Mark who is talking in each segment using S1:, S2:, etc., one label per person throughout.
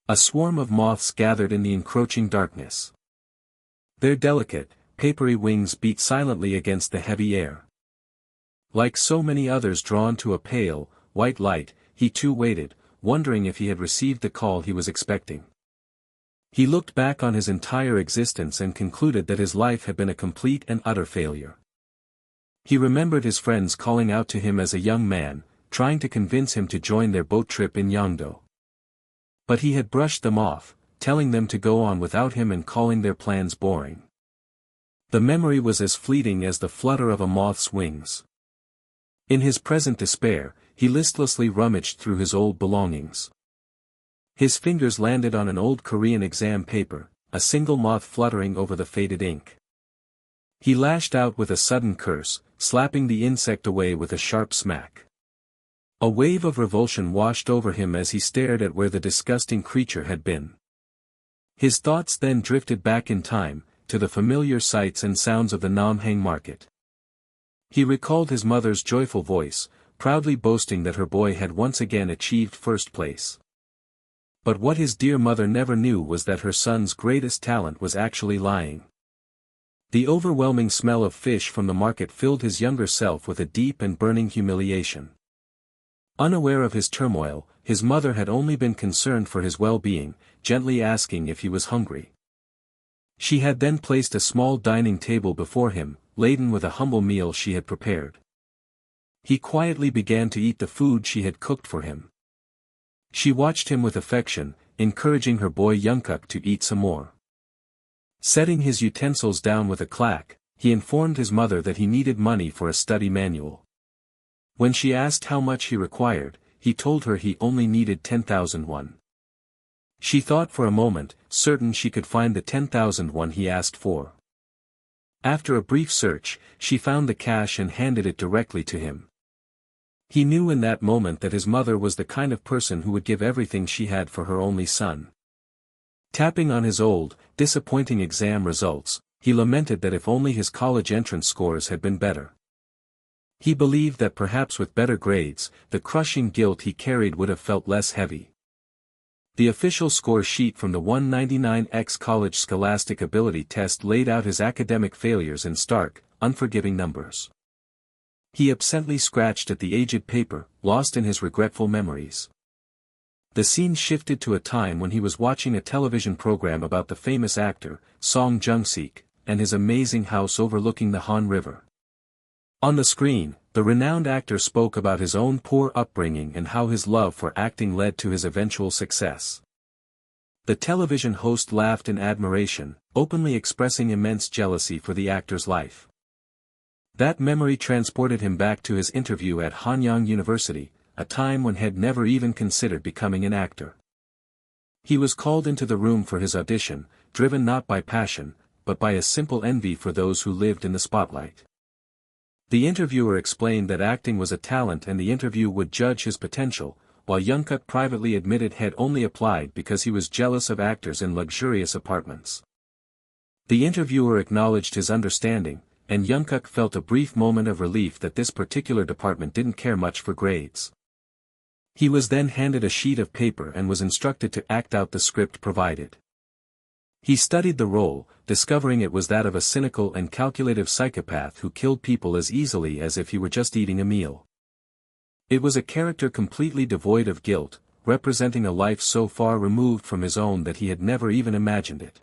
S1: A swarm of moths gathered in the encroaching darkness. Their delicate, papery wings beat silently against the heavy air. Like so many others drawn to a pale, white light, he too waited, wondering if he had received the call he was expecting. He looked back on his entire existence and concluded that his life had been a complete and utter failure. He remembered his friends calling out to him as a young man, trying to convince him to join their boat trip in Yeongdo. But he had brushed them off, telling them to go on without him and calling their plans boring. The memory was as fleeting as the flutter of a moth's wings. In his present despair, he listlessly rummaged through his old belongings. His fingers landed on an old Korean exam paper, a single moth fluttering over the faded ink. He lashed out with a sudden curse, slapping the insect away with a sharp smack. A wave of revulsion washed over him as he stared at where the disgusting creature had been. His thoughts then drifted back in time, to the familiar sights and sounds of the Namhang market. He recalled his mother's joyful voice, proudly boasting that her boy had once again achieved first place. But what his dear mother never knew was that her son's greatest talent was actually lying. The overwhelming smell of fish from the market filled his younger self with a deep and burning humiliation. Unaware of his turmoil, his mother had only been concerned for his well-being, gently asking if he was hungry. She had then placed a small dining table before him, laden with a humble meal she had prepared. He quietly began to eat the food she had cooked for him. She watched him with affection, encouraging her boy Young-guk to eat some more. Setting his utensils down with a clack, he informed his mother that he needed money for a study manual. When she asked how much he required, he told her he only needed 10,000 won. She thought for a moment, certain she could find the 10,000 won he asked for. After a brief search, she found the cash and handed it directly to him. He knew in that moment that his mother was the kind of person who would give everything she had for her only son. Tapping on his old, disappointing exam results, he lamented that if only his college entrance scores had been better. He believed that perhaps with better grades, the crushing guilt he carried would have felt less heavy. The official score sheet from the 199X College Scholastic Ability Test laid out his academic failures in stark, unforgiving numbers. He absently scratched at the aged paper, lost in his regretful memories. The scene shifted to a time when he was watching a television program about the famous actor, Song Joong-sik, and his amazing house overlooking the Han River. On the screen, the renowned actor spoke about his own poor upbringing and how his love for acting led to his eventual success. The television host laughed in admiration, openly expressing immense jealousy for the actor's life. That memory transported him back to his interview at Hanyang University, a time when he had never even considered becoming an actor. He was called into the room for his audition, driven not by passion, but by a simple envy for those who lived in the spotlight. The interviewer explained that acting was a talent and the interview would judge his potential, while Young-guk privately admitted he had only applied because he was jealous of actors in luxurious apartments. The interviewer acknowledged his understanding, and Young-guk felt a brief moment of relief that this particular department didn't care much for grades. He was then handed a sheet of paper and was instructed to act out the script provided. He studied the role, discovering it was that of a cynical and calculative psychopath who killed people as easily as if he were just eating a meal. It was a character completely devoid of guilt, representing a life so far removed from his own that he had never even imagined it.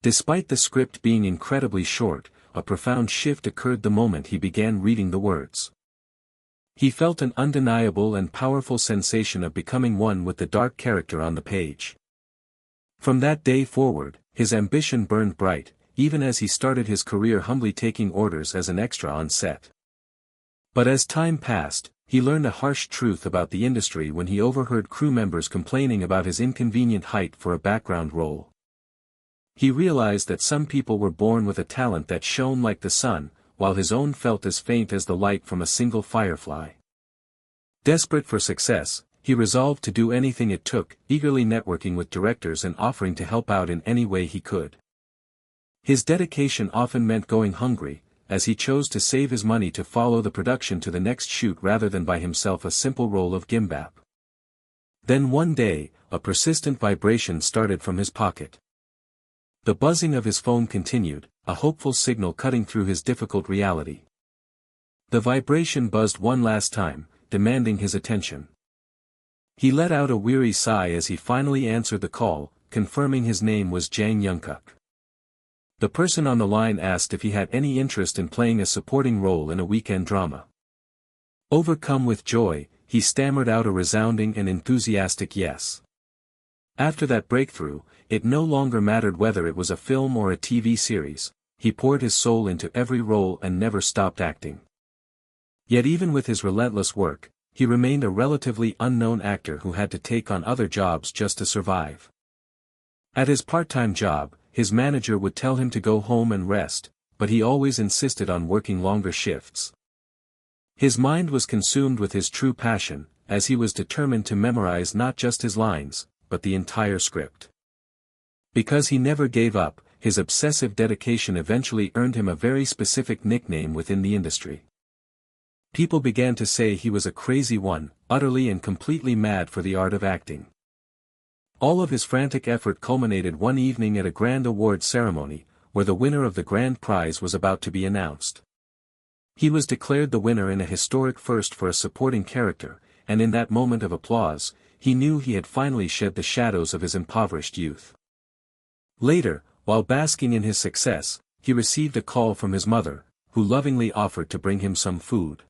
S1: Despite the script being incredibly short, a profound shift occurred the moment he began reading the words. He felt an undeniable and powerful sensation of becoming one with the dark character on the page. From that day forward, his ambition burned bright, even as he started his career humbly taking orders as an extra on set. But as time passed, he learned a harsh truth about the industry when he overheard crew members complaining about his inconvenient height for a background role. He realized that some people were born with a talent that shone like the sun, while his own felt as faint as the light from a single firefly. Desperate for success, he resolved to do anything it took, eagerly networking with directors and offering to help out in any way he could. His dedication often meant going hungry, as he chose to save his money to follow the production to the next shoot rather than buy himself a simple roll of gimbap. Then one day, a persistent vibration started from his pocket. The buzzing of his phone continued, a hopeful signal cutting through his difficult reality. The vibration buzzed one last time, demanding his attention. He let out a weary sigh as he finally answered the call, confirming his name was Jang Young-guk. The person on the line asked if he had any interest in playing a supporting role in a weekend drama. Overcome with joy, he stammered out a resounding and enthusiastic yes. After that breakthrough, it no longer mattered whether it was a film or a TV series, he poured his soul into every role and never stopped acting. Yet even with his relentless work, he remained a relatively unknown actor who had to take on other jobs just to survive. At his part-time job, his manager would tell him to go home and rest, but he always insisted on working longer shifts. His mind was consumed with his true passion, as he was determined to memorize not just his lines, but the entire script. Because he never gave up, his obsessive dedication eventually earned him a very specific nickname within the industry. People began to say he was a crazy one, utterly and completely mad for the art of acting. All of his frantic effort culminated one evening at a grand awards ceremony, where the winner of the grand prize was about to be announced. He was declared the winner in a historic first for a supporting character, and in that moment of applause, he knew he had finally shed the shadows of his impoverished youth. Later, while basking in his success, he received a call from his mother, who lovingly offered to bring him some food.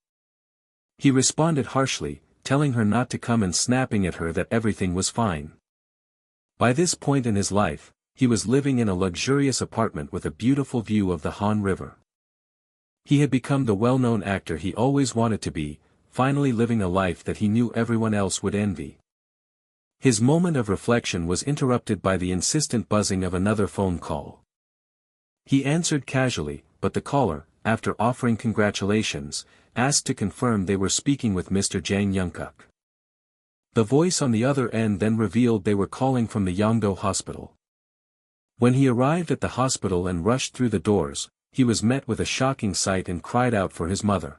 S1: He responded harshly, telling her not to come and snapping at her that everything was fine. By this point in his life, he was living in a luxurious apartment with a beautiful view of the Han River. He had become the well-known actor he always wanted to be, finally living a life that he knew everyone else would envy. His moment of reflection was interrupted by the insistent buzzing of another phone call. He answered casually, but the caller, after offering congratulations, asked to confirm they were speaking with Mr. Jang Young-guk. The voice on the other end then revealed they were calling from the Yongdo Hospital. When he arrived at the hospital and rushed through the doors, he was met with a shocking sight and cried out for his mother.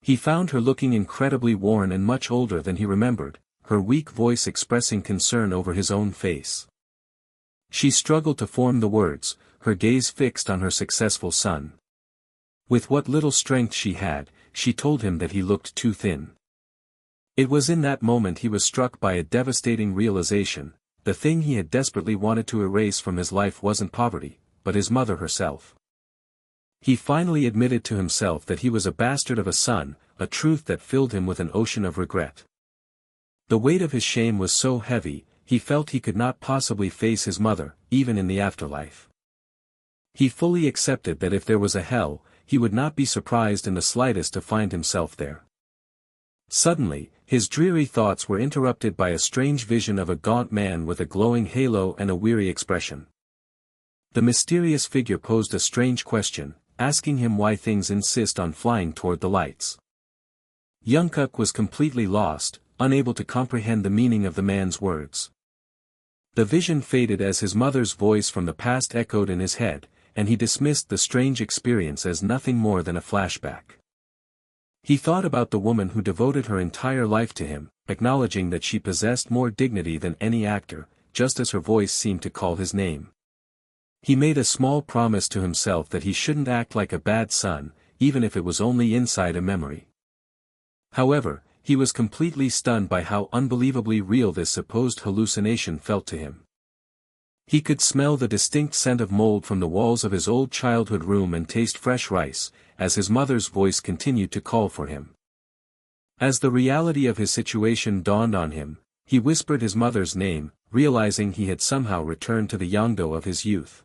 S1: He found her looking incredibly worn and much older than he remembered, her weak voice expressing concern over his own face. She struggled to form the words, her gaze fixed on her successful son. With what little strength she had, she told him that he looked too thin. It was in that moment he was struck by a devastating realization: the thing he had desperately wanted to erase from his life wasn't poverty, but his mother herself. He finally admitted to himself that he was a bastard of a son, a truth that filled him with an ocean of regret. The weight of his shame was so heavy, he felt he could not possibly face his mother, even in the afterlife. He fully accepted that if there was a hell, he would not be surprised in the slightest to find himself there. Suddenly, his dreary thoughts were interrupted by a strange vision of a gaunt man with a glowing halo and a weary expression. The mysterious figure posed a strange question, asking him why things insist on flying toward the lights. Young-guk was completely lost, unable to comprehend the meaning of the man's words. The vision faded as his mother's voice from the past echoed in his head, and he dismissed the strange experience as nothing more than a flashback. He thought about the woman who devoted her entire life to him, acknowledging that she possessed more dignity than any actor, just as her voice seemed to call his name. He made a small promise to himself that he shouldn't act like a bad son, even if it was only inside a memory. However, he was completely stunned by how unbelievably real this supposed hallucination felt to him. He could smell the distinct scent of mold from the walls of his old childhood room and taste fresh rice, as his mother's voice continued to call for him. As the reality of his situation dawned on him, he whispered his mother's name, realizing he had somehow returned to the Yongdo of his youth.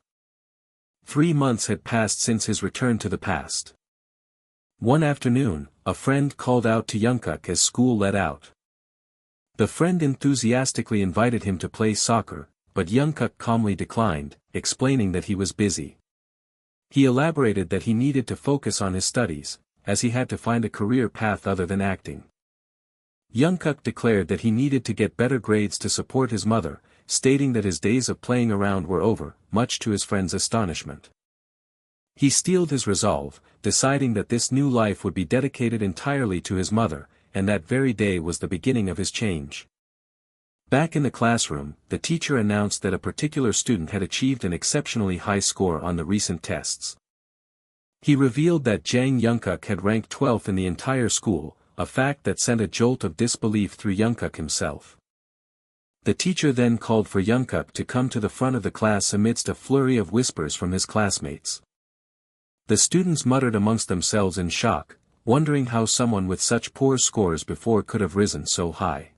S1: 3 months had passed since his return to the past. One afternoon, a friend called out to Young-guk as school let out. The friend enthusiastically invited him to play soccer, but Young-guk calmly declined, explaining that he was busy. He elaborated that he needed to focus on his studies, as he had to find a career path other than acting. Young-guk declared that he needed to get better grades to support his mother, stating that his days of playing around were over, much to his friend's astonishment. He steeled his resolve, deciding that this new life would be dedicated entirely to his mother, and that very day was the beginning of his change. Back in the classroom, the teacher announced that a particular student had achieved an exceptionally high score on the recent tests. He revealed that Jang Young-guk had ranked 12th in the entire school, a fact that sent a jolt of disbelief through Young-guk himself. The teacher then called for Young-guk to come to the front of the class amidst a flurry of whispers from his classmates. The students muttered amongst themselves in shock, wondering how someone with such poor scores before could have risen so high.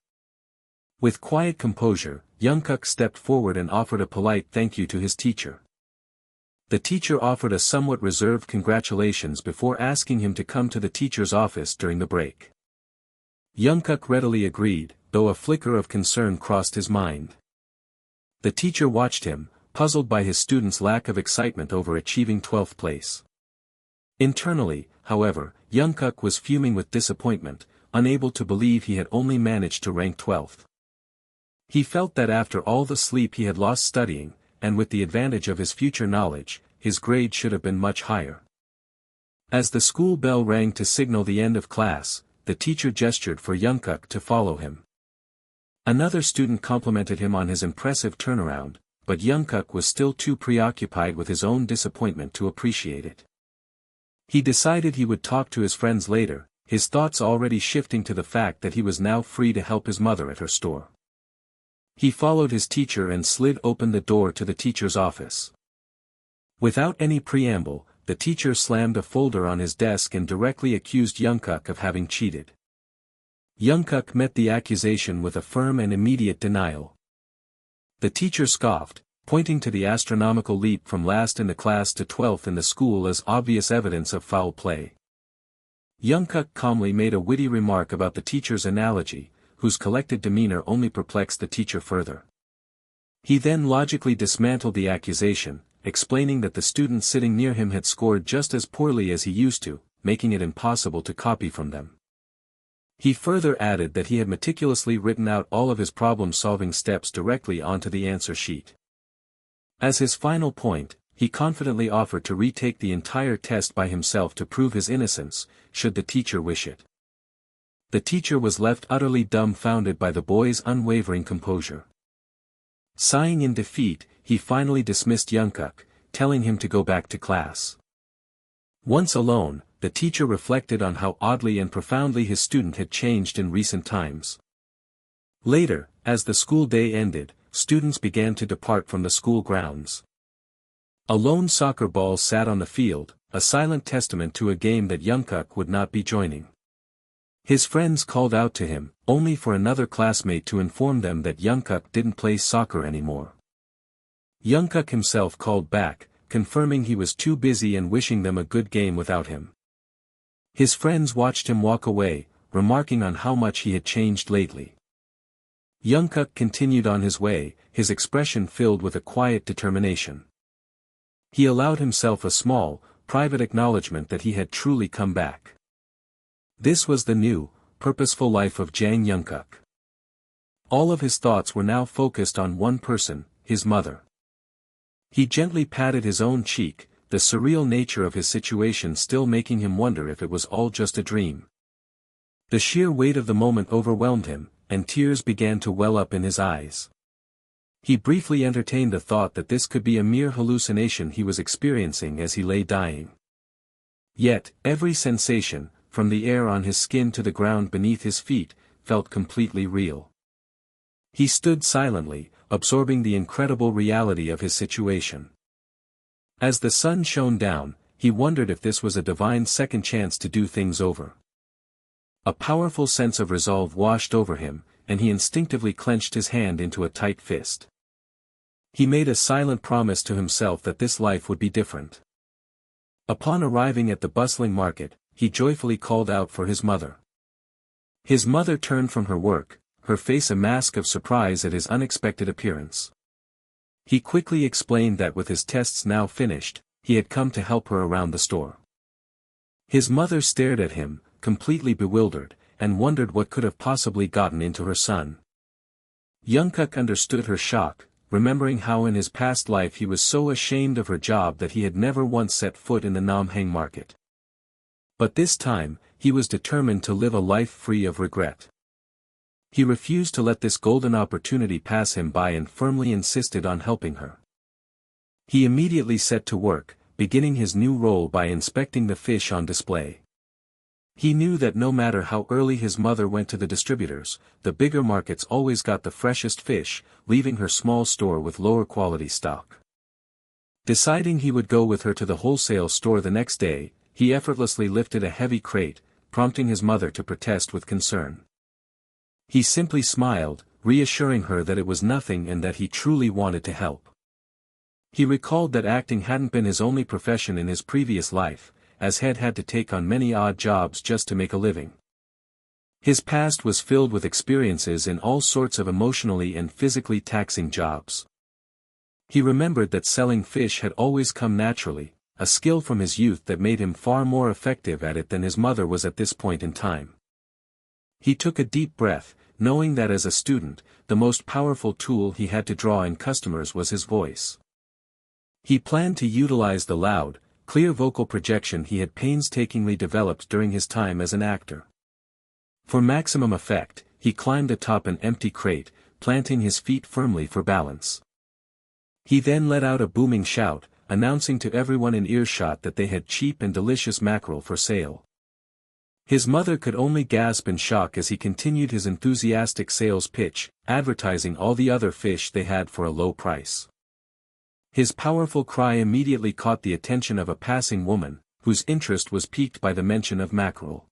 S1: With quiet composure, Young-guk stepped forward and offered a polite thank you to his teacher. The teacher offered a somewhat reserved congratulations before asking him to come to the teacher's office during the break. Young-guk readily agreed, though a flicker of concern crossed his mind. The teacher watched him, puzzled by his student's lack of excitement over achieving 12th place. Internally, however, Young-guk was fuming with disappointment, unable to believe he had only managed to rank 12th. He felt that after all the sleep he had lost studying, and with the advantage of his future knowledge, his grade should have been much higher. As the school bell rang to signal the end of class, the teacher gestured for Young-guk to follow him. Another student complimented him on his impressive turnaround, but Young-guk was still too preoccupied with his own disappointment to appreciate it. He decided he would talk to his friends later, his thoughts already shifting to the fact that he was now free to help his mother at her store. He followed his teacher and slid open the door to the teacher's office. Without any preamble, the teacher slammed a folder on his desk and directly accused Young-guk of having cheated. Young-guk met the accusation with a firm and immediate denial. The teacher scoffed, pointing to the astronomical leap from last in the class to 12th in the school as obvious evidence of foul play. Young-guk calmly made a witty remark about the teacher's analogy, whose collected demeanor only perplexed the teacher further. He then logically dismantled the accusation, explaining that the student sitting near him had scored just as poorly as he used to, making it impossible to copy from them. He further added that he had meticulously written out all of his problem-solving steps directly onto the answer sheet. As his final point, he confidently offered to retake the entire test by himself to prove his innocence, should the teacher wish it. The teacher was left utterly dumbfounded by the boy's unwavering composure. Sighing in defeat, he finally dismissed Young-guk, telling him to go back to class. Once alone, the teacher reflected on how oddly and profoundly his student had changed in recent times. Later, as the school day ended, students began to depart from the school grounds. A lone soccer ball sat on the field, a silent testament to a game that Young-guk would not be joining. His friends called out to him, only for another classmate to inform them that Young-guk didn't play soccer anymore. Young-guk himself called back, confirming he was too busy and wishing them a good game without him. His friends watched him walk away, remarking on how much he had changed lately. Young-guk continued on his way, his expression filled with a quiet determination. He allowed himself a small, private acknowledgement that he had truly come back. This was the new, purposeful life of Jang Young-guk. All of his thoughts were now focused on one person, his mother. He gently patted his own cheek, the surreal nature of his situation still making him wonder if it was all just a dream. The sheer weight of the moment overwhelmed him, and tears began to well up in his eyes. He briefly entertained the thought that this could be a mere hallucination he was experiencing as he lay dying. Yet, every sensation, from the air on his skin to the ground beneath his feet, felt completely real. He stood silently, absorbing the incredible reality of his situation. As the sun shone down, he wondered if this was a divine second chance to do things over. A powerful sense of resolve washed over him, and he instinctively clenched his hand into a tight fist. He made a silent promise to himself that this life would be different. Upon arriving at the bustling market, he joyfully called out for his mother. His mother turned from her work, her face a mask of surprise at his unexpected appearance. He quickly explained that with his tests now finished, he had come to help her around the store. His mother stared at him, completely bewildered, and wondered what could have possibly gotten into her son. Young-guk understood her shock, remembering how in his past life he was so ashamed of her job that he had never once set foot in the Namhang market. But this time, he was determined to live a life free of regret. He refused to let this golden opportunity pass him by and firmly insisted on helping her. He immediately set to work, beginning his new role by inspecting the fish on display. He knew that no matter how early his mother went to the distributors, the bigger markets always got the freshest fish, leaving her small store with lower quality stock. Deciding he would go with her to the wholesale store the next day, he effortlessly lifted a heavy crate, prompting his mother to protest with concern. He simply smiled, reassuring her that it was nothing and that he truly wanted to help. He recalled that acting hadn't been his only profession in his previous life, as Head had to take on many odd jobs just to make a living. His past was filled with experiences in all sorts of emotionally and physically taxing jobs. He remembered that selling fish had always come naturally, a skill from his youth that made him far more effective at it than his mother was at this point in time. He took a deep breath, knowing that as a student, the most powerful tool he had to draw in customers was his voice. He planned to utilize the loud, clear vocal projection he had painstakingly developed during his time as an actor. For maximum effect, he climbed atop an empty crate, planting his feet firmly for balance. He then let out a booming shout, announcing to everyone in earshot that they had cheap and delicious mackerel for sale. His mother could only gasp in shock as he continued his enthusiastic sales pitch, advertising all the other fish they had for a low price. His powerful cry immediately caught the attention of a passing woman, whose interest was piqued by the mention of mackerel.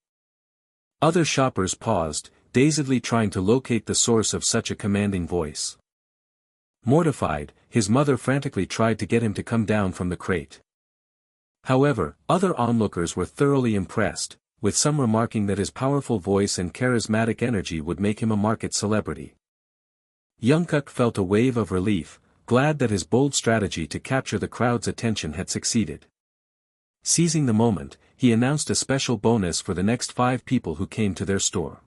S1: Other shoppers paused, dazedly trying to locate the source of such a commanding voice. Mortified, his mother frantically tried to get him to come down from the crate. However, other onlookers were thoroughly impressed, with some remarking that his powerful voice and charismatic energy would make him a market celebrity. Young-guk felt a wave of relief, glad that his bold strategy to capture the crowd's attention had succeeded. Seizing the moment, he announced a special bonus for the next 5 people who came to their store.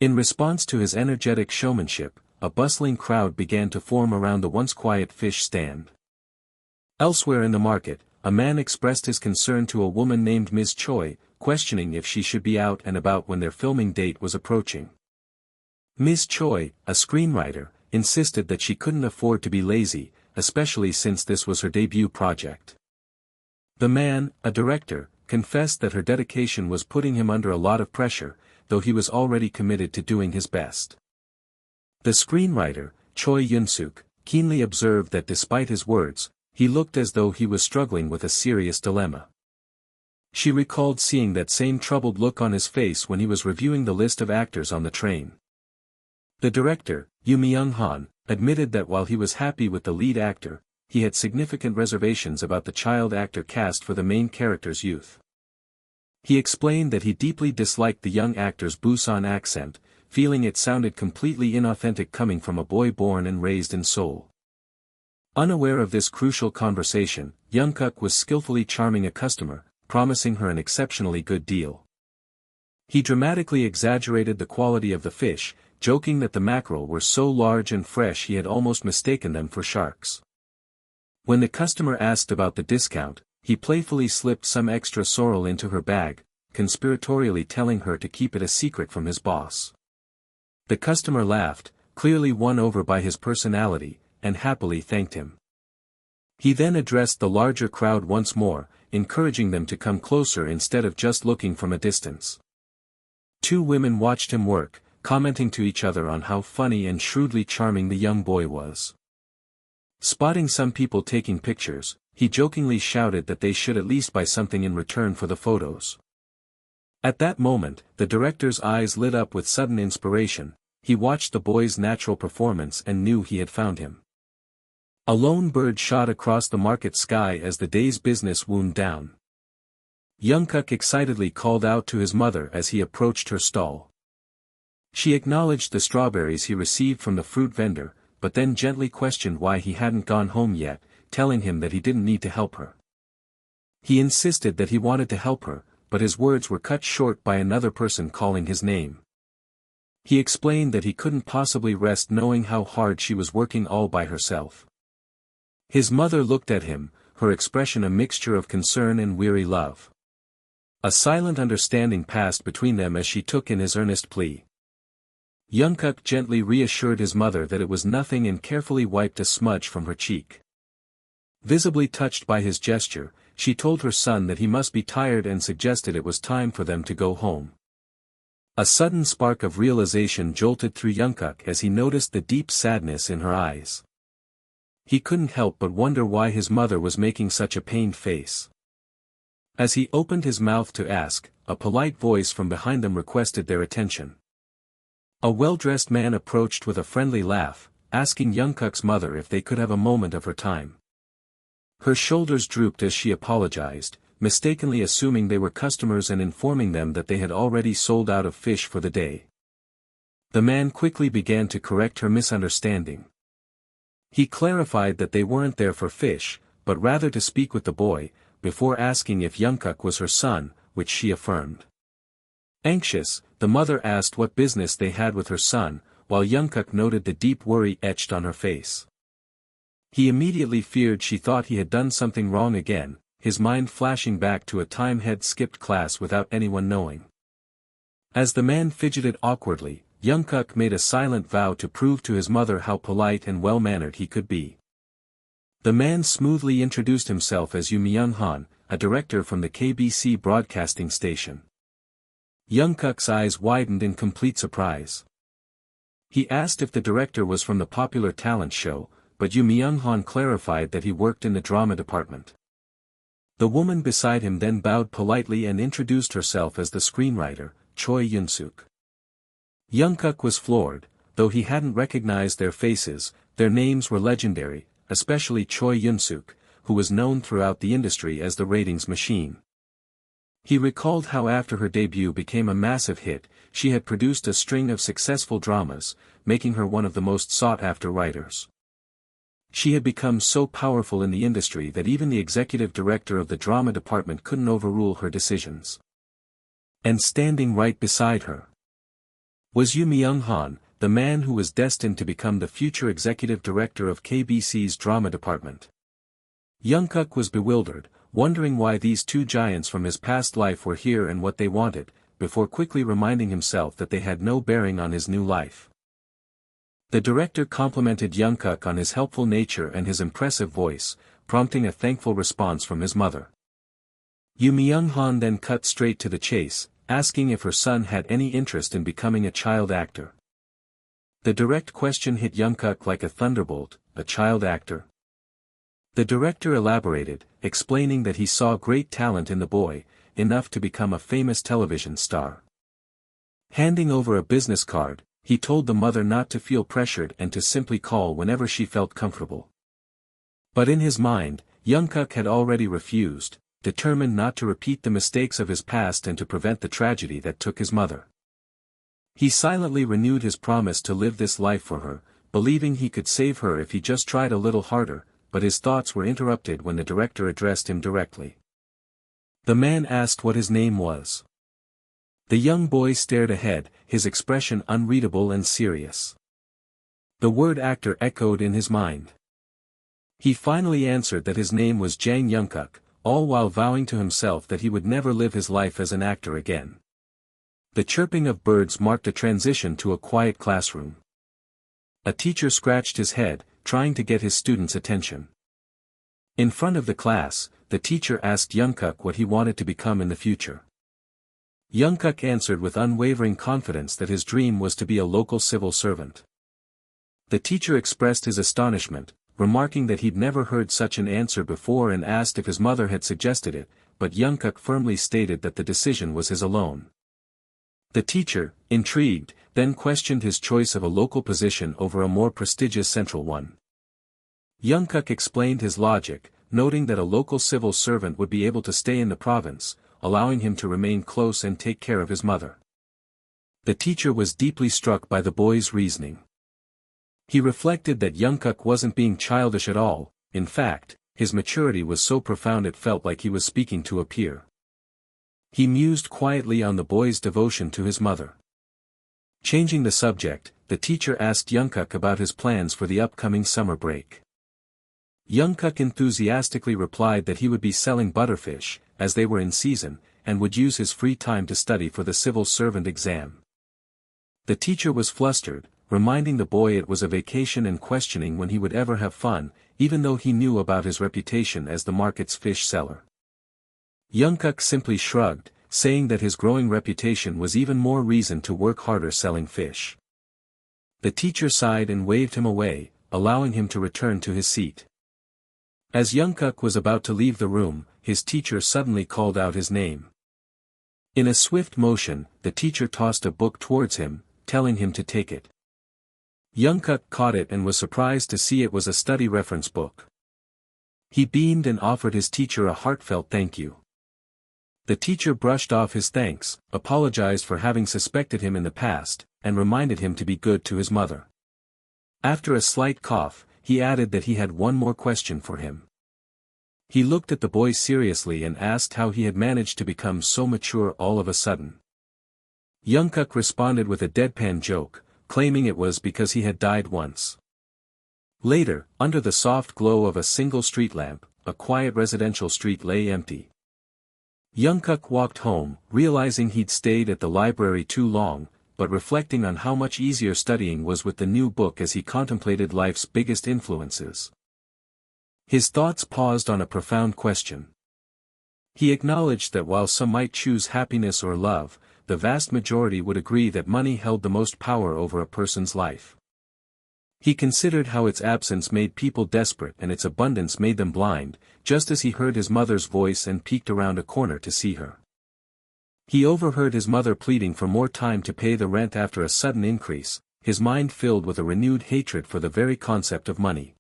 S1: In response to his energetic showmanship, a bustling crowd began to form around the once quiet fish stand. Elsewhere in the market, a man expressed his concern to a woman named Ms. Choi, questioning if she should be out and about when their filming date was approaching. Ms. Choi, a screenwriter, insisted that she couldn't afford to be lazy, especially since this was her debut project. The man, a director, confessed that her dedication was putting him under a lot of pressure, though he was already committed to doing his best. The screenwriter, Choi Yun-suk, keenly observed that despite his words, he looked as though he was struggling with a serious dilemma. She recalled seeing that same troubled look on his face when he was reviewing the list of actors on the train. The director, Yoo Myung-han, admitted that while he was happy with the lead actor, he had significant reservations about the child actor cast for the main character's youth. He explained that he deeply disliked the young actor's Busan accent, feeling it sounded completely inauthentic coming from a boy born and raised in Seoul. Unaware of this crucial conversation, Young-guk was skillfully charming a customer, promising her an exceptionally good deal. He dramatically exaggerated the quality of the fish, joking that the mackerel were so large and fresh he had almost mistaken them for sharks. When the customer asked about the discount, he playfully slipped some extra sorrel into her bag, conspiratorially telling her to keep it a secret from his boss. The customer laughed, clearly won over by his personality, and happily thanked him. He then addressed the larger crowd once more, encouraging them to come closer instead of just looking from a distance. 2 women watched him work, commenting to each other on how funny and shrewdly charming the young boy was. Spotting some people taking pictures, he jokingly shouted that they should at least buy something in return for the photos. At that moment, the director's eyes lit up with sudden inspiration. He watched the boy's natural performance and knew he had found him. A lone bird shot across the market sky as the day's business wound down. Young-guk excitedly called out to his mother as he approached her stall. She acknowledged the strawberries he received from the fruit vendor, but then gently questioned why he hadn't gone home yet, telling him that he didn't need to help her. He insisted that he wanted to help her, but his words were cut short by another person calling his name. He explained that he couldn't possibly rest knowing how hard she was working all by herself. His mother looked at him, her expression a mixture of concern and weary love. A silent understanding passed between them as she took in his earnest plea. Young-guk gently reassured his mother that it was nothing and carefully wiped a smudge from her cheek. Visibly touched by his gesture, she told her son that he must be tired and suggested it was time for them to go home. A sudden spark of realization jolted through Young-guk as he noticed the deep sadness in her eyes. He couldn't help but wonder why his mother was making such a pained face. As he opened his mouth to ask, a polite voice from behind them requested their attention. A well-dressed man approached with a friendly laugh, asking Young-guk's mother if they could have a moment of her time. Her shoulders drooped as she apologized, mistakenly assuming they were customers and informing them that they had already sold out of fish for the day. The man quickly began to correct her misunderstanding. He clarified that they weren't there for fish, but rather to speak with the boy, before asking if Young-guk was her son, which she affirmed. Anxious, the mother asked what business they had with her son, while Young-guk noted the deep worry etched on her face. He immediately feared she thought he had done something wrong again, his mind flashing back to a time he'd skipped class without anyone knowing. As the man fidgeted awkwardly, Young-guk made a silent vow to prove to his mother how polite and well-mannered he could be. The man smoothly introduced himself as Young-han, a director from the KBC broadcasting station. Young-guk's eyes widened in complete surprise. He asked if the director was from the popular talent show, but Young-han clarified that he worked in the drama department. The woman beside him then bowed politely and introduced herself as the screenwriter, Choi Yun-suk. Young-guk was floored, though he hadn't recognized their faces. Their names were legendary, especially Choi Yun-suk, who was known throughout the industry as the ratings machine. He recalled how after her debut became a massive hit, she had produced a string of successful dramas, making her one of the most sought-after writers. She had become so powerful in the industry that even the executive director of the drama department couldn't overrule her decisions. And standing right beside her was Young-han, the man who was destined to become the future executive director of KBC's drama department. Young-guk was bewildered, wondering why these two giants from his past life were here and what they wanted, before quickly reminding himself that they had no bearing on his new life. The director complimented Young-guk on his helpful nature and his impressive voice, prompting a thankful response from his mother. Young-han then cut straight to the chase, asking if her son had any interest in becoming a child actor. The direct question hit Young-guk like a thunderbolt, a child actor. The director elaborated, explaining that he saw great talent in the boy, enough to become a famous television star. Handing over a business card, he told the mother not to feel pressured and to simply call whenever she felt comfortable. But in his mind, Young-guk had already refused, determined not to repeat the mistakes of his past and to prevent the tragedy that took his mother. He silently renewed his promise to live this life for her, believing he could save her if he just tried a little harder, but his thoughts were interrupted when the director addressed him directly. The man asked what his name was. The young boy stared ahead, his expression unreadable and serious. The word actor echoed in his mind. He finally answered that his name was Jang Young-guk, all while vowing to himself that he would never live his life as an actor again. The chirping of birds marked a transition to a quiet classroom. A teacher scratched his head, trying to get his students' attention. In front of the class, the teacher asked Young-guk what he wanted to become in the future. Young-guk answered with unwavering confidence that his dream was to be a local civil servant. The teacher expressed his astonishment, remarking that he'd never heard such an answer before and asked if his mother had suggested it, but Young-guk firmly stated that the decision was his alone. The teacher, intrigued, then questioned his choice of a local position over a more prestigious central one. Young-guk explained his logic, noting that a local civil servant would be able to stay in the province, allowing him to remain close and take care of his mother. The teacher was deeply struck by the boy's reasoning. He reflected that Young-guk wasn't being childish at all. In fact, his maturity was so profound it felt like he was speaking to a peer. He mused quietly on the boy's devotion to his mother. Changing the subject, the teacher asked Young-guk about his plans for the upcoming summer break. Young-guk enthusiastically replied that he would be selling butterfish, as they were in season, and would use his free time to study for the civil servant exam. The teacher was flustered, reminding the boy it was a vacation and questioning when he would ever have fun, even though he knew about his reputation as the market's fish seller. Young-guk simply shrugged, saying that his growing reputation was even more reason to work harder selling fish. The teacher sighed and waved him away, allowing him to return to his seat. As Young-guk was about to leave the room, his teacher suddenly called out his name. In a swift motion, the teacher tossed a book towards him, telling him to take it. Young-guk caught it and was surprised to see it was a study reference book. He beamed and offered his teacher a heartfelt thank you. The teacher brushed off his thanks, apologized for having suspected him in the past, and reminded him to be good to his mother. After a slight cough, he added that he had one more question for him. He looked at the boy seriously and asked how he had managed to become so mature all of a sudden. Young-guk responded with a deadpan joke, claiming it was because he had died once. Later, under the soft glow of a single street lamp, a quiet residential street lay empty. Young-guk walked home, realizing he'd stayed at the library too long, but reflecting on how much easier studying was with the new book as he contemplated life's biggest influences. His thoughts paused on a profound question. He acknowledged that while some might choose happiness or love, the vast majority would agree that money held the most power over a person's life. He considered how its absence made people desperate and its abundance made them blind, just as he heard his mother's voice and peeked around a corner to see her. He overheard his mother pleading for more time to pay the rent after a sudden increase, his mind filled with a renewed hatred for the very concept of money.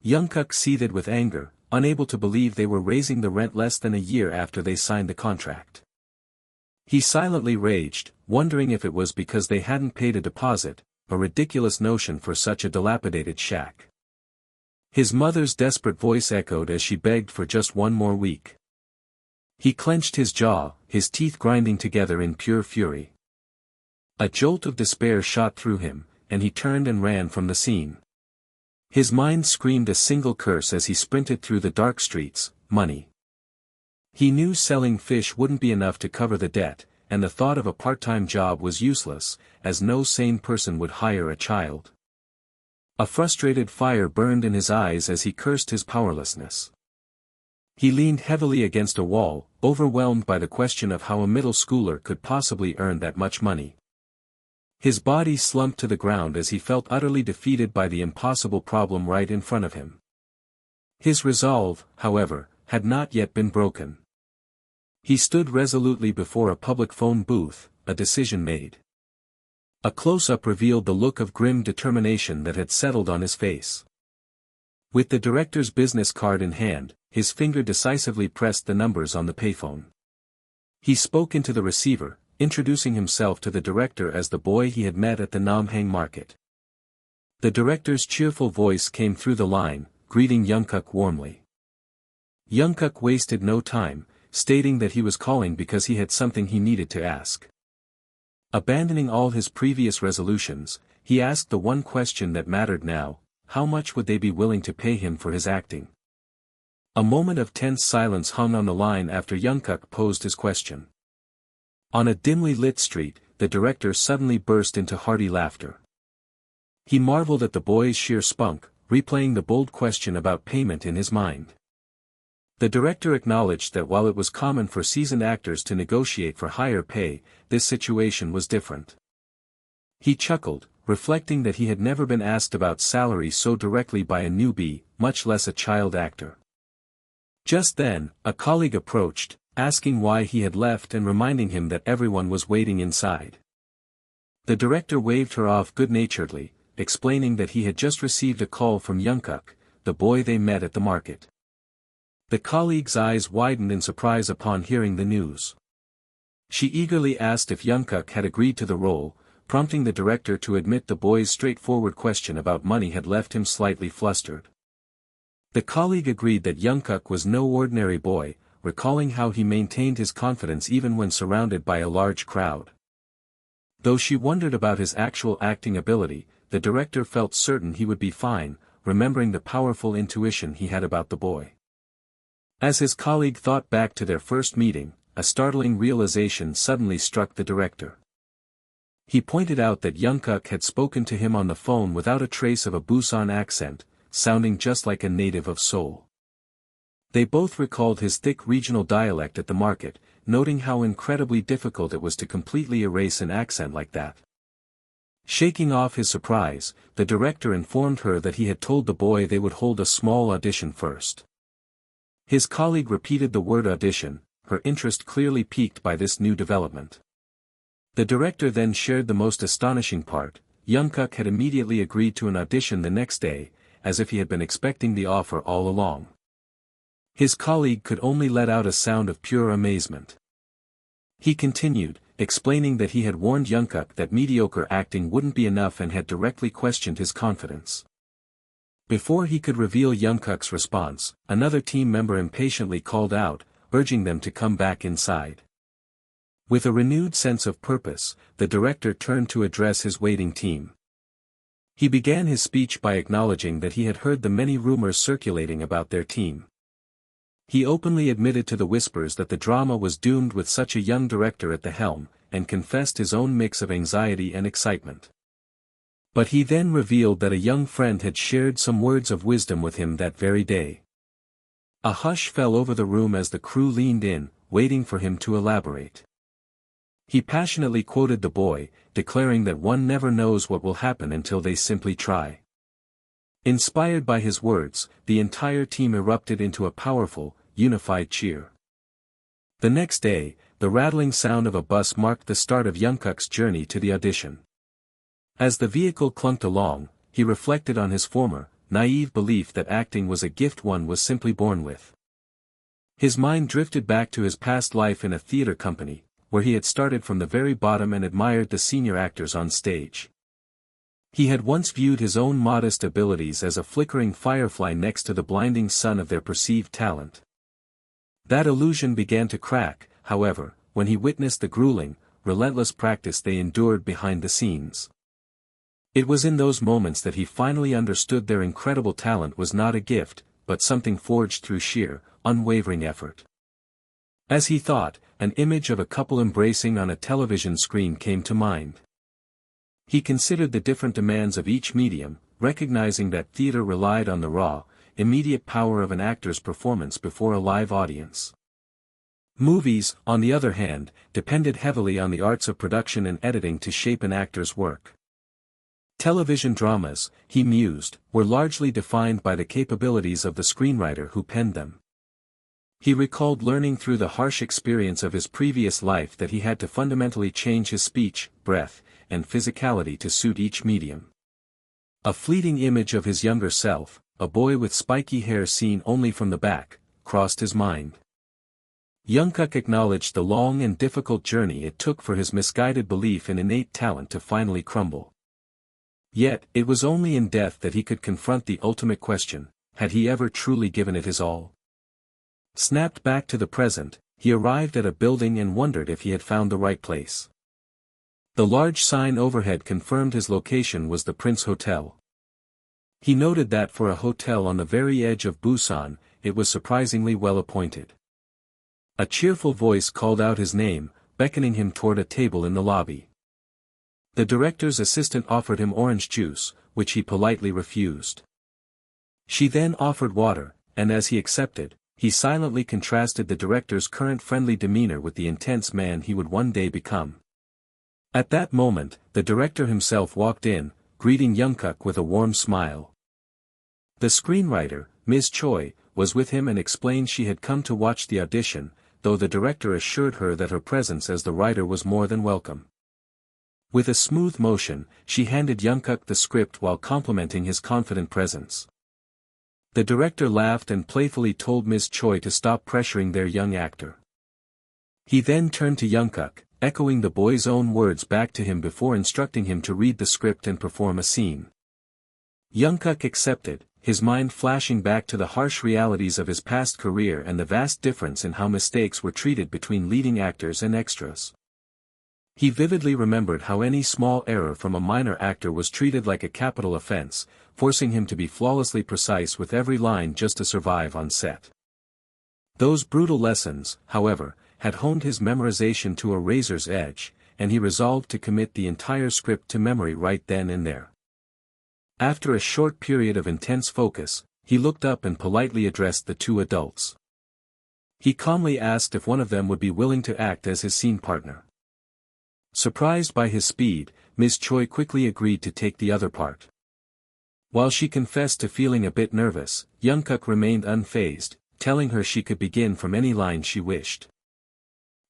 S1: Young-guk seethed with anger, unable to believe they were raising the rent less than a year after they signed the contract. He silently raged, wondering if it was because they hadn't paid a deposit, a ridiculous notion for such a dilapidated shack. His mother's desperate voice echoed as she begged for just one more week. He clenched his jaw, his teeth grinding together in pure fury. A jolt of despair shot through him, and he turned and ran from the scene. His mind screamed a single curse as he sprinted through the dark streets: money. He knew selling fish wouldn't be enough to cover the debt, and the thought of a part-time job was useless, as no sane person would hire a child. A frustrated fire burned in his eyes as he cursed his powerlessness. He leaned heavily against a wall, overwhelmed by the question of how a middle schooler could possibly earn that much money. His body slumped to the ground as he felt utterly defeated by the impossible problem right in front of him. His resolve, however, had not yet been broken. He stood resolutely before a public phone booth, a decision made. A close-up revealed the look of grim determination that had settled on his face. With the director's business card in hand, his finger decisively pressed the numbers on the payphone. He spoke into the receiver, introducing himself to the director as the boy he had met at the Namhang market. The director's cheerful voice came through the line, greeting Young-guk warmly. Young-guk wasted no time, stating that he was calling because he had something he needed to ask. Abandoning all his previous resolutions, he asked the one question that mattered now: how much would they be willing to pay him for his acting? A moment of tense silence hung on the line after Young-guk posed his question. On a dimly lit street, the director suddenly burst into hearty laughter. He marveled at the boy's sheer spunk, replaying the bold question about payment in his mind. The director acknowledged that while it was common for seasoned actors to negotiate for higher pay, this situation was different. He chuckled, reflecting that he had never been asked about salary so directly by a newbie, much less a child actor. Just then, a colleague approached, asking why he had left and reminding him that everyone was waiting inside. The director waved her off good-naturedly, explaining that he had just received a call from Young-guk, the boy they met at the market. The colleague's eyes widened in surprise upon hearing the news. She eagerly asked if Young-guk had agreed to the role, prompting the director to admit the boy's straightforward question about money had left him slightly flustered. The colleague agreed that Young-guk was no ordinary boy, recalling how he maintained his confidence even when surrounded by a large crowd. Though she wondered about his actual acting ability, the director felt certain he would be fine, remembering the powerful intuition he had about the boy. As his colleague thought back to their first meeting, a startling realization suddenly struck the director. He pointed out that Young-guk had spoken to him on the phone without a trace of a Busan accent, sounding just like a native of Seoul. They both recalled his thick regional dialect at the market, noting how incredibly difficult it was to completely erase an accent like that. Shaking off his surprise, the director informed her that he had told the boy they would hold a small audition first. His colleague repeated the word audition, her interest clearly piqued by this new development. The director then shared the most astonishing part: Young-guk had immediately agreed to an audition the next day, as if he had been expecting the offer all along. His colleague could only let out a sound of pure amazement. He continued, explaining that he had warned Young-guk that mediocre acting wouldn't be enough and had directly questioned his confidence. Before he could reveal Young-guk's response, another team member impatiently called out, urging them to come back inside. With a renewed sense of purpose, the director turned to address his waiting team. He began his speech by acknowledging that he had heard the many rumors circulating about their team. He openly admitted to the whispers that the drama was doomed with such a young director at the helm, and confessed his own mix of anxiety and excitement. But he then revealed that a young friend had shared some words of wisdom with him that very day. A hush fell over the room as the crew leaned in, waiting for him to elaborate. He passionately quoted the boy, declaring that one never knows what will happen until they simply try. Inspired by his words, the entire team erupted into a powerful, unified cheer. The next day, the rattling sound of a bus marked the start of Young-guk's journey to the audition. As the vehicle clunked along, he reflected on his former, naive belief that acting was a gift one was simply born with. His mind drifted back to his past life in a theater company, where he had started from the very bottom and admired the senior actors on stage. He had once viewed his own modest abilities as a flickering firefly next to the blinding sun of their perceived talent. That illusion began to crack, however, when he witnessed the grueling, relentless practice they endured behind the scenes. It was in those moments that he finally understood their incredible talent was not a gift, but something forged through sheer, unwavering effort. As he thought, an image of a couple embracing on a television screen came to mind. He considered the different demands of each medium, recognizing that theater relied on the raw, immediate power of an actor's performance before a live audience. Movies, on the other hand, depended heavily on the arts of production and editing to shape an actor's work. Television dramas, he mused, were largely defined by the capabilities of the screenwriter who penned them. He recalled learning through the harsh experience of his previous life that he had to fundamentally change his speech, breath, and physicality to suit each medium. A fleeting image of his younger self, a boy with spiky hair seen only from the back, crossed his mind. Young-guk acknowledged the long and difficult journey it took for his misguided belief in innate talent to finally crumble. Yet, it was only in death that he could confront the ultimate question: had he ever truly given it his all? Snapped back to the present, he arrived at a building and wondered if he had found the right place. The large sign overhead confirmed his location was the Prince Hotel. He noted that for a hotel on the very edge of Busan, it was surprisingly well appointed. A cheerful voice called out his name, beckoning him toward a table in the lobby. The director's assistant offered him orange juice, which he politely refused. She then offered water, and as he accepted, he silently contrasted the director's current friendly demeanor with the intense man he would one day become. At that moment, the director himself walked in, greeting Young-guk with a warm smile. The screenwriter, Ms. Choi, was with him and explained she had come to watch the audition, though the director assured her that her presence as the writer was more than welcome. With a smooth motion, she handed Young-guk the script while complimenting his confident presence. The director laughed and playfully told Ms. Choi to stop pressuring their young actor. He then turned to Young-guk, echoing the boy's own words back to him before instructing him to read the script and perform a scene. Young-guk accepted, his mind flashing back to the harsh realities of his past career and the vast difference in how mistakes were treated between leading actors and extras. He vividly remembered how any small error from a minor actor was treated like a capital offense, forcing him to be flawlessly precise with every line just to survive on set. Those brutal lessons, however, had honed his memorization to a razor's edge, and he resolved to commit the entire script to memory right then and there. After a short period of intense focus, he looked up and politely addressed the two adults. He calmly asked if one of them would be willing to act as his scene partner. Surprised by his speed, Ms. Choi quickly agreed to take the other part. While she confessed to feeling a bit nervous, Young-guk remained unfazed, telling her she could begin from any line she wished.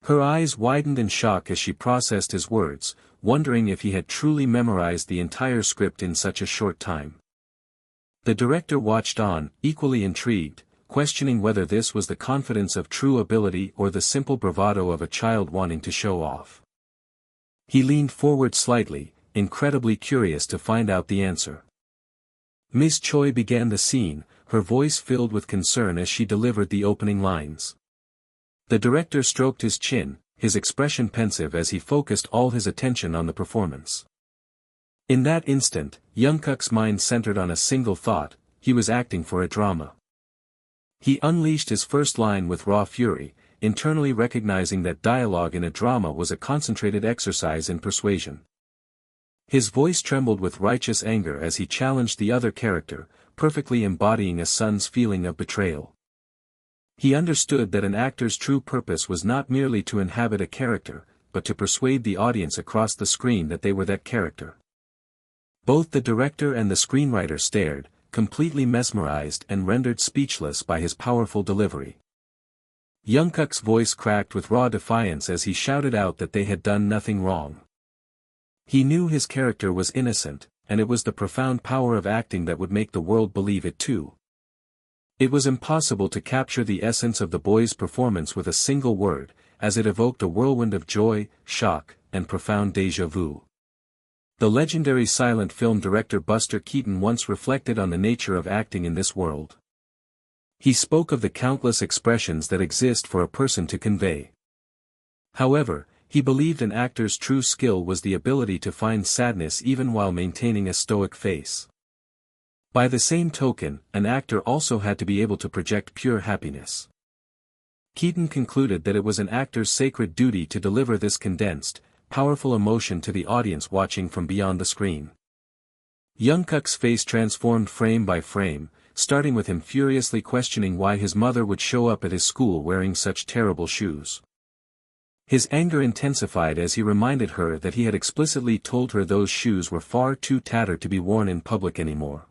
S1: Her eyes widened in shock as she processed his words, wondering if he had truly memorized the entire script in such a short time. The director watched on, equally intrigued, questioning whether this was the confidence of true ability or the simple bravado of a child wanting to show off. He leaned forward slightly, incredibly curious to find out the answer. Ms. Choi began the scene, her voice filled with concern as she delivered the opening lines. The director stroked his chin, his expression pensive as he focused all his attention on the performance. In that instant, Young-guk's mind centered on a single thought: he was acting for a drama. He unleashed his first line with raw fury, internally recognizing that dialogue in a drama was a concentrated exercise in persuasion. His voice trembled with righteous anger as he challenged the other character, perfectly embodying a son's feeling of betrayal. He understood that an actor's true purpose was not merely to inhabit a character, but to persuade the audience across the screen that they were that character. Both the director and the screenwriter stared, completely mesmerized and rendered speechless by his powerful delivery. Young-guk's voice cracked with raw defiance as he shouted out that they had done nothing wrong. He knew his character was innocent, and it was the profound power of acting that would make the world believe it too. It was impossible to capture the essence of the boy's performance with a single word, as it evoked a whirlwind of joy, shock, and profound déjà vu. The legendary silent film director Buster Keaton once reflected on the nature of acting in this world. He spoke of the countless expressions that exist for a person to convey. However, he believed an actor's true skill was the ability to find sadness even while maintaining a stoic face. By the same token, an actor also had to be able to project pure happiness. Keaton concluded that it was an actor's sacred duty to deliver this condensed, powerful emotion to the audience watching from beyond the screen. Young-guk's face transformed frame by frame, starting with him furiously questioning why his mother would show up at his school wearing such terrible shoes. His anger intensified as he reminded her that he had explicitly told her those shoes were far too tattered to be worn in public anymore.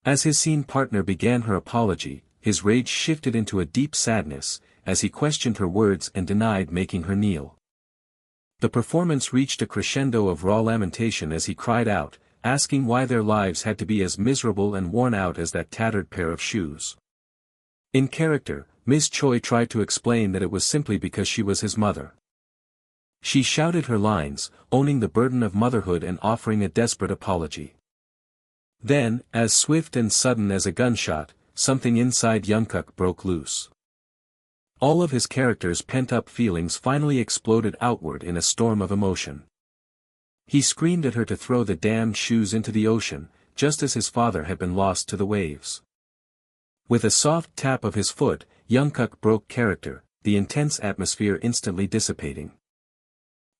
S1: As his scene partner began her apology, his rage shifted into a deep sadness, as he questioned her words and denied making her kneel. The performance reached a crescendo of raw lamentation as he cried out, asking why their lives had to be as miserable and worn out as that tattered pair of shoes. In character, Ms. Choi tried to explain that it was simply because she was his mother. She shouted her lines, owning the burden of motherhood and offering a desperate apology. Then, as swift and sudden as a gunshot, something inside Young-guk broke loose. All of his character's pent-up feelings finally exploded outward in a storm of emotion. He screamed at her to throw the damned shoes into the ocean, just as his father had been lost to the waves. With a soft tap of his foot, Young-guk broke character, the intense atmosphere instantly dissipating.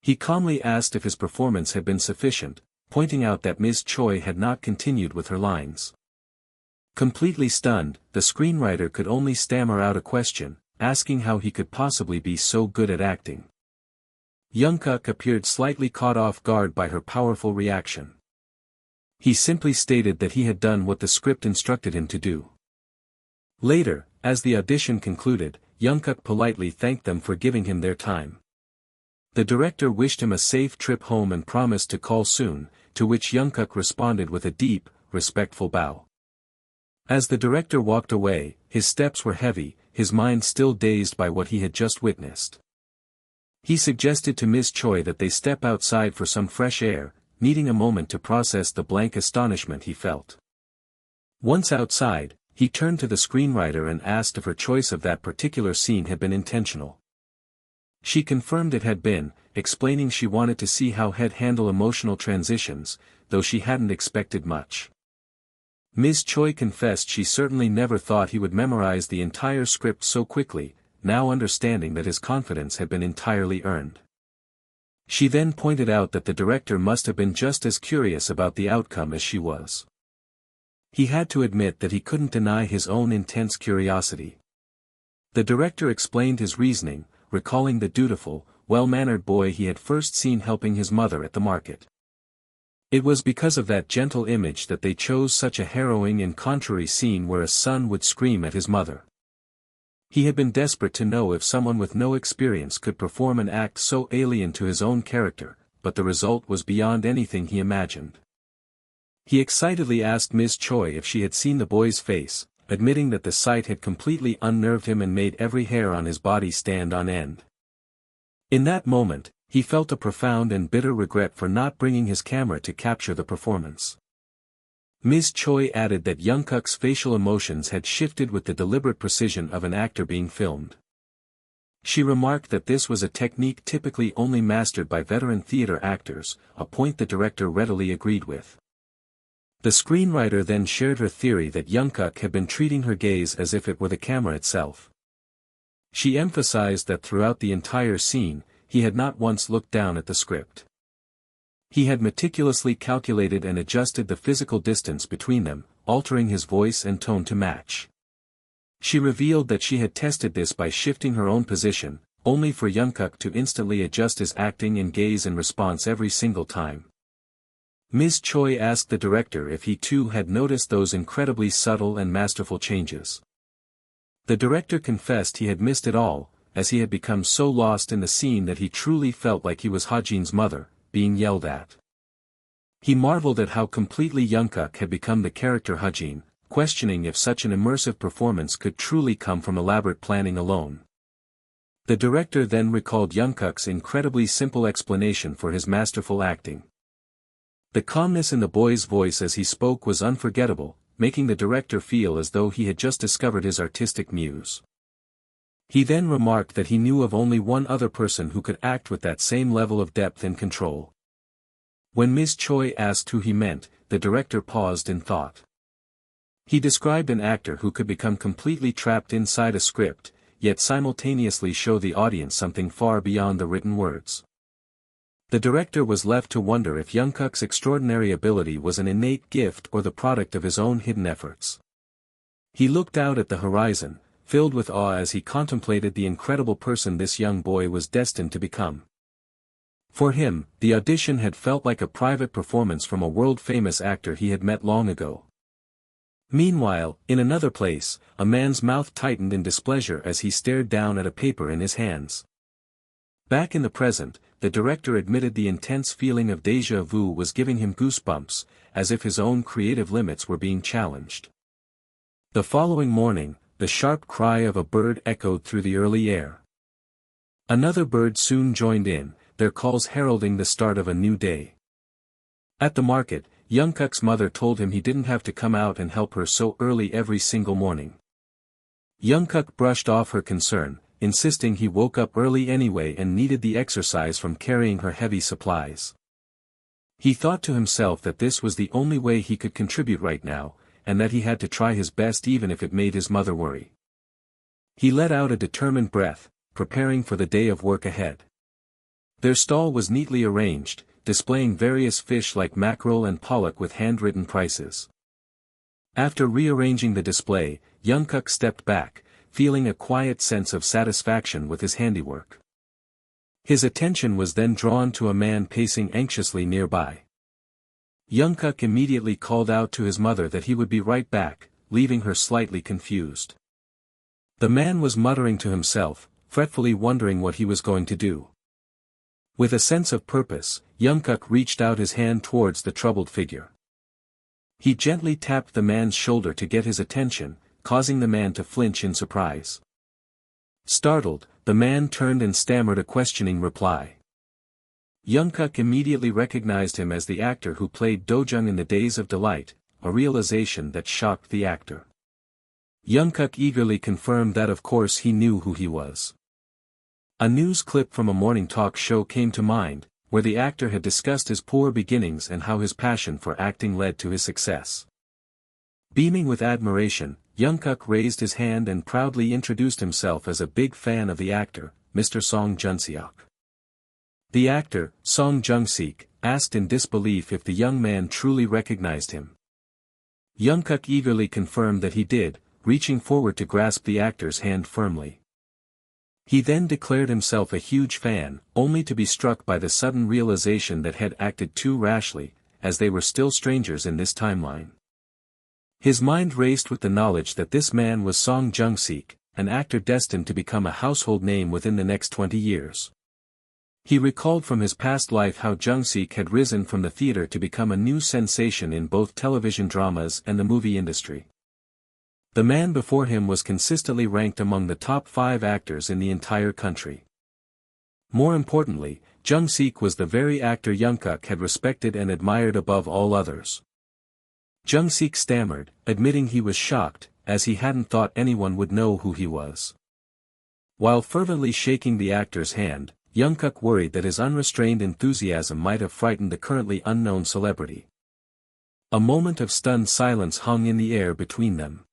S1: He calmly asked if his performance had been sufficient, pointing out that Ms. Choi had not continued with her lines. Completely stunned, the screenwriter could only stammer out a question, asking how he could possibly be so good at acting. Young-guk appeared slightly caught off guard by her powerful reaction. He simply stated that he had done what the script instructed him to do. Later, as the audition concluded, Young-guk politely thanked them for giving him their time. The director wished him a safe trip home and promised to call soon, to which Young-guk responded with a deep, respectful bow. As the director walked away, his steps were heavy, his mind still dazed by what he had just witnessed. He suggested to Ms. Choi that they step outside for some fresh air, needing a moment to process the blank astonishment he felt. Once outside, he turned to the screenwriter and asked if her choice of that particular scene had been intentional. She confirmed it had been, explaining she wanted to see how he'd handle emotional transitions, though she hadn't expected much. Ms. Choi confessed she certainly never thought he would memorize the entire script so quickly, now understanding that his confidence had been entirely earned. She then pointed out that the director must have been just as curious about the outcome as she was. He had to admit that he couldn't deny his own intense curiosity. The director explained his reasoning, recalling the dutiful, well-mannered boy he had first seen helping his mother at the market. It was because of that gentle image that they chose such a harrowing and contrary scene where a son would scream at his mother. He had been desperate to know if someone with no experience could perform an act so alien to his own character, but the result was beyond anything he imagined. He excitedly asked Ms. Choi if she had seen the boy's face, admitting that the sight had completely unnerved him and made every hair on his body stand on end. In that moment, he felt a profound and bitter regret for not bringing his camera to capture the performance. Ms. Choi added that Young-guk's facial emotions had shifted with the deliberate precision of an actor being filmed. She remarked that this was a technique typically only mastered by veteran theater actors, a point the director readily agreed with. The screenwriter then shared her theory that Young-guk had been treating her gaze as if it were the camera itself. She emphasized that throughout the entire scene, he had not once looked down at the script. He had meticulously calculated and adjusted the physical distance between them, altering his voice and tone to match. She revealed that she had tested this by shifting her own position, only for Young-guk to instantly adjust his acting and gaze in response every single time. Ms. Choi asked the director if he too had noticed those incredibly subtle and masterful changes. The director confessed he had missed it all, as he had become so lost in the scene that he truly felt like he was Hajin's mother, being yelled at. He marveled at how completely Young-guk had become the character Hajin, questioning if such an immersive performance could truly come from elaborate planning alone. The director then recalled Young-guk's incredibly simple explanation for his masterful acting. The calmness in the boy's voice as he spoke was unforgettable, making the director feel as though he had just discovered his artistic muse. He then remarked that he knew of only one other person who could act with that same level of depth and control. When Ms. Choi asked who he meant, the director paused in thought. He described an actor who could become completely trapped inside a script, yet simultaneously show the audience something far beyond the written words. The director was left to wonder if Young-guk's extraordinary ability was an innate gift or the product of his own hidden efforts. He looked out at the horizon, filled with awe as he contemplated the incredible person this young boy was destined to become. For him, the audition had felt like a private performance from a world-famous actor he had met long ago. Meanwhile, in another place, a man's mouth tightened in displeasure as he stared down at a paper in his hands. Back in the present, the director admitted the intense feeling of déjà vu was giving him goosebumps, as if his own creative limits were being challenged. The following morning, the sharp cry of a bird echoed through the early air. Another bird soon joined in, their calls heralding the start of a new day. At the market, Young-guk's mother told him he didn't have to come out and help her so early every single morning. Young-guk brushed off her concern, insisting he woke up early anyway and needed the exercise from carrying her heavy supplies. He thought to himself that this was the only way he could contribute right now, and that he had to try his best even if it made his mother worry. He let out a determined breath, preparing for the day of work ahead. Their stall was neatly arranged, displaying various fish like mackerel and pollock with handwritten prices. After rearranging the display, Young-guk stepped back, feeling a quiet sense of satisfaction with his handiwork. His attention was then drawn to a man pacing anxiously nearby. Young-guk immediately called out to his mother that he would be right back, leaving her slightly confused. The man was muttering to himself, fretfully wondering what he was going to do. With a sense of purpose, Young-guk reached out his hand towards the troubled figure. He gently tapped the man's shoulder to get his attention, causing the man to flinch in surprise. Startled, the man turned and stammered a questioning reply. Young-guk immediately recognized him as the actor who played Dojung in the Days of Delight, a realization that shocked the actor. Young-guk eagerly confirmed that of course he knew who he was. A news clip from a morning talk show came to mind, where the actor had discussed his poor beginnings and how his passion for acting led to his success. Beaming with admiration, Young-guk raised his hand and proudly introduced himself as a big fan of the actor, Mr. Song Junseok. The actor, Song Jung-sik, asked in disbelief if the young man truly recognized him. Young-guk eagerly confirmed that he did, reaching forward to grasp the actor's hand firmly. He then declared himself a huge fan, only to be struck by the sudden realization that had acted too rashly, as they were still strangers in this timeline. His mind raced with the knowledge that this man was Song Jung-sik, an actor destined to become a household name within the next 20 years. He recalled from his past life how Jung-sik had risen from the theater to become a new sensation in both television dramas and the movie industry. The man before him was consistently ranked among the top 5 actors in the entire country. More importantly, Jung-sik was the very actor Young-guk had respected and admired above all others. Jung-sik stammered, admitting he was shocked, as he hadn't thought anyone would know who he was. While fervently shaking the actor's hand, Young-guk worried that his unrestrained enthusiasm might have frightened the currently unknown celebrity. A moment of stunned silence hung in the air between them.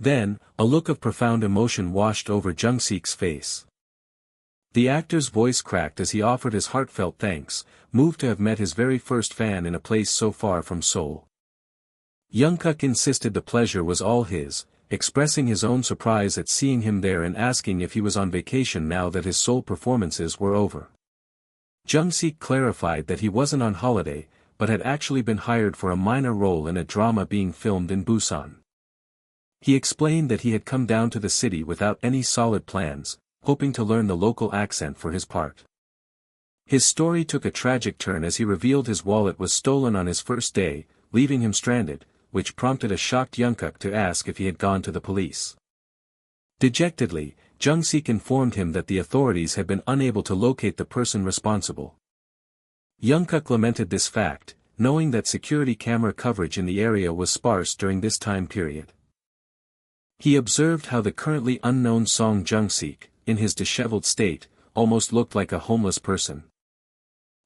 S1: Then, a look of profound emotion washed over Jung-sik's face. The actor's voice cracked as he offered his heartfelt thanks, moved to have met his very first fan in a place so far from Seoul. Young-guk insisted the pleasure was all his, expressing his own surprise at seeing him there and asking if he was on vacation now that his Seoul performances were over. Jung-sik clarified that he wasn't on holiday, but had actually been hired for a minor role in a drama being filmed in Busan. He explained that he had come down to the city without any solid plans, hoping to learn the local accent for his part. His story took a tragic turn as he revealed his wallet was stolen on his first day, leaving him stranded, which prompted a shocked Young-guk to ask if he had gone to the police. Dejectedly, Jung-sik informed him that the authorities had been unable to locate the person responsible. Young-guk lamented this fact, knowing that security camera coverage in the area was sparse during this time period. He observed how the currently unknown Song Jung-sik, in his disheveled state, almost looked like a homeless person.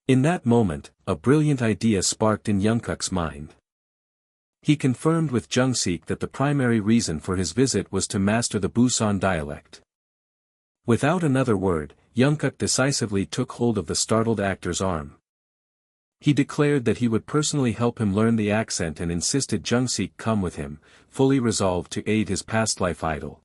S1: In that moment, a brilliant idea sparked in Young-guk's mind. He confirmed with Jung-sik that the primary reason for his visit was to master the Busan dialect. Without another word, Young-guk decisively took hold of the startled actor's arm. He declared that he would personally help him learn the accent and insisted Jung-sik come with him, fully resolved to aid his past life idol.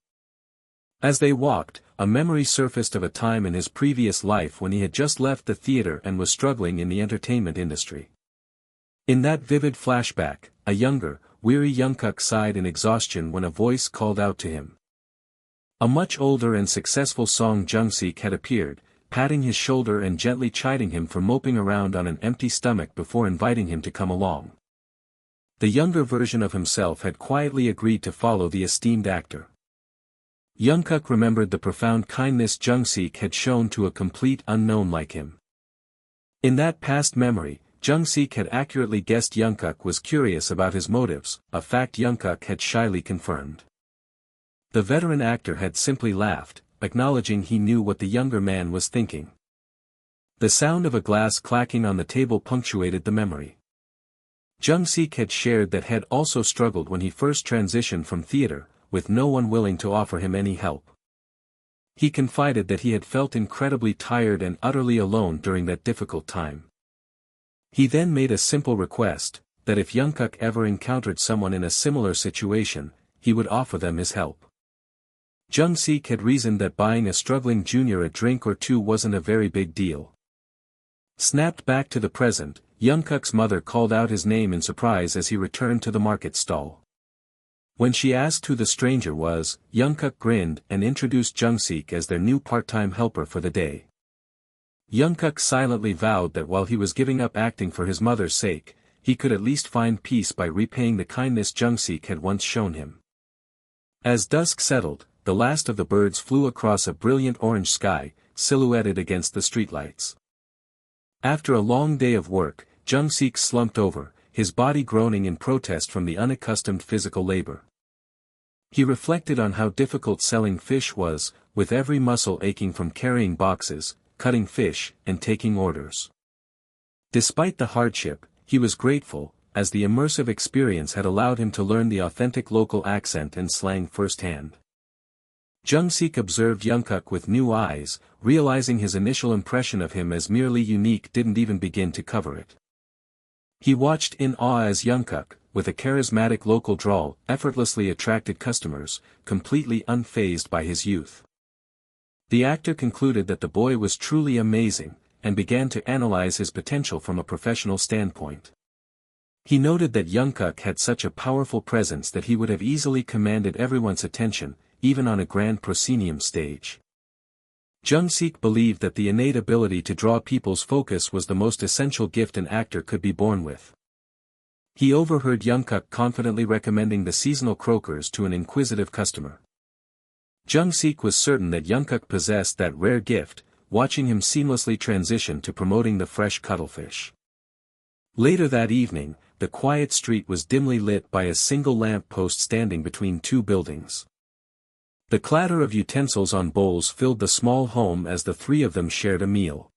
S1: As they walked, a memory surfaced of a time in his previous life when he had just left the theater and was struggling in the entertainment industry. In that vivid flashback, a younger, weary Young-guk sighed in exhaustion when a voice called out to him. A much older and successful Song Jung-sik had appeared, patting his shoulder and gently chiding him for moping around on an empty stomach before inviting him to come along. The younger version of himself had quietly agreed to follow the esteemed actor. Young-guk remembered the profound kindness Jung-sik had shown to a complete unknown like him. In that past memory, Jung-sik had accurately guessed Young-guk was curious about his motives, a fact Young-guk had shyly confirmed. The veteran actor had simply laughed, acknowledging he knew what the younger man was thinking. The sound of a glass clacking on the table punctuated the memory. Jung-sik had shared that had also struggled when he first transitioned from theater, with no one willing to offer him any help. He confided that he had felt incredibly tired and utterly alone during that difficult time. He then made a simple request, that if Young-guk ever encountered someone in a similar situation, he would offer them his help. Jung-sik had reasoned that buying a struggling junior a drink or two wasn't a very big deal. Snapped back to the present, Young-guk's mother called out his name in surprise as he returned to the market stall. When she asked who the stranger was, Young-guk grinned and introduced Jung-sik as their new part-time helper for the day. Young-guk silently vowed that while he was giving up acting for his mother's sake, he could at least find peace by repaying the kindness Jung-sik had once shown him. As dusk settled, the last of the birds flew across a brilliant orange sky, silhouetted against the streetlights. After a long day of work, Jung-sik slumped over, his body groaning in protest from the unaccustomed physical labor. He reflected on how difficult selling fish was, with every muscle aching from carrying boxes, cutting fish, and taking orders. Despite the hardship, he was grateful, as the immersive experience had allowed him to learn the authentic local accent and slang firsthand. Jung-sik observed Young-guk with new eyes, realizing his initial impression of him as merely unique didn't even begin to cover it. He watched in awe as Young-guk, with a charismatic local drawl, effortlessly attracted customers, completely unfazed by his youth. The actor concluded that the boy was truly amazing, and began to analyze his potential from a professional standpoint. He noted that Young-guk had such a powerful presence that he would have easily commanded everyone's attention, even on a grand proscenium stage. Jung-sik believed that the innate ability to draw people's focus was the most essential gift an actor could be born with. He overheard Young-guk confidently recommending the seasonal croakers to an inquisitive customer. Jung-sik was certain that Young-guk possessed that rare gift, watching him seamlessly transition to promoting the fresh cuttlefish. Later that evening, the quiet street was dimly lit by a single lamp post standing between two buildings. The clatter of utensils on bowls filled the small home as the three of them shared a meal.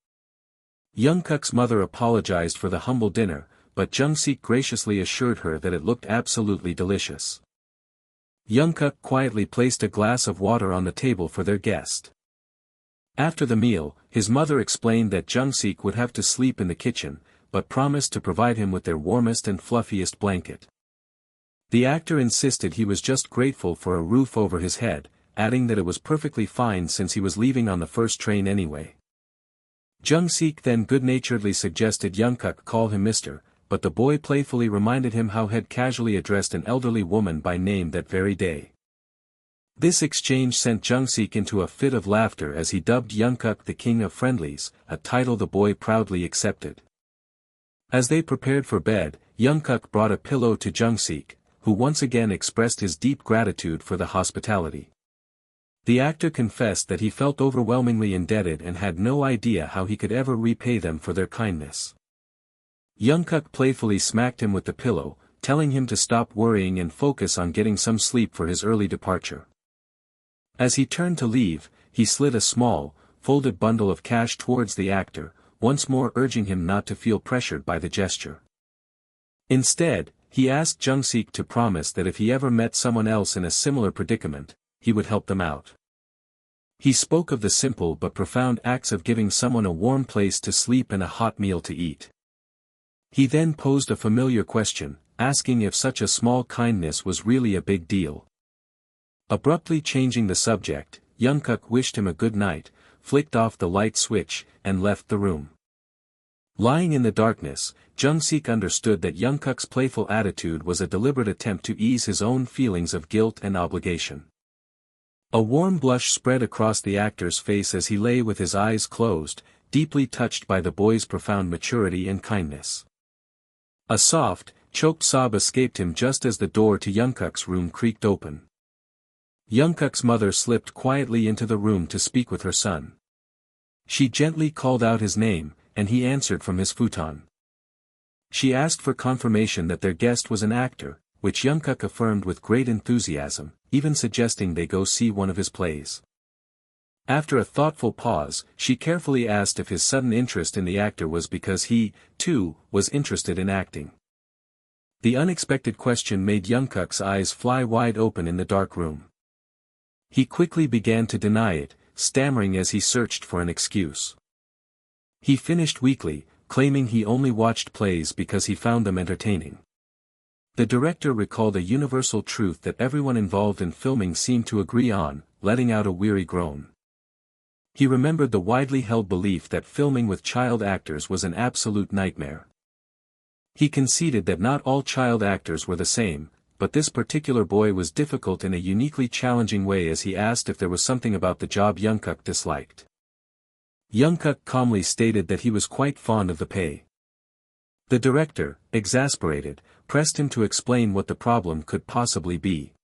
S1: Young-guk's mother apologized for the humble dinner, but Jung-sik graciously assured her that it looked absolutely delicious. Young-guk quietly placed a glass of water on the table for their guest. After the meal, his mother explained that Jung-sik would have to sleep in the kitchen, but promised to provide him with their warmest and fluffiest blanket. The actor insisted he was just grateful for a roof over his head, adding that it was perfectly fine since he was leaving on the first train anyway. Jung-sik then good-naturedly suggested Young-guk call him Mr., but the boy playfully reminded him how he'd casually addressed an elderly woman by name that very day. This exchange sent Jung-sik into a fit of laughter as he dubbed Young-guk the King of Friendlies, a title the boy proudly accepted. As they prepared for bed, Young-guk brought a pillow to Jung-sik, who once again expressed his deep gratitude for the hospitality. The actor confessed that he felt overwhelmingly indebted and had no idea how he could ever repay them for their kindness. Young-guk playfully smacked him with the pillow, telling him to stop worrying and focus on getting some sleep for his early departure. As he turned to leave, he slid a small, folded bundle of cash towards the actor, once more urging him not to feel pressured by the gesture. Instead, he asked Jung-sik to promise that if he ever met someone else in a similar predicament, he would help them out. He spoke of the simple but profound acts of giving someone a warm place to sleep and a hot meal to eat. He then posed a familiar question, asking if such a small kindness was really a big deal. Abruptly changing the subject, Young-guk wished him a good night, flicked off the light switch, and left the room. Lying in the darkness, Jung-sik understood that Young-guk's playful attitude was a deliberate attempt to ease his own feelings of guilt and obligation. A warm blush spread across the actor's face as he lay with his eyes closed, deeply touched by the boy's profound maturity and kindness. A soft, choked sob escaped him just as the door to Young-guk's room creaked open. Young-guk's mother slipped quietly into the room to speak with her son. She gently called out his name, and he answered from his futon. She asked for confirmation that their guest was an actor, which Young-guk affirmed with great enthusiasm, even suggesting they go see one of his plays. After a thoughtful pause, she carefully asked if his sudden interest in the actor was because he, too, was interested in acting. The unexpected question made Young-guk's eyes fly wide open in the dark room. He quickly began to deny it, stammering as he searched for an excuse. He finished weakly, claiming he only watched plays because he found them entertaining. The director recalled a universal truth that everyone involved in filming seemed to agree on, letting out a weary groan. He remembered the widely held belief that filming with child actors was an absolute nightmare. He conceded that not all child actors were the same, but this particular boy was difficult in a uniquely challenging way as he asked if there was something about the job Young-guk disliked. Young-guk calmly stated that he was quite fond of the pay. The director, exasperated, pressed him to explain what the problem could possibly be.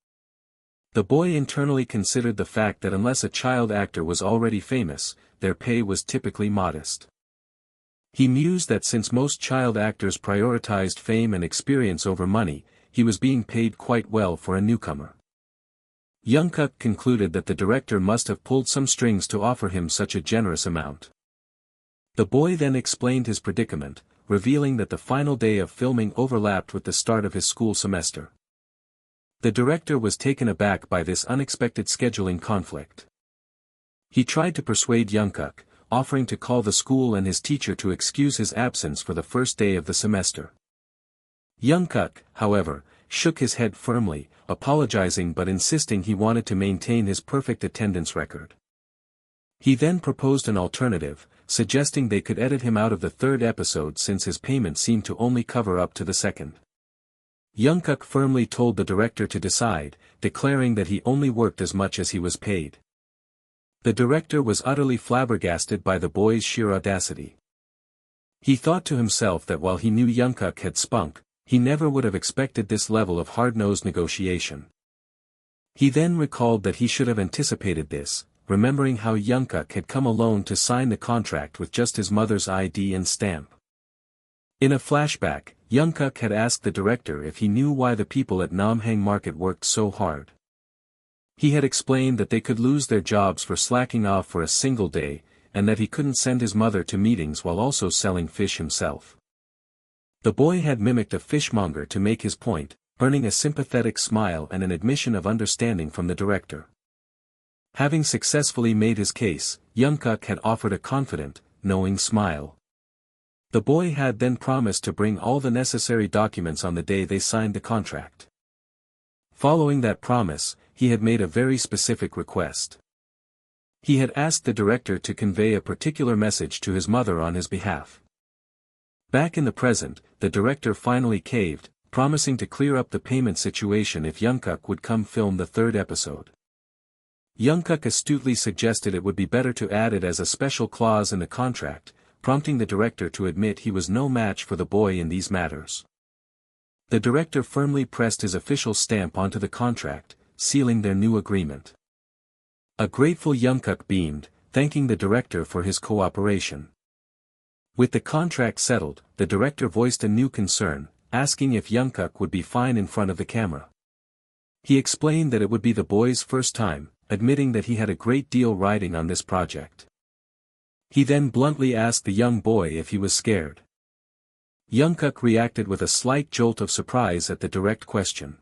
S1: The boy internally considered the fact that unless a child actor was already famous, their pay was typically modest. He mused that since most child actors prioritized fame and experience over money, he was being paid quite well for a newcomer. Young-guk concluded that the director must have pulled some strings to offer him such a generous amount. The boy then explained his predicament, revealing that the final day of filming overlapped with the start of his school semester. The director was taken aback by this unexpected scheduling conflict. He tried to persuade Young-guk, offering to call the school and his teacher to excuse his absence for the first day of the semester. Young-guk, however, shook his head firmly, apologizing but insisting he wanted to maintain his perfect attendance record. He then proposed an alternative, suggesting they could edit him out of the third episode since his payment seemed to only cover up to the second. Young-guk firmly told the director to decide, declaring that he only worked as much as he was paid. The director was utterly flabbergasted by the boy's sheer audacity. He thought to himself that while he knew Young-guk had spunk, he never would have expected this level of hard-nosed negotiation. He then recalled that he should have anticipated this, remembering how Young-guk had come alone to sign the contract with just his mother's ID and stamp. In a flashback, Young-guk had asked the director if he knew why the people at Namhang Market worked so hard. He had explained that they could lose their jobs for slacking off for a single day, and that he couldn't send his mother to meetings while also selling fish himself. The boy had mimicked a fishmonger to make his point, earning a sympathetic smile and an admission of understanding from the director. Having successfully made his case, Young-guk had offered a confident, knowing smile. The boy had then promised to bring all the necessary documents on the day they signed the contract. Following that promise, he had made a very specific request. He had asked the director to convey a particular message to his mother on his behalf. Back in the present, the director finally caved, promising to clear up the payment situation if Young-guk would come film the third episode. Young-guk astutely suggested it would be better to add it as a special clause in the contract, prompting the director to admit he was no match for the boy in these matters. The director firmly pressed his official stamp onto the contract, sealing their new agreement. A grateful Young-guk beamed, thanking the director for his cooperation. With the contract settled, the director voiced a new concern, asking if Young-guk would be fine in front of the camera. He explained that it would be the boy's first time, admitting that he had a great deal riding on this project. He then bluntly asked the young boy if he was scared. Young-guk reacted with a slight jolt of surprise at the direct question.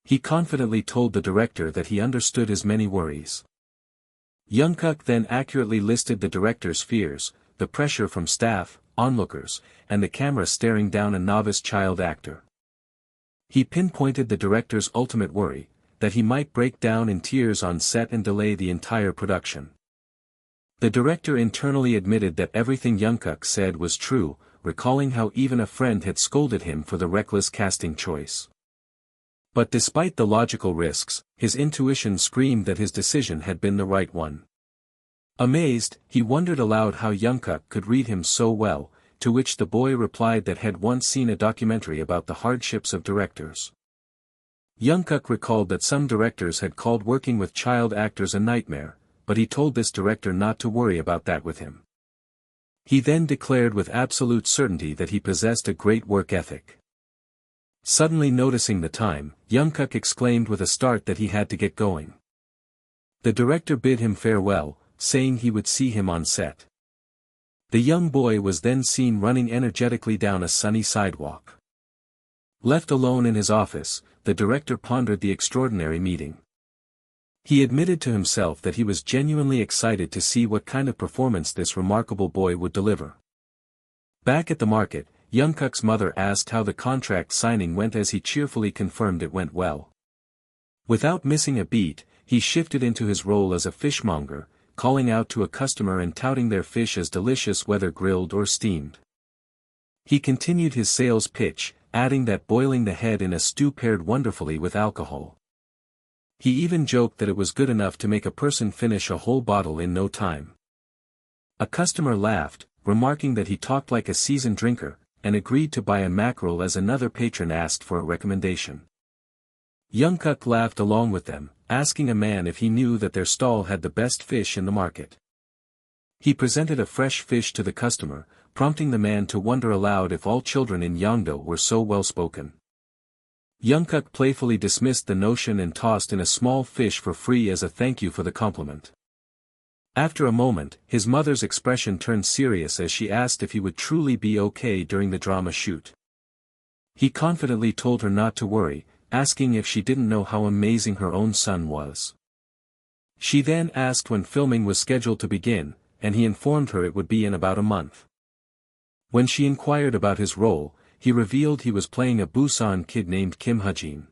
S1: He confidently told the director that he understood his many worries. Young-guk then accurately listed the director's fears, the pressure from staff, onlookers, and the camera staring down a novice child actor. He pinpointed the director's ultimate worry, that he might break down in tears on set and delay the entire production. The director internally admitted that everything Young-guk said was true, recalling how even a friend had scolded him for the reckless casting choice. But despite the logical risks, his intuition screamed that his decision had been the right one. Amazed, he wondered aloud how Young-guk could read him so well, to which the boy replied that had once seen a documentary about the hardships of directors. Young-guk recalled that some directors had called working with child actors a nightmare, but he told this director not to worry about that with him. He then declared with absolute certainty that he possessed a great work ethic. Suddenly noticing the time, Young-guk exclaimed with a start that he had to get going. The director bid him farewell, saying he would see him on set. The young boy was then seen running energetically down a sunny sidewalk. Left alone in his office, the director pondered the extraordinary meeting. He admitted to himself that he was genuinely excited to see what kind of performance this remarkable boy would deliver. Back at the market, Young-guk's mother asked how the contract signing went as he cheerfully confirmed it went well. Without missing a beat, he shifted into his role as a fishmonger, calling out to a customer and touting their fish as delicious whether grilled or steamed. He continued his sales pitch, adding that boiling the head in a stew paired wonderfully with alcohol. He even joked that it was good enough to make a person finish a whole bottle in no time. A customer laughed, remarking that he talked like a seasoned drinker, and agreed to buy a mackerel as another patron asked for a recommendation. Young-guk laughed along with them, asking a man if he knew that their stall had the best fish in the market. He presented a fresh fish to the customer, prompting the man to wonder aloud if all children in Yongdo were so well-spoken. Young-guk playfully dismissed the notion and tossed in a small fish for free as a thank you for the compliment. After a moment, his mother's expression turned serious as she asked if he would truly be okay during the drama shoot. He confidently told her not to worry, asking if she didn't know how amazing her own son was. She then asked when filming was scheduled to begin, and he informed her it would be in about a month. When she inquired about his role, he revealed he was playing a Busan kid named Kim Hajin.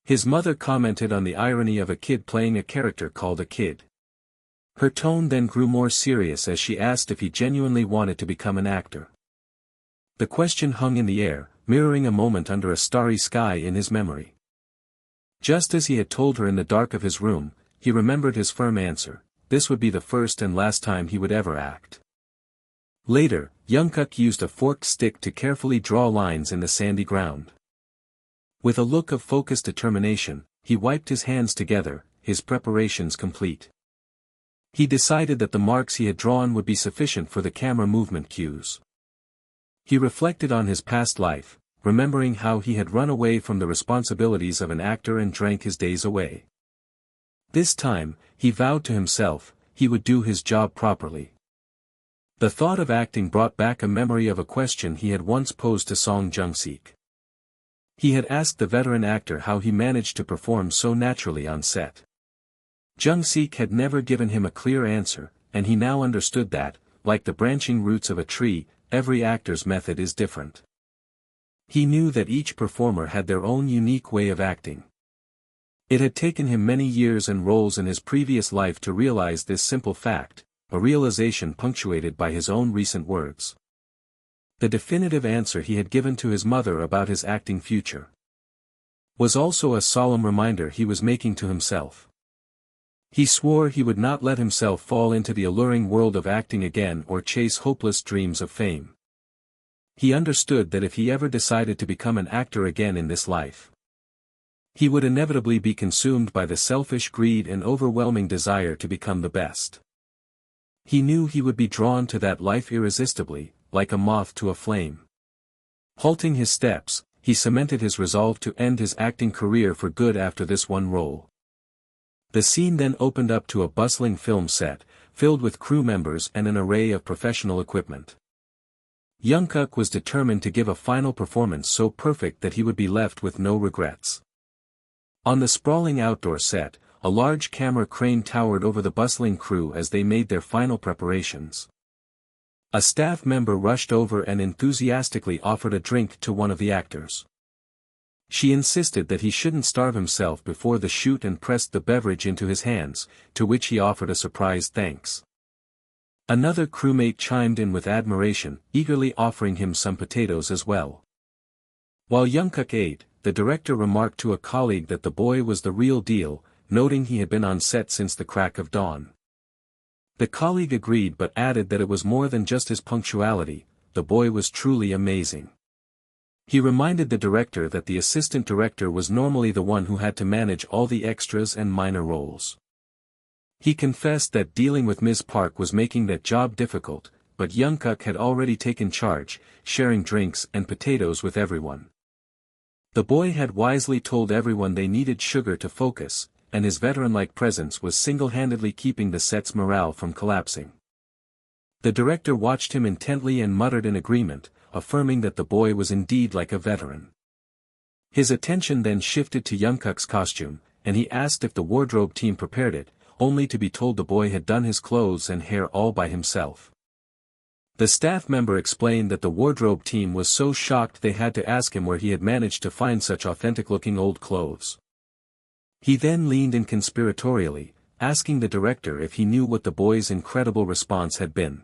S1: His mother commented on the irony of a kid playing a character called a kid. Her tone then grew more serious as she asked if he genuinely wanted to become an actor. The question hung in the air, mirroring a moment under a starry sky in his memory. Just as he had told her in the dark of his room, he remembered his firm answer: this would be the first and last time he would ever act. Later, Young-guk used a forked stick to carefully draw lines in the sandy ground. With a look of focused determination, he wiped his hands together, his preparations complete. He decided that the marks he had drawn would be sufficient for the camera movement cues. He reflected on his past life, remembering how he had run away from the responsibilities of an actor and drank his days away. This time, he vowed to himself, he would do his job properly. The thought of acting brought back a memory of a question he had once posed to Song Jung-sik. He had asked the veteran actor how he managed to perform so naturally on set. Jung-sik had never given him a clear answer, and he now understood that, like the branching roots of a tree, every actor's method is different. He knew that each performer had their own unique way of acting. It had taken him many years and roles in his previous life to realize this simple fact, a realization punctuated by his own recent words. The definitive answer he had given to his mother about his acting future was also a solemn reminder he was making to himself. He swore he would not let himself fall into the alluring world of acting again or chase hopeless dreams of fame. He understood that if he ever decided to become an actor again in this life, he would inevitably be consumed by the selfish greed and overwhelming desire to become the best. He knew he would be drawn to that life irresistibly, like a moth to a flame. Halting his steps, he cemented his resolve to end his acting career for good after this one role. The scene then opened up to a bustling film set, filled with crew members and an array of professional equipment. Young-guk was determined to give a final performance so perfect that he would be left with no regrets. On the sprawling outdoor set, a large camera crane towered over the bustling crew as they made their final preparations. A staff member rushed over and enthusiastically offered a drink to one of the actors. She insisted that he shouldn't starve himself before the shoot and pressed the beverage into his hands, to which he offered a surprise thanks. Another crewmate chimed in with admiration, eagerly offering him some potatoes as well. While Young-guk ate, the director remarked to a colleague that the boy was the real deal, noting he had been on set since the crack of dawn. The colleague agreed but added that it was more than just his punctuality, the boy was truly amazing. He reminded the director that the assistant director was normally the one who had to manage all the extras and minor roles. He confessed that dealing with Ms. Park was making that job difficult, but Young-guk had already taken charge, sharing drinks and potatoes with everyone. The boy had wisely told everyone they needed sugar to focus, and his veteran-like presence was single-handedly keeping the set's morale from collapsing. The director watched him intently and muttered in agreement, affirming that the boy was indeed like a veteran. His attention then shifted to Young-guk's costume, and he asked if the wardrobe team prepared it, only to be told the boy had done his clothes and hair all by himself. The staff member explained that the wardrobe team was so shocked they had to ask him where he had managed to find such authentic-looking old clothes. He then leaned in conspiratorially, asking the director if he knew what the boy's incredible response had been.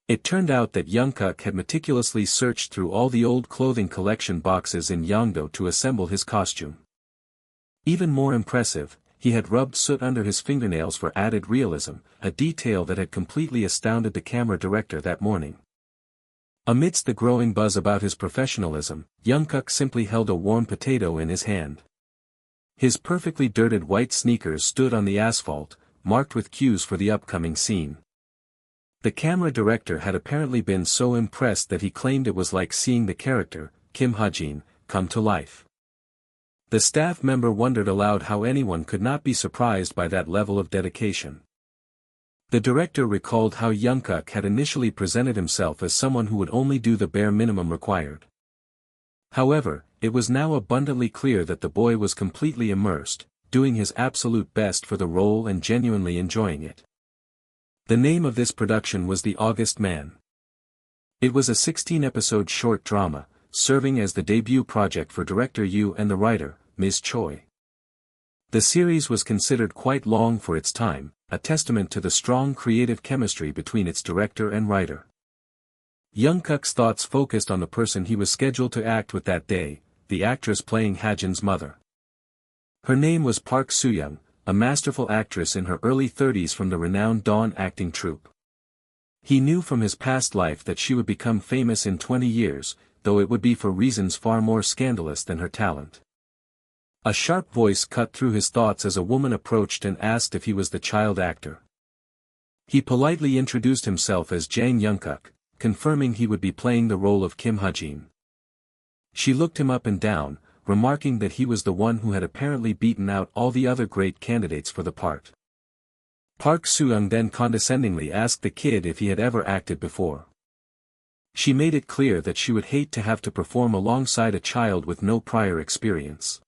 S1: It turned out that Young-guk had meticulously searched through all the old clothing collection boxes in Yongdo to assemble his costume. Even more impressive, he had rubbed soot under his fingernails for added realism, a detail that had completely astounded the camera director that morning. Amidst the growing buzz about his professionalism, Young-guk simply held a warm potato in his hand. His perfectly dirted white sneakers stood on the asphalt, marked with cues for the upcoming scene. The camera director had apparently been so impressed that he claimed it was like seeing the character, Kim Hajin, come to life. The staff member wondered aloud how anyone could not be surprised by that level of dedication. The director recalled how Young-guk had initially presented himself as someone who would only do the bare minimum required. However, it was now abundantly clear that the boy was completely immersed, doing his absolute best for the role and genuinely enjoying it. The name of this production was The August Man. It was a 16-episode short drama, serving as the debut project for director Yu and the writer, Ms. Choi. The series was considered quite long for its time, a testament to the strong creative chemistry between its director and writer. Young-guk's thoughts focused on the person he was scheduled to act with that day, the actress playing Ha-jin's mother. Her name was Park Soo-young, a masterful actress in her early 30s from the renowned Dawn acting troupe. He knew from his past life that she would become famous in 20 years, though it would be for reasons far more scandalous than her talent. A sharp voice cut through his thoughts as a woman approached and asked if he was the child actor. He politely introduced himself as Jang Young-guk, confirming he would be playing the role of Kim Ha-jin. She looked him up and down, remarking that he was the one who had apparently beaten out all the other great candidates for the part. Park Soo-young then condescendingly asked the kid if he had ever acted before. She made it clear that she would hate to have to perform alongside a child with no prior experience.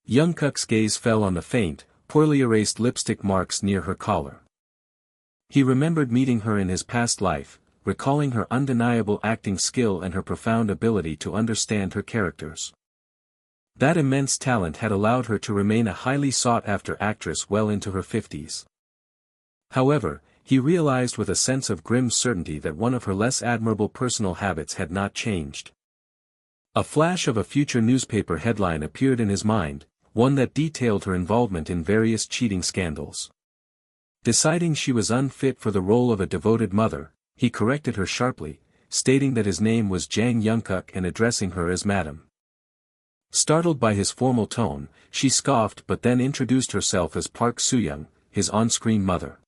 S1: Young-guk's gaze fell on the faint, poorly erased lipstick marks near her collar. He remembered meeting her in his past life, recalling her undeniable acting skill and her profound ability to understand her characters. That immense talent had allowed her to remain a highly sought-after actress well into her 50s. However, he realized with a sense of grim certainty that one of her less admirable personal habits had not changed. A flash of a future newspaper headline appeared in his mind, one that detailed her involvement in various cheating scandals. Deciding she was unfit for the role of a devoted mother, he corrected her sharply, stating that his name was Jang Young-guk and addressing her as Madam. Startled by his formal tone, she scoffed but then introduced herself as Park Soo-young, his on-screen mother.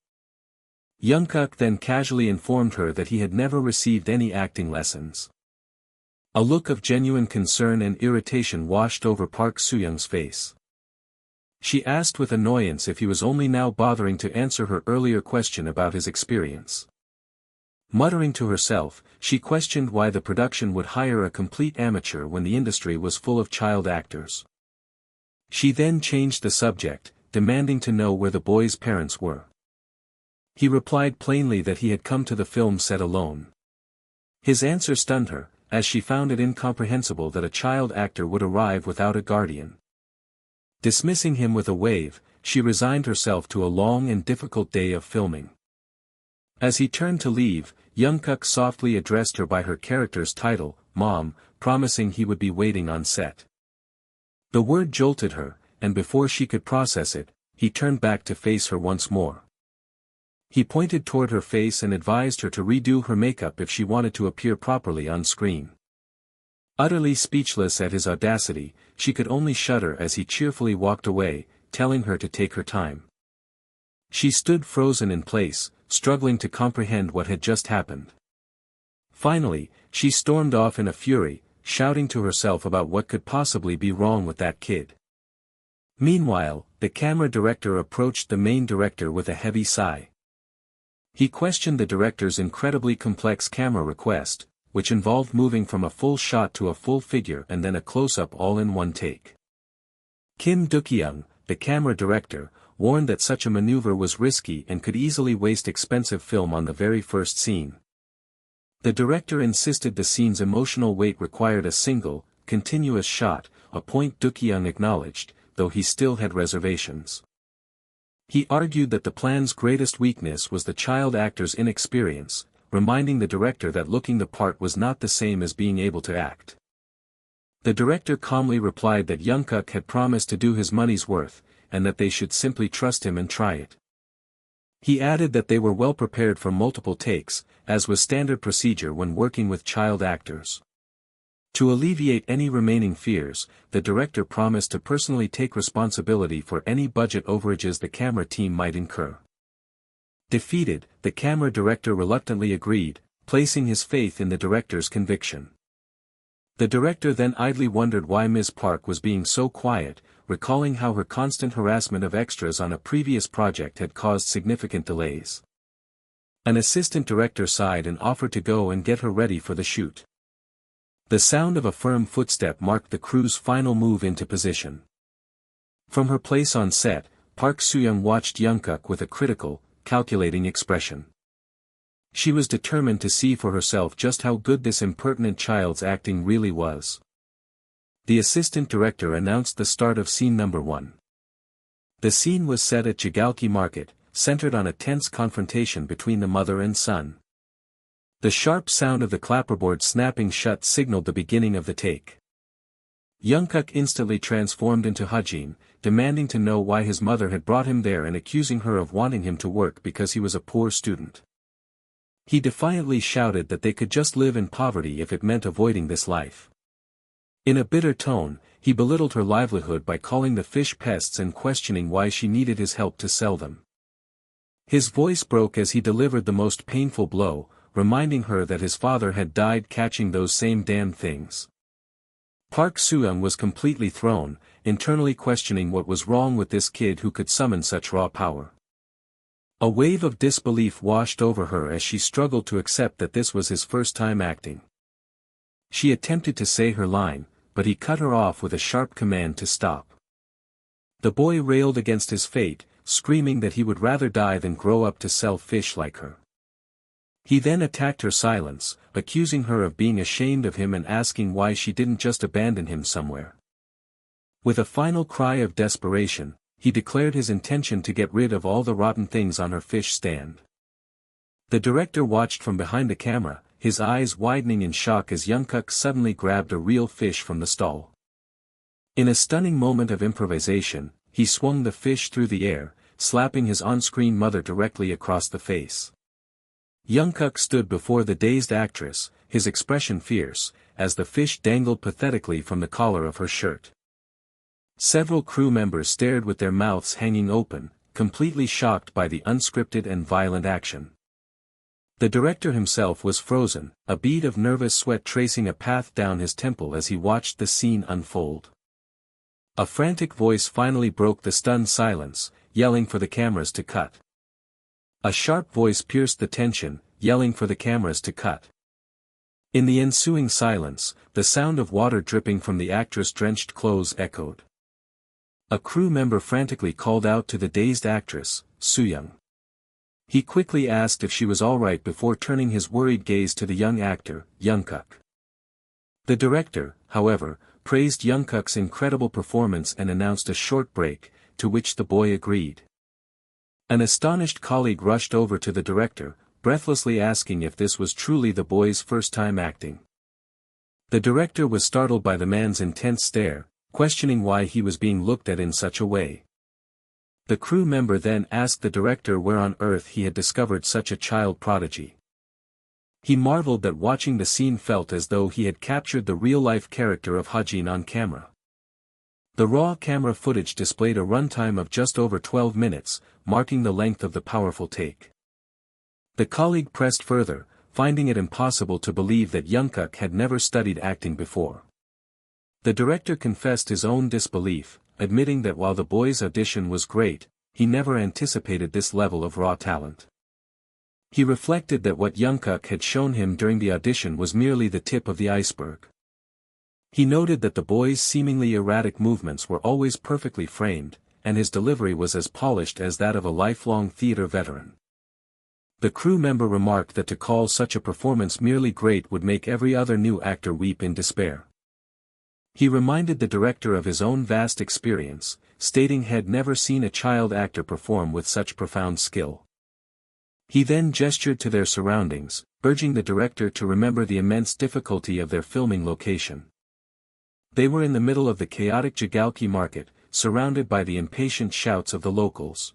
S1: Young-guk then casually informed her that he had never received any acting lessons. A look of genuine concern and irritation washed over Park Soo-young's face. She asked with annoyance if he was only now bothering to answer her earlier question about his experience. Muttering to herself, she questioned why the production would hire a complete amateur when the industry was full of child actors. She then changed the subject, demanding to know where the boy's parents were. He replied plainly that he had come to the film set alone. His answer stunned her, as she found it incomprehensible that a child actor would arrive without a guardian. Dismissing him with a wave, she resigned herself to a long and difficult day of filming. As he turned to leave, Young-guk softly addressed her by her character's title, Mom, promising he would be waiting on set. The word jolted her, and before she could process it, he turned back to face her once more. He pointed toward her face and advised her to redo her makeup if she wanted to appear properly on screen. Utterly speechless at his audacity, she could only shudder as he cheerfully walked away, telling her to take her time. She stood frozen in place, struggling to comprehend what had just happened. Finally, she stormed off in a fury, shouting to herself about what could possibly be wrong with that kid. Meanwhile, the camera director approached the main director with a heavy sigh. He questioned the director's incredibly complex camera request, which involved moving from a full shot to a full figure and then a close-up all in one take. Kim Duk-young, the camera director, warned that such a maneuver was risky and could easily waste expensive film on the very first scene. The director insisted the scene's emotional weight required a single, continuous shot, a point Duk-young acknowledged, though he still had reservations. He argued that the plan's greatest weakness was the child actor's inexperience, reminding the director that looking the part was not the same as being able to act. The director calmly replied that Young-guk had promised to do his money's worth, and that they should simply trust him and try it. He added that they were well prepared for multiple takes, as was standard procedure when working with child actors. To alleviate any remaining fears, the director promised to personally take responsibility for any budget overages the camera team might incur. Defeated, the camera director reluctantly agreed, placing his faith in the director's conviction. The director then idly wondered why Ms. Park was being so quiet, recalling how her constant harassment of extras on a previous project had caused significant delays. An assistant director sighed and offered to go and get her ready for the shoot. The sound of a firm footstep marked the crew's final move into position. From her place on set, Park Soo-young watched Young-guk with a critical, calculating expression. She was determined to see for herself just how good this impertinent child's acting really was. The assistant director announced the start of scene number 1. The scene was set at Jigalki Market, centered on a tense confrontation between the mother and son. The sharp sound of the clapperboard snapping shut signaled the beginning of the take. Young-guk instantly transformed into Hajin, demanding to know why his mother had brought him there and accusing her of wanting him to work because he was a poor student. He defiantly shouted that they could just live in poverty if it meant avoiding this life. In a bitter tone, he belittled her livelihood by calling the fish pests and questioning why she needed his help to sell them. His voice broke as he delivered the most painful blow, reminding her that his father had died catching those same damn things. Park Soo-young was completely thrown, internally questioning what was wrong with this kid who could summon such raw power. A wave of disbelief washed over her as she struggled to accept that this was his first time acting. She attempted to say her line, but he cut her off with a sharp command to stop. The boy railed against his fate, screaming that he would rather die than grow up to sell fish like her. He then attacked her silence, accusing her of being ashamed of him and asking why she didn't just abandon him somewhere. With a final cry of desperation, he declared his intention to get rid of all the rotten things on her fish stand. The director watched from behind the camera, his eyes widening in shock as Young-guk suddenly grabbed a real fish from the stall. In a stunning moment of improvisation, he swung the fish through the air, slapping his on-screen mother directly across the face. Young-guk stood before the dazed actress, his expression fierce, as the fish dangled pathetically from the collar of her shirt. Several crew members stared with their mouths hanging open, completely shocked by the unscripted and violent action. The director himself was frozen, a bead of nervous sweat tracing a path down his temple as he watched the scene unfold. A frantic voice finally broke the stunned silence, yelling for the cameras to cut. A sharp voice pierced the tension, yelling for the cameras to cut. In the ensuing silence, the sound of water dripping from the actress-drenched clothes echoed. A crew member frantically called out to the dazed actress, Soo-young. He quickly asked if she was all right before turning his worried gaze to the young actor, Young-guk. The director, however, praised Young-guk's incredible performance and announced a short break, to which the boy agreed. An astonished colleague rushed over to the director, breathlessly asking if this was truly the boy's first time acting. The director was startled by the man's intense stare, questioning why he was being looked at in such a way. The crew member then asked the director where on earth he had discovered such a child prodigy. He marveled that watching the scene felt as though he had captured the real-life character of Hajin on camera. The raw camera footage displayed a runtime of just over 12 minutes, marking the length of the powerful take. The colleague pressed further, finding it impossible to believe that Young-guk had never studied acting before. The director confessed his own disbelief, admitting that while the boy's audition was great, he never anticipated this level of raw talent. He reflected that what Young-guk had shown him during the audition was merely the tip of the iceberg. He noted that the boy's seemingly erratic movements were always perfectly framed, and his delivery was as polished as that of a lifelong theater veteran. The crew member remarked that to call such a performance merely great would make every other new actor weep in despair. He reminded the director of his own vast experience, stating he had never seen a child actor perform with such profound skill. He then gestured to their surroundings, urging the director to remember the immense difficulty of their filming location. They were in the middle of the chaotic Jigalki market, surrounded by the impatient shouts of the locals.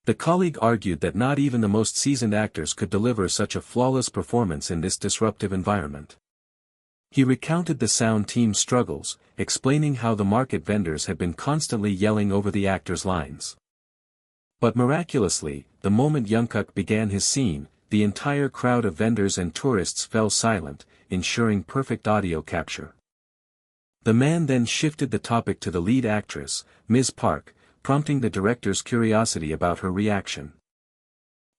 S1: The colleague argued that not even the most seasoned actors could deliver such a flawless performance in this disruptive environment. He recounted the sound team's struggles, explaining how the market vendors had been constantly yelling over the actors' lines. But miraculously, the moment Young-guk began his scene, the entire crowd of vendors and tourists fell silent, ensuring perfect audio capture. The man then shifted the topic to the lead actress, Ms. Park, prompting the director's curiosity about her reaction.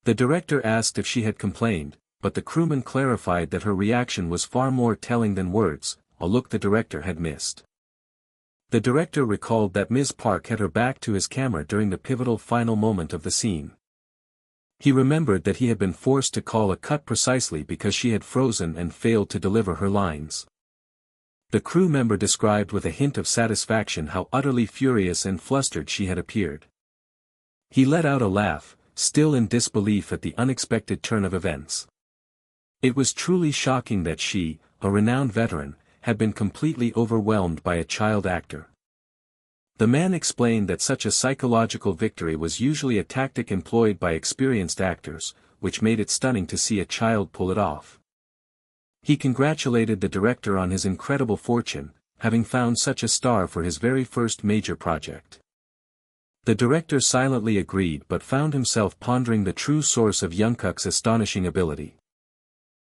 S1: The director asked if she had complained, but the crewman clarified that her reaction was far more telling than words, a look the director had missed. The director recalled that Ms. Park had her back to his camera during the pivotal final moment of the scene. He remembered that he had been forced to call a cut precisely because she had frozen and failed to deliver her lines. The crew member described with a hint of satisfaction how utterly furious and flustered she had appeared. He let out a laugh, still in disbelief at the unexpected turn of events. It was truly shocking that she, a renowned veteran, had been completely overwhelmed by a child actor. The man explained that such a psychological victory was usually a tactic employed by experienced actors, which made it stunning to see a child pull it off. He congratulated the director on his incredible fortune, having found such a star for his very first major project. The director silently agreed but found himself pondering the true source of Young-guk's astonishing ability.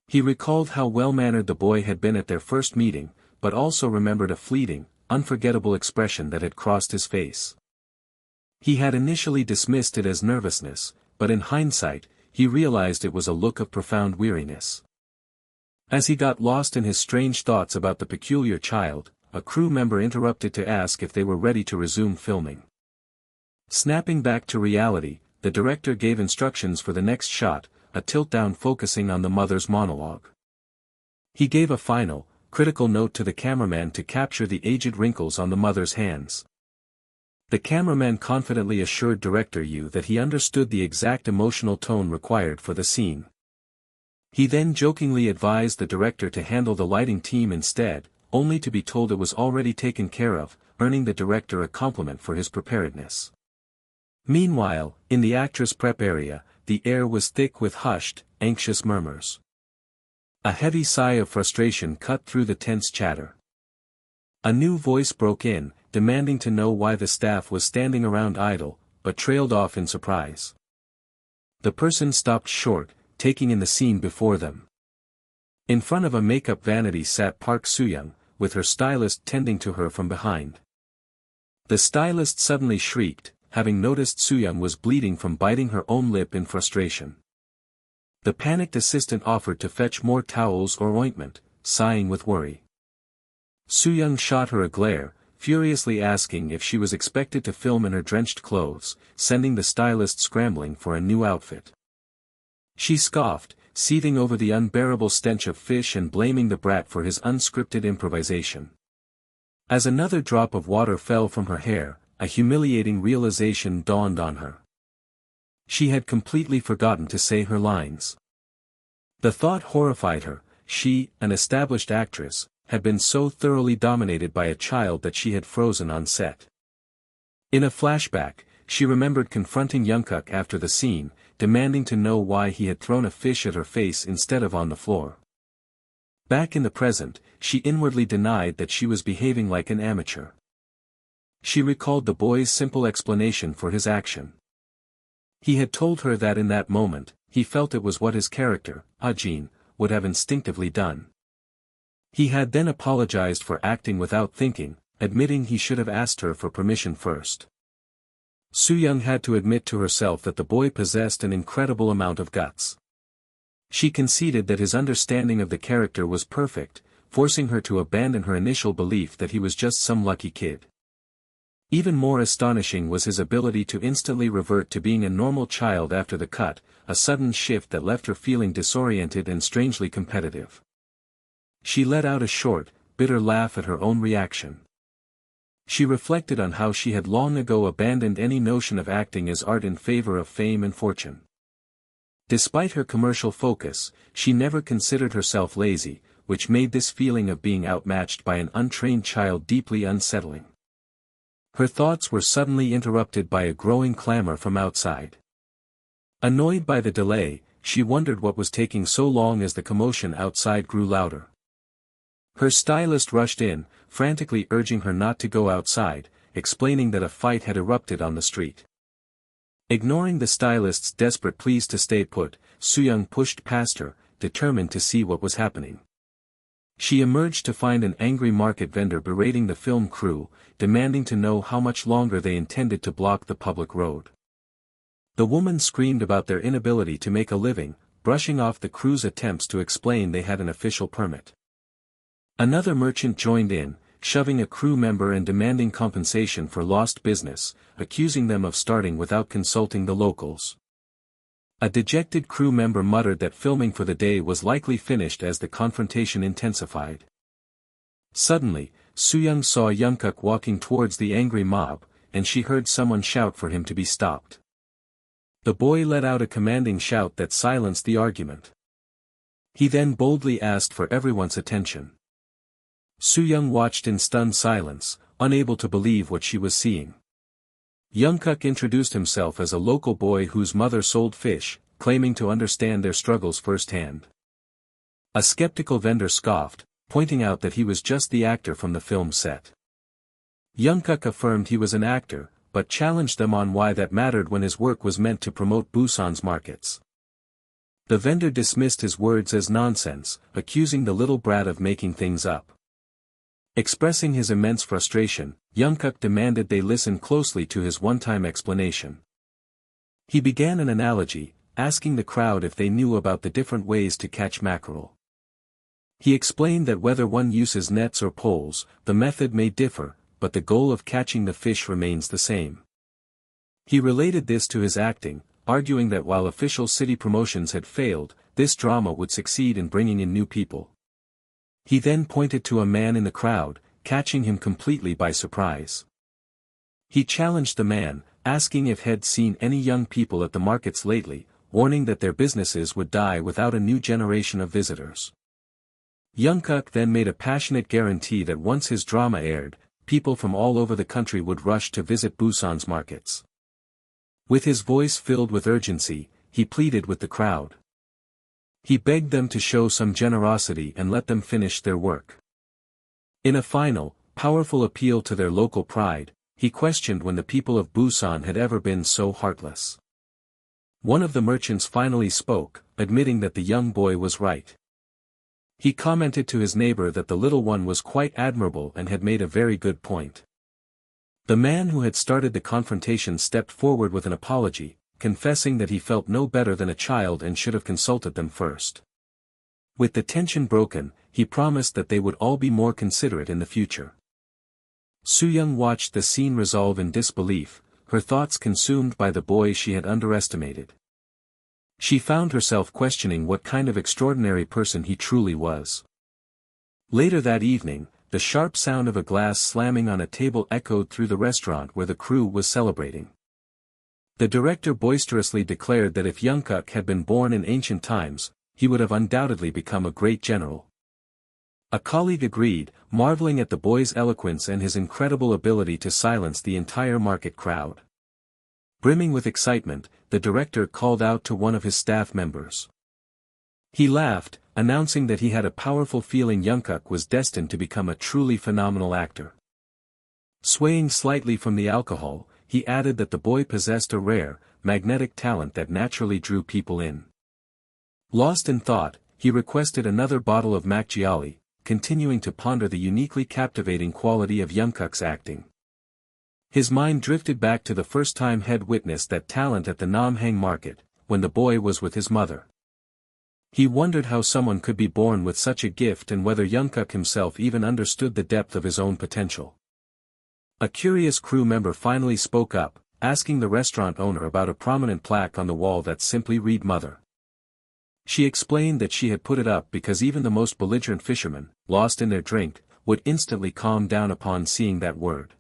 S1: He recalled how well-mannered the boy had been at their first meeting, but also remembered a fleeting, unforgettable expression that had crossed his face. He had initially dismissed it as nervousness, but in hindsight, he realized it was a look of profound weariness. As he got lost in his strange thoughts about the peculiar child, a crew member interrupted to ask if they were ready to resume filming. Snapping back to reality, the director gave instructions for the next shot, a tilt-down focusing on the mother's monologue. He gave a final, critical note to the cameraman to capture the aged wrinkles on the mother's hands. The cameraman confidently assured Director Yu that he understood the exact emotional tone required for the scene. He then jokingly advised the director to handle the lighting team instead, only to be told it was already taken care of, earning the director a compliment for his preparedness. Meanwhile, in the actress prep area, the air was thick with hushed, anxious murmurs. A heavy sigh of frustration cut through the tense chatter. A new voice broke in, demanding to know why the staff was standing around idle, but trailed off in surprise. The person stopped short, taking in the scene before them. In front of a makeup vanity sat Park Soo-young, with her stylist tending to her from behind. The stylist suddenly shrieked, having noticed Soo-young was bleeding from biting her own lip in frustration. The panicked assistant offered to fetch more towels or ointment, sighing with worry. Soo-young shot her a glare, furiously asking if she was expected to film in her drenched clothes, sending the stylist scrambling for a new outfit. She scoffed, seething over the unbearable stench of fish and blaming the brat for his unscripted improvisation. As another drop of water fell from her hair, a humiliating realization dawned on her. She had completely forgotten to say her lines. The thought horrified her. She, an established actress, had been so thoroughly dominated by a child that she had frozen on set. In a flashback, she remembered confronting Young-guk after the scene, demanding to know why he had thrown a fish at her face instead of on the floor. Back in the present, she inwardly denied that she was behaving like an amateur. She recalled the boy's simple explanation for his action. He had told her that in that moment, he felt it was what his character, Ah-jin, would have instinctively done. He had then apologized for acting without thinking, admitting he should have asked her for permission first. Soo-young had to admit to herself that the boy possessed an incredible amount of guts. She conceded that his understanding of the character was perfect, forcing her to abandon her initial belief that he was just some lucky kid. Even more astonishing was his ability to instantly revert to being a normal child after the cut, a sudden shift that left her feeling disoriented and strangely competitive. She let out a short, bitter laugh at her own reaction. She reflected on how she had long ago abandoned any notion of acting as art in favor of fame and fortune. Despite her commercial focus, she never considered herself lazy, which made this feeling of being outmatched by an untrained child deeply unsettling. Her thoughts were suddenly interrupted by a growing clamor from outside. Annoyed by the delay, she wondered what was taking so long as the commotion outside grew louder. Her stylist rushed in, frantically urging her not to go outside, explaining that a fight had erupted on the street. Ignoring the stylist's desperate pleas to stay put, Soo-young pushed past her, determined to see what was happening. She emerged to find an angry market vendor berating the film crew, demanding to know how much longer they intended to block the public road. The woman screamed about their inability to make a living, brushing off the crew's attempts to explain they had an official permit. Another merchant joined in, shoving a crew member and demanding compensation for lost business, accusing them of starting without consulting the locals. A dejected crew member muttered that filming for the day was likely finished as the confrontation intensified. Suddenly, Soo-young saw Young-guk walking towards the angry mob, and she heard someone shout for him to be stopped. The boy let out a commanding shout that silenced the argument. He then boldly asked for everyone's attention. Soo-young watched in stunned silence, unable to believe what she was seeing. Young-guk introduced himself as a local boy whose mother sold fish, claiming to understand their struggles firsthand. A skeptical vendor scoffed, pointing out that he was just the actor from the film set. Young-guk affirmed he was an actor, but challenged them on why that mattered when his work was meant to promote Busan's markets. The vendor dismissed his words as nonsense, accusing the little brat of making things up. Expressing his immense frustration, Young-guk demanded they listen closely to his one-time explanation. He began an analogy, asking the crowd if they knew about the different ways to catch mackerel. He explained that whether one uses nets or poles, the method may differ, but the goal of catching the fish remains the same. He related this to his acting, arguing that while official city promotions had failed, this drama would succeed in bringing in new people. He then pointed to a man in the crowd, catching him completely by surprise. He challenged the man, asking if he'd seen any young people at the markets lately, warning that their businesses would die without a new generation of visitors. Young-guk then made a passionate guarantee that once his drama aired, people from all over the country would rush to visit Busan's markets. With his voice filled with urgency, he pleaded with the crowd. He begged them to show some generosity and let them finish their work. In a final, powerful appeal to their local pride, he questioned when the people of Busan had ever been so heartless. One of the merchants finally spoke, admitting that the young boy was right. He commented to his neighbor that the little one was quite admirable and had made a very good point. The man who had started the confrontation stepped forward with an apology, confessing that he felt no better than a child and should have consulted them first. With the tension broken, he promised that they would all be more considerate in the future. Soo-young watched the scene resolve in disbelief, her thoughts consumed by the boy she had underestimated. She found herself questioning what kind of extraordinary person he truly was. Later that evening, the sharp sound of a glass slamming on a table echoed through the restaurant where the crew was celebrating. The director boisterously declared that if Young-guk had been born in ancient times, he would have undoubtedly become a great general. A colleague agreed, marveling at the boy's eloquence and his incredible ability to silence the entire market crowd. Brimming with excitement, the director called out to one of his staff members. He laughed, announcing that he had a powerful feeling Young-guk was destined to become a truly phenomenal actor. Swaying slightly from the alcohol, he added that the boy possessed a rare, magnetic talent that naturally drew people in. Lost in thought, he requested another bottle of makgeolli, continuing to ponder the uniquely captivating quality of Young-guk's acting. His mind drifted back to the first time he'd witnessed that talent at the Namhang market, when the boy was with his mother. He wondered how someone could be born with such a gift and whether Young-guk himself even understood the depth of his own potential. A curious crew member finally spoke up, asking the restaurant owner about a prominent plaque on the wall that simply read Mother. She explained that she had put it up because even the most belligerent fishermen, lost in their drink, would instantly calm down upon seeing that word.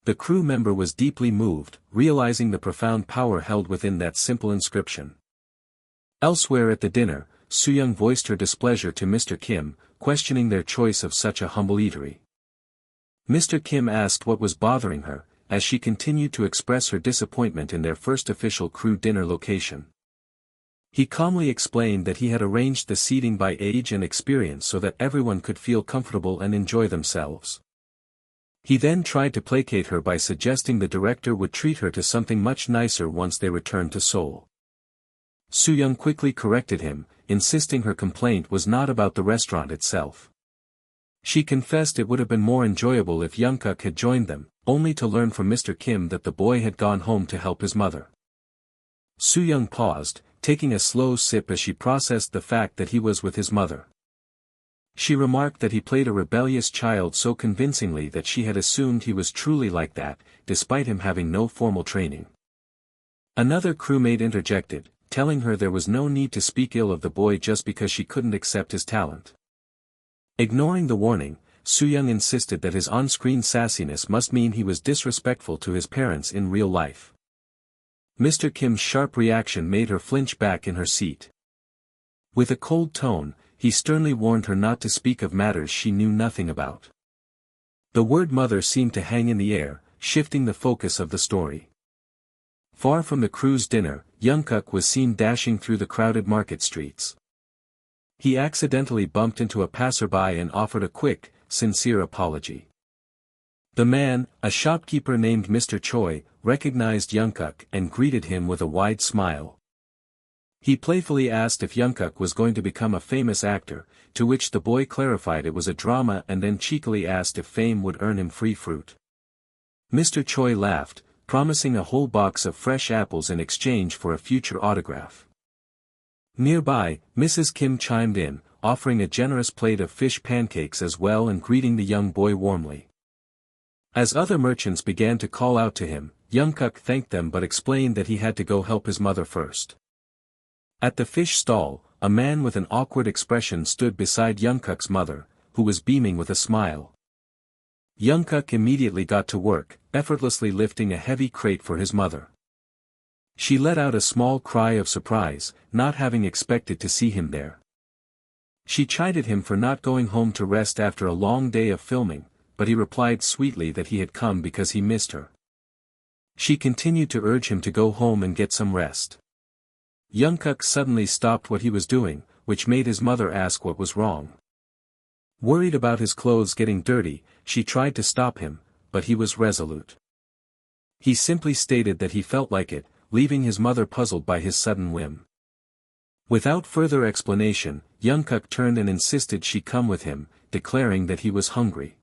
S1: The crew member was deeply moved, realizing the profound power held within that simple inscription. Elsewhere at the dinner, Soo-young voiced her displeasure to Mr. Kim, questioning their choice of such a humble eatery. Mr. Kim asked what was bothering her, as she continued to express her disappointment in their first official crew dinner location. He calmly explained that he had arranged the seating by age and experience so that everyone could feel comfortable and enjoy themselves. He then tried to placate her by suggesting the director would treat her to something much nicer once they returned to Seoul. Soo-young quickly corrected him, insisting her complaint was not about the restaurant itself. She confessed it would have been more enjoyable if Young-guk had joined them, only to learn from Mr. Kim that the boy had gone home to help his mother. Soo-young paused, taking a slow sip as she processed the fact that he was with his mother. She remarked that he played a rebellious child so convincingly that she had assumed he was truly like that, despite him having no formal training. Another crewmate interjected, telling her there was no need to speak ill of the boy just because she couldn't accept his talent. Ignoring the warning, Soo-young insisted that his on-screen sassiness must mean he was disrespectful to his parents in real life. Mr. Kim's sharp reaction made her flinch back in her seat. With a cold tone, he sternly warned her not to speak of matters she knew nothing about. The word mother seemed to hang in the air, shifting the focus of the story. Far from the crew's dinner, Young-guk was seen dashing through the crowded market streets. He accidentally bumped into a passerby and offered a quick, sincere apology. The man, a shopkeeper named Mr. Choi, recognized Young-guk and greeted him with a wide smile. He playfully asked if Young-guk was going to become a famous actor, to which the boy clarified it was a drama and then cheekily asked if fame would earn him free fruit. Mr. Choi laughed, promising a whole box of fresh apples in exchange for a future autograph. Nearby, Mrs. Kim chimed in, offering a generous plate of fish pancakes as well and greeting the young boy warmly. As other merchants began to call out to him, Young-guk thanked them but explained that he had to go help his mother first. At the fish stall, a man with an awkward expression stood beside Young-guk's mother, who was beaming with a smile. Young-guk immediately got to work, effortlessly lifting a heavy crate for his mother. She let out a small cry of surprise, not having expected to see him there. She chided him for not going home to rest after a long day of filming, but he replied sweetly that he had come because he missed her. She continued to urge him to go home and get some rest. Young-guk suddenly stopped what he was doing, which made his mother ask what was wrong. Worried about his clothes getting dirty, she tried to stop him, but he was resolute. He simply stated that he felt like it, leaving his mother puzzled by his sudden whim. Without further explanation, Young-guk turned and insisted she come with him, declaring that he was hungry.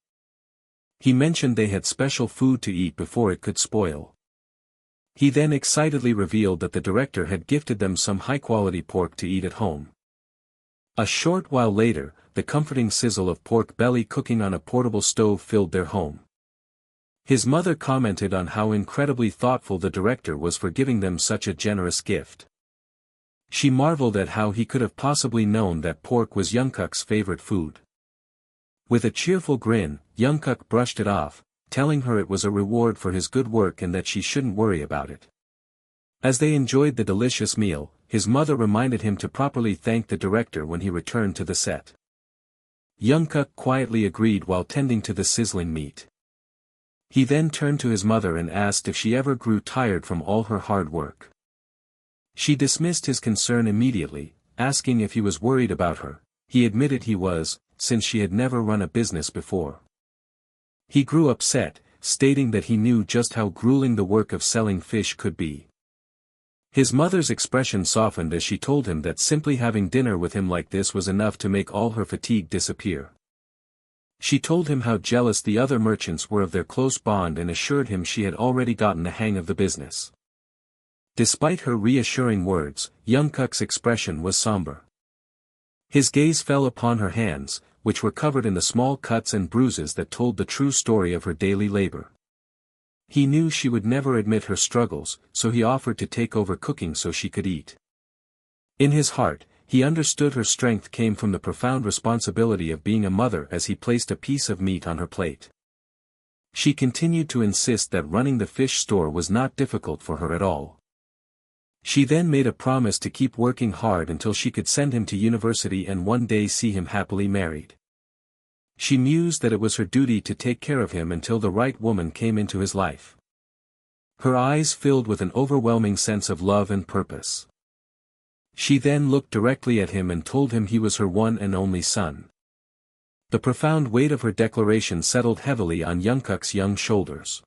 S1: He mentioned they had special food to eat before it could spoil. He then excitedly revealed that the director had gifted them some high-quality pork to eat at home. A short while later, the comforting sizzle of pork belly cooking on a portable stove filled their home. His mother commented on how incredibly thoughtful the director was for giving them such a generous gift. She marveled at how he could have possibly known that pork was Young-guk's favorite food. With a cheerful grin, Young-guk brushed it off, telling her it was a reward for his good work and that she shouldn't worry about it. As they enjoyed the delicious meal, his mother reminded him to properly thank the director when he returned to the set. Young-guk quietly agreed while tending to the sizzling meat. He then turned to his mother and asked if she ever grew tired from all her hard work. She dismissed his concern immediately, asking if he was worried about her. He admitted he was, since she had never run a business before. He grew upset, stating that he knew just how grueling the work of selling fish could be. His mother's expression softened as she told him that simply having dinner with him like this was enough to make all her fatigue disappear. She told him how jealous the other merchants were of their close bond and assured him she had already gotten the hang of the business. Despite her reassuring words, Young-guk's expression was somber. His gaze fell upon her hands, which were covered in the small cuts and bruises that told the true story of her daily labor. He knew she would never admit her struggles, so he offered to take over cooking so she could eat. In his heart, he understood her strength came from the profound responsibility of being a mother as he placed a piece of meat on her plate. She continued to insist that running the fish store was not difficult for her at all. She then made a promise to keep working hard until she could send him to university and one day see him happily married. She mused that it was her duty to take care of him until the right woman came into his life. Her eyes filled with an overwhelming sense of love and purpose. She then looked directly at him and told him he was her one and only son. The profound weight of her declaration settled heavily on Young-guk's young shoulders.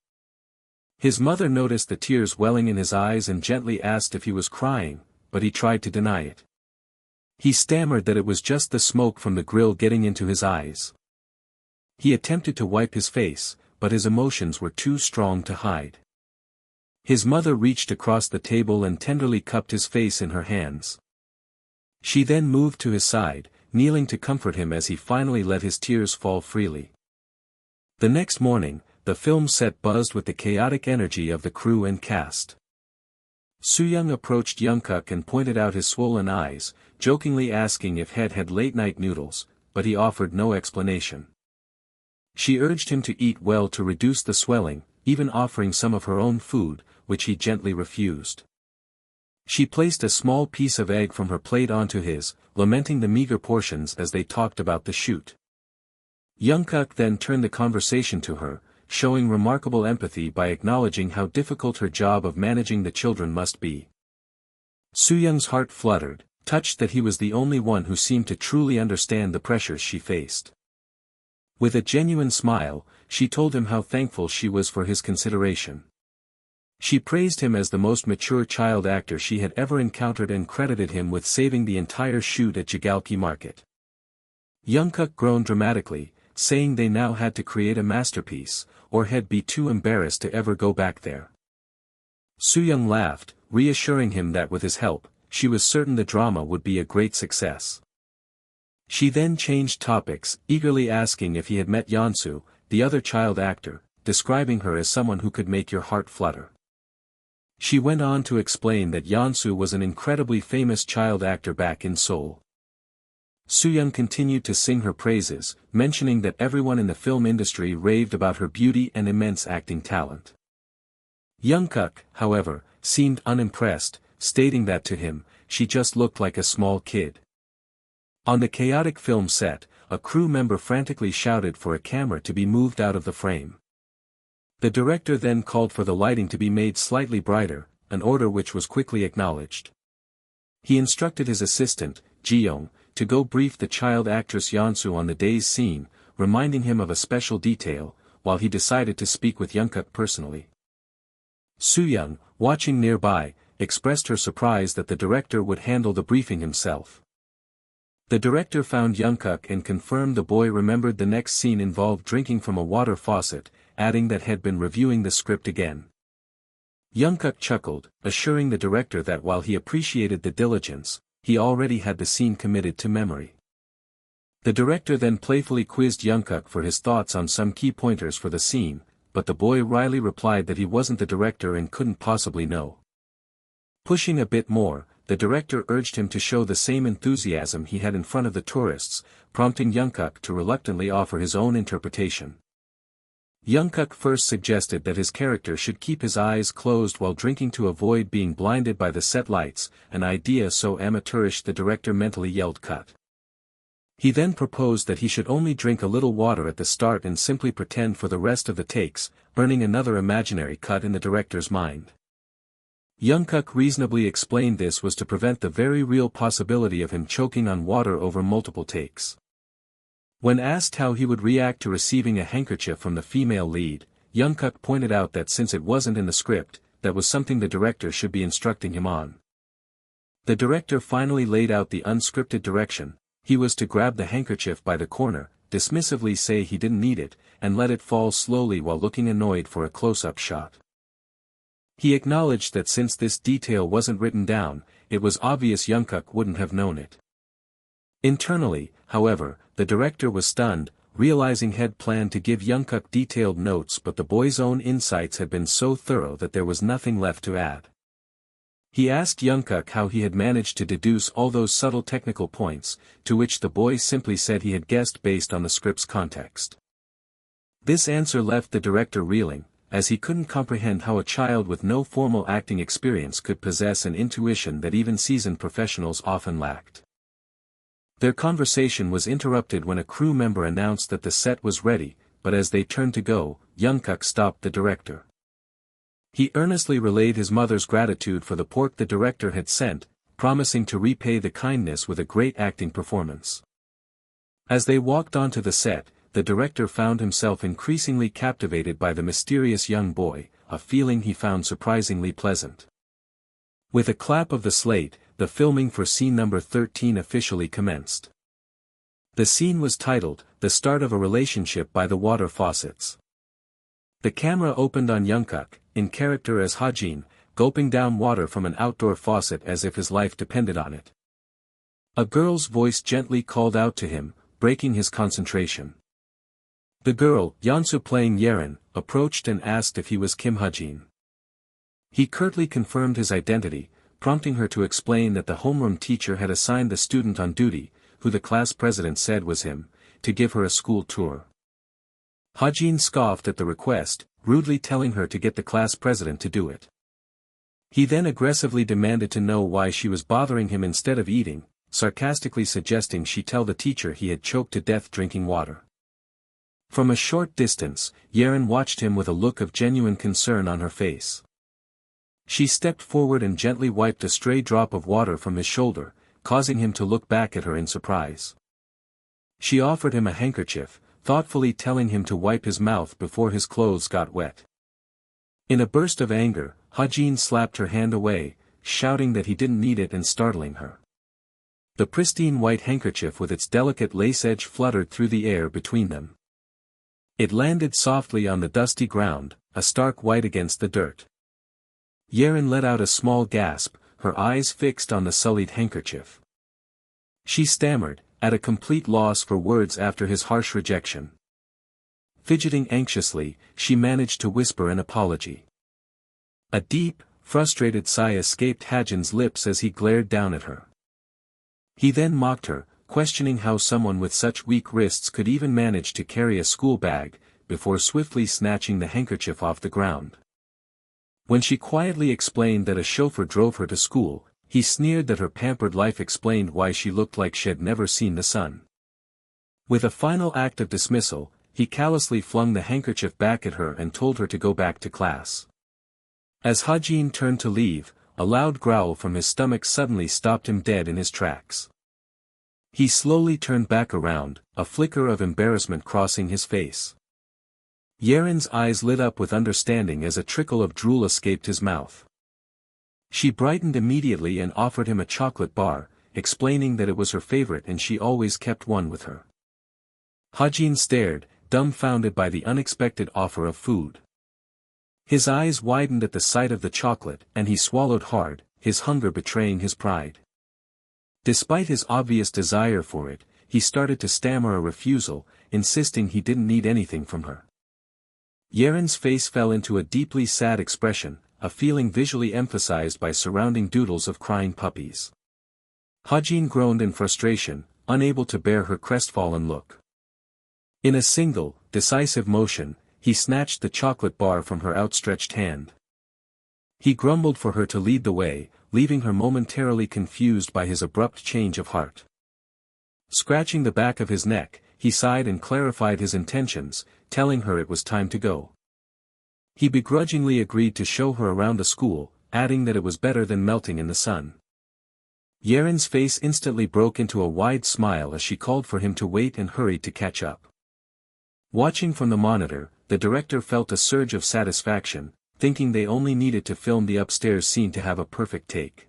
S1: His mother noticed the tears welling in his eyes and gently asked if he was crying, but he tried to deny it. He stammered that it was just the smoke from the grill getting into his eyes. He attempted to wipe his face, but his emotions were too strong to hide. His mother reached across the table and tenderly cupped his face in her hands. She then moved to his side, kneeling to comfort him as he finally let his tears fall freely. The next morning, the film set buzzed with the chaotic energy of the crew and cast. Soo-young approached Young-guk and pointed out his swollen eyes, jokingly asking if Head had late-night noodles, but he offered no explanation. She urged him to eat well to reduce the swelling, even offering some of her own food, which he gently refused. She placed a small piece of egg from her plate onto his, lamenting the meager portions as they talked about the shoot. Young-guk then turned the conversation to her, showing remarkable empathy by acknowledging how difficult her job of managing the children must be. Soo-young's heart fluttered, touched that he was the only one who seemed to truly understand the pressures she faced. With a genuine smile, she told him how thankful she was for his consideration. She praised him as the most mature child actor she had ever encountered and credited him with saving the entire shoot at Jagalki Market. Young-guk groaned dramatically, saying they now had to create a masterpiece, or He'd be too embarrassed to ever go back there. Soo-young laughed, reassuring him that with his help, she was certain the drama would be a great success. She then changed topics, eagerly asking if he had met Yeonsu, the other child actor, describing her as someone who could make your heart flutter. She went on to explain that Yeonsu was an incredibly famous child actor back in Seoul. Soo-young continued to sing her praises, mentioning that everyone in the film industry raved about her beauty and immense acting talent. Young-guk, however, seemed unimpressed, stating that to him, she just looked like a small kid. On the chaotic film set, a crew member frantically shouted for a camera to be moved out of the frame. The director then called for the lighting to be made slightly brighter, an order which was quickly acknowledged. He instructed his assistant, Ji-young, to go brief the child actress Yeonsu on the day's scene, reminding him of a special detail, while he decided to speak with Young-guk personally. Soo-young, watching nearby, expressed her surprise that the director would handle the briefing himself. The director found Young-guk and confirmed the boy remembered the next scene involved drinking from a water faucet, adding that had been reviewing the script again. Young-guk chuckled, assuring the director that while he appreciated the diligence, he already had the scene committed to memory. The director then playfully quizzed Young-guk for his thoughts on some key pointers for the scene, but the boy wryly replied that he wasn't the director and couldn't possibly know. Pushing a bit more, the director urged him to show the same enthusiasm he had in front of the tourists, prompting Young-guk to reluctantly offer his own interpretation. Young-guk first suggested that his character should keep his eyes closed while drinking to avoid being blinded by the set lights, an idea so amateurish the director mentally yelled cut. He then proposed that he should only drink a little water at the start and simply pretend for the rest of the takes, earning another imaginary cut in the director's mind. Young-guk reasonably explained this was to prevent the very real possibility of him choking on water over multiple takes. When asked how he would react to receiving a handkerchief from the female lead, Young-guk pointed out that since it wasn't in the script, that was something the director should be instructing him on. The director finally laid out the unscripted direction. He was to grab the handkerchief by the corner, dismissively say he didn't need it, and let it fall slowly while looking annoyed for a close-up shot. He acknowledged that since this detail wasn't written down, it was obvious Young-guk wouldn't have known it. Internally, however, the director was stunned, realizing He'd planned to give Young-guk detailed notes but the boy's own insights had been so thorough that there was nothing left to add. He asked Young-guk how he had managed to deduce all those subtle technical points, to which the boy simply said he had guessed based on the script's context. This answer left the director reeling, as he couldn't comprehend how a child with no formal acting experience could possess an intuition that even seasoned professionals often lacked. Their conversation was interrupted when a crew member announced that the set was ready, but as they turned to go, Young-guk stopped the director. He earnestly relayed his mother's gratitude for the pork the director had sent, promising to repay the kindness with a great acting performance. As they walked onto the set, the director found himself increasingly captivated by the mysterious young boy, a feeling he found surprisingly pleasant. With a clap of the slate, the filming for scene number 13 officially commenced. The scene was titled, "The Start of a Relationship by the Water Faucets." The camera opened on Young-guk, in character as Hajin, gulping down water from an outdoor faucet as if his life depended on it. A girl's voice gently called out to him, breaking his concentration. The girl, Yeonsu playing Yerin, approached and asked if he was Kim Hajin. He curtly confirmed his identity, prompting her to explain that the homeroom teacher had assigned the student on duty, who the class president said was him, to give her a school tour. Hajin scoffed at the request, rudely telling her to get the class president to do it. He then aggressively demanded to know why she was bothering him instead of eating, sarcastically suggesting she tell the teacher he had choked to death drinking water. From a short distance, Yerin watched him with a look of genuine concern on her face. She stepped forward and gently wiped a stray drop of water from his shoulder, causing him to look back at her in surprise. She offered him a handkerchief, thoughtfully telling him to wipe his mouth before his clothes got wet. In a burst of anger, Hajin slapped her hand away, shouting that he didn't need it and startling her. The pristine white handkerchief with its delicate lace edge fluttered through the air between them. It landed softly on the dusty ground, a stark white against the dirt. Yerin let out a small gasp, her eyes fixed on the sullied handkerchief. She stammered, at a complete loss for words after his harsh rejection. Fidgeting anxiously, she managed to whisper an apology. A deep, frustrated sigh escaped Hajin's lips as he glared down at her. He then mocked her, questioning how someone with such weak wrists could even manage to carry a school bag, before swiftly snatching the handkerchief off the ground. When she quietly explained that a chauffeur drove her to school, he sneered that her pampered life explained why she looked like she'd never seen the sun. With a final act of dismissal, he callously flung the handkerchief back at her and told her to go back to class. As Hajin turned to leave, a loud growl from his stomach suddenly stopped him dead in his tracks. He slowly turned back around, a flicker of embarrassment crossing his face. Yerin's eyes lit up with understanding as a trickle of drool escaped his mouth. She brightened immediately and offered him a chocolate bar, explaining that it was her favorite and she always kept one with her. Hajin stared, dumbfounded by the unexpected offer of food. His eyes widened at the sight of the chocolate and he swallowed hard, his hunger betraying his pride. Despite his obvious desire for it, he started to stammer a refusal, insisting he didn't need anything from her. Yerin's face fell into a deeply sad expression, a feeling visually emphasized by surrounding doodles of crying puppies. Hajin groaned in frustration, unable to bear her crestfallen look. In a single, decisive motion, he snatched the chocolate bar from her outstretched hand. He grumbled for her to lead the way, leaving her momentarily confused by his abrupt change of heart. Scratching the back of his neck, he sighed and clarified his intentions, telling her it was time to go. He begrudgingly agreed to show her around the school, adding that it was better than melting in the sun. Yerin's face instantly broke into a wide smile as she called for him to wait and hurried to catch up. Watching from the monitor, the director felt a surge of satisfaction, thinking they only needed to film the upstairs scene to have a perfect take.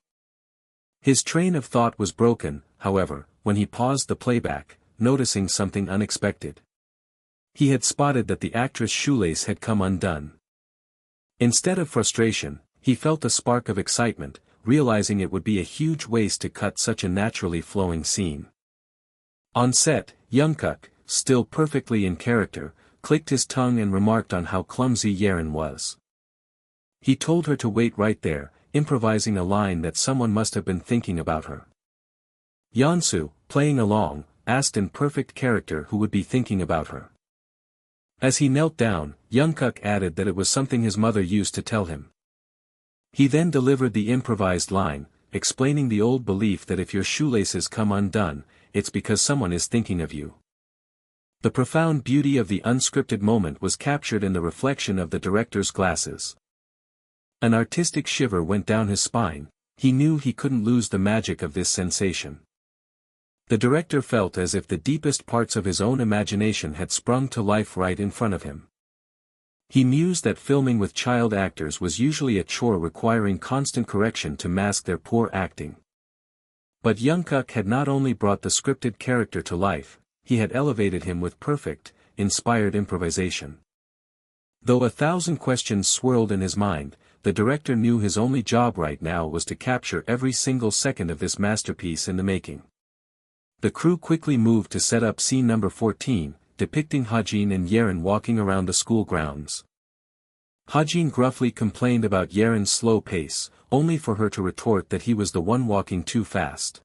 S1: His train of thought was broken, however, when he paused the playback, noticing something unexpected. He had spotted that the actress' shoelace had come undone. Instead of frustration, he felt a spark of excitement, realizing it would be a huge waste to cut such a naturally flowing scene. On set, Young-guk, still perfectly in character, clicked his tongue and remarked on how clumsy Yerin was. He told her to wait right there, improvising a line that someone must have been thinking about her. Yeonsu, playing along, asked in perfect character who would be thinking about her. As he knelt down, Young-guk added that it was something his mother used to tell him. He then delivered the improvised line, explaining the old belief that if your shoelaces come undone, it's because someone is thinking of you. The profound beauty of the unscripted moment was captured in the reflection of the director's glasses. An artistic shiver went down his spine, he knew he couldn't lose the magic of this sensation. The director felt as if the deepest parts of his own imagination had sprung to life right in front of him. He mused that filming with child actors was usually a chore requiring constant correction to mask their poor acting. But Young-guk had not only brought the scripted character to life, he had elevated him with perfect, inspired improvisation. Though 1,000 questions swirled in his mind, the director knew his only job right now was to capture every single second of this masterpiece in the making. The crew quickly moved to set up scene number 14, depicting Hajin and Yerin walking around the school grounds. Hajin gruffly complained about Yerin's slow pace, only for her to retort that he was the one walking too fast.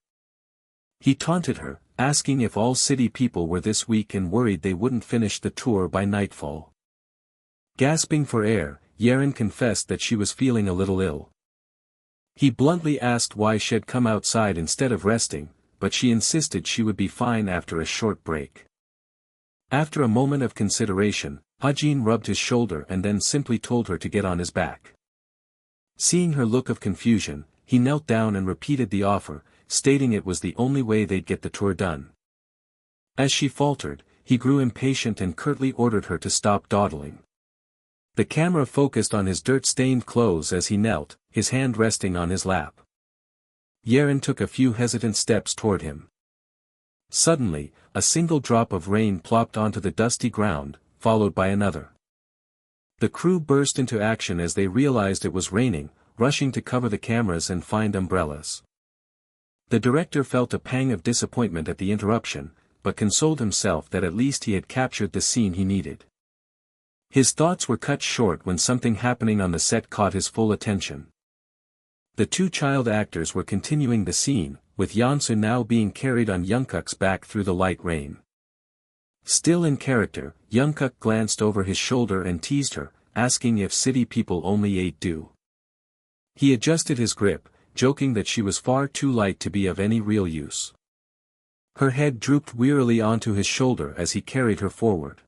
S1: He taunted her, asking if all city people were this weak and worried they wouldn't finish the tour by nightfall. Gasping for air, Yerin confessed that she was feeling a little ill. He bluntly asked why she'd come outside instead of resting, but she insisted she would be fine after a short break. After a moment of consideration, Hajin rubbed his shoulder and then simply told her to get on his back. Seeing her look of confusion, he knelt down and repeated the offer, stating it was the only way they'd get the tour done. As she faltered, he grew impatient and curtly ordered her to stop dawdling. The camera focused on his dirt-stained clothes as he knelt, his hand resting on his lap. Yerin took a few hesitant steps toward him. Suddenly, a single drop of rain plopped onto the dusty ground, followed by another. The crew burst into action as they realized it was raining, rushing to cover the cameras and find umbrellas. The director felt a pang of disappointment at the interruption, but consoled himself that at least he had captured the scene he needed. His thoughts were cut short when something happening on the set caught his full attention. The two child actors were continuing the scene, with Yeonsu now being carried on Young-guk's back through the light rain. Still in character, Young-guk glanced over his shoulder and teased her, asking if city people only ate dew. He adjusted his grip, joking that she was far too light to be of any real use. Her head drooped wearily onto his shoulder as he carried her forward.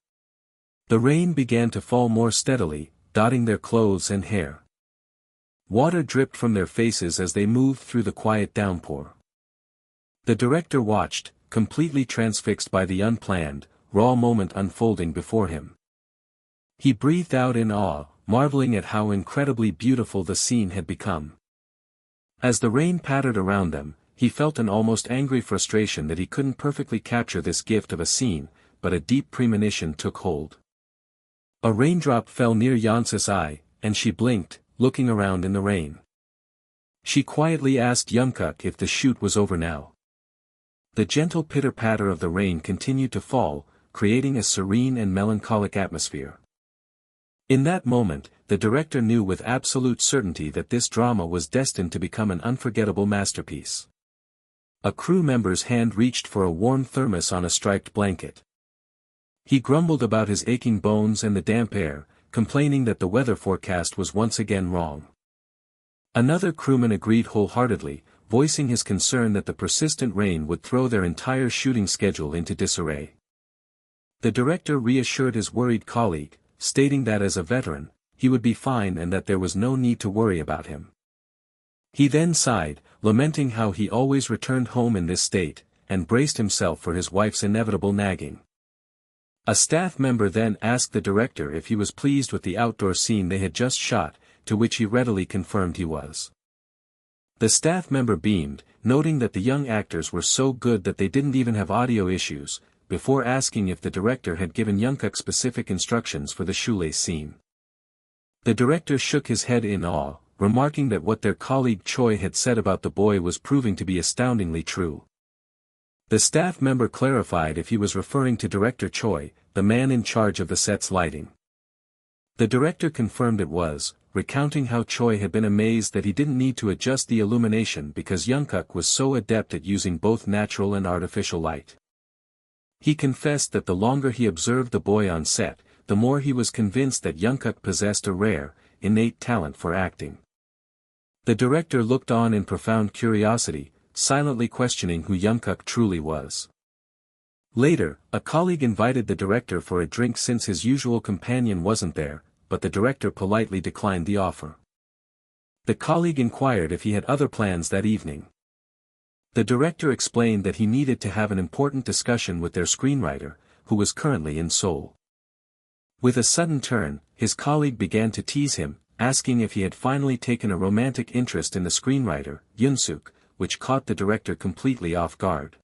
S1: The rain began to fall more steadily, dotting their clothes and hair. Water dripped from their faces as they moved through the quiet downpour. The director watched, completely transfixed by the unplanned, raw moment unfolding before him. He breathed out in awe, marveling at how incredibly beautiful the scene had become. As the rain pattered around them, he felt an almost angry frustration that he couldn't perfectly capture this gift of a scene, but a deep premonition took hold. A raindrop fell near Yeonsu's eye, and she blinked, looking around in the rain. She quietly asked Young-guk if the shoot was over now. The gentle pitter-patter of the rain continued to fall, creating a serene and melancholic atmosphere. In that moment, the director knew with absolute certainty that this drama was destined to become an unforgettable masterpiece. A crew member's hand reached for a warm thermos on a striped blanket. He grumbled about his aching bones and the damp air, complaining that the weather forecast was once again wrong. Another crewman agreed wholeheartedly, voicing his concern that the persistent rain would throw their entire shooting schedule into disarray. The director reassured his worried colleague, stating that as a veteran, he would be fine and that there was no need to worry about him. He then sighed, lamenting how he always returned home in this state, and braced himself for his wife's inevitable nagging. A staff member then asked the director if he was pleased with the outdoor scene they had just shot, to which he readily confirmed he was. The staff member beamed, noting that the young actors were so good that they didn't even have audio issues, before asking if the director had given Young-guk specific instructions for the shoelace scene. The director shook his head in awe, remarking that what their colleague Choi had said about the boy was proving to be astoundingly true. The staff member clarified if he was referring to Director Choi, the man in charge of the set's lighting. The director confirmed it was, recounting how Choi had been amazed that he didn't need to adjust the illumination because Young-guk was so adept at using both natural and artificial light. He confessed that the longer he observed the boy on set, the more he was convinced that Young-guk possessed a rare, innate talent for acting. The director looked on in profound curiosity, silently questioning who Young-guk truly was. Later, a colleague invited the director for a drink since his usual companion wasn't there, but the director politely declined the offer. The colleague inquired if he had other plans that evening. The director explained that he needed to have an important discussion with their screenwriter, who was currently in Seoul. With a sudden turn, his colleague began to tease him, asking if he had finally taken a romantic interest in the screenwriter, Yoon-suk, which caught the director completely off guard.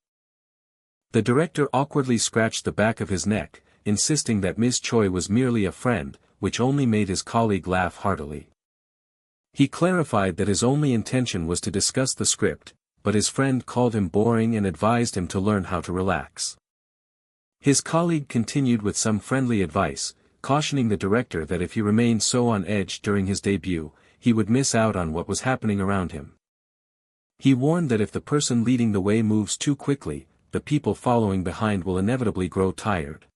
S1: The director awkwardly scratched the back of his neck, insisting that Ms. Choi was merely a friend, which only made his colleague laugh heartily. He clarified that his only intention was to discuss the script, but his friend called him boring and advised him to learn how to relax. His colleague continued with some friendly advice, cautioning the director that if he remained so on edge during his debut, he would miss out on what was happening around him. He warned that if the person leading the way moves too quickly, the people following behind will inevitably grow tired.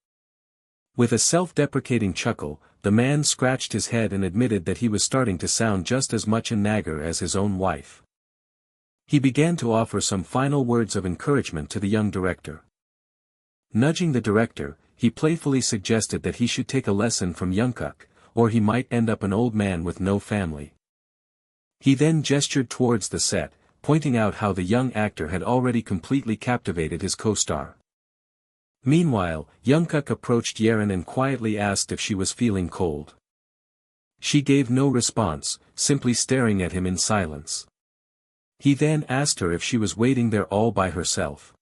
S1: With a self-deprecating chuckle, the man scratched his head and admitted that he was starting to sound just as much a nagger as his own wife. He began to offer some final words of encouragement to the young director. Nudging the director, he playfully suggested that he should take a lesson from Young-guk, or he might end up an old man with no family. He then gestured towards the set, pointing out how the young actor had already completely captivated his co-star. Meanwhile, Young-guk approached Yerin and quietly asked if she was feeling cold. She gave no response, simply staring at him in silence. He then asked her if she was waiting there all by herself.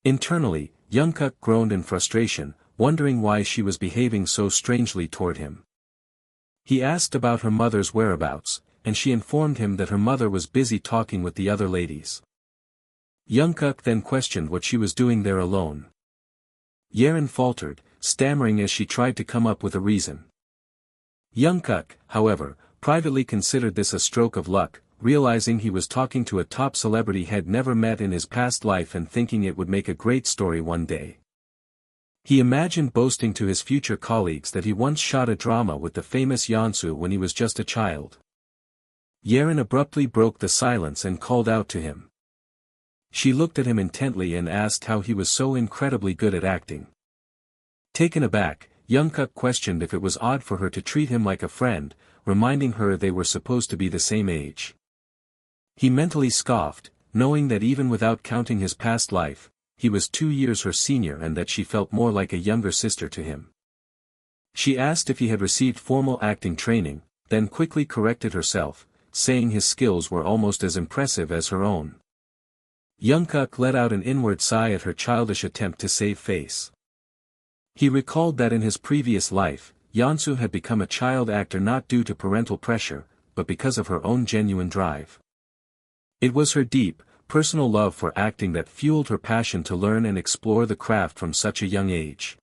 S1: Internally, Young-guk groaned in frustration, wondering why she was behaving so strangely toward him. He asked about her mother's whereabouts, and she informed him that her mother was busy talking with the other ladies. Young-guk then questioned what she was doing there alone. Yerin faltered, stammering as she tried to come up with a reason. Young-guk, however, privately considered this a stroke of luck, realizing he was talking to a top celebrity he had never met in his past life and thinking it would make a great story one day. He imagined boasting to his future colleagues that he once shot a drama with the famous Yeonsu when he was just a child. Yerin abruptly broke the silence and called out to him. She looked at him intently and asked how he was so incredibly good at acting. Taken aback, Young-guk questioned if it was odd for her to treat him like a friend, reminding her they were supposed to be the same age. He mentally scoffed, knowing that even without counting his past life, he was 2 years her senior and that she felt more like a younger sister to him. She asked if he had received formal acting training, then quickly corrected herself, saying his skills were almost as impressive as her own. Young-guk let out an inward sigh at her childish attempt to save face. He recalled that in his previous life, Yeonsu had become a child actor not due to parental pressure, but because of her own genuine drive. It was her deep, personal love for acting that fueled her passion to learn and explore the craft from such a young age.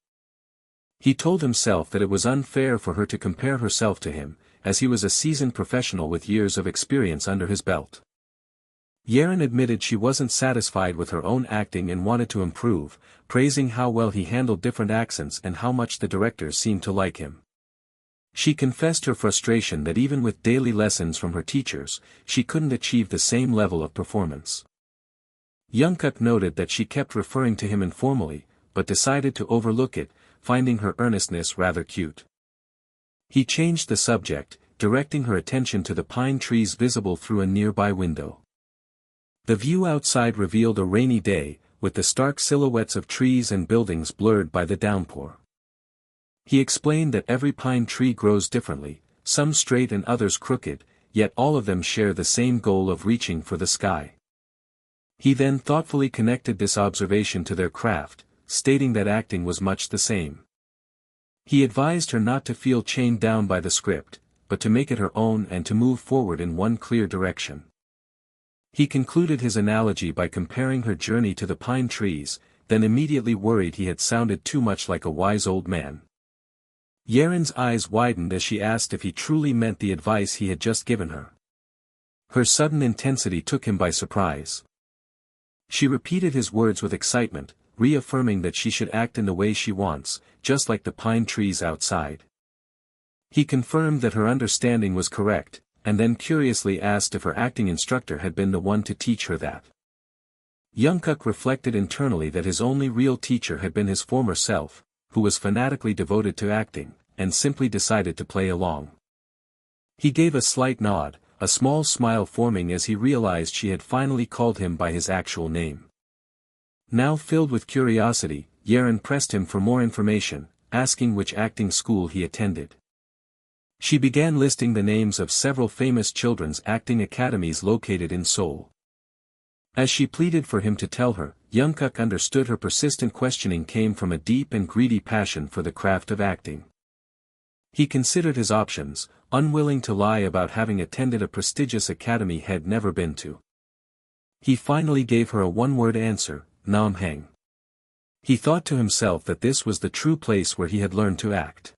S1: He told himself that it was unfair for her to compare herself to him, as he was a seasoned professional with years of experience under his belt. Yerin admitted she wasn't satisfied with her own acting and wanted to improve, praising how well he handled different accents and how much the directors seemed to like him. She confessed her frustration that even with daily lessons from her teachers, she couldn't achieve the same level of performance. Young-guk noted that she kept referring to him informally, but decided to overlook it, finding her earnestness rather cute. He changed the subject, directing her attention to the pine trees visible through a nearby window. The view outside revealed a rainy day, with the stark silhouettes of trees and buildings blurred by the downpour. He explained that every pine tree grows differently, some straight and others crooked, yet all of them share the same goal of reaching for the sky. He then thoughtfully connected this observation to their craft, stating that acting was much the same. He advised her not to feel chained down by the script, but to make it her own and to move forward in one clear direction. He concluded his analogy by comparing her journey to the pine trees, then immediately worried he had sounded too much like a wise old man. Yerin's eyes widened as she asked if he truly meant the advice he had just given her. Her sudden intensity took him by surprise. She repeated his words with excitement, reaffirming that she should act in the way she wants, just like the pine trees outside. He confirmed that her understanding was correct, and then curiously asked if her acting instructor had been the one to teach her that. Young-guk reflected internally that his only real teacher had been his former self, who was fanatically devoted to acting, and simply decided to play along. He gave a slight nod, a small smile forming as he realized she had finally called him by his actual name. Now filled with curiosity, Yerin pressed him for more information, asking which acting school he attended. She began listing the names of several famous children's acting academies located in Seoul. As she pleaded for him to tell her, Young-guk understood her persistent questioning came from a deep and greedy passion for the craft of acting. He considered his options, unwilling to lie about having attended a prestigious academy he'd never been to. He finally gave her a one-word answer, Namhang. He thought to himself that this was the true place where he had learned to act.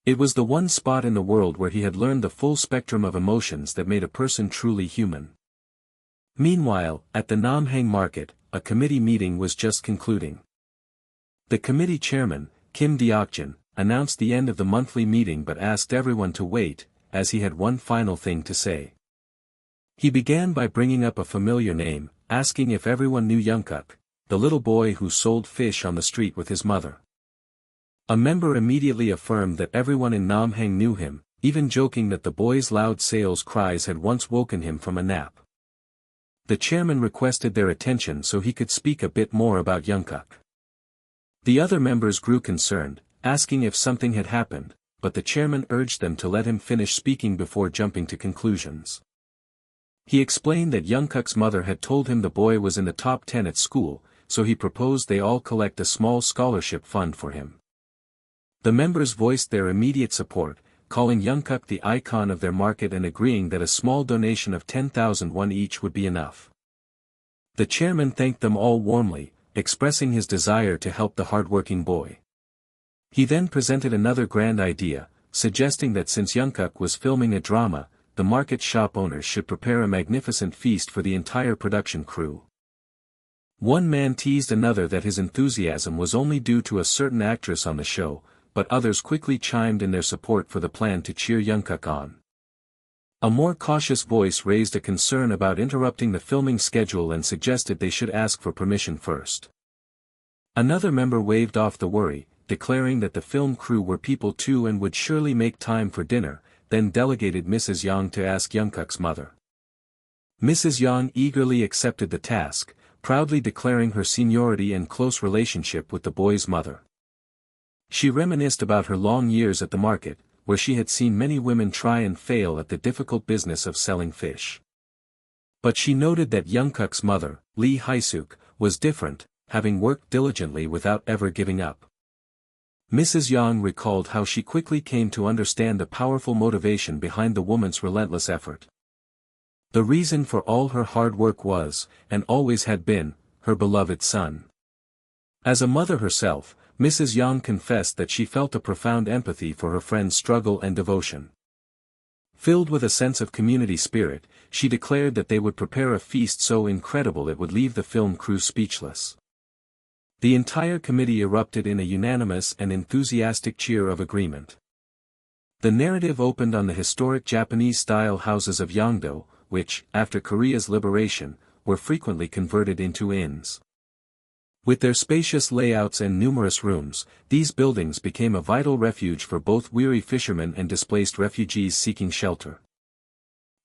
S1: It was the one spot in the world where he had learned the full spectrum of emotions that made a person truly human. Meanwhile, at the Namhang market, a committee meeting was just concluding. The committee chairman, Kim Deokjin, announced the end of the monthly meeting but asked everyone to wait, as he had one final thing to say. He began by bringing up a familiar name, asking if everyone knew Young-guk, the little boy who sold fish on the street with his mother. A member immediately affirmed that everyone in Namhang knew him, even joking that the boy's loud sales cries had once woken him from a nap. The chairman requested their attention so he could speak a bit more about Young-guk. The other members grew concerned, asking if something had happened, but the chairman urged them to let him finish speaking before jumping to conclusions. He explained that Young-guk's mother had told him the boy was in the top 10 at school, so he proposed they all collect a small scholarship fund for him. The members voiced their immediate support, calling Young-guk the icon of their market and agreeing that a small donation of 10,000 won each would be enough. The chairman thanked them all warmly, expressing his desire to help the hardworking boy. He then presented another grand idea, suggesting that since Young-guk was filming a drama, the market shop owners should prepare a magnificent feast for the entire production crew. One man teased another that his enthusiasm was only due to a certain actress on the show, but others quickly chimed in their support for the plan to cheer Young-guk on. A more cautious voice raised a concern about interrupting the filming schedule and suggested they should ask for permission first. Another member waved off the worry, declaring that the film crew were people too and would surely make time for dinner, then delegated Mrs. Yang to ask Young-guk's mother. Mrs. Yang eagerly accepted the task, proudly declaring her seniority and close relationship with the boy's mother. She reminisced about her long years at the market, where she had seen many women try and fail at the difficult business of selling fish. But she noted that Young-guk's mother, Lee Hae-suk, was different, having worked diligently without ever giving up. Mrs. Yang recalled how she quickly came to understand the powerful motivation behind the woman's relentless effort. The reason for all her hard work was, and always had been, her beloved son. As a mother herself, Mrs. Yang confessed that she felt a profound empathy for her friend's struggle and devotion. Filled with a sense of community spirit, she declared that they would prepare a feast so incredible it would leave the film crew speechless. The entire committee erupted in a unanimous and enthusiastic cheer of agreement. The narrative opened on the historic Japanese-style houses of Yongdo, which, after Korea's liberation, were frequently converted into inns. With their spacious layouts and numerous rooms, these buildings became a vital refuge for both weary fishermen and displaced refugees seeking shelter.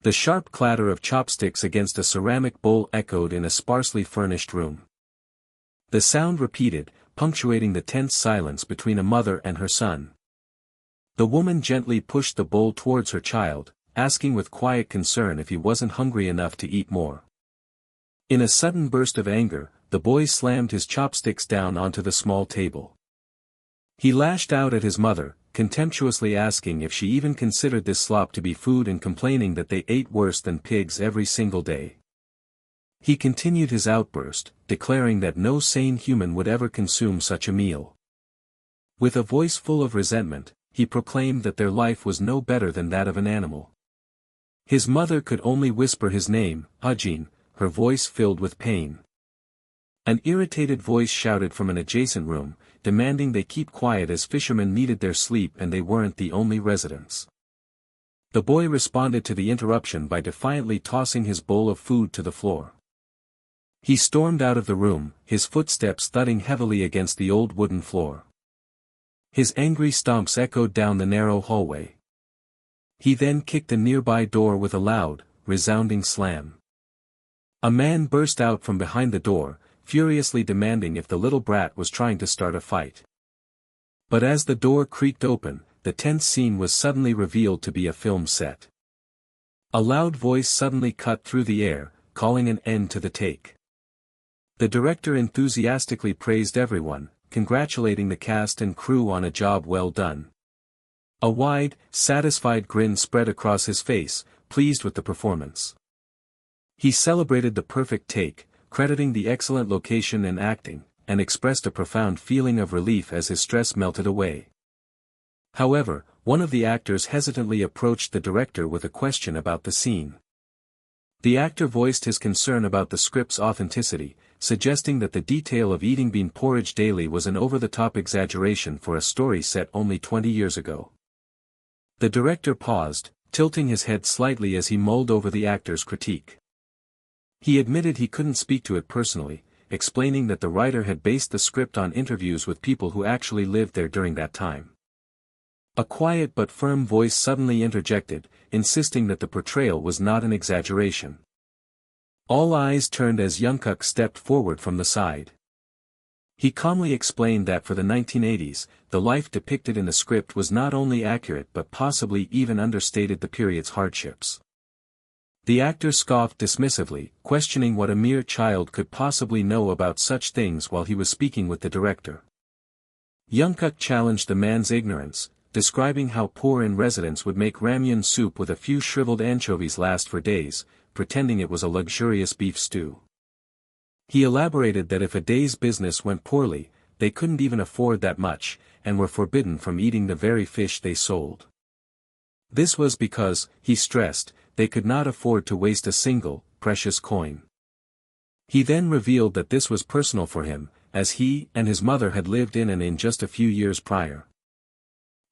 S1: The sharp clatter of chopsticks against a ceramic bowl echoed in a sparsely furnished room. The sound repeated, punctuating the tense silence between a mother and her son. The woman gently pushed the bowl towards her child, asking with quiet concern if he wasn't hungry enough to eat more. In a sudden burst of anger, the boy slammed his chopsticks down onto the small table. He lashed out at his mother, contemptuously asking if she even considered this slop to be food and complaining that they ate worse than pigs every single day. He continued his outburst, declaring that no sane human would ever consume such a meal. With a voice full of resentment, he proclaimed that their life was no better than that of an animal. His mother could only whisper his name, Ajin, her voice filled with pain. An irritated voice shouted from an adjacent room, demanding they keep quiet as fishermen needed their sleep and they weren't the only residents. The boy responded to the interruption by defiantly tossing his bowl of food to the floor. He stormed out of the room, his footsteps thudding heavily against the old wooden floor. His angry stomps echoed down the narrow hallway. He then kicked a nearby door with a loud, resounding slam. A man burst out from behind the door, furiously demanding if the little brat was trying to start a fight. But as the door creaked open, the tense scene was suddenly revealed to be a film set. A loud voice suddenly cut through the air, calling an end to the take. The director enthusiastically praised everyone, congratulating the cast and crew on a job well done. A wide, satisfied grin spread across his face, pleased with the performance. He celebrated the perfect take, crediting the excellent location and acting, and expressed a profound feeling of relief as his stress melted away. However, one of the actors hesitantly approached the director with a question about the scene. The actor voiced his concern about the script's authenticity, suggesting that the detail of eating bean porridge daily was an over-the-top exaggeration for a story set only 20 years ago. The director paused, tilting his head slightly as he mulled over the actor's critique. He admitted he couldn't speak to it personally, explaining that the writer had based the script on interviews with people who actually lived there during that time. A quiet but firm voice suddenly interjected, insisting that the portrayal was not an exaggeration. All eyes turned as Young-guk stepped forward from the side. He calmly explained that for the 1980s, the life depicted in the script was not only accurate but possibly even understated the period's hardships. The actor scoffed dismissively, questioning what a mere child could possibly know about such things while he was speaking with the director. Young-guk challenged the man's ignorance, describing how poor-in-residents would make ramyun soup with a few shriveled anchovies last for days, pretending it was a luxurious beef stew. He elaborated that if a day's business went poorly, they couldn't even afford that much, and were forbidden from eating the very fish they sold. This was because, he stressed, they could not afford to waste a single, precious coin. He then revealed that this was personal for him, as he and his mother had lived in and in just a few years prior.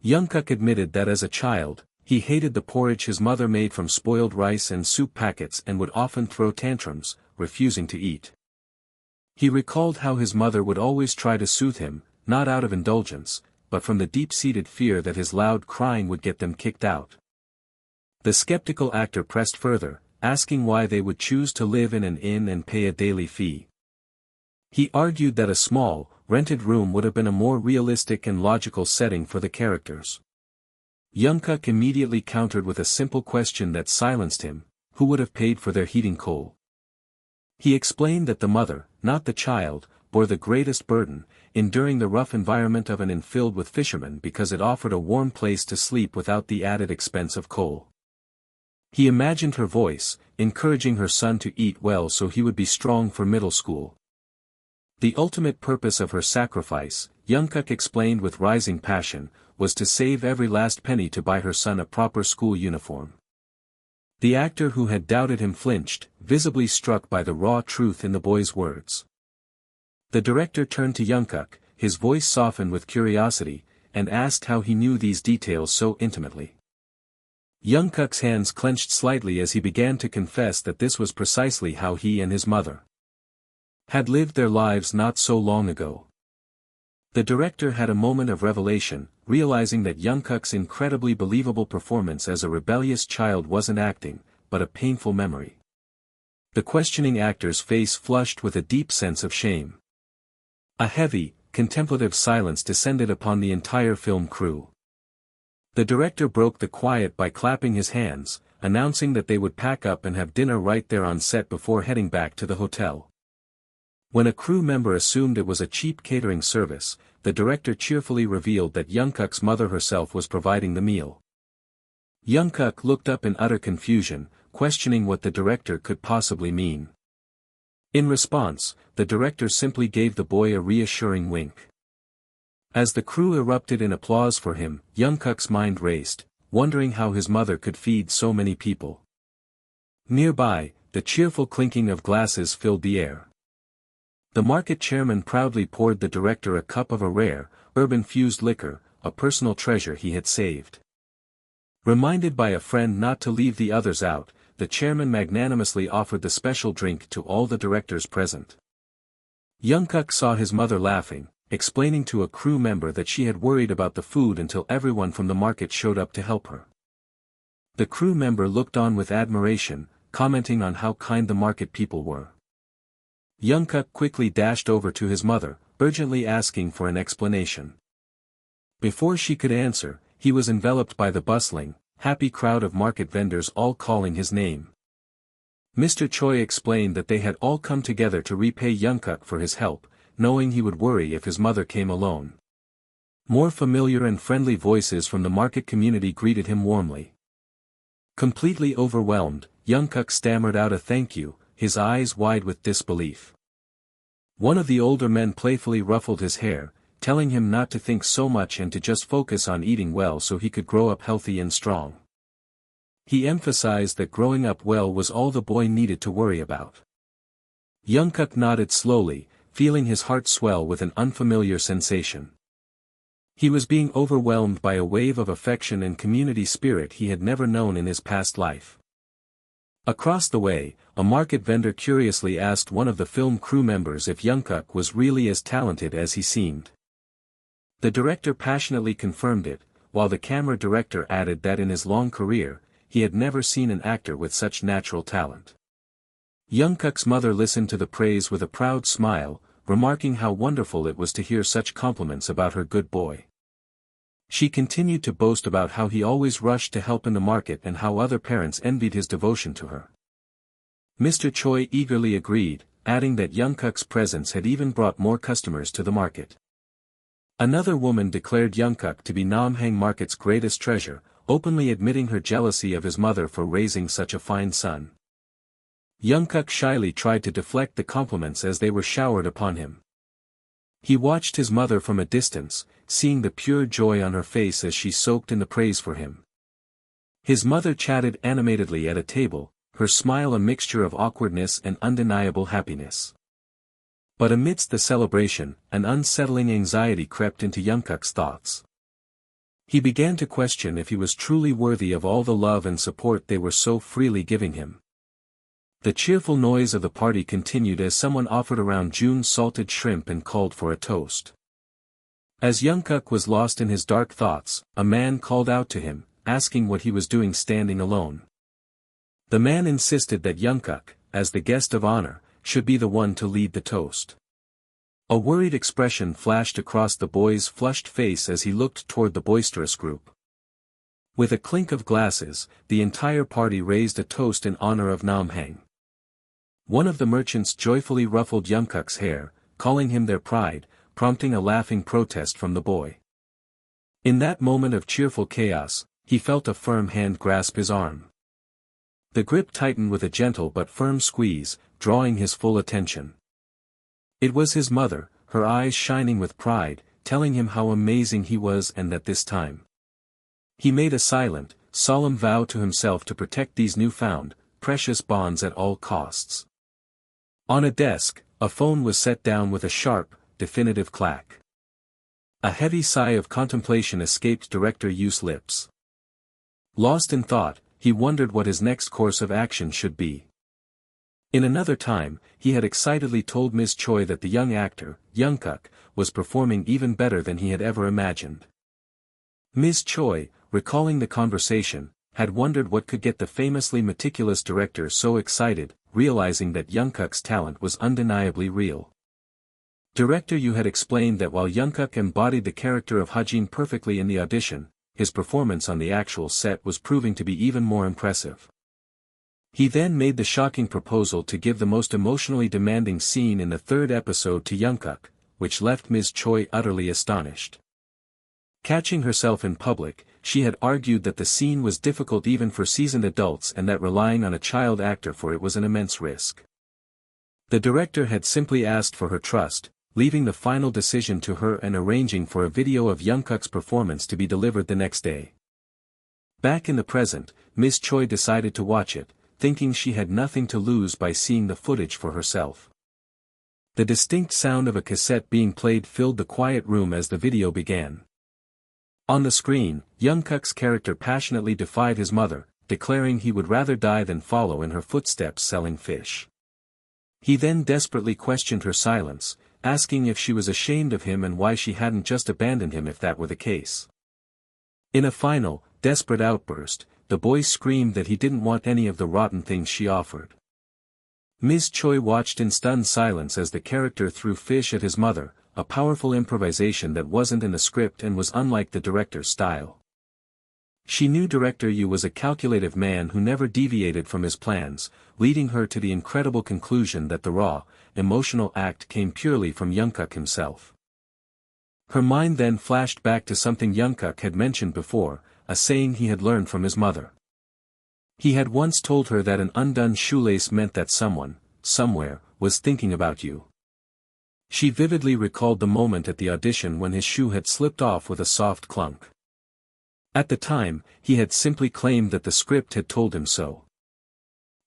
S1: Young-guk admitted that as a child, he hated the porridge his mother made from spoiled rice and soup packets and would often throw tantrums, refusing to eat. He recalled how his mother would always try to soothe him, not out of indulgence, but from the deep-seated fear that his loud crying would get them kicked out. The skeptical actor pressed further, asking why they would choose to live in an inn and pay a daily fee. He argued that a small, rented room would have been a more realistic and logical setting for the characters. Young-guk immediately countered with a simple question that silenced him: who would have paid for their heating coal? He explained that the mother, not the child, bore the greatest burden, enduring the rough environment of an inn filled with fishermen because it offered a warm place to sleep without the added expense of coal. He imagined her voice, encouraging her son to eat well so he would be strong for middle school. The ultimate purpose of her sacrifice, Young-guk explained with rising passion, was to save every last penny to buy her son a proper school uniform. The actor who had doubted him flinched, visibly struck by the raw truth in the boy's words. The director turned to Young-guk, his voice softened with curiosity, and asked how he knew these details so intimately. Young-guk's hands clenched slightly as he began to confess that this was precisely how he and his mother had lived their lives not so long ago. The director had a moment of revelation, realizing that Young-guk's incredibly believable performance as a rebellious child wasn't acting, but a painful memory. The questioning actor's face flushed with a deep sense of shame. A heavy, contemplative silence descended upon the entire film crew. The director broke the quiet by clapping his hands, announcing that they would pack up and have dinner right there on set before heading back to the hotel. When a crew member assumed it was a cheap catering service, the director cheerfully revealed that Young-guk's mother herself was providing the meal. Young-guk looked up in utter confusion, questioning what the director could possibly mean. In response, the director simply gave the boy a reassuring wink. As the crew erupted in applause for him, Young-guk's mind raced, wondering how his mother could feed so many people. Nearby, the cheerful clinking of glasses filled the air. The market chairman proudly poured the director a cup of a rare, herb-infused liquor, a personal treasure he had saved. Reminded by a friend not to leave the others out, the chairman magnanimously offered the special drink to all the directors present. Young-guk saw his mother laughing, explaining to a crew member that she had worried about the food until everyone from the market showed up to help her. The crew member looked on with admiration, commenting on how kind the market people were. Young-guk quickly dashed over to his mother, urgently asking for an explanation. Before she could answer, he was enveloped by the bustling, happy crowd of market vendors all calling his name. Mr. Choi explained that they had all come together to repay Young-guk for his help, knowing he would worry if his mother came alone. More familiar and friendly voices from the market community greeted him warmly. Completely overwhelmed, Young-guk stammered out a thank you, his eyes wide with disbelief. One of the older men playfully ruffled his hair, telling him not to think so much and to just focus on eating well so he could grow up healthy and strong. He emphasized that growing up well was all the boy needed to worry about. Young-guk nodded slowly, feeling his heart swell with an unfamiliar sensation. He was being overwhelmed by a wave of affection and community spirit he had never known in his past life. Across the way, a market vendor curiously asked one of the film crew members if Young-guk was really as talented as he seemed. The director passionately confirmed it, while the camera director added that in his long career, he had never seen an actor with such natural talent. Young-guk's mother listened to the praise with a proud smile, remarking how wonderful it was to hear such compliments about her good boy. She continued to boast about how he always rushed to help in the market and how other parents envied his devotion to her. Mr. Choi eagerly agreed, adding that Young-guk's presence had even brought more customers to the market. Another woman declared Young-guk to be Namhang Market's greatest treasure, openly admitting her jealousy of his mother for raising such a fine son. Young-guk shyly tried to deflect the compliments as they were showered upon him. He watched his mother from a distance, seeing the pure joy on her face as she soaked in the praise for him. His mother chatted animatedly at a table, her smile a mixture of awkwardness and undeniable happiness. But amidst the celebration, an unsettling anxiety crept into Young-guk's thoughts. He began to question if he was truly worthy of all the love and support they were so freely giving him. The cheerful noise of the party continued as someone offered around June's salted shrimp and called for a toast. As Young-guk was lost in his dark thoughts, a man called out to him, asking what he was doing standing alone. The man insisted that Young-guk, as the guest of honor, should be the one to lead the toast. A worried expression flashed across the boy's flushed face as he looked toward the boisterous group. With a clink of glasses, the entire party raised a toast in honor of Namhang. One of the merchants joyfully ruffled Young-guk's hair, calling him their pride, prompting a laughing protest from the boy. In that moment of cheerful chaos, he felt a firm hand grasp his arm. The grip tightened with a gentle but firm squeeze, drawing his full attention. It was his mother, her eyes shining with pride, telling him how amazing he was and that this time. He made a silent, solemn vow to himself to protect these newfound, precious bonds at all costs. On a desk, a phone was set down with a sharp, definitive clack. A heavy sigh of contemplation escaped Director Yu's lips. Lost in thought, he wondered what his next course of action should be. In another time, he had excitedly told Ms. Choi that the young actor, Young-guk, was performing even better than he had ever imagined. Ms. Choi, recalling the conversation, had wondered what could get the famously meticulous director so excited, realizing that Young-guk's talent was undeniably real. Director Yu had explained that while Young-guk embodied the character of Hajin perfectly in the audition, his performance on the actual set was proving to be even more impressive. He then made the shocking proposal to give the most emotionally demanding scene in the third episode to Young-guk, which left Ms. Choi utterly astonished. Catching herself in public, she had argued that the scene was difficult even for seasoned adults and that relying on a child actor for it was an immense risk. The director had simply asked for her trust, leaving the final decision to her and arranging for a video of Young-guk's performance to be delivered the next day. Back in the present, Ms. Choi decided to watch it, thinking she had nothing to lose by seeing the footage for herself. The distinct sound of a cassette being played filled the quiet room as the video began. On the screen, Young-guk's character passionately defied his mother, declaring he would rather die than follow in her footsteps selling fish. He then desperately questioned her silence, asking if she was ashamed of him and why she hadn't just abandoned him if that were the case. In a final, desperate outburst, the boy screamed that he didn't want any of the rotten things she offered. Ms. Choi watched in stunned silence as the character threw fish at his mother, a powerful improvisation that wasn't in the script and was unlike the director's style. She knew Director Yu was a calculative man who never deviated from his plans, leading her to the incredible conclusion that the raw, emotional act came purely from Young-guk himself. Her mind then flashed back to something Young-guk had mentioned before, a saying he had learned from his mother. He had once told her that an undone shoelace meant that someone, somewhere, was thinking about you. She vividly recalled the moment at the audition when his shoe had slipped off with a soft clunk. At the time, he had simply claimed that the script had told him so.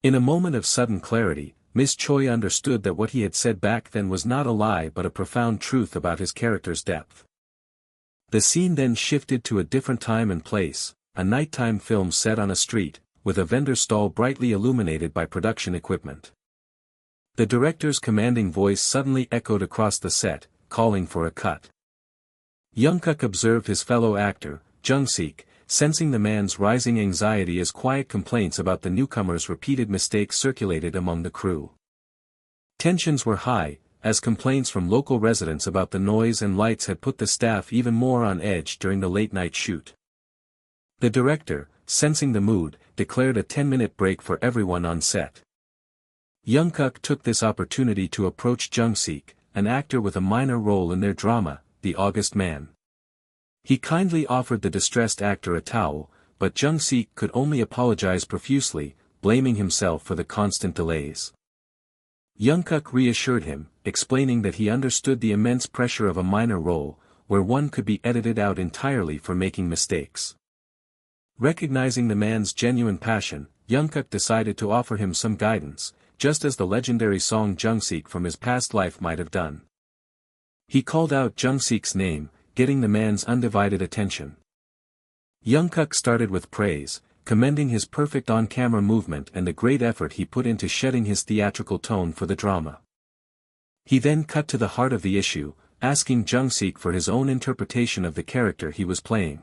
S1: In a moment of sudden clarity, Miss Choi understood that what he had said back then was not a lie but a profound truth about his character's depth. The scene then shifted to a different time and place, a nighttime film set on a street, with a vendor stall brightly illuminated by production equipment. The director's commanding voice suddenly echoed across the set, calling for a cut. Young-guk observed his fellow actor, Jung-sik, sensing the man's rising anxiety as quiet complaints about the newcomer's repeated mistakes circulated among the crew. Tensions were high, as complaints from local residents about the noise and lights had put the staff even more on edge during the late-night shoot. The director, sensing the mood, declared a 10-minute break for everyone on set. Young-guk took this opportunity to approach Jung-sik, an actor with a minor role in their drama, The August Man. He kindly offered the distressed actor a towel, but Jung-sik could only apologize profusely, blaming himself for the constant delays. Young-guk reassured him, explaining that he understood the immense pressure of a minor role, where one could be edited out entirely for making mistakes. Recognizing the man's genuine passion, Young-guk decided to offer him some guidance, just as the legendary song Jung-sik from his past life might have done. He called out Jung-sik's name, getting the man's undivided attention. Young-guk started with praise, commending his perfect on-camera movement and the great effort he put into shedding his theatrical tone for the drama. He then cut to the heart of the issue, asking Jung-sik for his own interpretation of the character he was playing.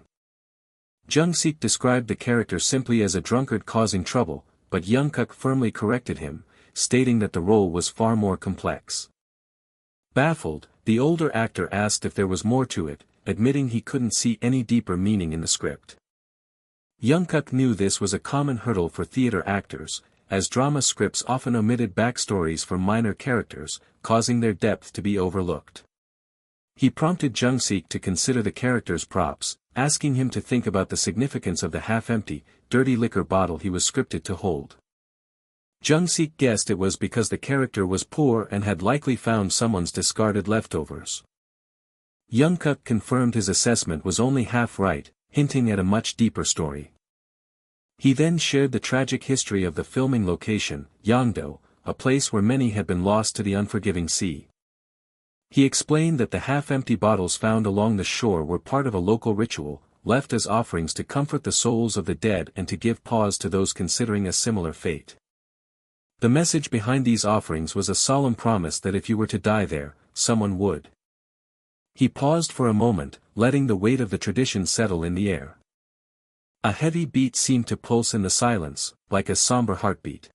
S1: Jung-sik described the character simply as a drunkard causing trouble, but Young-guk firmly corrected him, stating that the role was far more complex. Baffled, the older actor asked if there was more to it, admitting he couldn't see any deeper meaning in the script. Young-guk knew this was a common hurdle for theater actors, as drama scripts often omitted backstories for minor characters, causing their depth to be overlooked. He prompted Jung-sik to consider the character's props, asking him to think about the significance of the half-empty, dirty liquor bottle he was scripted to hold. Jung-sik guessed it was because the character was poor and had likely found someone's discarded leftovers. Young-guk confirmed his assessment was only half right, hinting at a much deeper story. He then shared the tragic history of the filming location, Yongdo, a place where many had been lost to the unforgiving sea. He explained that the half-empty bottles found along the shore were part of a local ritual, left as offerings to comfort the souls of the dead and to give pause to those considering a similar fate. The message behind these offerings was a solemn promise that if you were to die there, someone would. He paused for a moment, letting the weight of the tradition settle in the air. A heavy beat seemed to pulse in the silence, like a somber heartbeat.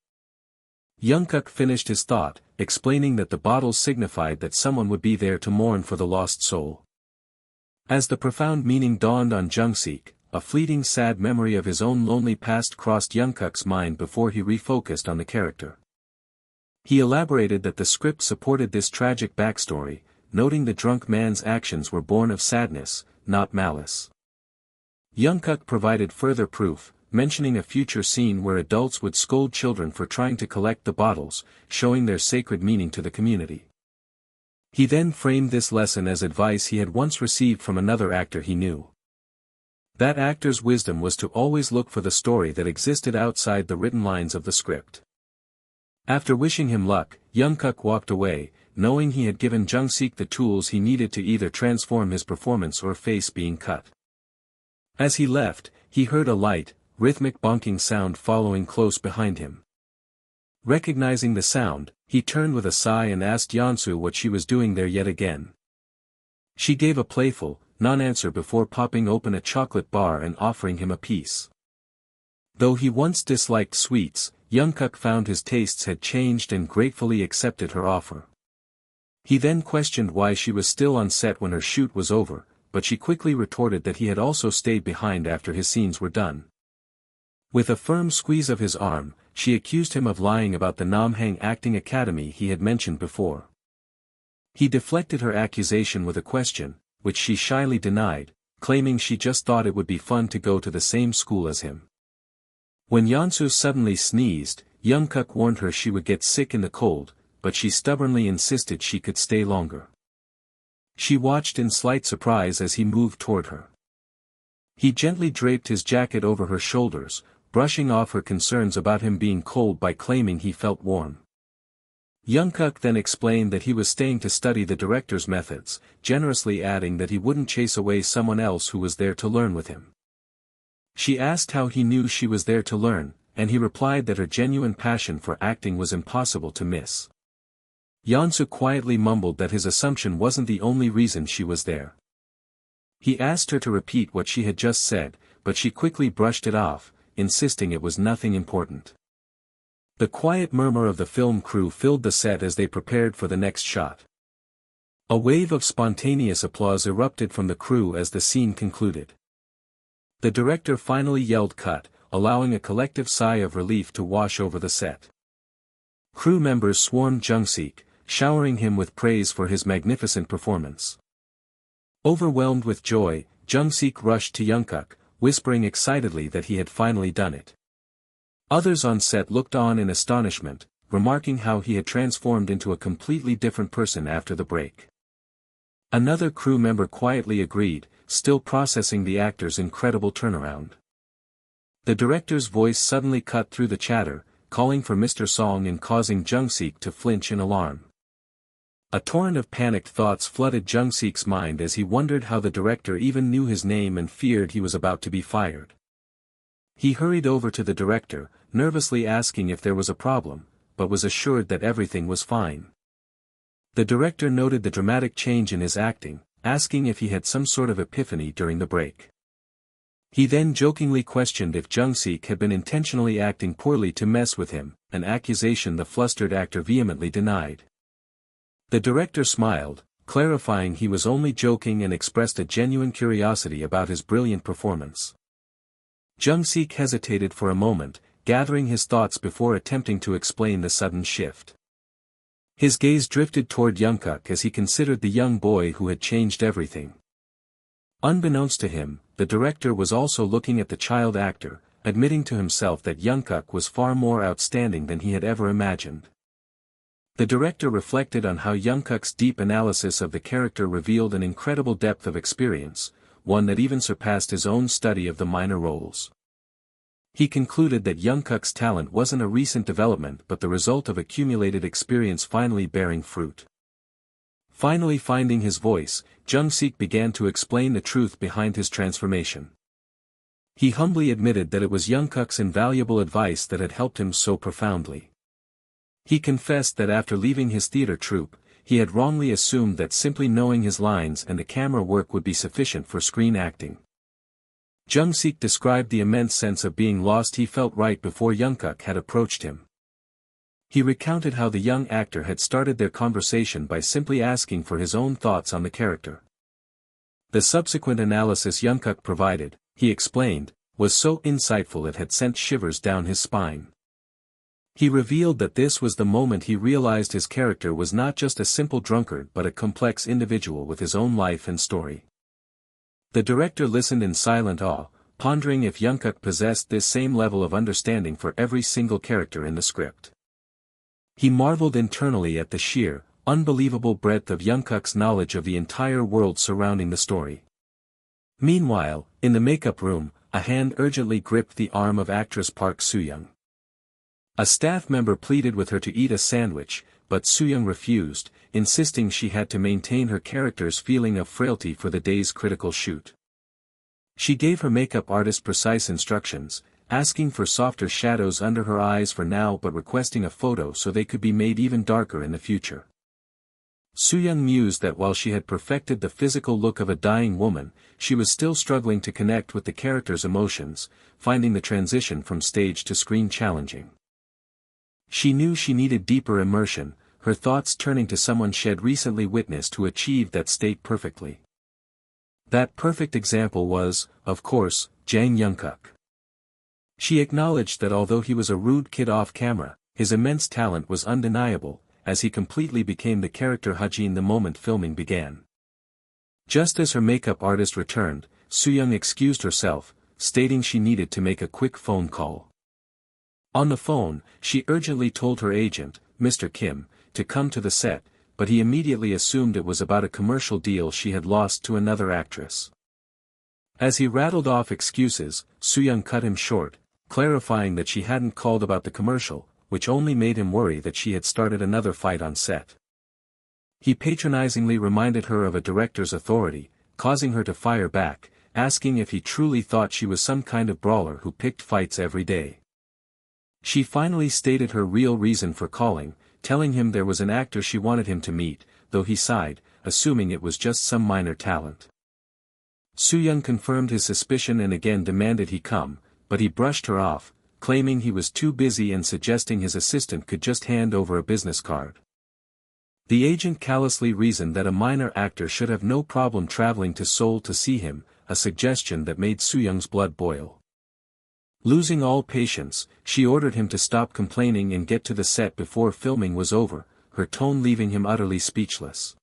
S1: Young-guk finished his thought, explaining that the bottles signified that someone would be there to mourn for the lost soul. As the profound meaning dawned on Jung-sik, a fleeting sad memory of his own lonely past crossed Young-guk's mind before he refocused on the character. He elaborated that the script supported this tragic backstory, noting the drunk man's actions were born of sadness, not malice. Young-guk provided further proof, mentioning a future scene where adults would scold children for trying to collect the bottles, showing their sacred meaning to the community. He then framed this lesson as advice he had once received from another actor he knew. That actor's wisdom was to always look for the story that existed outside the written lines of the script. After wishing him luck, Young-guk walked away, knowing he had given Jung-sik the tools he needed to either transform his performance or face being cut. As he left, he heard a light, rhythmic bonking sound following close behind him. Recognizing the sound, he turned with a sigh and asked Yeonsu what she was doing there yet again. She gave a playful, non-answer before popping open a chocolate bar and offering him a piece. Though he once disliked sweets, Young-guk found his tastes had changed and gratefully accepted her offer. He then questioned why she was still on set when her shoot was over, but she quickly retorted that he had also stayed behind after his scenes were done. With a firm squeeze of his arm, she accused him of lying about the Namhang Acting Academy he had mentioned before. He deflected her accusation with a question, which she shyly denied, claiming she just thought it would be fun to go to the same school as him. When Yeonsu suddenly sneezed, Young-guk warned her she would get sick in the cold, but she stubbornly insisted she could stay longer. She watched in slight surprise as he moved toward her. He gently draped his jacket over her shoulders, brushing off her concerns about him being cold by claiming he felt warm. Young-guk then explained that he was staying to study the director's methods, generously adding that he wouldn't chase away someone else who was there to learn with him. She asked how he knew she was there to learn, and he replied that her genuine passion for acting was impossible to miss. Yeonsu quietly mumbled that his assumption wasn't the only reason she was there. He asked her to repeat what she had just said, but she quickly brushed it off, insisting it was nothing important. The quiet murmur of the film crew filled the set as they prepared for the next shot. A wave of spontaneous applause erupted from the crew as the scene concluded. The director finally yelled cut, allowing a collective sigh of relief to wash over the set. Crew members swarmed Jung-sik, showering him with praise for his magnificent performance. Overwhelmed with joy, Jung-sik rushed to Young-guk, whispering excitedly that he had finally done it. Others on set looked on in astonishment, remarking how he had transformed into a completely different person after the break. Another crew member quietly agreed, still processing the actor's incredible turnaround. The director's voice suddenly cut through the chatter, calling for Mr. Song and causing Jung-sik to flinch in alarm. A torrent of panicked thoughts flooded Jung-sik's mind as he wondered how the director even knew his name and feared he was about to be fired. He hurried over to the director, nervously asking if there was a problem, but was assured that everything was fine. The director noted the dramatic change in his acting, asking if he had some sort of epiphany during the break. He then jokingly questioned if Jung-sik had been intentionally acting poorly to mess with him, an accusation the flustered actor vehemently denied. The director smiled, clarifying he was only joking and expressed a genuine curiosity about his brilliant performance. Jung-sik hesitated for a moment, gathering his thoughts before attempting to explain the sudden shift. His gaze drifted toward Young-guk as he considered the young boy who had changed everything. Unbeknownst to him, the director was also looking at the child actor, admitting to himself that Young-guk was far more outstanding than he had ever imagined. The director reflected on how Young-guk's deep analysis of the character revealed an incredible depth of experience, one that even surpassed his own study of the minor roles. He concluded that Young-guk's talent wasn't a recent development but the result of accumulated experience finally bearing fruit. Finally finding his voice, Jung-sik began to explain the truth behind his transformation. He humbly admitted that it was Young-guk's invaluable advice that had helped him so profoundly. He confessed that after leaving his theater troupe, he had wrongly assumed that simply knowing his lines and the camera work would be sufficient for screen acting. Jung-sik described the immense sense of being lost he felt right before Young-guk had approached him. He recounted how the young actor had started their conversation by simply asking for his own thoughts on the character. The subsequent analysis Young-guk provided, he explained, was so insightful it had sent shivers down his spine. He revealed that this was the moment he realized his character was not just a simple drunkard but a complex individual with his own life and story. The director listened in silent awe, pondering if Young-guk possessed this same level of understanding for every single character in the script. He marveled internally at the sheer, unbelievable breadth of Young-guk's knowledge of the entire world surrounding the story. Meanwhile, in the makeup room, a hand urgently gripped the arm of actress Park Soo-young. A staff member pleaded with her to eat a sandwich, but Soo-young refused, insisting she had to maintain her character's feeling of frailty for the day's critical shoot. She gave her makeup artist precise instructions, asking for softer shadows under her eyes for now but requesting a photo so they could be made even darker in the future. Soo-young mused that while she had perfected the physical look of a dying woman, she was still struggling to connect with the character's emotions, finding the transition from stage to screen challenging. She knew she needed deeper immersion, her thoughts turning to someone she had recently witnessed who achieved that state perfectly. That perfect example was, of course, Jang Young-guk. She acknowledged that although he was a rude kid off camera, his immense talent was undeniable, as he completely became the character Hajin the moment filming began. Just as her makeup artist returned, Soo-young excused herself, stating she needed to make a quick phone call. On the phone, she urgently told her agent, Mr. Kim, to come to the set, but he immediately assumed it was about a commercial deal she had lost to another actress. As he rattled off excuses, Soo-young cut him short, clarifying that she hadn't called about the commercial, which only made him worry that she had started another fight on set. He patronizingly reminded her of a director's authority, causing her to fire back, asking if he truly thought she was some kind of brawler who picked fights every day. She finally stated her real reason for calling, telling him there was an actor she wanted him to meet, though he sighed, assuming it was just some minor talent. Soo-young confirmed his suspicion and again demanded he come, but he brushed her off, claiming he was too busy and suggesting his assistant could just hand over a business card. The agent callously reasoned that a minor actor should have no problem traveling to Seoul to see him, a suggestion that made Soo-young's blood boil. Losing all patience, she ordered him to stop complaining and get to the set before filming was over, her tone leaving him utterly speechless.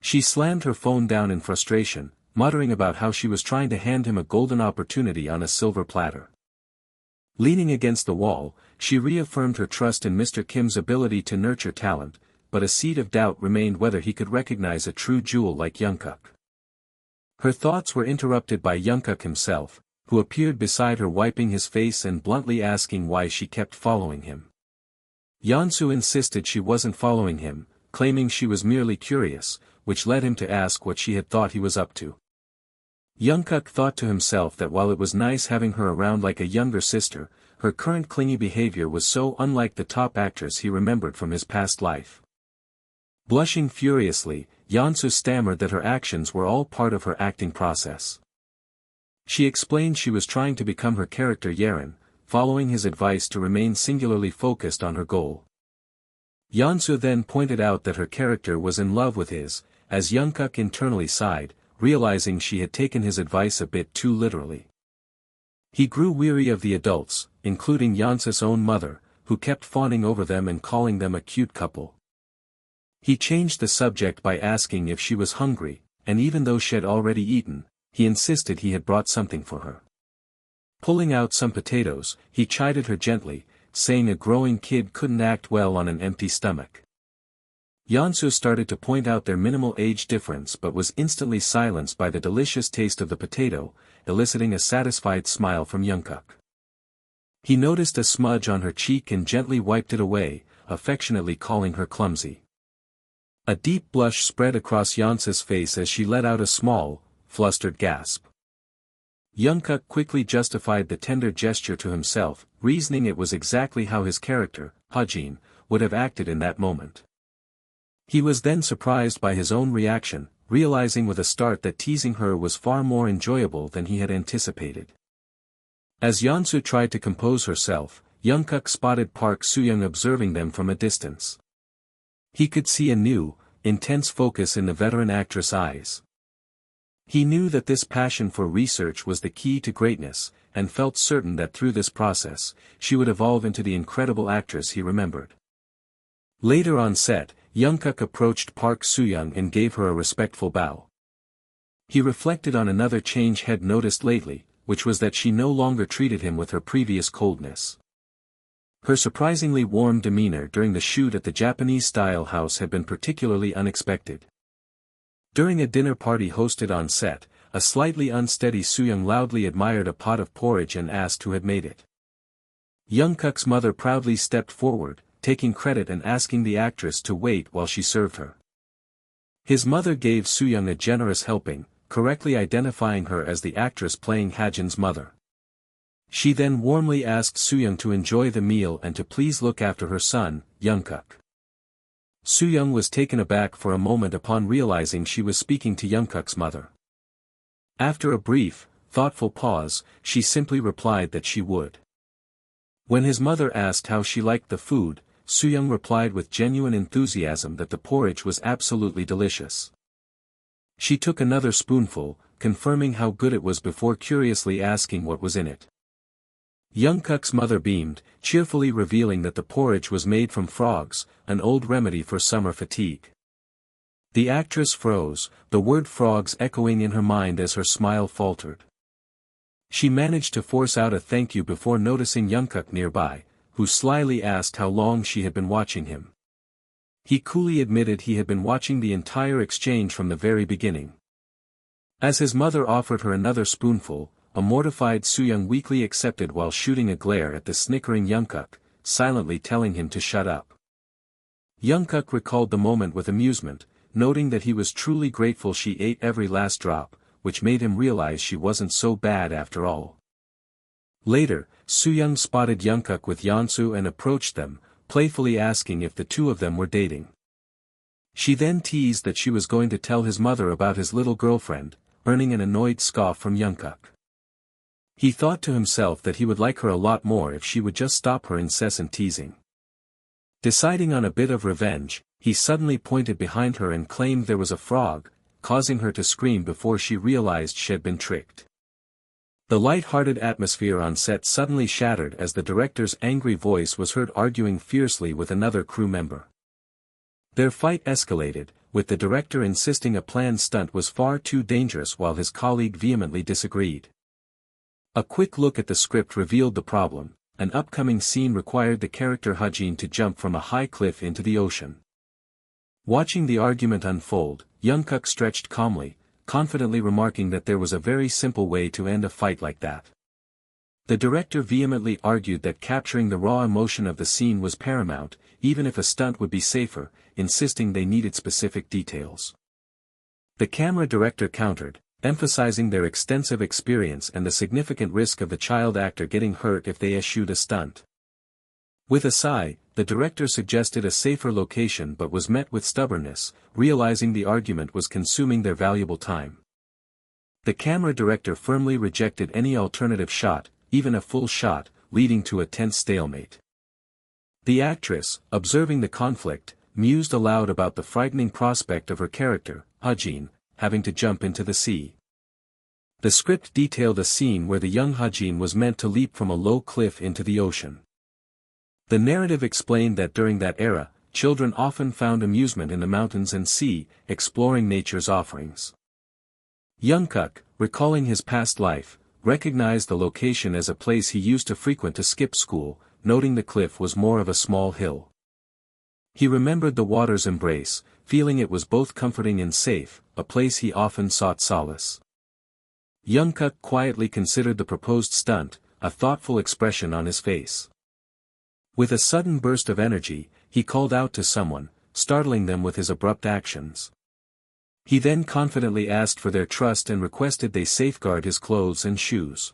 S1: She slammed her phone down in frustration, muttering about how she was trying to hand him a golden opportunity on a silver platter. Leaning against the wall, she reaffirmed her trust in Mr. Kim's ability to nurture talent, but a seed of doubt remained whether he could recognize a true jewel like Young-guk. Her thoughts were interrupted by Young-guk himself, who appeared beside her wiping his face and bluntly asking why she kept following him. Yeon-soo insisted she wasn't following him, claiming she was merely curious, which led him to ask what she had thought he was up to. Young-guk thought to himself that while it was nice having her around like a younger sister, her current clingy behavior was so unlike the top actress he remembered from his past life. Blushing furiously, Yeon-soo stammered that her actions were all part of her acting process. She explained she was trying to become her character Yeren, following his advice to remain singularly focused on her goal. Yeon-soo then pointed out that her character was in love with his, as Young-guk internally sighed, realizing she had taken his advice a bit too literally. He grew weary of the adults, including Yeon-soo's own mother, who kept fawning over them and calling them a cute couple. He changed the subject by asking if she was hungry, and even though she had already eaten, he insisted he had brought something for her. Pulling out some potatoes, he chided her gently, saying a growing kid couldn't act well on an empty stomach. Yeon-soo started to point out their minimal age difference but was instantly silenced by the delicious taste of the potato, eliciting a satisfied smile from Young-guk. He noticed a smudge on her cheek and gently wiped it away, affectionately calling her clumsy. A deep blush spread across Yeon-soo's face as she let out a small, flustered gasp. Young-guk quickly justified the tender gesture to himself, reasoning it was exactly how his character, Hajin, would have acted in that moment. He was then surprised by his own reaction, realizing with a start that teasing her was far more enjoyable than he had anticipated. As Yeon-soo tried to compose herself, Young-guk spotted Park Soo-young observing them from a distance. He could see a new, intense focus in the veteran actress' eyes. He knew that this passion for research was the key to greatness, and felt certain that through this process, she would evolve into the incredible actress he remembered. Later on set, Young-guk approached Park Soo-young and gave her a respectful bow. He reflected on another change he had noticed lately, which was that she no longer treated him with her previous coldness. Her surprisingly warm demeanor during the shoot at the Japanese-style house had been particularly unexpected. During a dinner party hosted on set, a slightly unsteady Soo-young loudly admired a pot of porridge and asked who had made it. Young-guk's mother proudly stepped forward, taking credit and asking the actress to wait while she served her. His mother gave Soo-young a generous helping, correctly identifying her as the actress playing Hajin's mother. She then warmly asked Soo-young to enjoy the meal and to please look after her son, Young-guk. Soo-young was taken aback for a moment upon realizing she was speaking to Young-guk's mother. After a brief, thoughtful pause, she simply replied that she would. When his mother asked how she liked the food, Soo-young replied with genuine enthusiasm that the porridge was absolutely delicious. She took another spoonful, confirming how good it was before curiously asking what was in it. Young-guk's mother beamed, cheerfully revealing that the porridge was made from frogs, an old remedy for summer fatigue. The actress froze, the word frogs echoing in her mind as her smile faltered. She managed to force out a thank you before noticing Young-guk nearby, who slyly asked how long she had been watching him. He coolly admitted he had been watching the entire exchange from the very beginning. As his mother offered her another spoonful, a mortified Soo-young weakly accepted while shooting a glare at the snickering Young-guk, silently telling him to shut up. Young-guk recalled the moment with amusement, noting that he was truly grateful she ate every last drop, which made him realize she wasn't so bad after all. Later, Soo-young spotted Young-guk with Yeon-soo and approached them, playfully asking if the two of them were dating. She then teased that she was going to tell his mother about his little girlfriend, earning an annoyed scoff from Young-guk. He thought to himself that he would like her a lot more if she would just stop her incessant teasing. Deciding on a bit of revenge, he suddenly pointed behind her and claimed there was a frog, causing her to scream before she realized she had been tricked. The light-hearted atmosphere on set suddenly shattered as the director's angry voice was heard arguing fiercely with another crew member. Their fight escalated, with the director insisting a planned stunt was far too dangerous while his colleague vehemently disagreed. A quick look at the script revealed the problem: an upcoming scene required the character Hajin to jump from a high cliff into the ocean. Watching the argument unfold, Young-guk stretched calmly, confidently remarking that there was a very simple way to end a fight like that. The director vehemently argued that capturing the raw emotion of the scene was paramount, even if a stunt would be safer, insisting they needed specific details. The camera director countered, emphasizing their extensive experience and the significant risk of the child actor getting hurt if they eschewed a stunt. With a sigh, the director suggested a safer location but was met with stubbornness, realizing the argument was consuming their valuable time. The camera director firmly rejected any alternative shot, even a full shot, leading to a tense stalemate. The actress, observing the conflict, mused aloud about the frightening prospect of her character, Hajin, having to jump into the sea. The script detailed a scene where the young Hajin was meant to leap from a low cliff into the ocean. The narrative explained that during that era, children often found amusement in the mountains and sea, exploring nature's offerings. Young-guk, recalling his past life, recognized the location as a place he used to frequent to skip school, noting the cliff was more of a small hill. He remembered the water's embrace, feeling it was both comforting and safe, a place he often sought solace. Young-guk quietly considered the proposed stunt, a thoughtful expression on his face. With a sudden burst of energy, he called out to someone, startling them with his abrupt actions. He then confidently asked for their trust and requested they safeguard his clothes and shoes.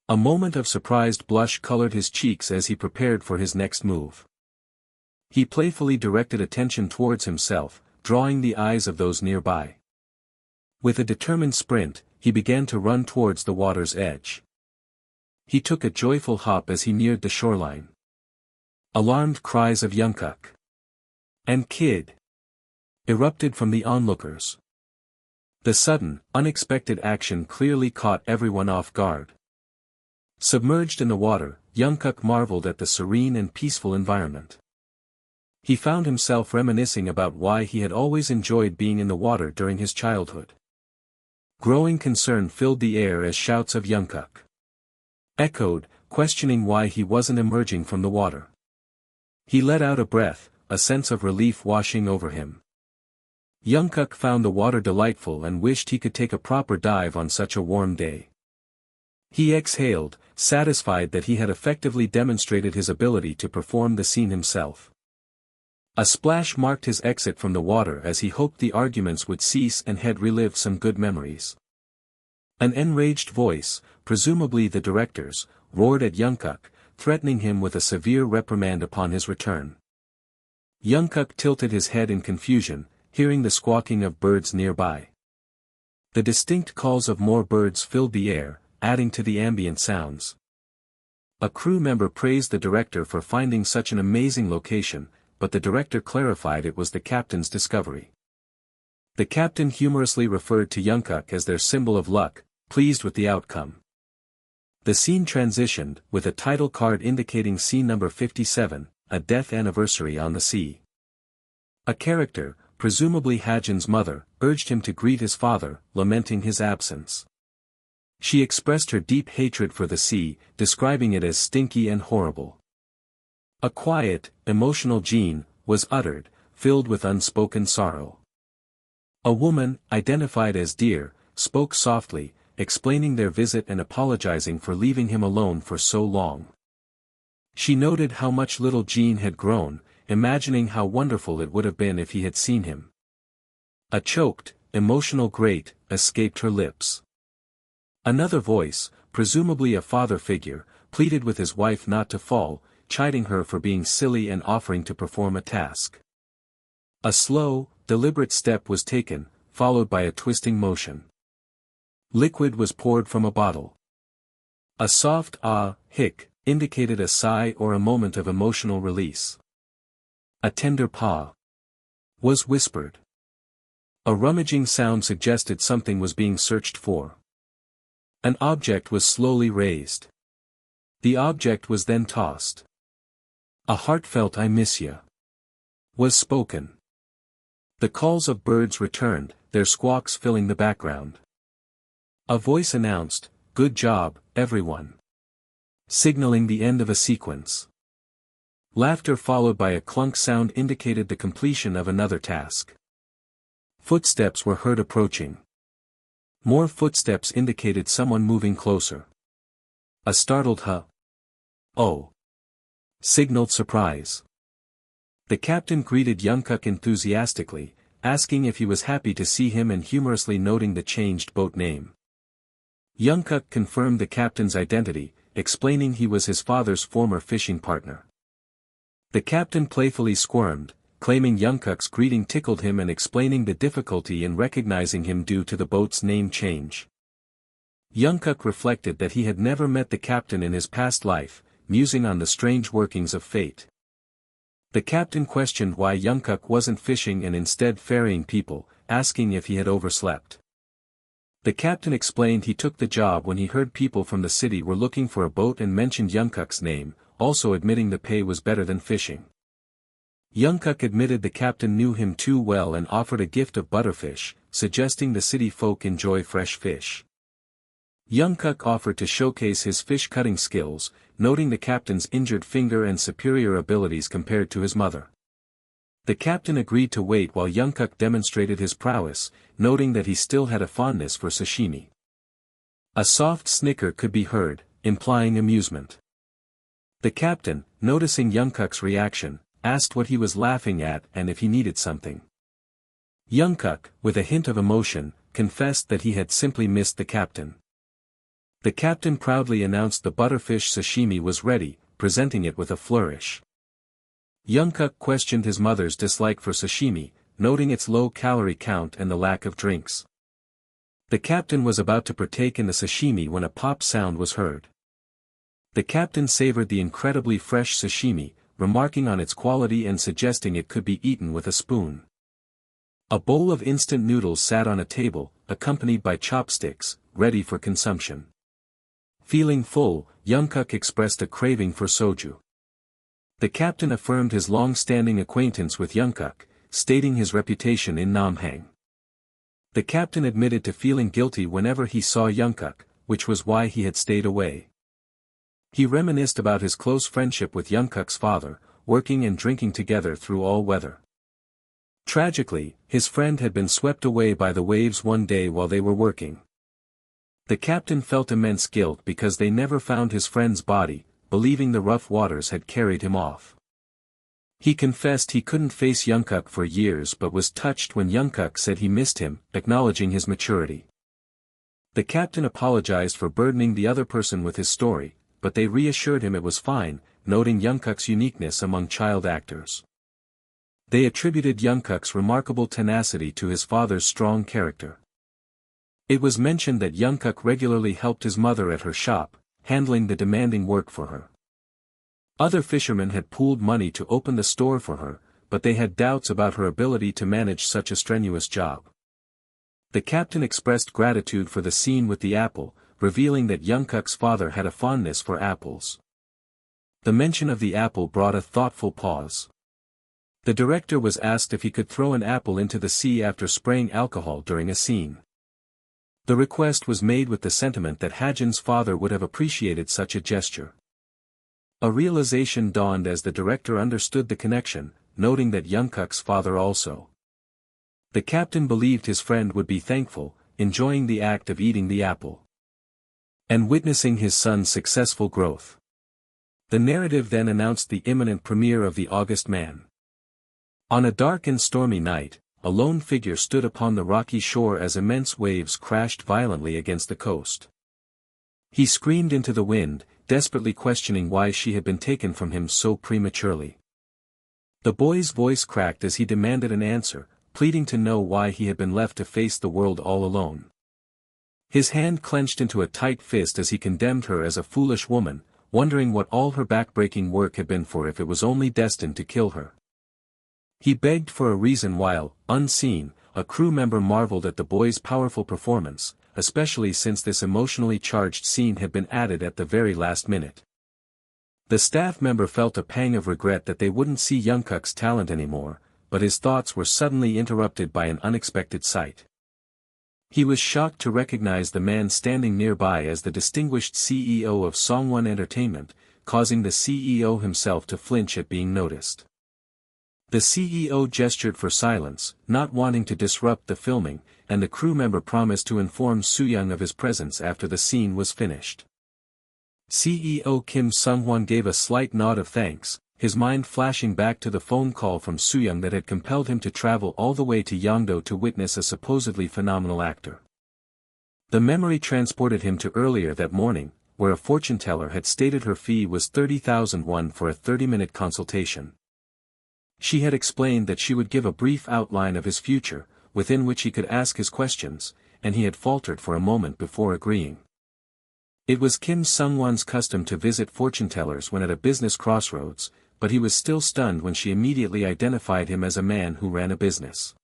S1: A moment of surprised blush colored his cheeks as he prepared for his next move. He playfully directed attention towards himself, drawing the eyes of those nearby. With a determined sprint, he began to run towards the water's edge. He took a joyful hop as he neared the shoreline. Alarmed cries of Young-guk and Kid erupted from the onlookers. The sudden, unexpected action clearly caught everyone off guard. Submerged in the water, Young-guk marveled at the serene and peaceful environment. He found himself reminiscing about why he had always enjoyed being in the water during his childhood. Growing concern filled the air as shouts of Young-guk echoed, questioning why he wasn't emerging from the water. He let out a breath, a sense of relief washing over him. Young-guk found the water delightful and wished he could take a proper dive on such a warm day. He exhaled, satisfied that he had effectively demonstrated his ability to perform the scene himself. A splash marked his exit from the water as he hoped the arguments would cease and had relived some good memories. An enraged voice, presumably the director's, roared at Young-guk, threatening him with a severe reprimand upon his return. Young-guk tilted his head in confusion, hearing the squawking of birds nearby. The distinct calls of more birds filled the air, adding to the ambient sounds. A crew member praised the director for finding such an amazing location, but the director clarified it was the captain's discovery. The captain humorously referred to Young-guk as their symbol of luck, pleased with the outcome. The scene transitioned, with a title card indicating scene number 57, a death anniversary on the sea. A character, presumably Hajin's mother, urged him to greet his father, lamenting his absence. She expressed her deep hatred for the sea, describing it as stinky and horrible. A quiet, emotional Jean, was uttered, filled with unspoken sorrow. A woman, identified as Dear, spoke softly, explaining their visit and apologizing for leaving him alone for so long. She noted how much little Jean had grown, imagining how wonderful it would have been if he had seen him. A choked, emotional grate escaped her lips. Another voice, presumably a father figure, pleaded with his wife not to fall, chiding her for being silly and offering to perform a task. A slow, deliberate step was taken, followed by a twisting motion. Liquid was poured from a bottle. A soft hic, indicated a sigh or a moment of emotional release. A tender paw was whispered. A rummaging sound suggested something was being searched for. An object was slowly raised. The object was then tossed. A heartfelt "I miss ya" was spoken. The calls of birds returned, their squawks filling the background. A voice announced, "Good job, everyone," signaling the end of a sequence. Laughter followed by a clunk sound indicated the completion of another task. Footsteps were heard approaching. More footsteps indicated someone moving closer. A startled "Oh!" signaled surprise. The captain greeted Young-guk enthusiastically, asking if he was happy to see him and humorously noting the changed boat name. Young-guk confirmed the captain's identity, explaining he was his father's former fishing partner. The captain playfully squirmed, claiming Young-guk's greeting tickled him and explaining the difficulty in recognizing him due to the boat's name change. Young-guk reflected that he had never met the captain in his past life, musing on the strange workings of fate. The captain questioned why Young-guk wasn't fishing and instead ferrying people, asking if he had overslept. The captain explained he took the job when he heard people from the city were looking for a boat and mentioned Young-guk's name, also admitting the pay was better than fishing. Young-guk admitted the captain knew him too well and offered a gift of butterfish, suggesting the city folk enjoy fresh fish. Young-guk offered to showcase his fish-cutting skills, noting the captain's injured finger and superior abilities compared to his mother. The captain agreed to wait while Young-guk demonstrated his prowess, noting that he still had a fondness for sashimi. A soft snicker could be heard, implying amusement. The captain, noticing Young-guk's reaction, asked what he was laughing at and if he needed something. Young-guk, with a hint of emotion, confessed that he had simply missed the captain. The captain proudly announced the butterfish sashimi was ready, presenting it with a flourish. Young-guk questioned his mother's dislike for sashimi, noting its low calorie count and the lack of drinks. The captain was about to partake in the sashimi when a pop sound was heard. The captain savored the incredibly fresh sashimi, remarking on its quality and suggesting it could be eaten with a spoon. A bowl of instant noodles sat on a table, accompanied by chopsticks, ready for consumption. Feeling full, Young-guk expressed a craving for soju. The captain affirmed his long-standing acquaintance with Young-guk, stating his reputation in Namhang. The captain admitted to feeling guilty whenever he saw Young-guk, which was why he had stayed away. He reminisced about his close friendship with Young-guk's father, working and drinking together through all weather. Tragically, his friend had been swept away by the waves one day while they were working. The captain felt immense guilt because they never found his friend's body, believing the rough waters had carried him off. He confessed he couldn't face Young-guk for years but was touched when Young-guk said he missed him, acknowledging his maturity. The captain apologized for burdening the other person with his story, but they reassured him it was fine, noting Young-guk's uniqueness among child actors. They attributed Young-guk's remarkable tenacity to his father's strong character. It was mentioned that Young-guk regularly helped his mother at her shop, handling the demanding work for her. Other fishermen had pooled money to open the store for her, but they had doubts about her ability to manage such a strenuous job. The captain expressed gratitude for the scene with the apple, revealing that Young-guk's father had a fondness for apples. The mention of the apple brought a thoughtful pause. The director was asked if he could throw an apple into the sea after spraying alcohol during a scene. The request was made with the sentiment that Hajin's father would have appreciated such a gesture. A realization dawned as the director understood the connection, noting that Young-guk's father also. The captain believed his friend would be thankful, enjoying the act of eating the apple and witnessing his son's successful growth. The narrative then announced the imminent premiere of The August Man. On a dark and stormy night, a lone figure stood upon the rocky shore as immense waves crashed violently against the coast. He screamed into the wind, desperately questioning why she had been taken from him so prematurely. The boy's voice cracked as he demanded an answer, pleading to know why he had been left to face the world all alone. His hand clenched into a tight fist as he condemned her as a foolish woman, wondering what all her backbreaking work had been for if it was only destined to kill her. He begged for a reason while, unseen, a crew member marveled at the boy's powerful performance, especially since this emotionally charged scene had been added at the very last minute. The staff member felt a pang of regret that they wouldn't see Young-guk's talent anymore, but his thoughts were suddenly interrupted by an unexpected sight. He was shocked to recognize the man standing nearby as the distinguished CEO of Songwon Entertainment, causing the CEO himself to flinch at being noticed. The CEO gestured for silence, not wanting to disrupt the filming, and the crew member promised to inform Soo-young of his presence after the scene was finished. CEO Kim Sung-won gave a slight nod of thanks, his mind flashing back to the phone call from Soo-young that had compelled him to travel all the way to Yeongdo to witness a supposedly phenomenal actor. The memory transported him to earlier that morning, where a fortune teller had stated her fee was 30,000 won for a 30-minute consultation. She had explained that she would give a brief outline of his future, within which he could ask his questions, and he had faltered for a moment before agreeing. It was Kim Sung-won's custom to visit fortune tellers when at a business crossroads, but he was still stunned when she immediately identified him as a man who ran a business.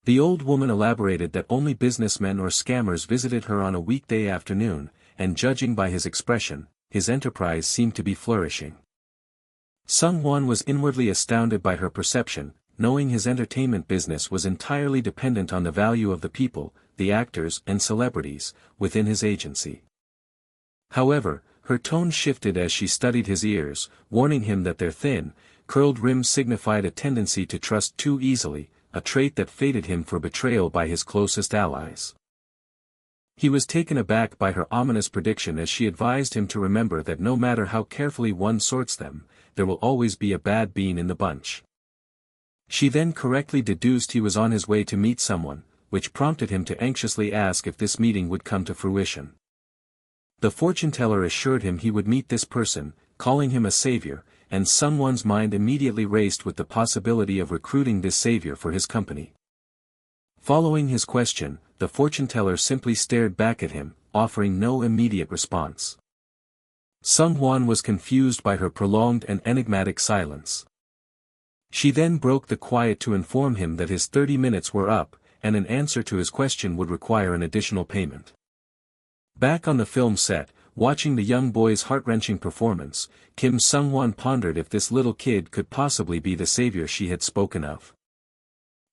S1: The old woman elaborated that only businessmen or scammers visited her on a weekday afternoon, and judging by his expression, his enterprise seemed to be flourishing. Sung-won was inwardly astounded by her perception, knowing his entertainment business was entirely dependent on the value of the people, the actors and celebrities, within his agency. However, her tone shifted as she studied his ears, warning him that their thin, curled rims signified a tendency to trust too easily, a trait that fated him for betrayal by his closest allies. He was taken aback by her ominous prediction as she advised him to remember that no matter how carefully one sorts them, there will always be a bad bean in the bunch. She then correctly deduced he was on his way to meet someone, which prompted him to anxiously ask if this meeting would come to fruition. The fortune teller assured him he would meet this person, calling him a savior, and Sung-won's mind immediately raced with the possibility of recruiting this savior for his company. Following his question, the fortune teller simply stared back at him, offering no immediate response. Sung-won was confused by her prolonged and enigmatic silence. She then broke the quiet to inform him that his 30 minutes were up, and an answer to his question would require an additional payment. Back on the film set, watching the young boy's heart-wrenching performance, Kim Sung-won pondered if this little kid could possibly be the savior she had spoken of.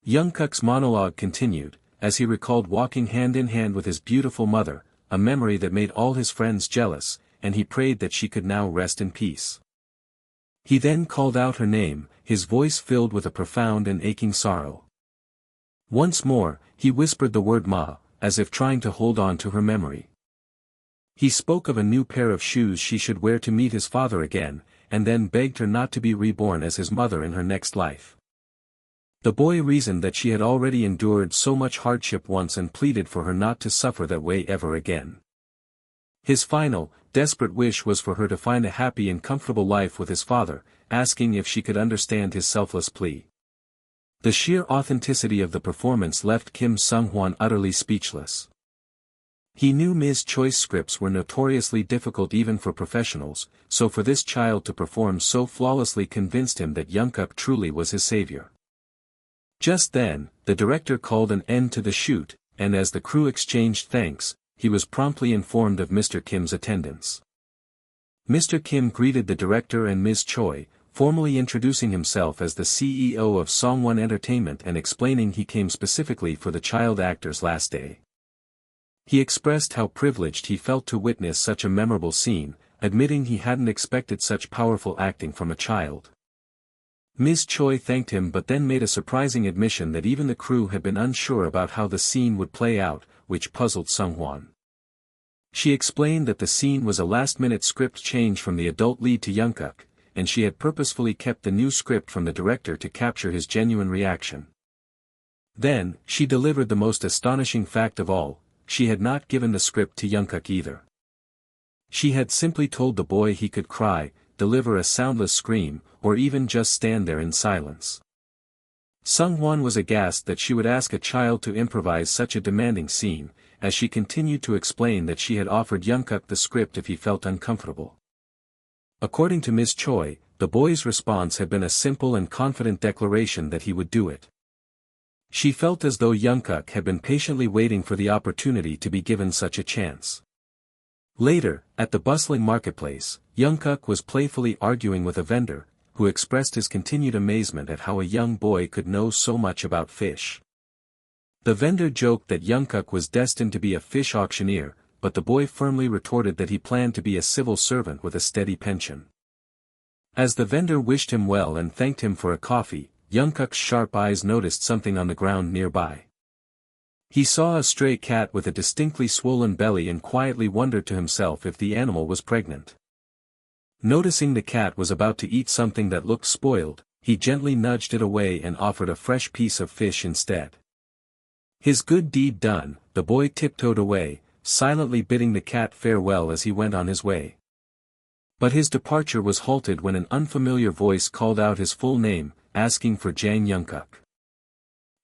S1: Young-guk's monologue continued, as he recalled walking hand in hand with his beautiful mother, a memory that made all his friends jealous, and he prayed that she could now rest in peace. He then called out her name, his voice filled with a profound and aching sorrow. Once more, he whispered the word Ma, as if trying to hold on to her memory. He spoke of a new pair of shoes she should wear to meet his father again, and then begged her not to be reborn as his mother in her next life. The boy reasoned that she had already endured so much hardship once and pleaded for her not to suffer that way ever again. His final, desperate wish was for her to find a happy and comfortable life with his father, asking if she could understand his selfless plea. The sheer authenticity of the performance left Kim Sung-won utterly speechless. He knew Ms. Choi's scripts were notoriously difficult even for professionals, so for this child to perform so flawlessly convinced him that Young-guk truly was his savior. Just then, the director called an end to the shoot, and as the crew exchanged thanks, he was promptly informed of Mr. Kim's attendance. Mr. Kim greeted the director and Ms. Choi, formally introducing himself as the CEO of Songwon Entertainment and explaining he came specifically for the child actor's last day. He expressed how privileged he felt to witness such a memorable scene, admitting he hadn't expected such powerful acting from a child. Ms. Choi thanked him but then made a surprising admission that even the crew had been unsure about how the scene would play out, which puzzled Sungwon. She explained that the scene was a last-minute script change from the adult lead to Young-guk, and she had purposefully kept the new script from the director to capture his genuine reaction. Then, she delivered the most astonishing fact of all: she had not given the script to Young-guk either. She had simply told the boy he could cry, deliver a soundless scream, or even just stand there in silence. Sungwon was aghast that she would ask a child to improvise such a demanding scene, as she continued to explain that she had offered Young-guk the script if he felt uncomfortable. According to Ms. Choi, the boy's response had been a simple and confident declaration that he would do it. She felt as though Young-guk had been patiently waiting for the opportunity to be given such a chance. Later, at the bustling marketplace, Young-guk was playfully arguing with a vendor, who expressed his continued amazement at how a young boy could know so much about fish. The vendor joked that Young-guk was destined to be a fish auctioneer, but the boy firmly retorted that he planned to be a civil servant with a steady pension. As the vendor wished him well and thanked him for a coffee, Young-guk's sharp eyes noticed something on the ground nearby. He saw a stray cat with a distinctly swollen belly and quietly wondered to himself if the animal was pregnant. Noticing the cat was about to eat something that looked spoiled, he gently nudged it away and offered a fresh piece of fish instead. His good deed done, the boy tiptoed away, silently bidding the cat farewell as he went on his way. But his departure was halted when an unfamiliar voice called out his full name, asking for Jang Young-guk.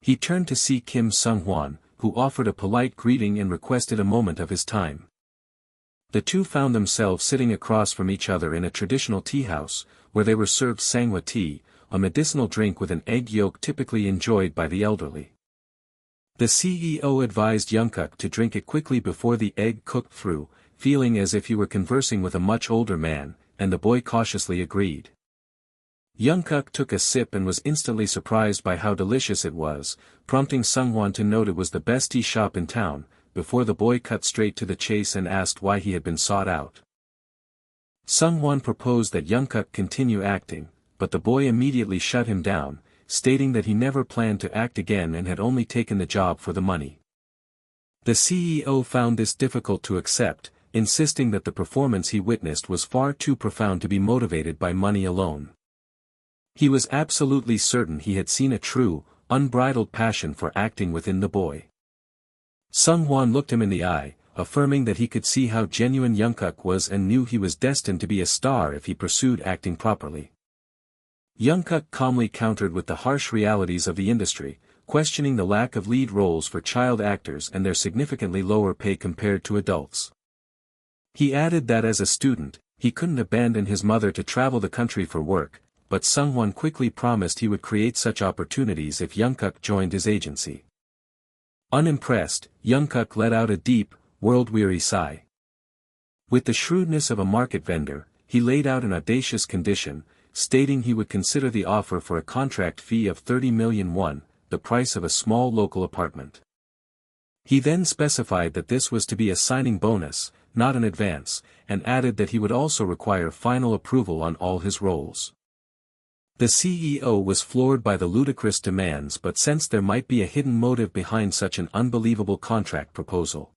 S1: He turned to see Kim Sung-hwan, who offered a polite greeting and requested a moment of his time. The two found themselves sitting across from each other in a traditional tea house, where they were served sangwa tea, a medicinal drink with an egg yolk typically enjoyed by the elderly. The CEO advised Young-guk to drink it quickly before the egg cooked through, feeling as if he were conversing with a much older man, and the boy cautiously agreed. Young-guk took a sip and was instantly surprised by how delicious it was, prompting Sungwon to note it was the best tea shop in town, before the boy cut straight to the chase and asked why he had been sought out. Sungwon proposed that Young-guk continue acting, but the boy immediately shut him down, stating that he never planned to act again and had only taken the job for the money. The CEO found this difficult to accept, insisting that the performance he witnessed was far too profound to be motivated by money alone. He was absolutely certain he had seen a true, unbridled passion for acting within the boy. Sungwon looked him in the eye, affirming that he could see how genuine Young-guk was and knew he was destined to be a star if he pursued acting properly. Young-guk calmly countered with the harsh realities of the industry, questioning the lack of lead roles for child actors and their significantly lower pay compared to adults. He added that as a student, he couldn't abandon his mother to travel the country for work, but Sungwon quickly promised he would create such opportunities if Young-guk joined his agency. Unimpressed, Young-guk let out a deep, world-weary sigh. With the shrewdness of a market vendor, he laid out an audacious condition, stating he would consider the offer for a contract fee of 30 million won, the price of a small local apartment. He then specified that this was to be a signing bonus, not an advance, and added that he would also require final approval on all his roles. The CEO was floored by the ludicrous demands but sensed there might be a hidden motive behind such an unbelievable contract proposal.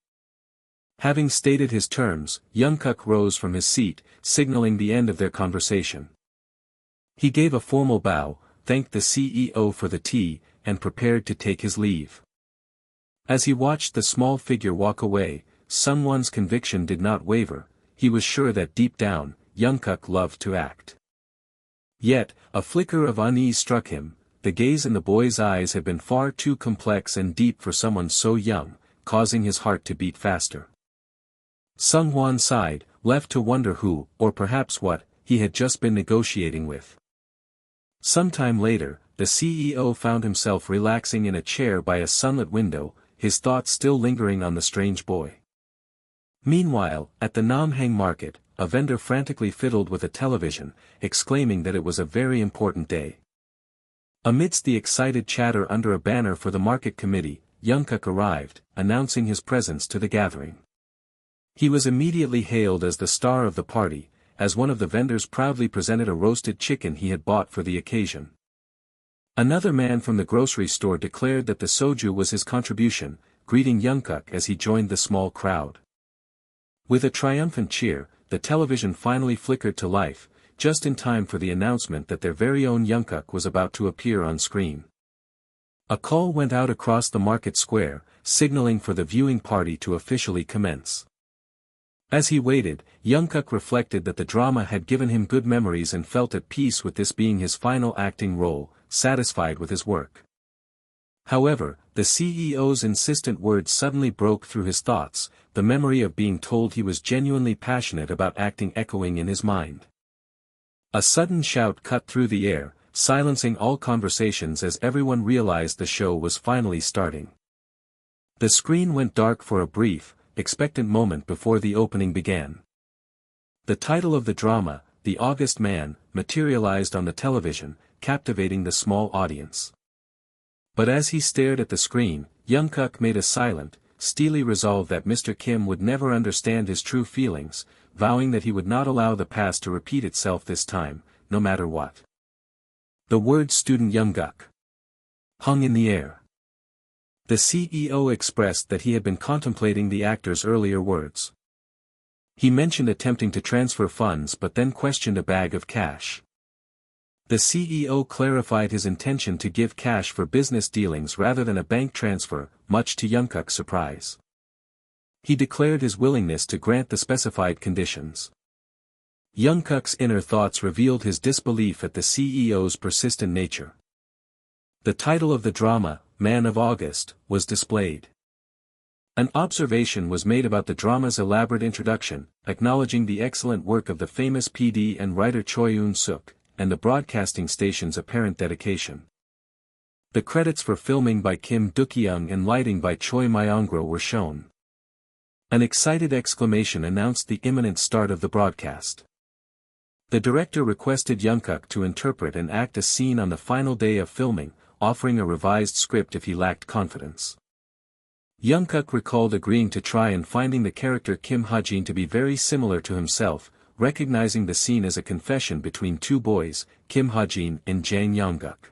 S1: Having stated his terms, Young-guk rose from his seat, signaling the end of their conversation. He gave a formal bow, thanked the CEO for the tea, and prepared to take his leave. As he watched the small figure walk away, Sungwon's conviction did not waver. He was sure that deep down, Young-guk loved to act. Yet, a flicker of unease struck him. The gaze in the boy's eyes had been far too complex and deep for someone so young, causing his heart to beat faster. Sungwon sighed, left to wonder who, or perhaps what, he had just been negotiating with. Sometime later, the CEO found himself relaxing in a chair by a sunlit window, his thoughts still lingering on the strange boy. Meanwhile, at the Namhang market, a vendor frantically fiddled with a television, exclaiming that it was a very important day. Amidst the excited chatter under a banner for the market committee, Young-guk arrived, announcing his presence to the gathering. He was immediately hailed as the star of the party, as one of the vendors proudly presented a roasted chicken he had bought for the occasion. Another man from the grocery store declared that the soju was his contribution, greeting Young-guk as he joined the small crowd. With a triumphant cheer, the television finally flickered to life, just in time for the announcement that their very own Young-guk was about to appear on screen. A call went out across the market square, signaling for the viewing party to officially commence. As he waited, Young-guk reflected that the drama had given him good memories and felt at peace with this being his final acting role, satisfied with his work. However, the CEO's insistent words suddenly broke through his thoughts, the memory of being told he was genuinely passionate about acting echoing in his mind. A sudden shout cut through the air, silencing all conversations as everyone realized the show was finally starting. The screen went dark for a brief, expectant moment before the opening began. The title of the drama, The August Man, materialized on the television, captivating the small audience. But as he stared at the screen, Young-guk made a silent, steely resolve that Mr. Kim would never understand his true feelings, vowing that he would not allow the past to repeat itself this time, no matter what. The word student Young-guk hung in the air. The CEO expressed that he had been contemplating the actor's earlier words. He mentioned attempting to transfer funds but then questioned a bag of cash. The CEO clarified his intention to give cash for business dealings rather than a bank transfer, much to Young-guk's surprise. He declared his willingness to grant the specified conditions. Young-guk's inner thoughts revealed his disbelief at the CEO's persistent nature. The title of the drama, Man of August, was displayed. An observation was made about the drama's elaborate introduction, acknowledging the excellent work of the famous PD and writer Choi Eun-suk, and the broadcasting station's apparent dedication. The credits for filming by Kim Duk-young and lighting by Choi Myong-gro were shown. An excited exclamation announced the imminent start of the broadcast. The director requested Young-guk to interpret and act a scene on the final day of filming, offering a revised script if he lacked confidence. Young-guk recalled agreeing to try and finding the character Kim Ha-jin to be very similar to himself, recognizing the scene as a confession between two boys, Kim Ha-jin and Jang Young-guk.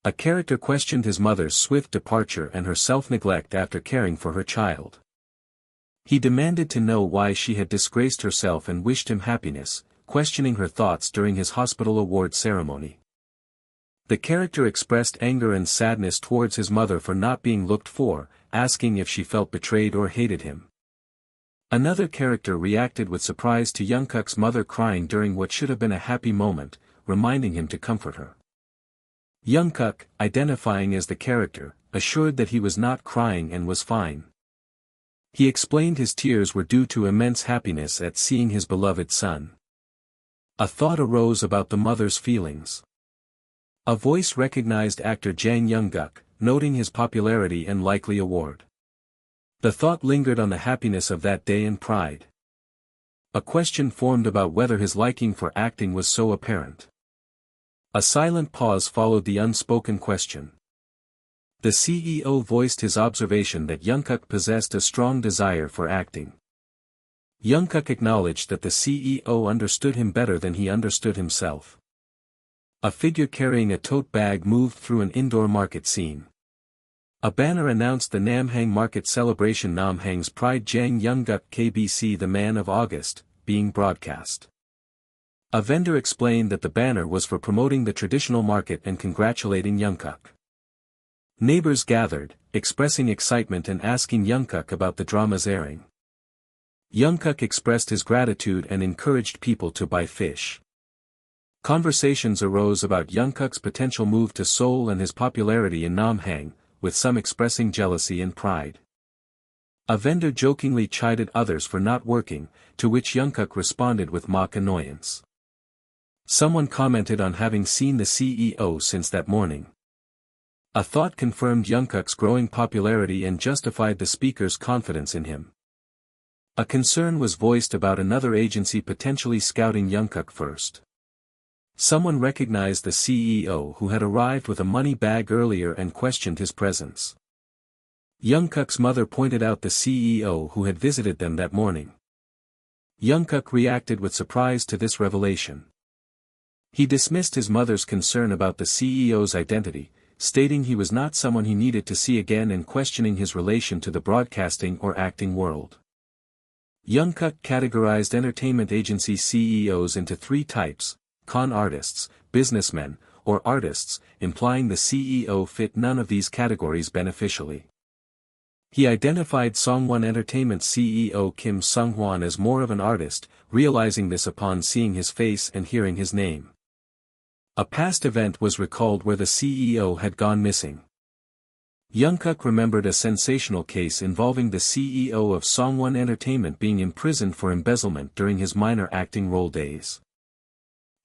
S1: A character questioned his mother's swift departure and her self-neglect after caring for her child. He demanded to know why she had disgraced herself and wished him happiness, questioning her thoughts during his hospital award ceremony. The character expressed anger and sadness towards his mother for not being looked for, asking if she felt betrayed or hated him. Another character reacted with surprise to Young-guk's mother crying during what should have been a happy moment, reminding him to comfort her. Young-guk, identifying as the character, assured that he was not crying and was fine. He explained his tears were due to immense happiness at seeing his beloved son. A thought arose about the mother's feelings. A voice recognized actor Jang Young-guk, noting his popularity and likely award. The thought lingered on the happiness of that day and pride. A question formed about whether his liking for acting was so apparent. A silent pause followed the unspoken question. The CEO voiced his observation that Young-guk possessed a strong desire for acting. Young-guk acknowledged that the CEO understood him better than he understood himself. A figure carrying a tote bag moved through an indoor market scene. A banner announced the Namhang Market Celebration Namhang's Pride Jang Young-guk KBC The Man of August, being broadcast. A vendor explained that the banner was for promoting the traditional market and congratulating Young-guk. Neighbors gathered, expressing excitement and asking Young-guk about the drama's airing. Young-guk expressed his gratitude and encouraged people to buy fish. Conversations arose about Young-guk's potential move to Seoul and his popularity in Namhang, with some expressing jealousy and pride. A vendor jokingly chided others for not working, to which Young-guk responded with mock annoyance. Someone commented on having seen the CEO since that morning. A thought confirmed Young-guk's growing popularity and justified the speaker's confidence in him. A concern was voiced about another agency potentially scouting Young-guk first. Someone recognized the CEO who had arrived with a money bag earlier and questioned his presence. Young-guk's mother pointed out the CEO who had visited them that morning. Young-guk reacted with surprise to this revelation. He dismissed his mother's concern about the CEO's identity, stating he was not someone he needed to see again and questioning his relation to the broadcasting or acting world. Young-guk categorized entertainment agency CEOs into three types: con artists, businessmen, or artists, implying the CEO fit none of these categories beneficially. He identified Songwon Entertainment CEO Kim Sung-hwan as more of an artist, realizing this upon seeing his face and hearing his name. A past event was recalled where the CEO had gone missing. Young-guk remembered a sensational case involving the CEO of Songwon Entertainment being imprisoned for embezzlement during his minor acting role days.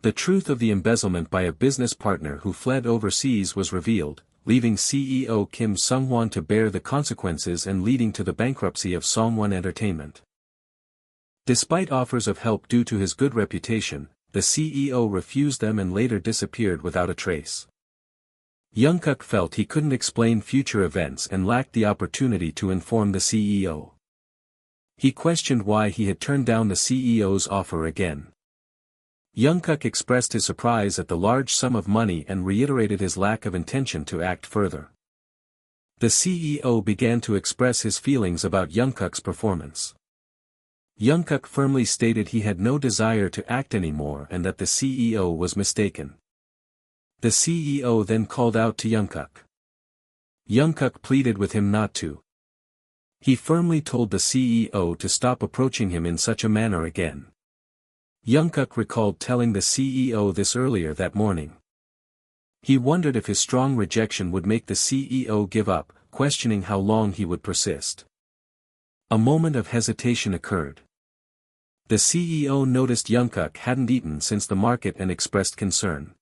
S1: The truth of the embezzlement by a business partner who fled overseas was revealed, leaving CEO Kim Sung-hwan to bear the consequences and leading to the bankruptcy of Songwon Entertainment. Despite offers of help due to his good reputation, the CEO refused them and later disappeared without a trace. Young-guk felt he couldn't explain future events and lacked the opportunity to inform the CEO. He questioned why he had turned down the CEO's offer again. Young-guk expressed his surprise at the large sum of money and reiterated his lack of intention to act further. The CEO began to express his feelings about Young-guk's performance. Young-guk firmly stated he had no desire to act anymore and that the CEO was mistaken. The CEO then called out to Young-guk. Young-guk pleaded with him not to. He firmly told the CEO to stop approaching him in such a manner again. Young-guk recalled telling the CEO this earlier that morning. He wondered if his strong rejection would make the CEO give up, questioning how long he would persist. A moment of hesitation occurred. The CEO noticed Young-guk hadn't eaten since the market and expressed concern.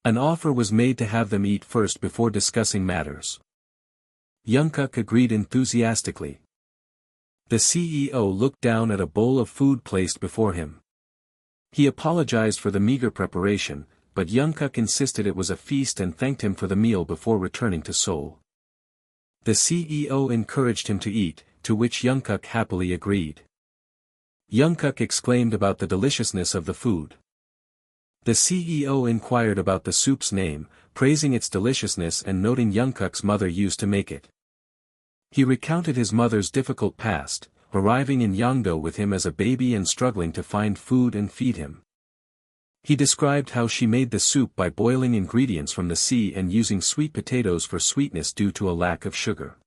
S1: An offer was made to have them eat first before discussing matters. Young-guk agreed enthusiastically. The CEO looked down at a bowl of food placed before him. He apologized for the meager preparation, but Young-guk insisted it was a feast and thanked him for the meal before returning to Seoul. The CEO encouraged him to eat, to which Young-guk happily agreed. Young-guk exclaimed about the deliciousness of the food. The CEO inquired about the soup's name, praising its deliciousness and noting Young-guk's mother used to make it. He recounted his mother's difficult past, arriving in Yongdo with him as a baby and struggling to find food and feed him. He described how she made the soup by boiling ingredients from the sea and using sweet potatoes for sweetness due to a lack of sugar.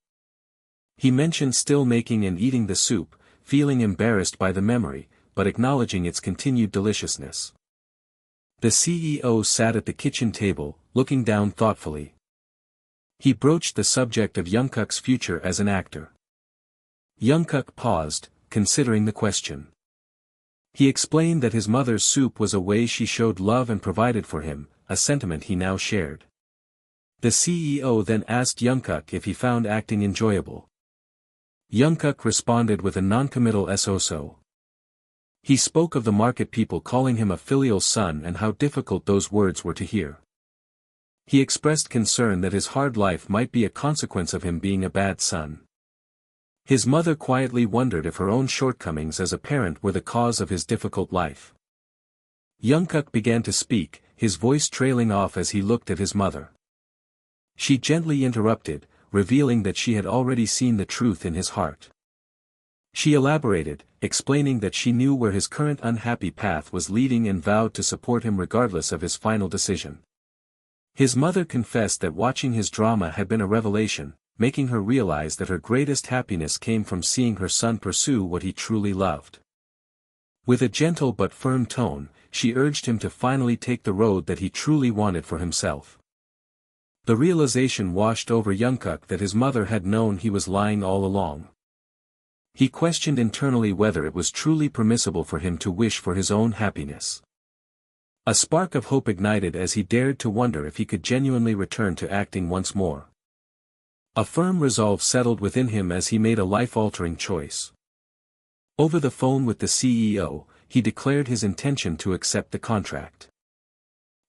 S1: He mentioned still making and eating the soup, feeling embarrassed by the memory, but acknowledging its continued deliciousness. The CEO sat at the kitchen table, looking down thoughtfully. He broached the subject of Young-guk's future as an actor. Young-guk paused, considering the question. He explained that his mother's soup was a way she showed love and provided for him, a sentiment he now shared. The CEO then asked Young-guk if he found acting enjoyable. Young-guk responded with a noncommittal so. He spoke of the market people calling him a filial son and how difficult those words were to hear. He expressed concern that his hard life might be a consequence of him being a bad son. His mother quietly wondered if her own shortcomings as a parent were the cause of his difficult life. Young-guk began to speak, his voice trailing off as he looked at his mother. She gently interrupted, revealing that she had already seen the truth in his heart. She elaborated, explaining that she knew where his current unhappy path was leading and vowed to support him regardless of his final decision. His mother confessed that watching his drama had been a revelation, making her realize that her greatest happiness came from seeing her son pursue what he truly loved. With a gentle but firm tone, she urged him to finally take the road that he truly wanted for himself. The realization washed over Young-guk that his mother had known he was lying all along. He questioned internally whether it was truly permissible for him to wish for his own happiness. A spark of hope ignited as he dared to wonder if he could genuinely return to acting once more. A firm resolve settled within him as he made a life-altering choice. Over the phone with the CEO, he declared his intention to accept the contract.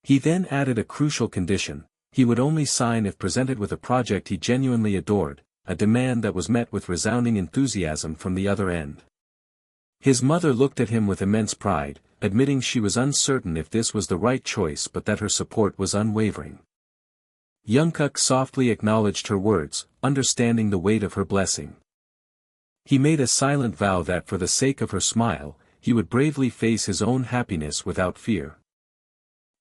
S1: He then added a crucial condition: he would only sign if presented with a project he genuinely adored, a demand that was met with resounding enthusiasm from the other end. His mother looked at him with immense pride, admitting she was uncertain if this was the right choice but that her support was unwavering. Young-guk softly acknowledged her words, understanding the weight of her blessing. He made a silent vow that for the sake of her smile, he would bravely face his own happiness without fear.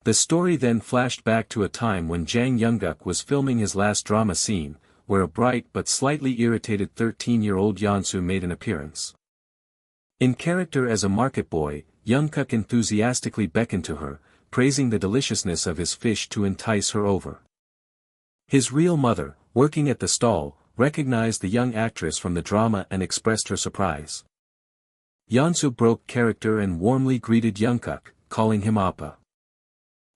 S1: The story then flashed back to a time when Jang Young-guk was filming his last drama scene, where a bright but slightly irritated 13-year-old Yeonsu made an appearance. In character as a market boy, Young-guk enthusiastically beckoned to her, praising the deliciousness of his fish to entice her over. His real mother, working at the stall, recognized the young actress from the drama and expressed her surprise. Yeonsu broke character and warmly greeted Young-guk, calling him Appa.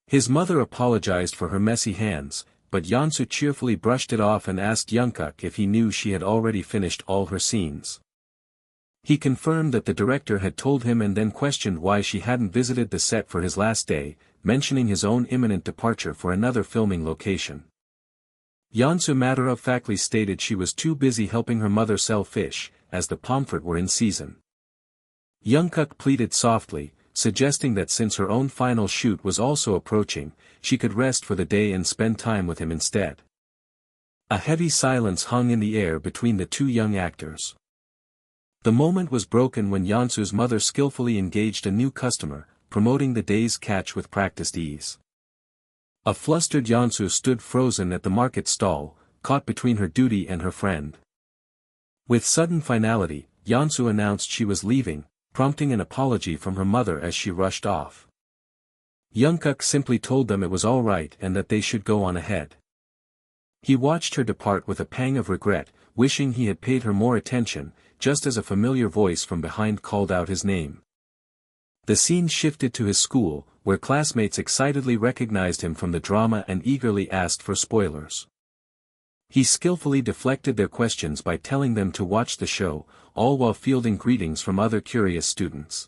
S1: His mother apologized for her messy hands, but Yeonsu cheerfully brushed it off and asked Young-guk if he knew she had already finished all her scenes. He confirmed that the director had told him and then questioned why she hadn't visited the set for his last day, mentioning his own imminent departure for another filming location. Yeonsu matter-of-factly stated she was too busy helping her mother sell fish, as the pomfret were in season. Young-guk pleaded softly, suggesting that since her own final shoot was also approaching, she could rest for the day and spend time with him instead. A heavy silence hung in the air between the two young actors. The moment was broken when Yeonsu's mother skillfully engaged a new customer, promoting the day's catch with practiced ease. A flustered Yeonsu stood frozen at the market stall, caught between her duty and her friend. With sudden finality, Yeonsu announced she was leaving, prompting an apology from her mother as she rushed off. Young-guk simply told them it was all right and that they should go on ahead. He watched her depart with a pang of regret, wishing he had paid her more attention, just as a familiar voice from behind called out his name. The scene shifted to his school, where classmates excitedly recognized him from the drama and eagerly asked for spoilers. He skillfully deflected their questions by telling them to watch the show, all while fielding greetings from other curious students.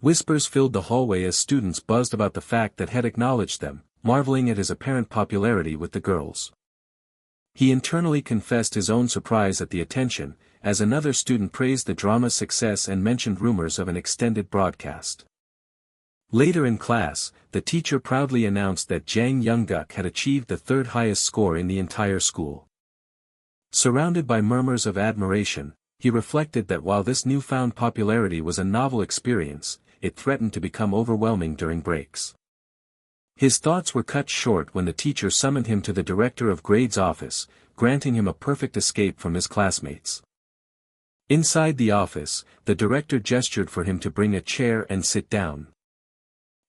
S1: Whispers filled the hallway as students buzzed about the fact that he had acknowledged them, marveling at his apparent popularity with the girls. He internally confessed his own surprise at the attention, as another student praised the drama's success and mentioned rumors of an extended broadcast. Later in class, the teacher proudly announced that Jang Young-guk had achieved the third highest score in the entire school. Surrounded by murmurs of admiration, he reflected that while this newfound popularity was a novel experience, it threatened to become overwhelming during breaks. His thoughts were cut short when the teacher summoned him to the director of grades' office, granting him a perfect escape from his classmates. Inside the office, the director gestured for him to bring a chair and sit down.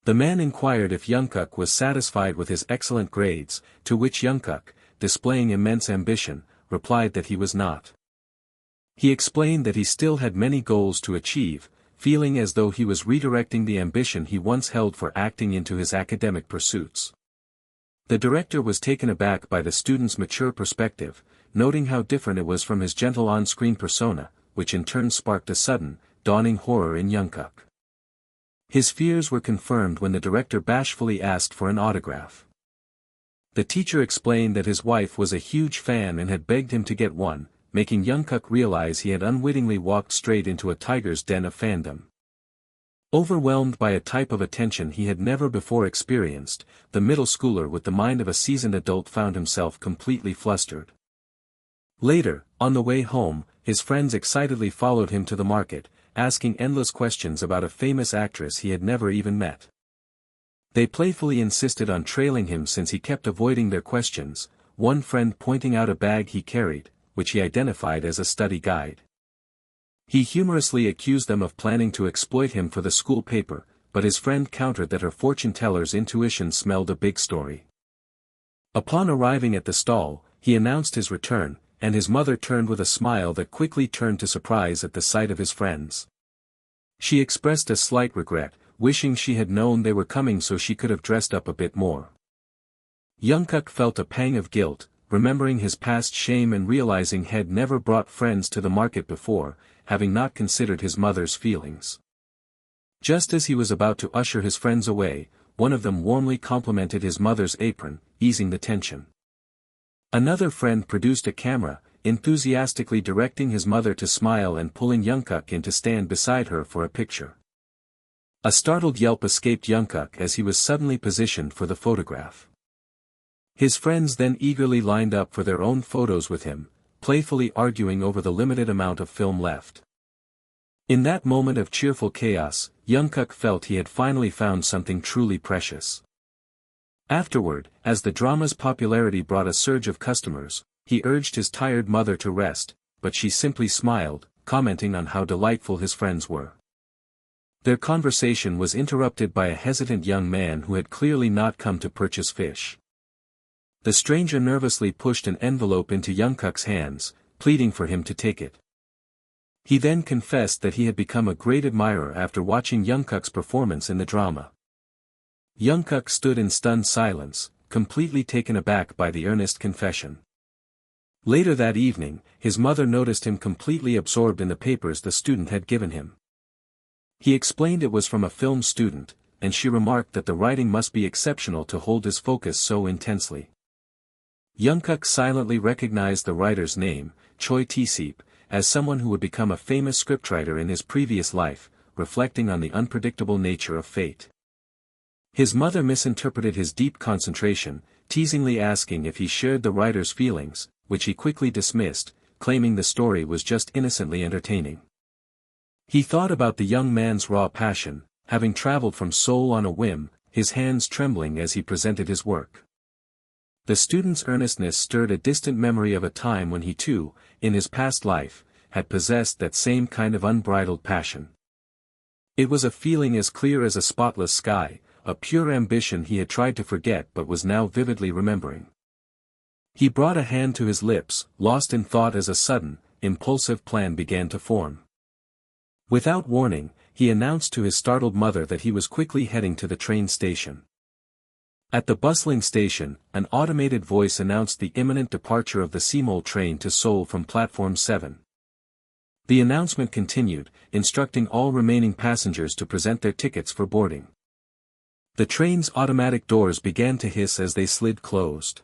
S1: The man inquired if Young-guk was satisfied with his excellent grades, to which Young-guk, displaying immense ambition, replied that he was not. He explained that he still had many goals to achieve, feeling as though he was redirecting the ambition he once held for acting into his academic pursuits. The director was taken aback by the student's mature perspective, noting how different it was from his gentle on-screen persona, which in turn sparked a sudden, dawning horror in Young-guk. His fears were confirmed when the director bashfully asked for an autograph. The teacher explained that his wife was a huge fan and had begged him to get one, making Young-guk realize he had unwittingly walked straight into a tiger's den of fandom. Overwhelmed by a type of attention he had never before experienced, the middle schooler with the mind of a seasoned adult found himself completely flustered. Later, on the way home, his friends excitedly followed him to the market, asking endless questions about a famous actress he had never even met. They playfully insisted on trailing him since he kept avoiding their questions, one friend pointing out a bag he carried, which he identified as a study guide. He humorously accused them of planning to exploit him for the school paper, but his friend countered that her fortune-teller's intuition smelled a big story. Upon arriving at the stall, he announced his return, and his mother turned with a smile that quickly turned to surprise at the sight of his friends. She expressed a slight regret, wishing she had known they were coming so she could have dressed up a bit more. Young-guk felt a pang of guilt, remembering his past shame and realizing he'd never brought friends to the market before, having not considered his mother's feelings. Just as he was about to usher his friends away, one of them warmly complimented his mother's apron, easing the tension. Another friend produced a camera, enthusiastically directing his mother to smile and pulling Young-guk in to stand beside her for a picture. A startled yelp escaped Young-guk as he was suddenly positioned for the photograph. His friends then eagerly lined up for their own photos with him, playfully arguing over the limited amount of film left. In that moment of cheerful chaos, Young-guk felt he had finally found something truly precious. Afterward, as the drama's popularity brought a surge of customers, he urged his tired mother to rest, but she simply smiled, commenting on how delightful his friends were. Their conversation was interrupted by a hesitant young man who had clearly not come to purchase fish. The stranger nervously pushed an envelope into Young-guk's hands, pleading for him to take it. He then confessed that he had become a great admirer after watching Young-guk's performance in the drama. Young-guk stood in stunned silence, completely taken aback by the earnest confession. Later that evening, his mother noticed him completely absorbed in the papers the student had given him. He explained it was from a film student, and she remarked that the writing must be exceptional to hold his focus so intensely. Young-guk silently recognized the writer's name, Choi Tae-seep, as someone who would become a famous scriptwriter in his previous life, reflecting on the unpredictable nature of fate. His mother misinterpreted his deep concentration, teasingly asking if he shared the writer's feelings, which he quickly dismissed, claiming the story was just innocently entertaining. He thought about the young man's raw passion, having traveled from Seoul on a whim, his hands trembling as he presented his work. The student's earnestness stirred a distant memory of a time when he too, in his past life, had possessed that same kind of unbridled passion. It was a feeling as clear as a spotless sky, a pure ambition he had tried to forget but was now vividly remembering. He brought a hand to his lips, lost in thought as a sudden, impulsive plan began to form. Without warning, he announced to his startled mother that he was quickly heading to the train station. At the bustling station, an automated voice announced the imminent departure of the Simol train to Seoul from Platform 7. The announcement continued, instructing all remaining passengers to present their tickets for boarding. The train's automatic doors began to hiss as they slid closed.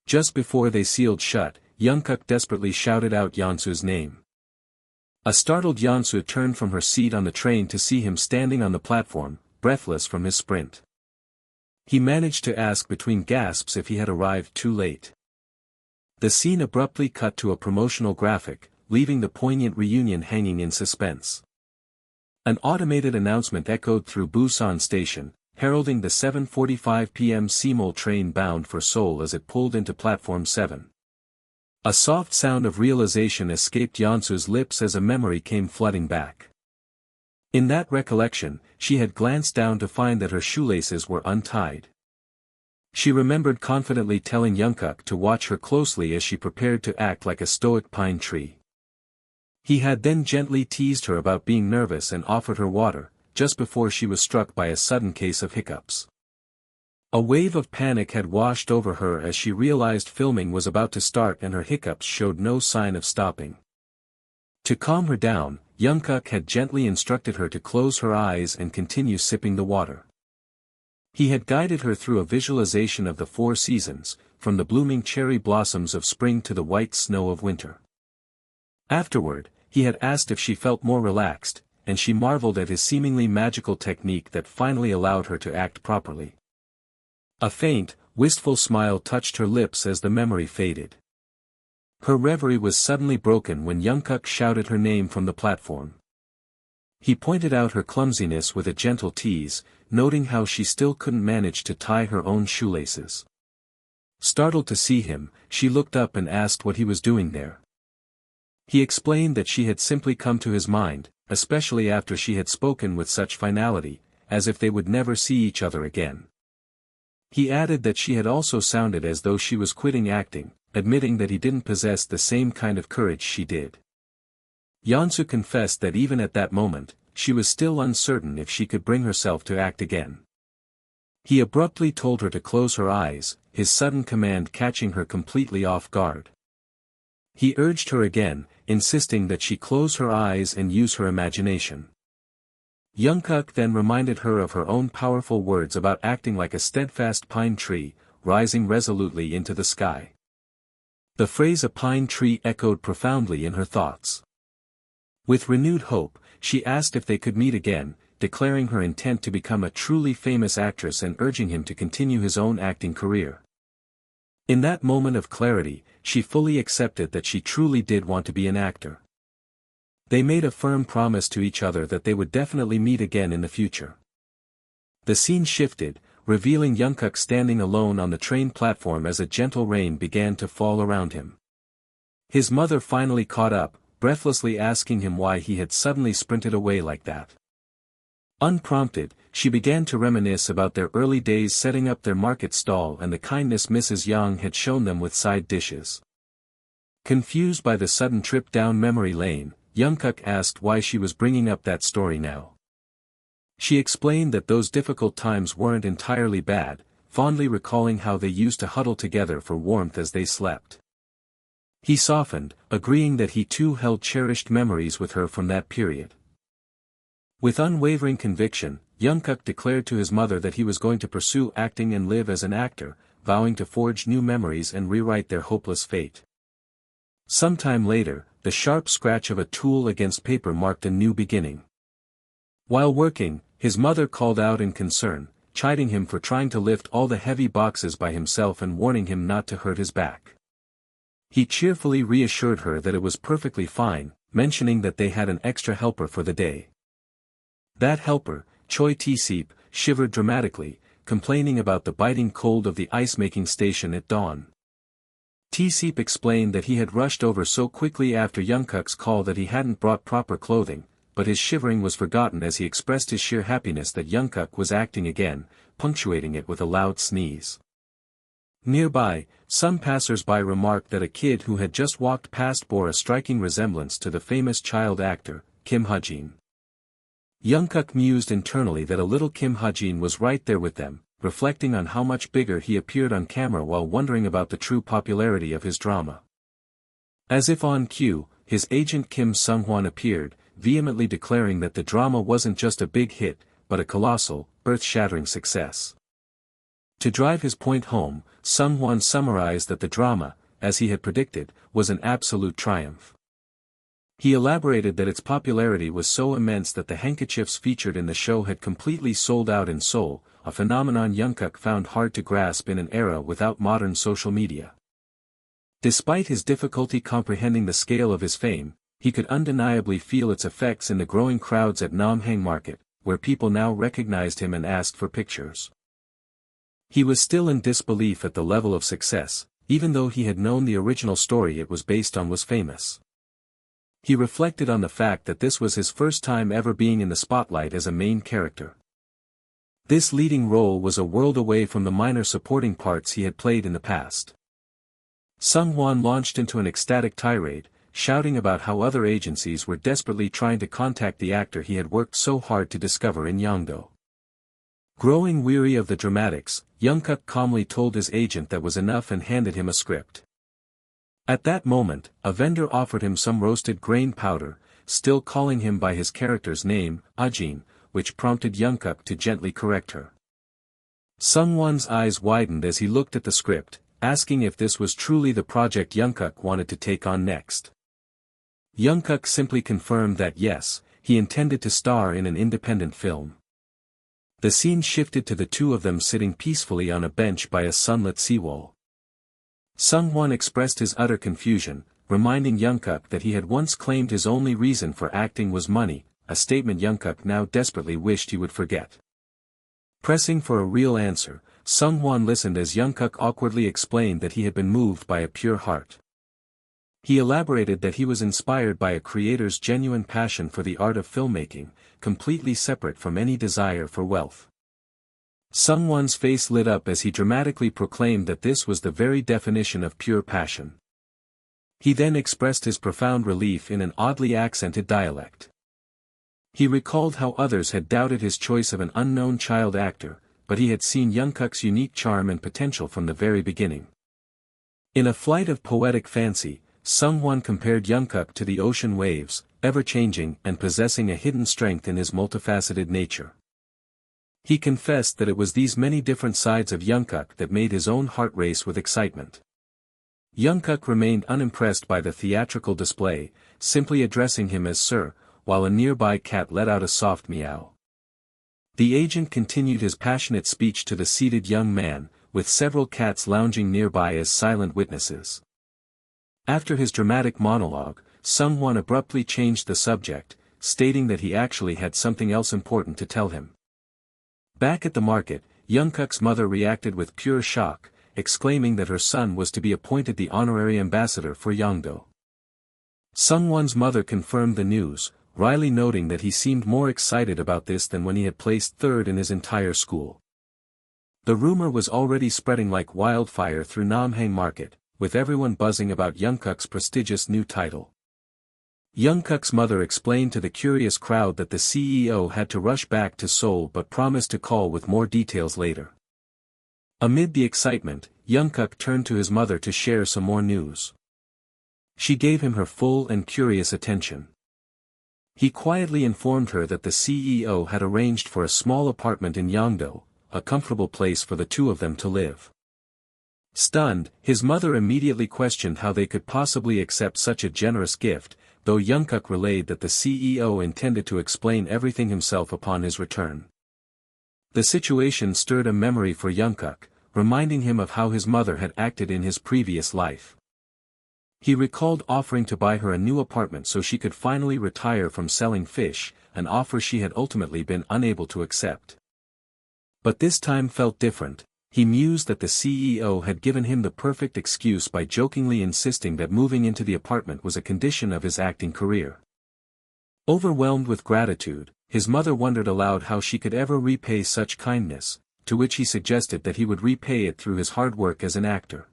S1: Just before they sealed shut, Young-guk desperately shouted out Yeonsu's name. A startled Yeonsu turned from her seat on the train to see him standing on the platform, breathless from his sprint. He managed to ask between gasps if he had arrived too late. The scene abruptly cut to a promotional graphic, leaving the poignant reunion hanging in suspense. An automated announcement echoed through Busan Station, heralding the 7:45 p.m. Simol train bound for Seoul as it pulled into Platform 7. A soft sound of realization escaped Yeonsu's lips as a memory came flooding back. In that recollection, she had glanced down to find that her shoelaces were untied. She remembered confidently telling Young-guk to watch her closely as she prepared to act like a stoic pine tree. He had then gently teased her about being nervous and offered her water, just before she was struck by a sudden case of hiccups. A wave of panic had washed over her as she realized filming was about to start and her hiccups showed no sign of stopping. To calm her down, Young-guk had gently instructed her to close her eyes and continue sipping the water. He had guided her through a visualization of the four seasons, from the blooming cherry blossoms of spring to the white snow of winter. Afterward, he had asked if she felt more relaxed, and she marveled at his seemingly magical technique that finally allowed her to act properly. A faint, wistful smile touched her lips as the memory faded. Her reverie was suddenly broken when Young-guk shouted her name from the platform. He pointed out her clumsiness with a gentle tease, noting how she still couldn't manage to tie her own shoelaces. Startled to see him, she looked up and asked what he was doing there. He explained that she had simply come to his mind, especially after she had spoken with such finality, as if they would never see each other again. He added that she had also sounded as though she was quitting acting, admitting that he didn't possess the same kind of courage she did. Yeonsu confessed that even at that moment, she was still uncertain if she could bring herself to act again. He abruptly told her to close her eyes, his sudden command catching her completely off guard. He urged her again, insisting that she close her eyes and use her imagination. Young-guk then reminded her of her own powerful words about acting like a steadfast pine tree, rising resolutely into the sky. The phrase "a pine tree" echoed profoundly in her thoughts. With renewed hope, she asked if they could meet again, declaring her intent to become a truly famous actress and urging him to continue his own acting career. In that moment of clarity, she fully accepted that she truly did want to be an actor. They made a firm promise to each other that they would definitely meet again in the future. The scene shifted, revealing Young-guk standing alone on the train platform as a gentle rain began to fall around him. His mother finally caught up, breathlessly asking him why he had suddenly sprinted away like that. Unprompted, she began to reminisce about their early days setting up their market stall and the kindness Mrs. Yang had shown them with side dishes. Confused by the sudden trip down memory lane, Young-guk asked why she was bringing up that story now. She explained that those difficult times weren't entirely bad, fondly recalling how they used to huddle together for warmth as they slept. He softened, agreeing that he too held cherished memories with her from that period. With unwavering conviction, Young-guk declared to his mother that he was going to pursue acting and live as an actor, vowing to forge new memories and rewrite their hopeless fate. Sometime later, the sharp scratch of a tool against paper marked a new beginning. While working, his mother called out in concern, chiding him for trying to lift all the heavy boxes by himself and warning him not to hurt his back. He cheerfully reassured her that it was perfectly fine, mentioning that they had an extra helper for the day. That helper, Choi Tae-seep, shivered dramatically, complaining about the biting cold of the ice-making station at dawn. Tae-seep explained that he had rushed over so quickly after Young-guk's call that he hadn't brought proper clothing, but his shivering was forgotten as he expressed his sheer happiness that Young-guk was acting again, punctuating it with a loud sneeze. Nearby, some passers-by remarked that a kid who had just walked past bore a striking resemblance to the famous child actor, Kim Ha-jin. Young-guk mused internally that a little Kim Ha-jin was right there with them, reflecting on how much bigger he appeared on camera while wondering about the true popularity of his drama. As if on cue, his agent Kim Sung-hwan appeared, vehemently declaring that the drama wasn't just a big hit, but a colossal, earth-shattering success. To drive his point home, Sung-hwan summarized that the drama, as he had predicted, was an absolute triumph. He elaborated that its popularity was so immense that the handkerchiefs featured in the show had completely sold out in Seoul, a phenomenon Young-guk found hard to grasp in an era without modern social media. Despite his difficulty comprehending the scale of his fame, he could undeniably feel its effects in the growing crowds at Namhang Market, where people now recognized him and asked for pictures. He was still in disbelief at the level of success, even though he had known the original story it was based on was famous. He reflected on the fact that this was his first time ever being in the spotlight as a main character. This leading role was a world away from the minor supporting parts he had played in the past. Sung-hwan launched into an ecstatic tirade, shouting about how other agencies were desperately trying to contact the actor he had worked so hard to discover in Yongdo. Growing weary of the dramatics, Young-guk calmly told his agent that was enough and handed him a script. At that moment, a vendor offered him some roasted grain powder, still calling him by his character's name, Ajin, which prompted Young-guk to gently correct her. Sung-hwan's eyes widened as he looked at the script, asking if this was truly the project Young-guk wanted to take on next. Young-guk simply confirmed that yes, he intended to star in an independent film. The scene shifted to the two of them sitting peacefully on a bench by a sunlit seawall. Sung-hwan expressed his utter confusion, reminding Young-guk that he had once claimed his only reason for acting was money, a statement Young-guk now desperately wished he would forget. Pressing for a real answer, Sung-hwan listened as Young-guk awkwardly explained that he had been moved by a pure heart. He elaborated that he was inspired by a creator's genuine passion for the art of filmmaking, completely separate from any desire for wealth. Sung-hwan's face lit up as he dramatically proclaimed that this was the very definition of pure passion. He then expressed his profound relief in an oddly accented dialect. He recalled how others had doubted his choice of an unknown child actor, but he had seen Young-guk's unique charm and potential from the very beginning. In a flight of poetic fancy, Sung-won compared Young-guk to the ocean waves, ever-changing and possessing a hidden strength in his multifaceted nature. He confessed that it was these many different sides of Young-guk that made his own heart race with excitement. Young-guk remained unimpressed by the theatrical display, simply addressing him as sir, while a nearby cat let out a soft meow. The agent continued his passionate speech to the seated young man, with several cats lounging nearby as silent witnesses. After his dramatic monologue, Sung-won abruptly changed the subject, stating that he actually had something else important to tell him. Back at the market, Young-guk's mother reacted with pure shock, exclaiming that her son was to be appointed the honorary ambassador for Yangdo. Sung-won's mother confirmed the news, wryly noting that he seemed more excited about this than when he had placed third in his entire school. The rumor was already spreading like wildfire through Namhang Market, with everyone buzzing about Young-guk's prestigious new title. Young-guk's mother explained to the curious crowd that the CEO had to rush back to Seoul but promised to call with more details later. Amid the excitement, Young-guk turned to his mother to share some more news. She gave him her full and curious attention. He quietly informed her that the CEO had arranged for a small apartment in Yangdo, a comfortable place for the two of them to live. Stunned, his mother immediately questioned how they could possibly accept such a generous gift, though Young-guk relayed that the CEO intended to explain everything himself upon his return. The situation stirred a memory for Young-guk, reminding him of how his mother had acted in his previous life. He recalled offering to buy her a new apartment so she could finally retire from selling fish, an offer she had ultimately been unable to accept. But this time felt different. He mused that the CEO had given him the perfect excuse by jokingly insisting that moving into the apartment was a condition of his acting career. Overwhelmed with gratitude, his mother wondered aloud how she could ever repay such kindness, to which he suggested that he would repay it through his hard work as an actor.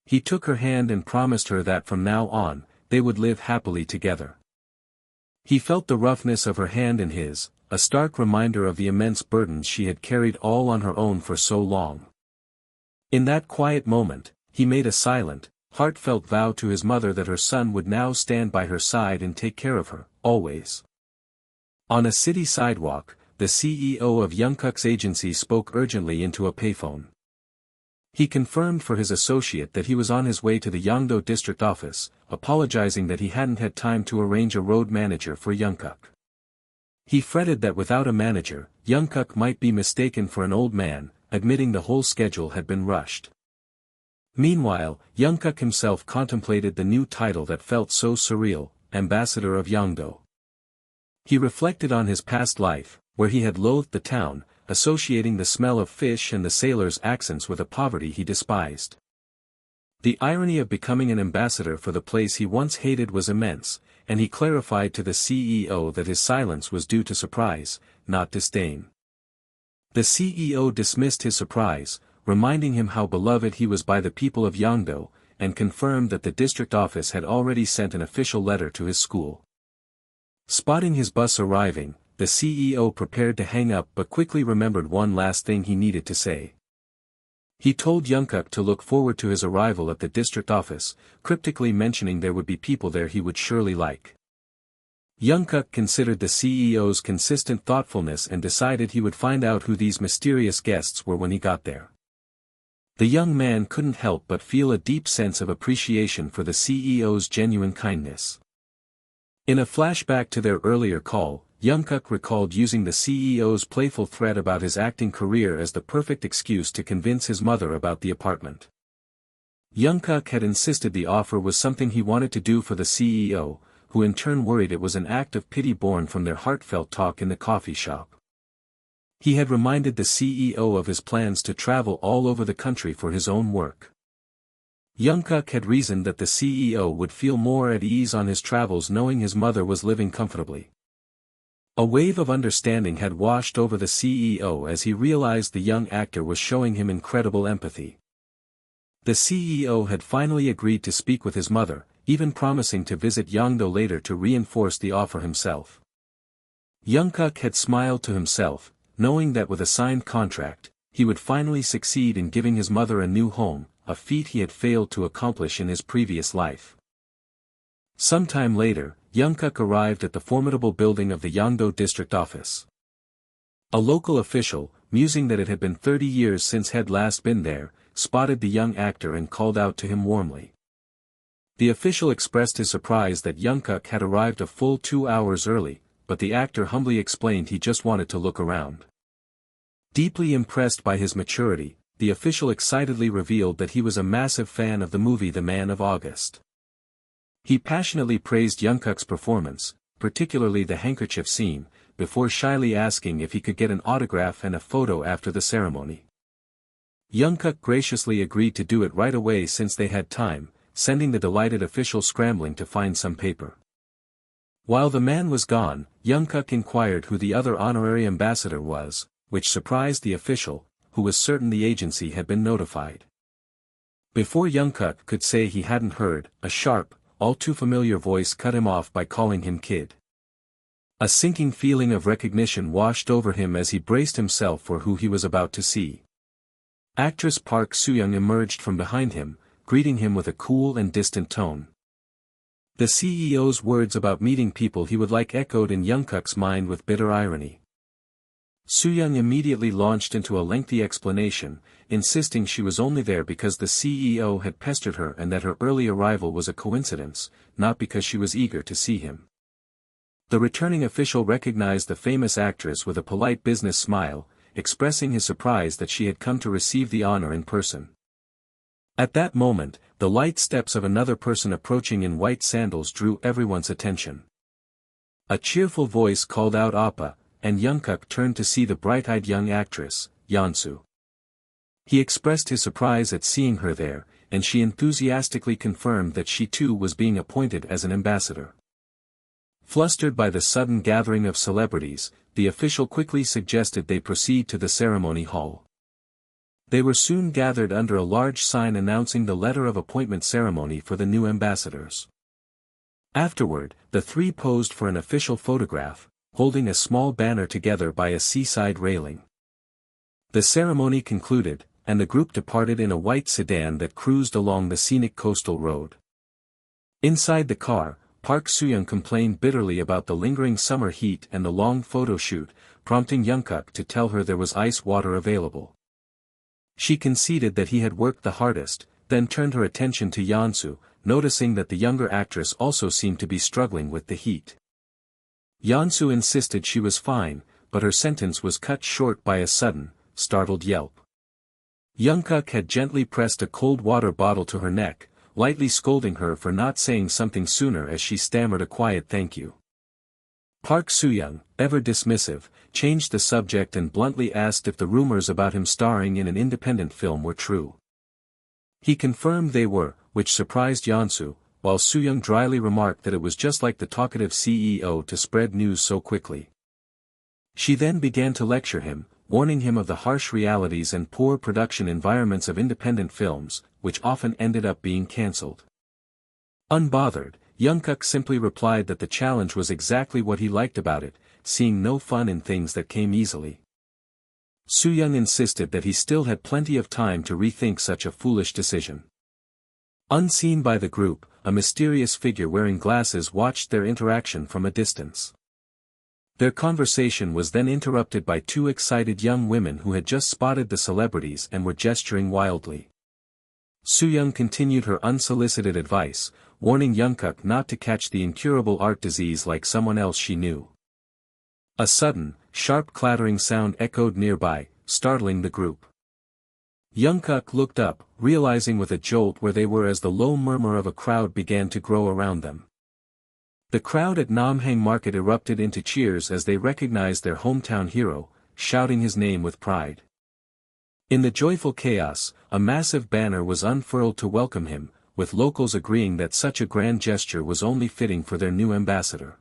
S1: He took her hand and promised her that from now on, they would live happily together. He felt the roughness of her hand in his, a stark reminder of the immense burdens she had carried all on her own for so long. In that quiet moment, he made a silent, heartfelt vow to his mother that her son would now stand by her side and take care of her, always. On a city sidewalk, the CEO of Young-guk's agency spoke urgently into a payphone. He confirmed for his associate that he was on his way to the Yangdo district office, apologizing that he hadn't had time to arrange a road manager for Young-guk. He fretted that without a manager, Young-guk might be mistaken for an old man, admitting the whole schedule had been rushed. Meanwhile, Young-guk himself contemplated the new title that felt so surreal, Ambassador of Yangdo. He reflected on his past life, where he had loathed the town, associating the smell of fish and the sailors' accents with a poverty he despised. The irony of becoming an ambassador for the place he once hated was immense, and he clarified to the CEO that his silence was due to surprise, not disdain. The CEO dismissed his surprise, reminding him how beloved he was by the people of Yangdo, and confirmed that the district office had already sent an official letter to his school. Spotting his bus arriving, the CEO prepared to hang up but quickly remembered one last thing he needed to say. He told Young-guk to look forward to his arrival at the district office, cryptically mentioning there would be people there he would surely like. Young-guk considered the CEO's consistent thoughtfulness and decided he would find out who these mysterious guests were when he got there. The young man couldn't help but feel a deep sense of appreciation for the CEO's genuine kindness. In a flashback to their earlier call, Young-guk recalled using the CEO's playful threat about his acting career as the perfect excuse to convince his mother about the apartment. Young-guk had insisted the offer was something he wanted to do for the CEO, who in turn worried it was an act of pity born from their heartfelt talk in the coffee shop. He had reminded the CEO of his plans to travel all over the country for his own work. Young-guk had reasoned that the CEO would feel more at ease on his travels knowing his mother was living comfortably. A wave of understanding had washed over the CEO as he realized the young actor was showing him incredible empathy. The CEO had finally agreed to speak with his mother, even promising to visit Yangdo later to reinforce the offer himself. Young-guk had smiled to himself, knowing that with a signed contract, he would finally succeed in giving his mother a new home, a feat he had failed to accomplish in his previous life. Sometime later, Young-guk arrived at the formidable building of the Yongdo district office. A local official, musing that it had been 30 years since he had last been there, spotted the young actor and called out to him warmly. The official expressed his surprise that Young-guk had arrived a full 2 hours early, but the actor humbly explained he just wanted to look around. Deeply impressed by his maturity, the official excitedly revealed that he was a massive fan of the movie The Man of August. He passionately praised Young-guk's performance, particularly the handkerchief scene, before shyly asking if he could get an autograph and a photo after the ceremony. Young-guk graciously agreed to do it right away since they had time, sending the delighted official scrambling to find some paper. While the man was gone, Young-guk inquired who the other honorary ambassador was, which surprised the official, who was certain the agency had been notified. Before Young-guk could say he hadn't heard, a sharp, all too familiar voice cut him off by calling him kid. A sinking feeling of recognition washed over him as he braced himself for who he was about to see. Actress Park Soo-young emerged from behind him, greeting him with a cool and distant tone. The CEO's words about meeting people he would like echoed in Young-guk's mind with bitter irony. Soo-young immediately launched into a lengthy explanation, insisting she was only there because the CEO had pestered her and that her early arrival was a coincidence, not because she was eager to see him. The returning official recognized the famous actress with a polite business smile, expressing his surprise that she had come to receive the honor in person. At that moment, the light steps of another person approaching in white sandals drew everyone's attention. A cheerful voice called out "Appa," and Young-guk turned to see the bright-eyed young actress, Yeon-soo. He expressed his surprise at seeing her there, and she enthusiastically confirmed that she too was being appointed as an ambassador. Flustered by the sudden gathering of celebrities, the official quickly suggested they proceed to the ceremony hall. They were soon gathered under a large sign announcing the letter of appointment ceremony for the new ambassadors. Afterward, the three posed for an official photograph, holding a small banner together by a seaside railing. The ceremony concluded, and the group departed in a white sedan that cruised along the scenic coastal road. Inside the car, Park Soo-young complained bitterly about the lingering summer heat and the long photo shoot, prompting Young-guk to tell her there was ice water available. She conceded that he had worked the hardest, then turned her attention to Yeon-soo, noticing that the younger actress also seemed to be struggling with the heat. Yeon-soo insisted she was fine, but her sentence was cut short by a sudden, startled yelp. Young-guk had gently pressed a cold water bottle to her neck, lightly scolding her for not saying something sooner as she stammered a quiet thank you. Park Soo-young, ever dismissive, changed the subject and bluntly asked if the rumors about him starring in an independent film were true. He confirmed they were, which surprised Yeon-soo, while Soo-young dryly remarked that it was just like the talkative CEO to spread news so quickly. She then began to lecture him, warning him of the harsh realities and poor production environments of independent films, which often ended up being cancelled. Unbothered, Young-guk simply replied that the challenge was exactly what he liked about it, seeing no fun in things that came easily. Soo-young insisted that he still had plenty of time to rethink such a foolish decision. Unseen by the group, a mysterious figure wearing glasses watched their interaction from a distance. Their conversation was then interrupted by two excited young women who had just spotted the celebrities and were gesturing wildly. Soo-young continued her unsolicited advice, warning Young-guk not to catch the incurable art disease like someone else she knew. A sudden, sharp clattering sound echoed nearby, startling the group. Young-guk looked up, realizing with a jolt where they were as the low murmur of a crowd began to grow around them. The crowd at Namhang Market erupted into cheers as they recognized their hometown hero, shouting his name with pride. In the joyful chaos, a massive banner was unfurled to welcome him, with locals agreeing that such a grand gesture was only fitting for their new ambassador.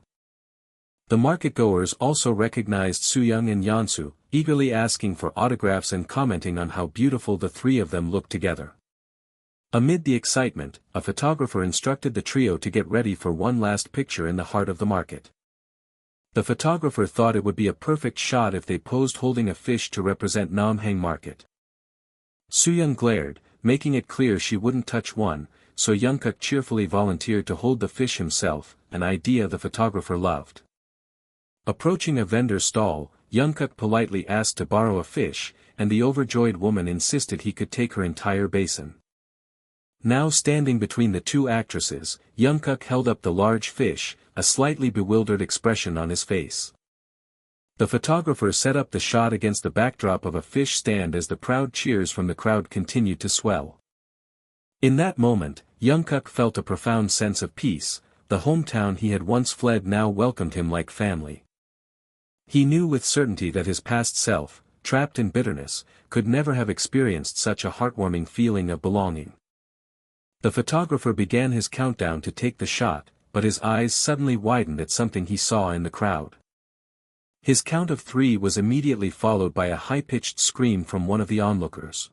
S1: The marketgoers also recognized Soo-young and Yeon-soo, eagerly asking for autographs and commenting on how beautiful the three of them looked together. Amid the excitement, a photographer instructed the trio to get ready for one last picture in the heart of the market. The photographer thought it would be a perfect shot if they posed holding a fish to represent Namhang Market. Soo-young glared, making it clear she wouldn't touch one, so Young-guk cheerfully volunteered to hold the fish himself, an idea the photographer loved. Approaching a vendor's stall, Young-guk politely asked to borrow a fish, and the overjoyed woman insisted he could take her entire basin. Now standing between the two actresses, Young-guk held up the large fish, a slightly bewildered expression on his face. The photographer set up the shot against the backdrop of a fish stand as the proud cheers from the crowd continued to swell. In that moment, Young-guk felt a profound sense of peace. The hometown he had once fled now welcomed him like family. He knew with certainty that his past self, trapped in bitterness, could never have experienced such a heartwarming feeling of belonging. The photographer began his countdown to take the shot, but his eyes suddenly widened at something he saw in the crowd. His count of 3 was immediately followed by a high-pitched scream from one of the onlookers.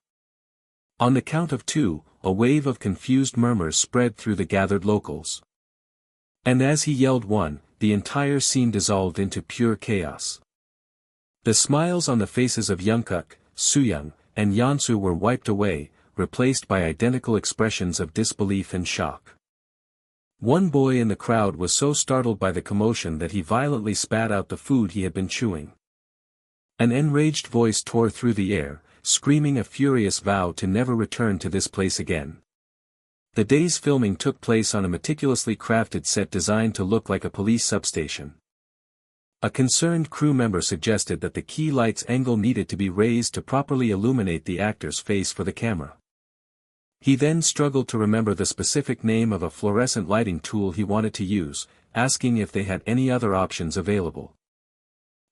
S1: On the count of 2, a wave of confused murmurs spread through the gathered locals. And as he yelled 1, the entire scene dissolved into pure chaos. The smiles on the faces of Young-guk, Soo-young, and Yeon-soo were wiped away, replaced by identical expressions of disbelief and shock. One boy in the crowd was so startled by the commotion that he violently spat out the food he had been chewing. An enraged voice tore through the air, screaming a furious vow to never return to this place again. The day's filming took place on a meticulously crafted set designed to look like a police substation. A concerned crew member suggested that the key light's angle needed to be raised to properly illuminate the actor's face for the camera. He then struggled to remember the specific name of a fluorescent lighting tool he wanted to use, asking if they had any other options available.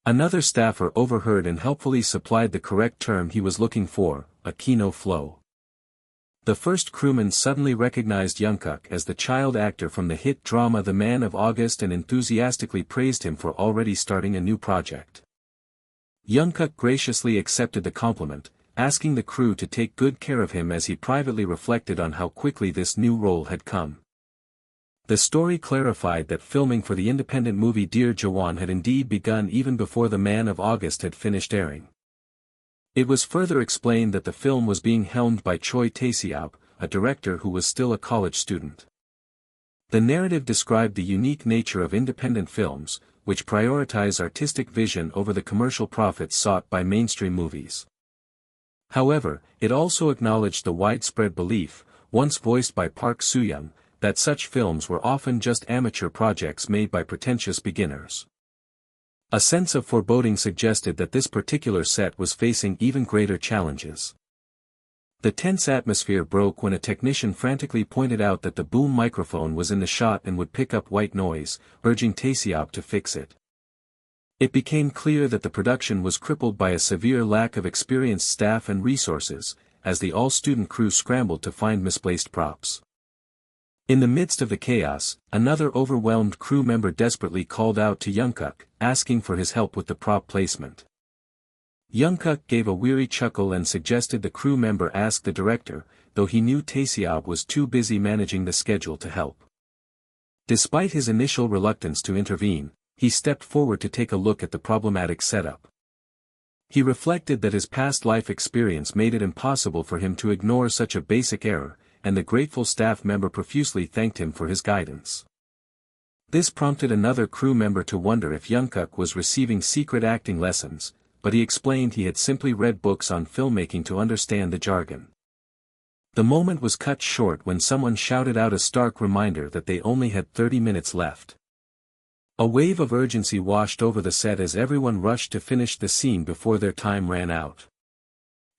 S1: Another staffer overheard and helpfully supplied the correct term he was looking for, a kino flow. The first crewman suddenly recognized Young-guk as the child actor from the hit drama The Man of August and enthusiastically praised him for already starting a new project. Young-guk graciously accepted the compliment, asking the crew to take good care of him as he privately reflected on how quickly this new role had come. The story clarified that filming for the independent movie Dear Jawan had indeed begun even before The Man of August had finished airing. It was further explained that the film was being helmed by Choi Tae-seop, a director who was still a college student. The narrative described the unique nature of independent films, which prioritize artistic vision over the commercial profits sought by mainstream movies. However, it also acknowledged the widespread belief, once voiced by Park Soo-young, that such films were often just amateur projects made by pretentious beginners. A sense of foreboding suggested that this particular set was facing even greater challenges. The tense atmosphere broke when a technician frantically pointed out that the boom microphone was in the shot and would pick up white noise, urging Tae-seop to fix it. It became clear that the production was crippled by a severe lack of experienced staff and resources, as the all-student crew scrambled to find misplaced props. In the midst of the chaos, another overwhelmed crew member desperately called out to Young-guk, asking for his help with the prop placement. Young-guk gave a weary chuckle and suggested the crew member ask the director, though he knew Tae-seop was too busy managing the schedule to help. Despite his initial reluctance to intervene, he stepped forward to take a look at the problematic setup. He reflected that his past life experience made it impossible for him to ignore such a basic error, and the grateful staff member profusely thanked him for his guidance. This prompted another crew member to wonder if Young-guk was receiving secret acting lessons, but he explained he had simply read books on filmmaking to understand the jargon. The moment was cut short when someone shouted out a stark reminder that they only had 30 minutes left. A wave of urgency washed over the set as everyone rushed to finish the scene before their time ran out.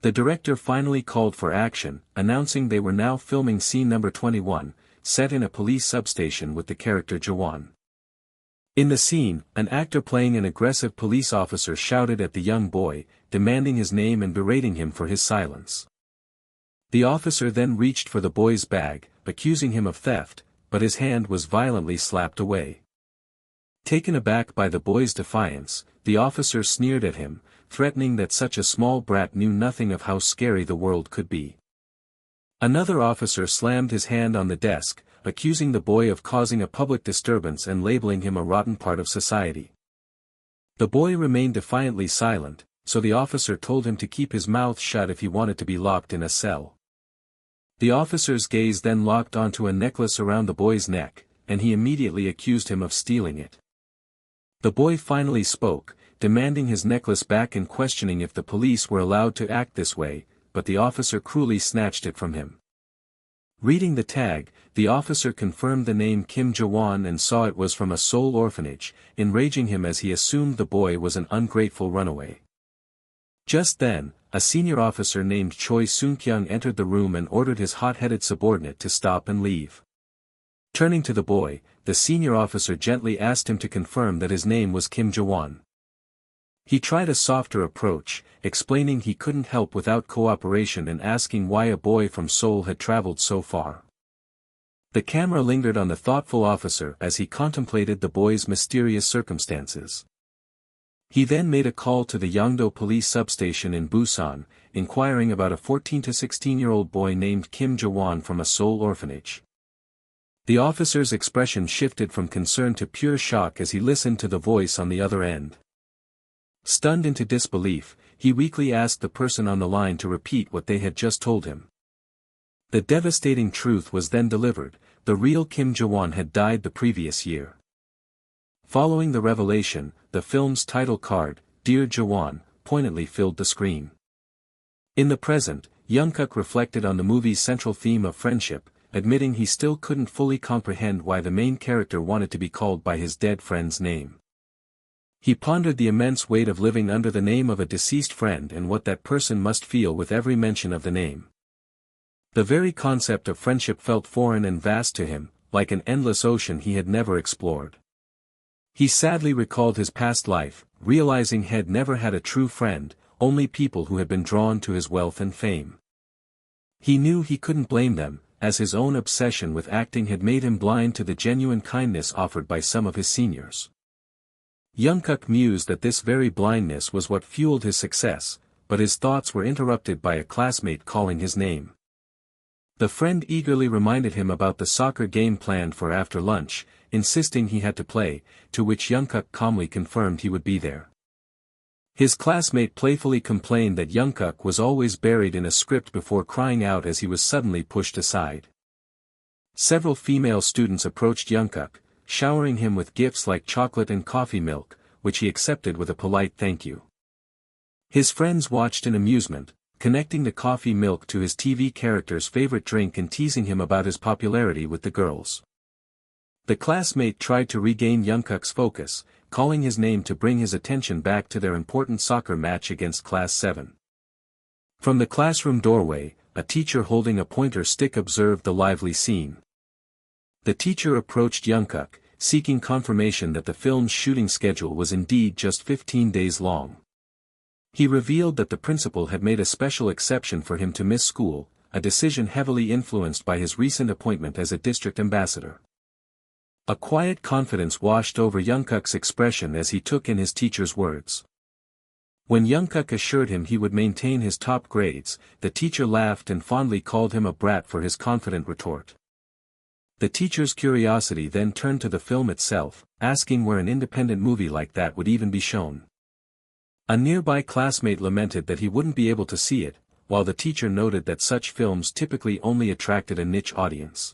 S1: The director finally called for action, announcing they were now filming scene number 21, set in a police substation with the character Jawan. In the scene, an actor playing an aggressive police officer shouted at the young boy, demanding his name and berating him for his silence. The officer then reached for the boy's bag, accusing him of theft, but his hand was violently slapped away. Taken aback by the boy's defiance, the officer sneered at him, threatening that such a small brat knew nothing of how scary the world could be. Another officer slammed his hand on the desk, accusing the boy of causing a public disturbance and labeling him a rotten part of society. The boy remained defiantly silent, so the officer told him to keep his mouth shut if he wanted to be locked in a cell. The officer's gaze then locked onto a necklace around the boy's neck, and he immediately accused him of stealing it. The boy finally spoke, demanding his necklace back and questioning if the police were allowed to act this way, but the officer cruelly snatched it from him. Reading the tag, the officer confirmed the name Kim Ja-won and saw it was from a Seoul orphanage, enraging him as he assumed the boy was an ungrateful runaway. Just then, a senior officer named Choi Soon-kyung entered the room and ordered his hot-headed subordinate to stop and leave. Turning to the boy, the senior officer gently asked him to confirm that his name was Kim Ja-won. He tried a softer approach, explaining he couldn't help without cooperation and asking why a boy from Seoul had traveled so far. The camera lingered on the thoughtful officer as he contemplated the boy's mysterious circumstances. He then made a call to the Yongdo police substation in Busan, inquiring about a 14 to 16-year-old boy named Kim Ja-won from a Seoul orphanage. The officer's expression shifted from concern to pure shock as he listened to the voice on the other end. Stunned into disbelief, he weakly asked the person on the line to repeat what they had just told him. The devastating truth was then delivered: the real Kim Ja-won had died the previous year. Following the revelation, the film's title card, Dear Ja-won, poignantly filled the screen. In the present, Young-guk reflected on the movie's central theme of friendship, admitting he still couldn't fully comprehend why the main character wanted to be called by his dead friend's name. He pondered the immense weight of living under the name of a deceased friend and what that person must feel with every mention of the name. The very concept of friendship felt foreign and vast to him, like an endless ocean he had never explored. He sadly recalled his past life, realizing he had never had a true friend, only people who had been drawn to his wealth and fame. He knew he couldn't blame them, as his own obsession with acting had made him blind to the genuine kindness offered by some of his seniors. Young-guk mused that this very blindness was what fueled his success, but his thoughts were interrupted by a classmate calling his name. The friend eagerly reminded him about the soccer game planned for after lunch, insisting he had to play, to which Young-guk calmly confirmed he would be there. His classmate playfully complained that Young-guk was always buried in a script before crying out as he was suddenly pushed aside. Several female students approached Young-guk, showering him with gifts like chocolate and coffee milk, which he accepted with a polite thank you. His friends watched in amusement, connecting the coffee milk to his TV character's favorite drink and teasing him about his popularity with the girls. The classmate tried to regain Young-guk's focus, calling his name to bring his attention back to their important soccer match against Class 7. From the classroom doorway, a teacher holding a pointer stick observed the lively scene. The teacher approached Young-guk, seeking confirmation that the film's shooting schedule was indeed just 15 days long. He revealed that the principal had made a special exception for him to miss school, a decision heavily influenced by his recent appointment as a district ambassador. A quiet confidence washed over Young-guk's expression as he took in his teacher's words. When Young-guk assured him he would maintain his top grades, the teacher laughed and fondly called him a brat for his confident retort. The teacher's curiosity then turned to the film itself, asking where an independent movie like that would even be shown. A nearby classmate lamented that he wouldn't be able to see it, while the teacher noted that such films typically only attracted a niche audience.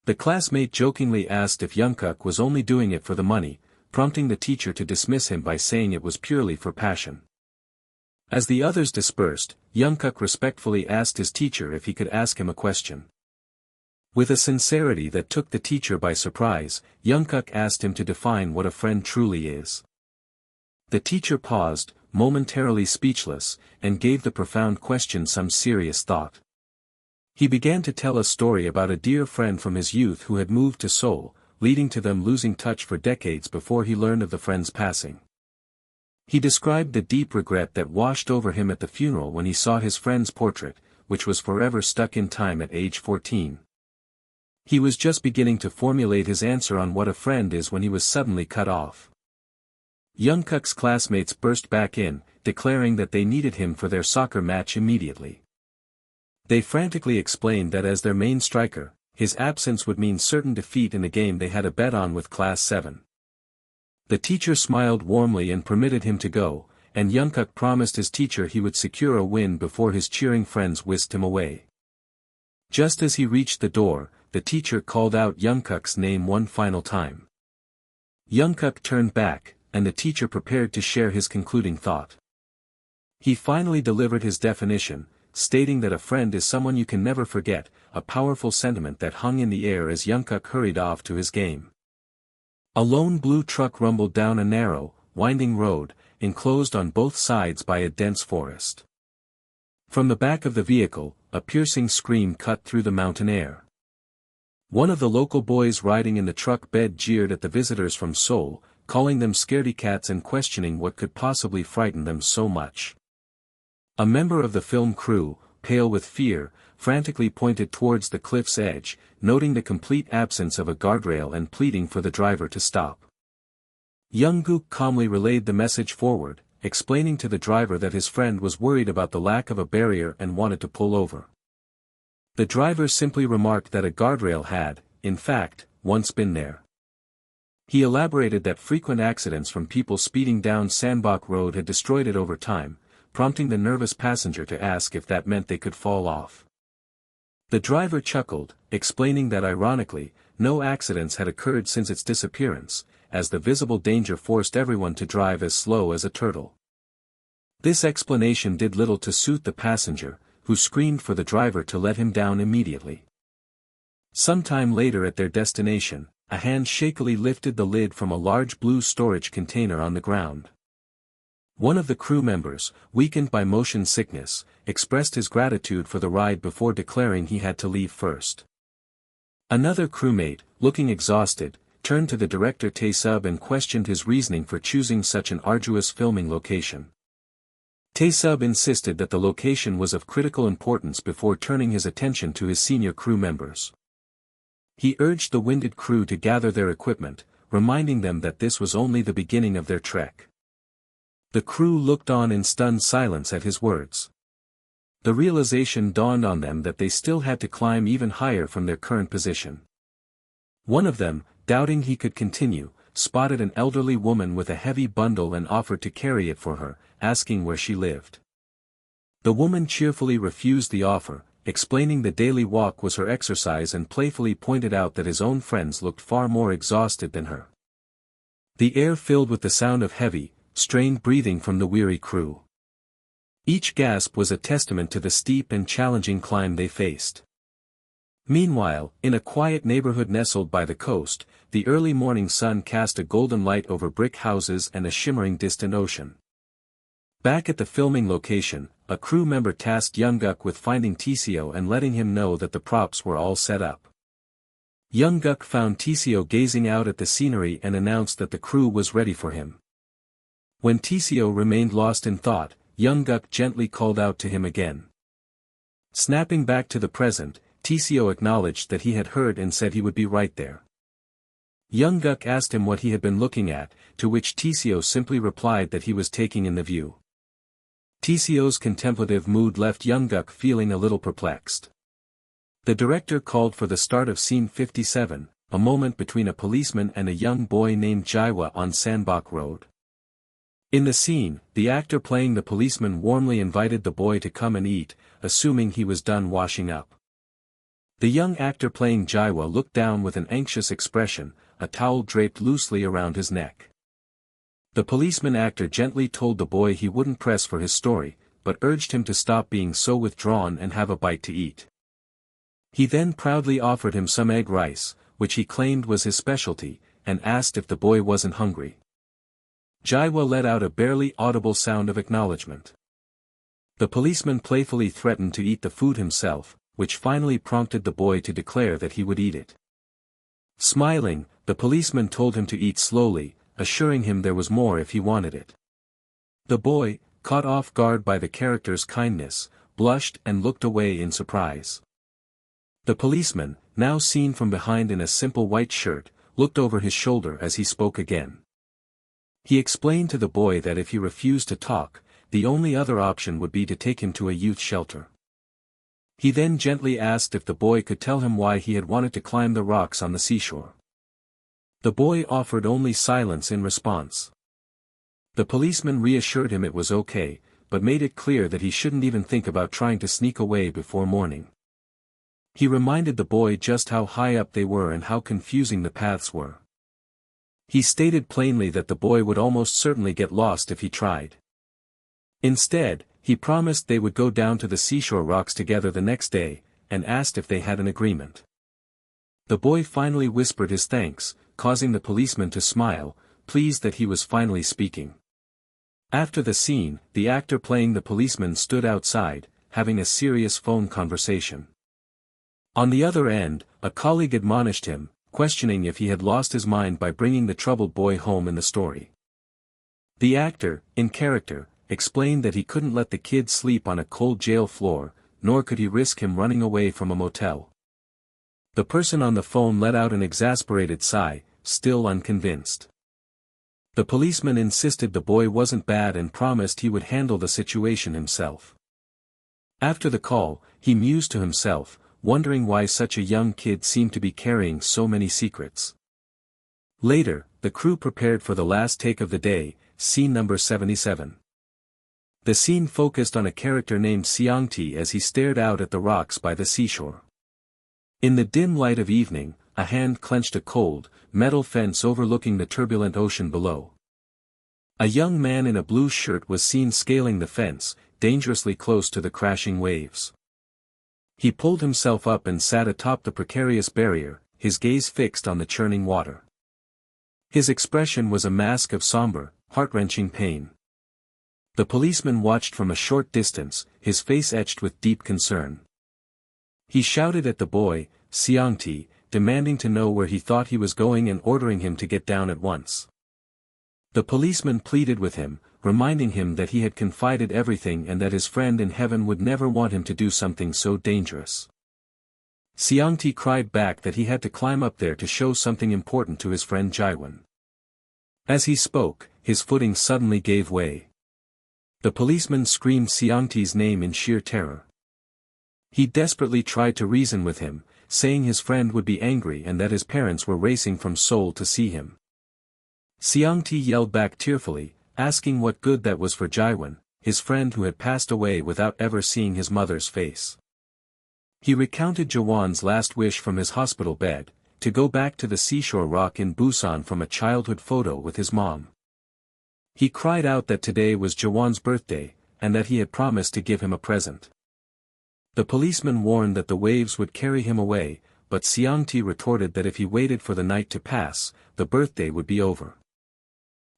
S1: The classmate jokingly asked if Young-guk was only doing it for the money, prompting the teacher to dismiss him by saying it was purely for passion. As the others dispersed, Young-guk respectfully asked his teacher if he could ask him a question. With a sincerity that took the teacher by surprise, Young-guk asked him to define what a friend truly is. The teacher paused, momentarily speechless, and gave the profound question some serious thought. He began to tell a story about a dear friend from his youth who had moved to Seoul, leading to them losing touch for decades before he learned of the friend's passing. He described the deep regret that washed over him at the funeral when he saw his friend's portrait, which was forever stuck in time at age 14. He was just beginning to formulate his answer on what a friend is when he was suddenly cut off. Young-guk's classmates burst back in, declaring that they needed him for their soccer match immediately. They frantically explained that as their main striker, his absence would mean certain defeat in a game they had a bet on with Class 7. The teacher smiled warmly and permitted him to go, and Young-guk promised his teacher he would secure a win before his cheering friends whisked him away. Just as he reached the door, the teacher called out Young-guk's name one final time. Young-guk turned back, and the teacher prepared to share his concluding thought. He finally delivered his definition, stating that a friend is someone you can never forget, a powerful sentiment that hung in the air as Young-guk hurried off to his game. A lone blue truck rumbled down a narrow, winding road, enclosed on both sides by a dense forest. From the back of the vehicle, a piercing scream cut through the mountain air. One of the local boys riding in the truck bed jeered at the visitors from Seoul, calling them scaredy cats and questioning what could possibly frighten them so much. A member of the film crew, pale with fear, frantically pointed towards the cliff's edge, noting the complete absence of a guardrail and pleading for the driver to stop. Young-guk calmly relayed the message forward, explaining to the driver that his friend was worried about the lack of a barrier and wanted to pull over. The driver simply remarked that a guardrail had, in fact, once been there. He elaborated that frequent accidents from people speeding down Sandbach Road had destroyed it over time, prompting the nervous passenger to ask if that meant they could fall off. The driver chuckled, explaining that ironically, no accidents had occurred since its disappearance, as the visible danger forced everyone to drive as slow as a turtle. This explanation did little to soothe the passenger, who screamed for the driver to let him down immediately. Sometime later at their destination, a hand shakily lifted the lid from a large blue storage container on the ground. One of the crew members, weakened by motion sickness, expressed his gratitude for the ride before declaring he had to leave first. Another crewmate, looking exhausted, turned to the director Tae-sub and questioned his reasoning for choosing such an arduous filming location. Tae-sub insisted that the location was of critical importance before turning his attention to his senior crew members. He urged the winded crew to gather their equipment, reminding them that this was only the beginning of their trek. The crew looked on in stunned silence at his words. The realization dawned on them that they still had to climb even higher from their current position. One of them, doubting he could continue, spotted an elderly woman with a heavy bundle and offered to carry it for her, asking where she lived. The woman cheerfully refused the offer, explaining the daily walk was her exercise and playfully pointed out that his own friends looked far more exhausted than her. The air filled with the sound of heavy, strained breathing from the weary crew. Each gasp was a testament to the steep and challenging climb they faced. Meanwhile, in a quiet neighborhood nestled by the coast, the early morning sun cast a golden light over brick houses and a shimmering distant ocean. Back at the filming location, a crew member tasked Young-guk with finding Tco and letting him know that the props were all set up. Young-guk found Tco gazing out at the scenery and announced that the crew was ready for him. When Tco remained lost in thought, Young-guk gently called out to him again. Snapping back to the present, Tco acknowledged that he had heard and said he would be right there. Young-guk asked him what he had been looking at, to which Tco simply replied that he was taking in the view. Tco's contemplative mood left Young-guk feeling a little perplexed. The director called for the start of scene 57, a moment between a policeman and a young boy named Jiwa on Sandbach Road. In the scene, the actor playing the policeman warmly invited the boy to come and eat, assuming he was done washing up. The young actor playing Jiwa looked down with an anxious expression, a towel draped loosely around his neck. The policeman actor gently told the boy he wouldn't press for his story, but urged him to stop being so withdrawn and have a bite to eat. He then proudly offered him some egg rice, which he claimed was his specialty, and asked if the boy wasn't hungry. Jiwa let out a barely audible sound of acknowledgement. The policeman playfully threatened to eat the food himself, which finally prompted the boy to declare that he would eat it. Smiling, the policeman told him to eat slowly, assuring him there was more if he wanted it. The boy, caught off guard by the character's kindness, blushed and looked away in surprise. The policeman, now seen from behind in a simple white shirt, looked over his shoulder as he spoke again. He explained to the boy that if he refused to talk, the only other option would be to take him to a youth shelter. He then gently asked if the boy could tell him why he had wanted to climb the rocks on the seashore. The boy offered only silence in response. The policeman reassured him it was okay, but made it clear that he shouldn't even think about trying to sneak away before morning. He reminded the boy just how high up they were and how confusing the paths were. He stated plainly that the boy would almost certainly get lost if he tried. Instead, he promised they would go down to the seashore rocks together the next day, and asked if they had an agreement. The boy finally whispered his thanks, causing the policeman to smile, pleased that he was finally speaking. After the scene, the actor playing the policeman stood outside, having a serious phone conversation. On the other end, a colleague admonished him, questioning if he had lost his mind by bringing the troubled boy home in the story. The actor, in character, explained that he couldn't let the kid sleep on a cold jail floor, nor could he risk him running away from a motel. The person on the phone let out an exasperated sigh, still unconvinced. The policeman insisted the boy wasn't bad and promised he would handle the situation himself. After the call, he mused to himself, wondering why such a young kid seemed to be carrying so many secrets. Later, the crew prepared for the last take of the day, scene number 77. The scene focused on a character named Seong-ti as he stared out at the rocks by the seashore. In the dim light of evening, a hand clenched a cold, metal fence overlooking the turbulent ocean below. A young man in a blue shirt was seen scaling the fence, dangerously close to the crashing waves. He pulled himself up and sat atop the precarious barrier, his gaze fixed on the churning water. His expression was a mask of somber, heart-wrenching pain. The policeman watched from a short distance, his face etched with deep concern. He shouted at the boy, Seong-ti, demanding to know where he thought he was going and ordering him to get down at once. The policeman pleaded with him, reminding him that he had confided everything and that his friend in heaven would never want him to do something so dangerous. Seong-ti cried back that he had to climb up there to show something important to his friend Jaewon. As he spoke, his footing suddenly gave way. The policeman screamed Seong-ti's name in sheer terror. He desperately tried to reason with him, saying his friend would be angry and that his parents were racing from Seoul to see him. Seong-ti yelled back tearfully, asking what good that was for Jaewon, his friend who had passed away without ever seeing his mother's face. He recounted Jaewon's last wish from his hospital bed, to go back to the seashore rock in Busan from a childhood photo with his mom. He cried out that today was Jaewon's birthday, and that he had promised to give him a present. The policeman warned that the waves would carry him away, but Seong-ti retorted that if he waited for the night to pass, the birthday would be over.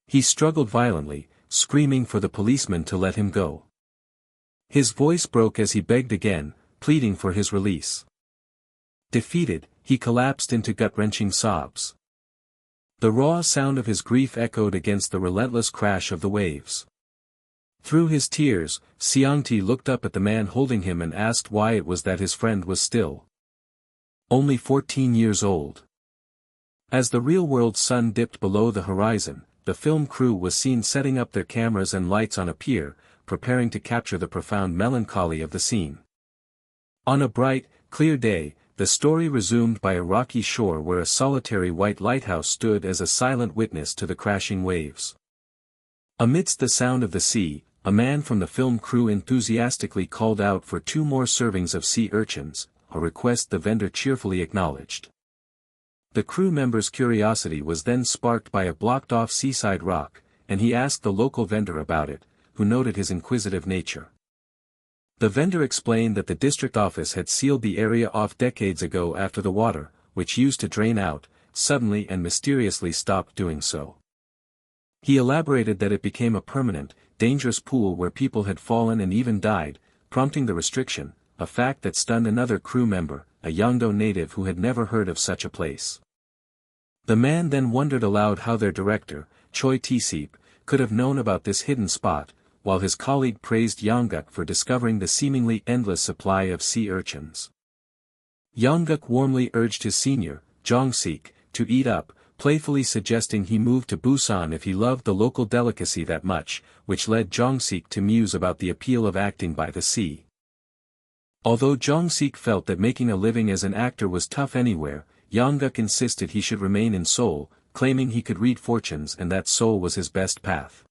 S1: He struggled violently, screaming for the policeman to let him go. His voice broke as he begged again, pleading for his release. Defeated, he collapsed into gut-wrenching sobs. The raw sound of his grief echoed against the relentless crash of the waves. Through his tears, Seong-ti looked up at the man holding him and asked why it was that his friend was still only 14 years old. As the real-world sun dipped below the horizon, the film crew was seen setting up their cameras and lights on a pier, preparing to capture the profound melancholy of the scene. On a bright, clear day, the story resumed by a rocky shore where a solitary white lighthouse stood as a silent witness to the crashing waves. Amidst the sound of the sea, a man from the film crew enthusiastically called out for 2 more servings of sea urchins, a request the vendor cheerfully acknowledged. The crew member's curiosity was then sparked by a blocked-off seaside rock, and he asked the local vendor about it, who noted his inquisitive nature. The vendor explained that the district office had sealed the area off decades ago after the water, which used to drain out, suddenly and mysteriously stopped doing so. He elaborated that it became a permanent, dangerous pool where people had fallen and even died, prompting the restriction, a fact that stunned another crew member, a Yeongdo native who had never heard of such a place. The man then wondered aloud how their director, Choi Tae-seep, could have known about this hidden spot, while his colleague praised Young-guk for discovering the seemingly endless supply of sea urchins. Young-guk warmly urged his senior, Jong-sik, to eat up, playfully suggesting he move to Busan if he loved the local delicacy that much, which led Jong-sik to muse about the appeal of acting by the sea. Although Jong-sik felt that making a living as an actor was tough anywhere, Young-guk insisted he should remain in Seoul, claiming he could read fortunes and that Seoul was his best path.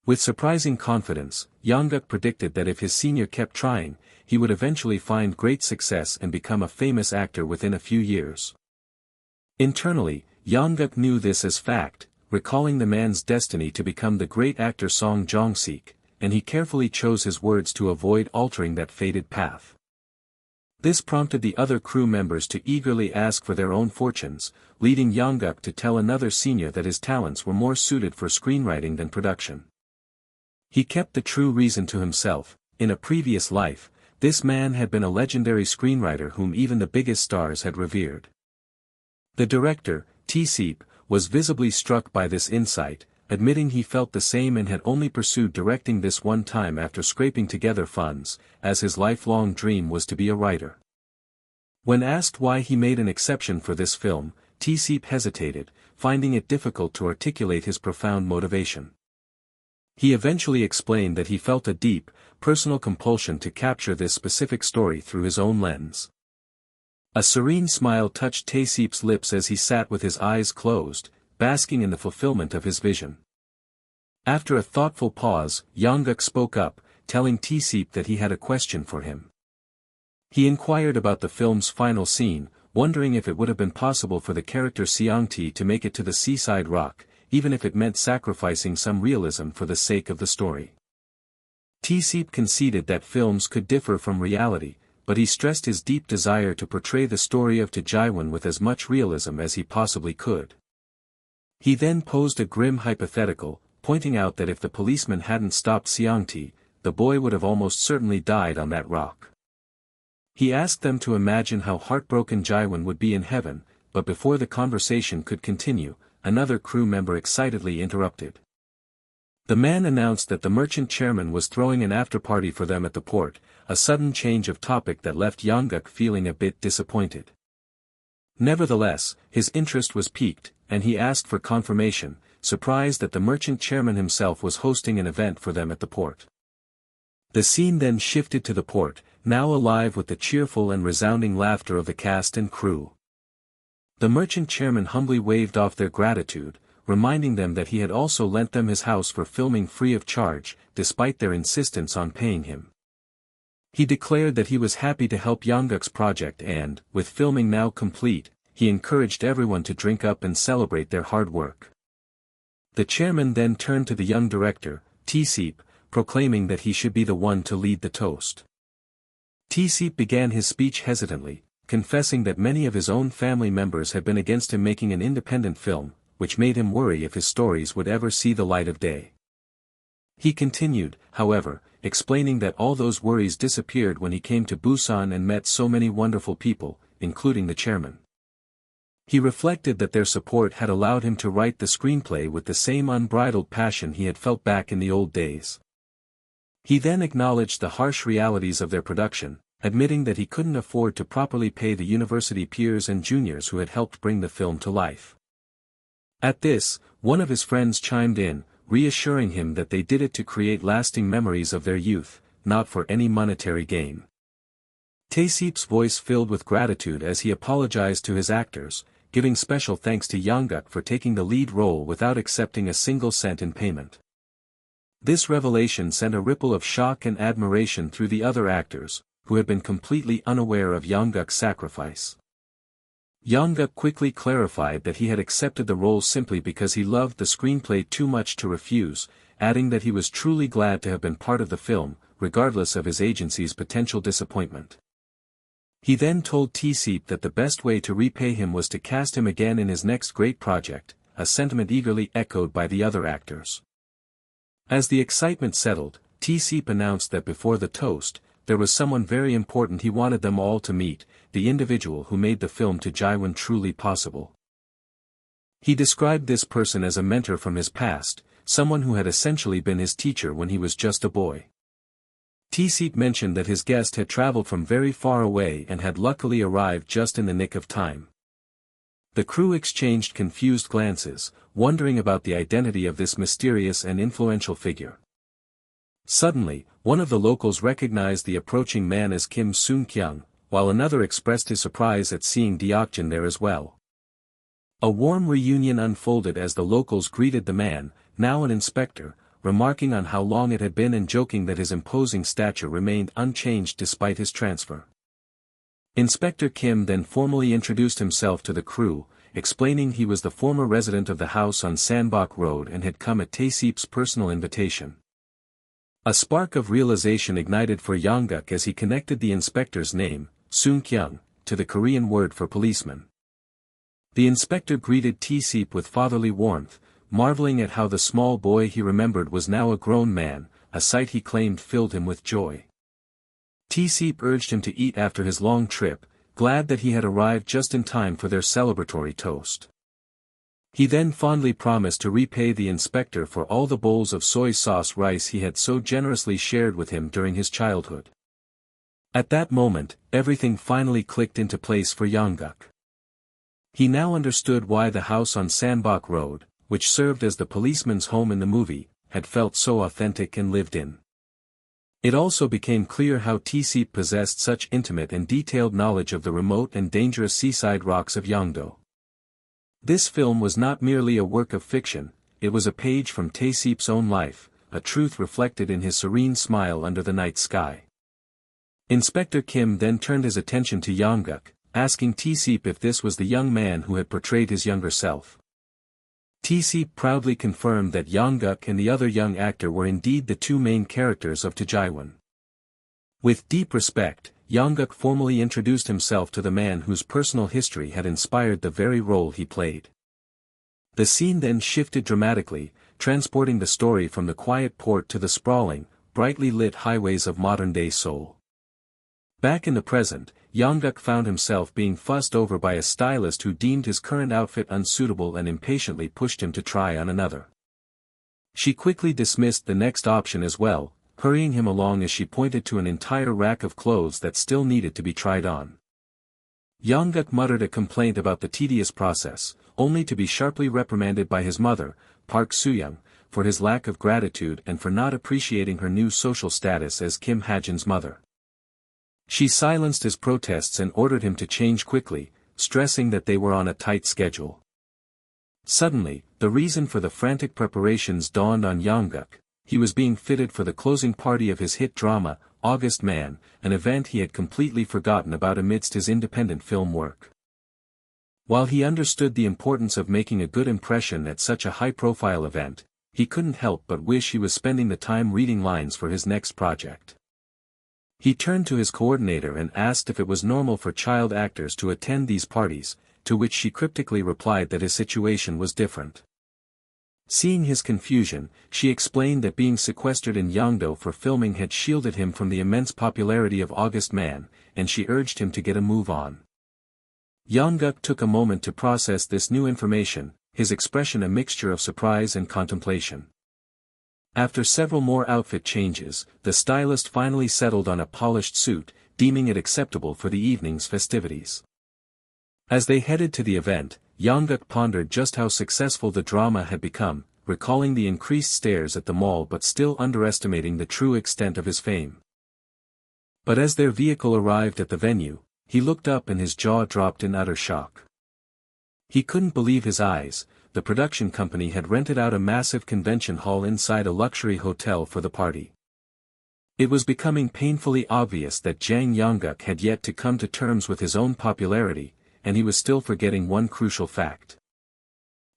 S1: With surprising confidence, Young-guk predicted that if his senior kept trying, he would eventually find great success and become a famous actor within a few years. Internally, Young-guk knew this as fact, recalling the man's destiny to become the great actor Song Jong-sik, and he carefully chose his words to avoid altering that fated path. This prompted the other crew members to eagerly ask for their own fortunes, leading Young-guk to tell another senior that his talents were more suited for screenwriting than production. He kept the true reason to himself. In a previous life, this man had been a legendary screenwriter whom even the biggest stars had revered. The director, T-Seep, was visibly struck by this insight, admitting he felt the same and had only pursued directing this one time after scraping together funds, as his lifelong dream was to be a writer. When asked why he made an exception for this film, T-Seep hesitated, finding it difficult to articulate his profound motivation. He eventually explained that he felt a deep, personal compulsion to capture this specific story through his own lens. A serene smile touched T-Seep's lips as he sat with his eyes closed, basking in the fulfillment of his vision. After a thoughtful pause, Young-guk spoke up, telling T-Seep that he had a question for him. He inquired about the film's final scene, wondering if it would have been possible for the character Seong-ti to make it to the seaside rock, even if it meant sacrificing some realism for the sake of the story. T-Seep conceded that films could differ from reality, but he stressed his deep desire to portray the story of Tae-jaewon with as much realism as he possibly could. He then posed a grim hypothetical, pointing out that if the policeman hadn't stopped Seong-ti, the boy would have almost certainly died on that rock. He asked them to imagine how heartbroken Jaewon would be in heaven, but before the conversation could continue, another crew member excitedly interrupted. The man announced that the merchant chairman was throwing an after-party for them at the port, a sudden change of topic that left Young-guk feeling a bit disappointed. Nevertheless, his interest was piqued, and he asked for confirmation, surprised that the merchant chairman himself was hosting an event for them at the port. The scene then shifted to the port, now alive with the cheerful and resounding laughter of the cast and crew. The merchant chairman humbly waved off their gratitude, reminding them that he had also lent them his house for filming free of charge, despite their insistence on paying him. He declared that he was happy to help Young-guk's project and, with filming now complete, he encouraged everyone to drink up and celebrate their hard work. The chairman then turned to the young director, T-Seep, proclaiming that he should be the one to lead the toast. T-Seep began his speech hesitantly, confessing that many of his own family members had been against him making an independent film, which made him worry if his stories would ever see the light of day. He continued, however, explaining that all those worries disappeared when he came to Busan and met so many wonderful people, including the chairman. He reflected that their support had allowed him to write the screenplay with the same unbridled passion he had felt back in the old days. He then acknowledged the harsh realities of their production, admitting that he couldn't afford to properly pay the university peers and juniors who had helped bring the film to life. At this, one of his friends chimed in, reassuring him that they did it to create lasting memories of their youth, not for any monetary gain. Tae-seep's voice filled with gratitude as he apologized to his actors, giving special thanks to Young-guk for taking the lead role without accepting a single cent in payment. This revelation sent a ripple of shock and admiration through the other actors, who had been completely unaware of Young-guk's sacrifice. Young-guk quickly clarified that he had accepted the role simply because he loved the screenplay too much to refuse, adding that he was truly glad to have been part of the film, regardless of his agency's potential disappointment. He then told T-Seep that the best way to repay him was to cast him again in his next great project, a sentiment eagerly echoed by the other actors. As the excitement settled, T-Seep announced that before the toast, there was someone very important he wanted them all to meet, the individual who made the film Tae-jaewon truly possible. He described this person as a mentor from his past, someone who had essentially been his teacher when he was just a boy. T-Seep mentioned that his guest had traveled from very far away and had luckily arrived just in the nick of time. The crew exchanged confused glances, wondering about the identity of this mysterious and influential figure. Suddenly, one of the locals recognized the approaching man as Kim Soon-kyung, while another expressed his surprise at seeing Deokjin there as well. A warm reunion unfolded as the locals greeted the man, now an inspector, remarking on how long it had been and joking that his imposing stature remained unchanged despite his transfer. Inspector Kim then formally introduced himself to the crew, explaining he was the former resident of the house on Sandbach Road and had come at Tae-seep's personal invitation. A spark of realization ignited for Young-guk as he connected the inspector's name, Seung-kyung, to the Korean word for policeman. The inspector greeted Tae-seep with fatherly warmth, marveling at how the small boy he remembered was now a grown man, a sight he claimed filled him with joy. Tae-seep urged him to eat after his long trip, glad that he had arrived just in time for their celebratory toast. He then fondly promised to repay the inspector for all the bowls of soy sauce rice he had so generously shared with him during his childhood. At that moment, everything finally clicked into place for Young-guk. He now understood why the house on Sandbach Road, which served as the policeman's home in the movie, had felt so authentic and lived in. It also became clear how Tae-seep possessed such intimate and detailed knowledge of the remote and dangerous seaside rocks of Yeongdo. This film was not merely a work of fiction, it was a page from Tae-seep's own life, a truth reflected in his serene smile under the night sky. Inspector Kim then turned his attention to Young-guk, asking Tae-seep if this was the young man who had portrayed his younger self. Tae-seep proudly confirmed that Young-guk and the other young actor were indeed the two main characters of Tae-jaewon. With deep respect, Young-guk formally introduced himself to the man whose personal history had inspired the very role he played. The scene then shifted dramatically, transporting the story from the quiet port to the sprawling, brightly lit highways of modern-day Seoul. Back in the present, Young-guk found himself being fussed over by a stylist who deemed his current outfit unsuitable and impatiently pushed him to try on another. She quickly dismissed the next option as well, hurrying him along as she pointed to an entire rack of clothes that still needed to be tried on. Young-guk muttered a complaint about the tedious process, only to be sharply reprimanded by his mother, Park Soo-young, for his lack of gratitude and for not appreciating her new social status as Kim Ha-jin's mother. She silenced his protests and ordered him to change quickly, stressing that they were on a tight schedule. Suddenly, the reason for the frantic preparations dawned on Young-guk. He was being fitted for the closing party of his hit drama, August Man, an event he had completely forgotten about amidst his independent film work. While he understood the importance of making a good impression at such a high-profile event, he couldn't help but wish he was spending the time reading lines for his next project. He turned to his coordinator and asked if it was normal for child actors to attend these parties, to which she cryptically replied that his situation was different. Seeing his confusion, she explained that being sequestered in Yeongdo for filming had shielded him from the immense popularity of August Man, and she urged him to get a move on. Young-guk took a moment to process this new information, his expression a mixture of surprise and contemplation. After several more outfit changes, the stylist finally settled on a polished suit, deeming it acceptable for the evening's festivities. As they headed to the event, Young-guk pondered just how successful the drama had become, recalling the increased stares at the mall but still underestimating the true extent of his fame. But as their vehicle arrived at the venue, he looked up and his jaw dropped in utter shock. He couldn't believe his eyes. The production company had rented out a massive convention hall inside a luxury hotel for the party. It was becoming painfully obvious that Jang Young-guk had yet to come to terms with his own popularity, and he was still forgetting one crucial fact.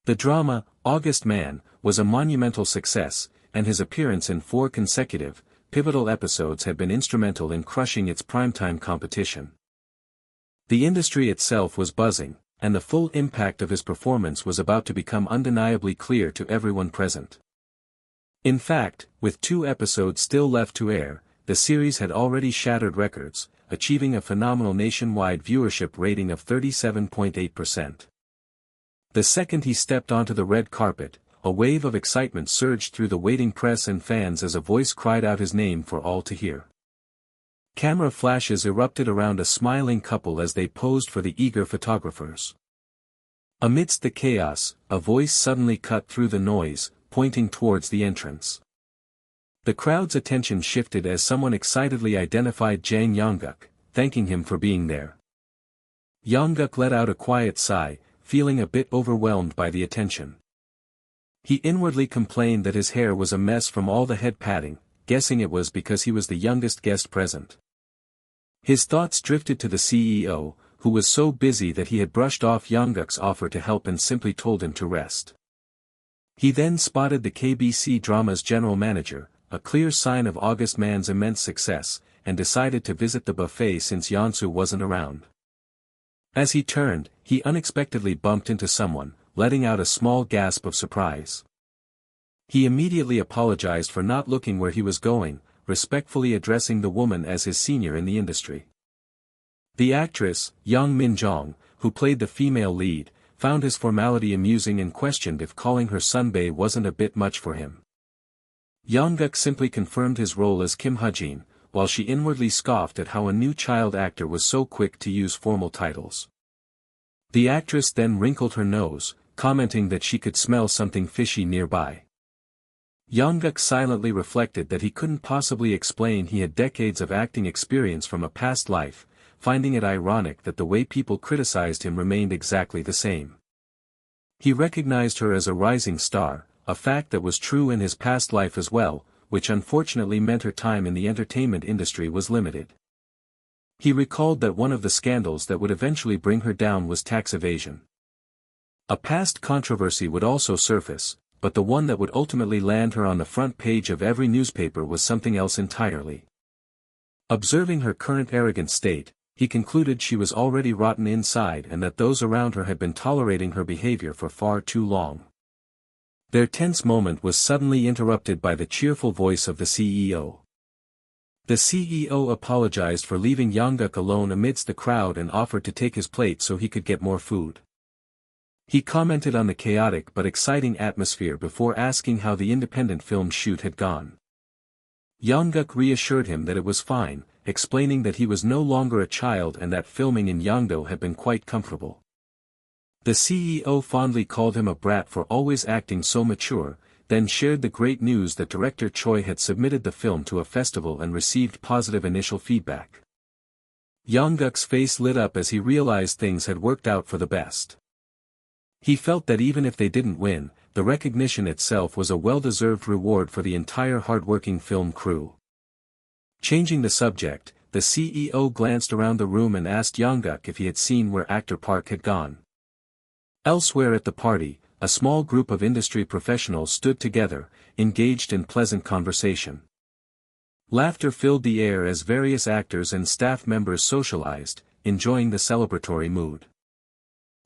S1: The drama, August Man, was a monumental success, and his appearance in 4 consecutive, pivotal episodes had been instrumental in crushing its primetime competition. The industry itself was buzzing, and the full impact of his performance was about to become undeniably clear to everyone present. In fact, with 2 episodes still left to air, the series had already shattered records, achieving a phenomenal nationwide viewership rating of 37.8%. The second he stepped onto the red carpet, a wave of excitement surged through the waiting press and fans as a voice cried out his name for all to hear. Camera flashes erupted around a smiling couple as they posed for the eager photographers. Amidst the chaos, a voice suddenly cut through the noise, pointing towards the entrance. The crowd's attention shifted as someone excitedly identified Jang Young-guk, thanking him for being there. Young-guk let out a quiet sigh, feeling a bit overwhelmed by the attention. He inwardly complained that his hair was a mess from all the head patting, guessing it was because he was the youngest guest present. His thoughts drifted to the CEO, who was so busy that he had brushed off Young-guk's offer to help and simply told him to rest. He then spotted the KBC drama's general manager, a clear sign of August Man's immense success, and decided to visit the buffet since Yeonsu wasn't around. As he turned, he unexpectedly bumped into someone, letting out a small gasp of surprise. He immediately apologized for not looking where he was going, respectfully addressing the woman as his senior in the industry. The actress, Young Min-jong, who played the female lead, found his formality amusing and questioned if calling her sunbae wasn't a bit much for him. Young-guk simply confirmed his role as Kim Ha-jin, while she inwardly scoffed at how a new child actor was so quick to use formal titles. The actress then wrinkled her nose, commenting that she could smell something fishy nearby. Young-guk silently reflected that he couldn't possibly explain he had decades of acting experience from a past life, finding it ironic that the way people criticized him remained exactly the same. He recognized her as a rising star, a fact that was true in his past life as well, which unfortunately meant her time in the entertainment industry was limited. He recalled that one of the scandals that would eventually bring her down was tax evasion. A past controversy would also surface, but the one that would ultimately land her on the front page of every newspaper was something else entirely. Observing her current arrogant state, he concluded she was already rotten inside and that those around her had been tolerating her behavior for far too long. Their tense moment was suddenly interrupted by the cheerful voice of the CEO. The CEO apologized for leaving Young-guk alone amidst the crowd and offered to take his plate so he could get more food. He commented on the chaotic but exciting atmosphere before asking how the independent film shoot had gone. Young-guk reassured him that it was fine, explaining that he was no longer a child and that filming in Yongdo had been quite comfortable. The CEO fondly called him a brat for always acting so mature, then shared the great news that director Choi had submitted the film to a festival and received positive initial feedback. Young-guk's face lit up as he realized things had worked out for the best. He felt that even if they didn't win, the recognition itself was a well-deserved reward for the entire hard-working film crew. Changing the subject, the CEO glanced around the room and asked Young-guk if he had seen where actor Park had gone. Elsewhere at the party, a small group of industry professionals stood together, engaged in pleasant conversation. Laughter filled the air as various actors and staff members socialized, enjoying the celebratory mood.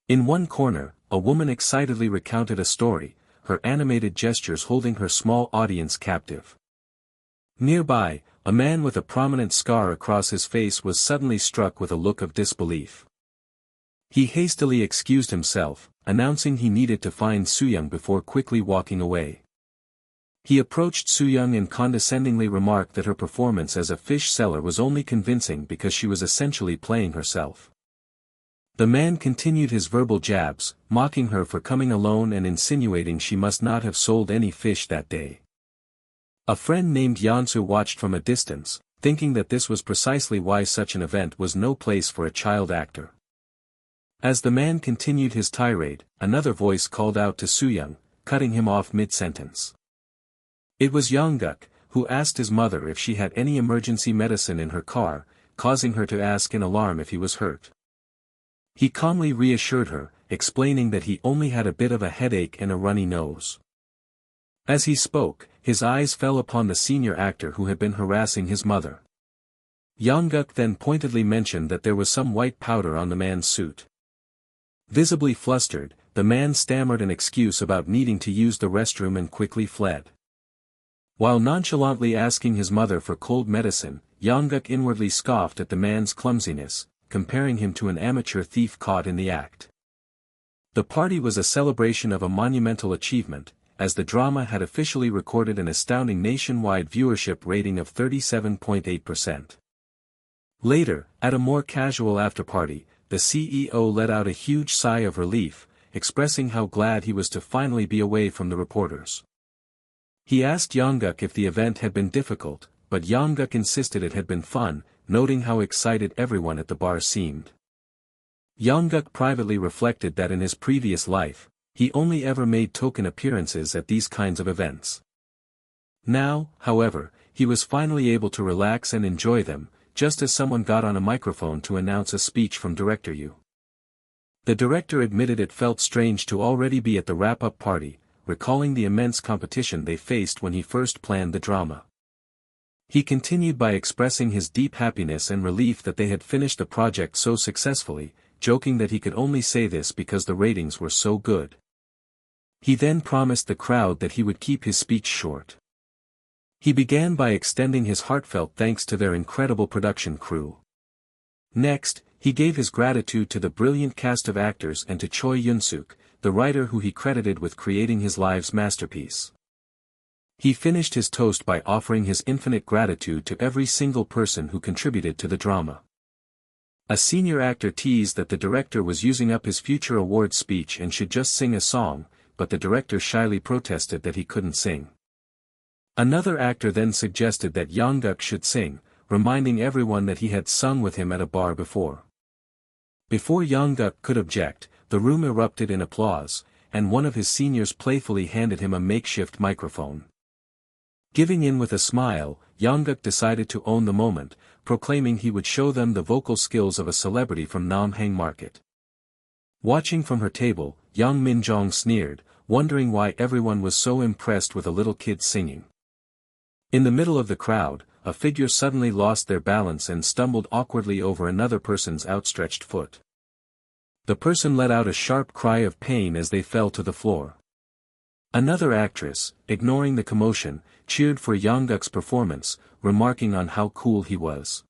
S1: In one corner, a woman excitedly recounted a story, her animated gestures holding her small audience captive. Nearby, a man with a prominent scar across his face was suddenly struck with a look of disbelief. He hastily excused himself, announcing he needed to find Soo-young before quickly walking away. He approached Soo-young and condescendingly remarked that her performance as a fish seller was only convincing because she was essentially playing herself. The man continued his verbal jabs, mocking her for coming alone and insinuating she must not have sold any fish that day. A friend named Yeonsu watched from a distance, thinking that this was precisely why such an event was no place for a child actor. As the man continued his tirade, another voice called out to Soo-young, cutting him off mid-sentence. It was Young-guk, who asked his mother if she had any emergency medicine in her car, causing her to ask in alarm if he was hurt. He calmly reassured her, explaining that he only had a bit of a headache and a runny nose. As he spoke, his eyes fell upon the senior actor who had been harassing his mother. Young-guk then pointedly mentioned that there was some white powder on the man's suit. Visibly flustered, the man stammered an excuse about needing to use the restroom and quickly fled. While nonchalantly asking his mother for cold medicine, Young-guk inwardly scoffed at the man's clumsiness, comparing him to an amateur thief caught in the act. The party was a celebration of a monumental achievement, as the drama had officially recorded an astounding nationwide viewership rating of 37.8%. Later, at a more casual after-party, the CEO let out a huge sigh of relief, expressing how glad he was to finally be away from the reporters. He asked Young-guk if the event had been difficult, but Young-guk insisted it had been fun, noting how excited everyone at the bar seemed. Young-guk privately reflected that in his previous life, He only ever made token appearances at these kinds of events. Now, however, he was finally able to relax and enjoy them, just as someone got on a microphone to announce a speech from Director Yu. The director admitted it felt strange to already be at the wrap-up party, recalling the immense competition they faced when he first planned the drama. He continued by expressing his deep happiness and relief that they had finished the project so successfully, joking that he could only say this because the ratings were so good. He then promised the crowd that he would keep his speech short. He began by extending his heartfelt thanks to their incredible production crew. Next, he gave his gratitude to the brilliant cast of actors and to Choi Yun-suk, the writer who he credited with creating his life's masterpiece. He finished his toast by offering his infinite gratitude to every single person who contributed to the drama. A senior actor teased that the director was using up his future award speech and should just sing a song, but the director shyly protested that he couldn't sing. Another actor then suggested that Young-guk should sing, reminding everyone that he had sung with him at a bar before. Before Young-guk could object, the room erupted in applause, and one of his seniors playfully handed him a makeshift microphone. Giving in with a smile, Young-guk decided to own the moment, proclaiming he would show them the vocal skills of a celebrity from Namhang Market. Watching from her table, young Min-jong sneered, wondering why everyone was so impressed with a little kid singing. In the middle of the crowd, a figure suddenly lost their balance and stumbled awkwardly over another person's outstretched foot. The person let out a sharp cry of pain as they fell to the floor. Another actress, ignoring the commotion, cheered for Young-guk's performance, remarking on how cool he was.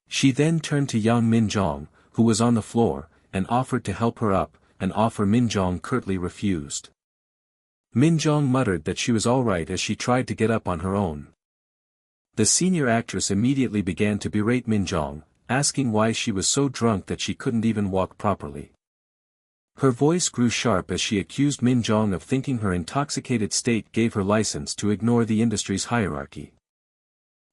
S1: She then turned to young Min-jong, who was on the floor, and offered to help her up, an offer Min-jong curtly refused. Min-jong muttered that she was alright as she tried to get up on her own. The senior actress immediately began to berate Min-jong, asking why she was so drunk that she couldn't even walk properly. Her voice grew sharp as she accused Min-jong of thinking her intoxicated state gave her license to ignore the industry's hierarchy.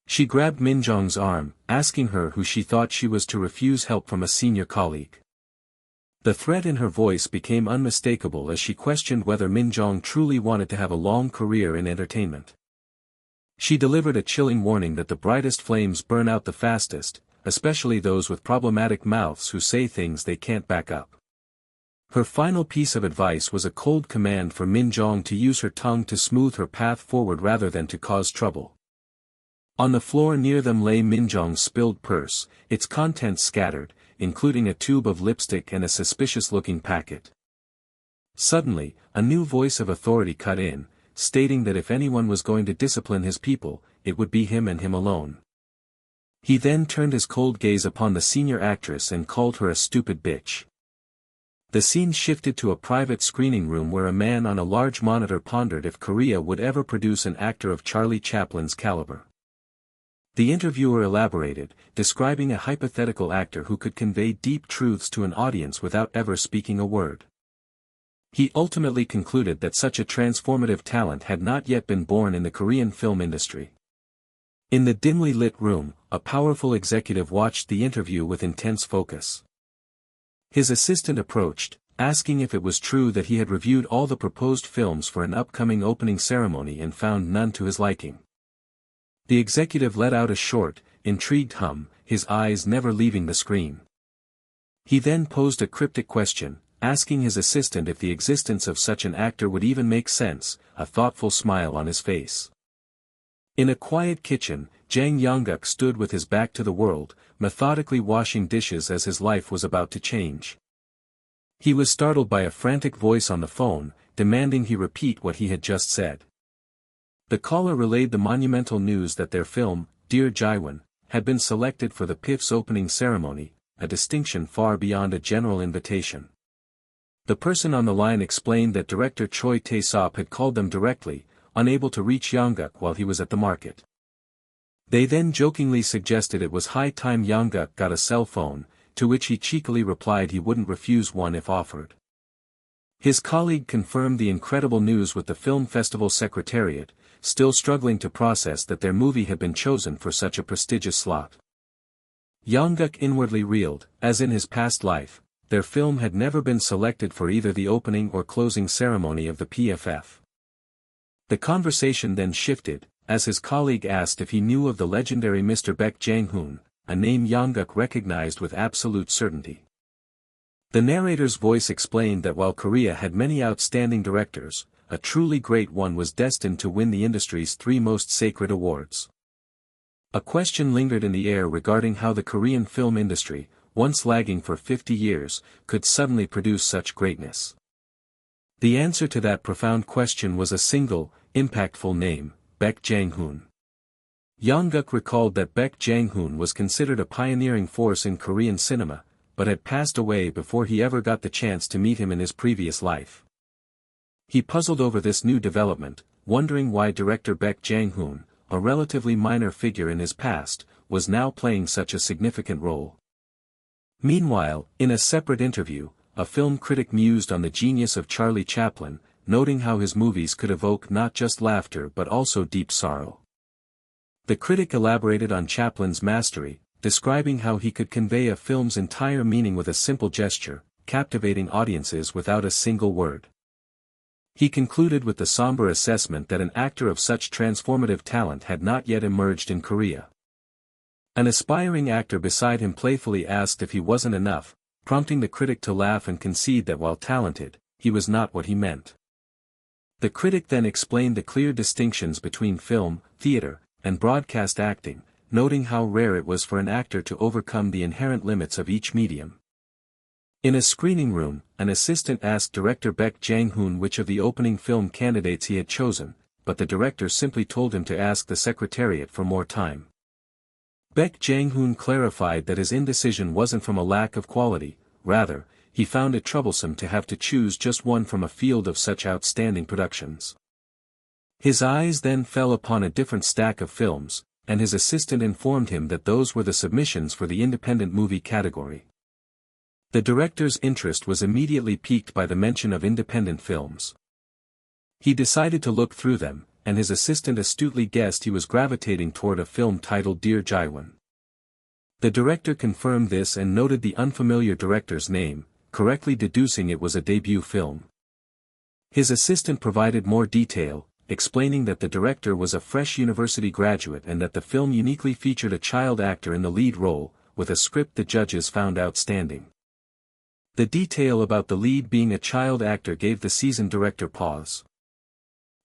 S1: She grabbed Min-jong's arm, asking her who she thought she was to refuse help from a senior colleague. The threat in her voice became unmistakable as she questioned whether Min-jong truly wanted to have a long career in entertainment. She delivered a chilling warning that the brightest flames burn out the fastest, especially those with problematic mouths who say things they can't back up. Her final piece of advice was a cold command for Min-jong to use her tongue to smooth her path forward rather than to cause trouble. On the floor near them lay Min-jong's spilled purse, its contents scattered, including a tube of lipstick and a suspicious-looking packet. Suddenly, a new voice of authority cut in, stating that if anyone was going to discipline his people, it would be him and him alone. He then turned his cold gaze upon the senior actress and called her a stupid bitch. The scene shifted to a private screening room where a man on a large monitor pondered if Korea would ever produce an actor of Charlie Chaplin's caliber. The interviewer elaborated, describing a hypothetical actor who could convey deep truths to an audience without ever speaking a word. He ultimately concluded that such a transformative talent had not yet been born in the Korean film industry. In the dimly lit room, a powerful executive watched the interview with intense focus. His assistant approached, asking if it was true that he had reviewed all the proposed films for an upcoming opening ceremony and found none to his liking. The executive let out a short, intrigued hum, his eyes never leaving the screen. He then posed a cryptic question, asking his assistant if the existence of such an actor would even make sense, a thoughtful smile on his face. In a quiet kitchen, Jang Young-guk stood with his back to the world, methodically washing dishes as his life was about to change. He was startled by a frantic voice on the phone, demanding he repeat what he had just said. The caller relayed the monumental news that their film, Dear Jaiwan, had been selected for the PIF's opening ceremony, a distinction far beyond a general invitation. The person on the line explained that director Choi Tae-sop had called them directly, unable to reach Young-guk while he was at the market. They then jokingly suggested it was high time Young-guk got a cell phone, to which he cheekily replied he wouldn't refuse one if offered. His colleague confirmed the incredible news with the film festival secretariat, still struggling to process that their movie had been chosen for such a prestigious slot. Young-guk inwardly reeled, as in his past life, their film had never been selected for either the opening or closing ceremony of the PFF. The conversation then shifted, as his colleague asked if he knew of the legendary Mr. Baek Jang-hoon, a name Young-guk recognized with absolute certainty. The narrator's voice explained that while Korea had many outstanding directors, a truly great one was destined to win the industry's 3 most sacred awards. A question lingered in the air regarding how the Korean film industry, once lagging for 50 years, could suddenly produce such greatness. The answer to that profound question was a single, impactful name, Baek Jang-hoon. Young-guk recalled that Baek Jang-hoon was considered a pioneering force in Korean cinema, but had passed away before he ever got the chance to meet him in his previous life. He puzzled over this new development, wondering why director Baek Jang-hoon, a relatively minor figure in his past, was now playing such a significant role. Meanwhile, in a separate interview, a film critic mused on the genius of Charlie Chaplin, noting how his movies could evoke not just laughter but also deep sorrow. The critic elaborated on Chaplin's mastery, describing how he could convey a film's entire meaning with a simple gesture, captivating audiences without a single word. He concluded with the somber assessment that an actor of such transformative talent had not yet emerged in Korea. An aspiring actor beside him playfully asked if he wasn't enough, prompting the critic to laugh and concede that while talented, he was not what he meant. The critic then explained the clear distinctions between film, theater, and broadcast acting, noting how rare it was for an actor to overcome the inherent limits of each medium. In a screening room, an assistant asked director Baek Jang-hoon which of the opening film candidates he had chosen, but the director simply told him to ask the secretariat for more time. Baek Jang-hoon clarified that his indecision wasn't from a lack of quality, rather, he found it troublesome to have to choose just one from a field of such outstanding productions. His eyes then fell upon a different stack of films, and his assistant informed him that those were the submissions for the independent movie category. The director's interest was immediately piqued by the mention of independent films. He decided to look through them, and his assistant astutely guessed he was gravitating toward a film titled Dear Jaiwan. The director confirmed this and noted the unfamiliar director's name, correctly deducing it was a debut film. His assistant provided more detail, explaining that the director was a fresh university graduate and that the film uniquely featured a child actor in the lead role, with a script the judges found outstanding. The detail about the lead being a child actor gave the seasoned director pause.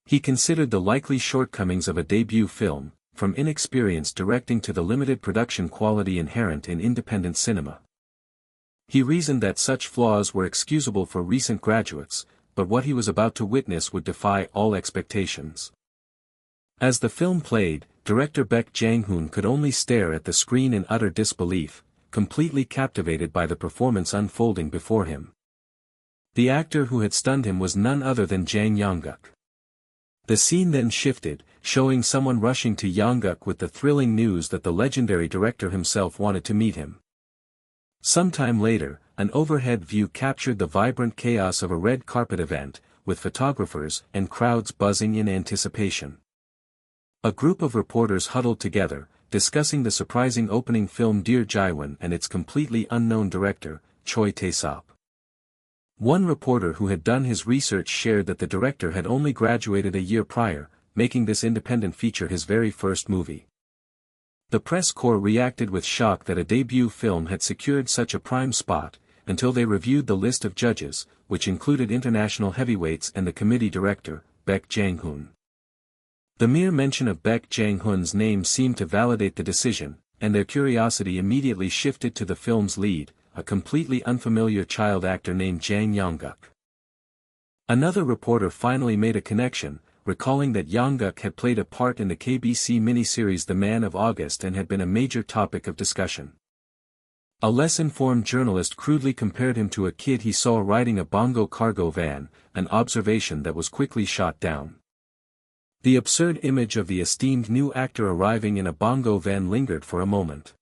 S1: He considered the likely shortcomings of a debut film, from inexperience directing to the limited production quality inherent in independent cinema. He reasoned that such flaws were excusable for recent graduates, but what he was about to witness would defy all expectations. As the film played, director Baek Jang-hoon could only stare at the screen in utter disbelief, completely captivated by the performance unfolding before him. The actor who had stunned him was none other than Jang Young-guk. The scene then shifted, showing someone rushing to Young-guk with the thrilling news that the legendary director himself wanted to meet him. Sometime later, an overhead view captured the vibrant chaos of a red carpet event, with photographers and crowds buzzing in anticipation. A group of reporters huddled together, discussing the surprising opening film Dear Jaiwan and its completely unknown director, Choi Tae-sop. One reporter who had done his research shared that the director had only graduated a year prior, making this independent feature his very first movie. The press corps reacted with shock that a debut film had secured such a prime spot, until they reviewed the list of judges, which included international heavyweights and the committee director, Baek Jang-hoon. The mere mention of Baek Jang-hoon's name seemed to validate the decision, and their curiosity immediately shifted to the film's lead, a completely unfamiliar child actor named Jang Young-guk. Another reporter finally made a connection, recalling that Young-guk had played a part in the KBC miniseries The Man of August and had been a major topic of discussion. A less informed journalist crudely compared him to a kid he saw riding a bongo cargo van, an observation that was quickly shot down. The absurd image of the esteemed new actor arriving in a bongo van lingered for a moment.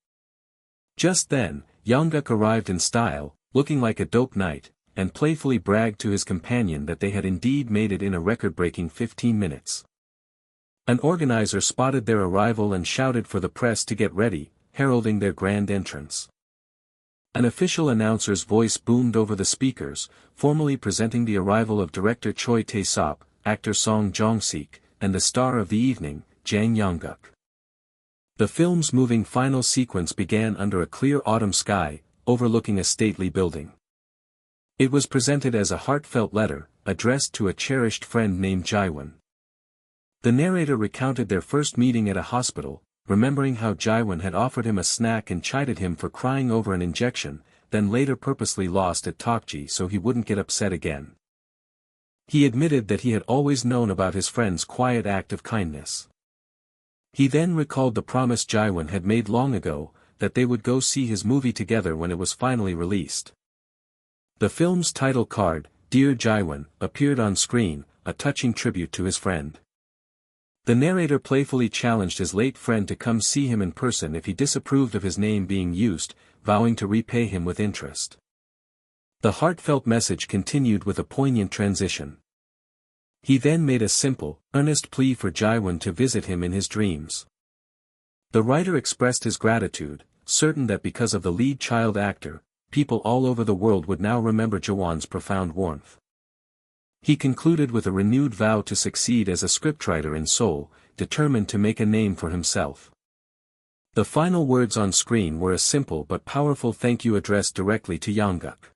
S1: Just then, Young-guk arrived in style, looking like a dope knight, and playfully bragged to his companion that they had indeed made it in a record-breaking 15 minutes. An organizer spotted their arrival and shouted for the press to get ready, heralding their grand entrance. An official announcer's voice boomed over the speakers, formally presenting the arrival of director Choi Tae-sop, actor Song Jong-sik, and the star of the evening, Jang Young-guk. The film's moving final sequence began under a clear autumn sky, overlooking a stately building. It was presented as a heartfelt letter, addressed to a cherished friend named Jaewon. The narrator recounted their first meeting at a hospital, remembering how Jaewon had offered him a snack and chided him for crying over an injection, then later purposely lost at Tokji so he wouldn't get upset again. He admitted that he had always known about his friend's quiet act of kindness. He then recalled the promise Jaewon had made long ago, that they would go see his movie together when it was finally released. The film's title card, Dear Jaewon, appeared on screen, a touching tribute to his friend. The narrator playfully challenged his late friend to come see him in person if he disapproved of his name being used, vowing to repay him with interest. The heartfelt message continued with a poignant transition. He then made a simple, earnest plea for Jaewon to visit him in his dreams. The writer expressed his gratitude, certain that because of the lead child actor, people all over the world would now remember Jaewon's profound warmth. He concluded with a renewed vow to succeed as a scriptwriter in Seoul, determined to make a name for himself. The final words on screen were a simple but powerful thank you addressed directly to Young-guk.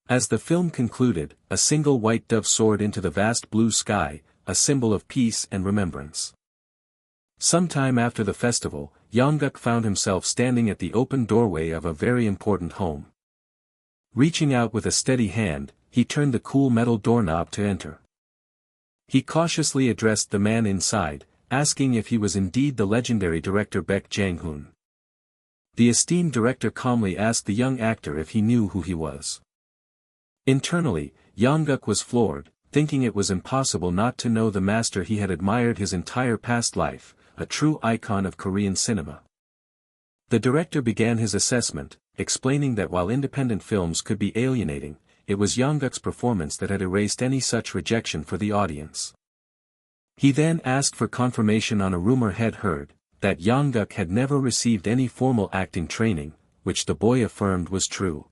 S1: As the film concluded, a single white dove soared into the vast blue sky, a symbol of peace and remembrance. Sometime after the festival, Young-guk found himself standing at the open doorway of a very important home. Reaching out with a steady hand, he turned the cool metal doorknob to enter. He cautiously addressed the man inside, asking if he was indeed the legendary director Baek Jang-hoon. The esteemed director calmly asked the young actor if he knew who he was. Internally, Young-guk was floored, thinking it was impossible not to know the master he had admired his entire past life, a true icon of Korean cinema. The director began his assessment, explaining that while independent films could be alienating, it was Young-guk's performance that had erased any such rejection for the audience. He then asked for confirmation on a rumor head heard, that Young-guk had never received any formal acting training, which the boy affirmed was true.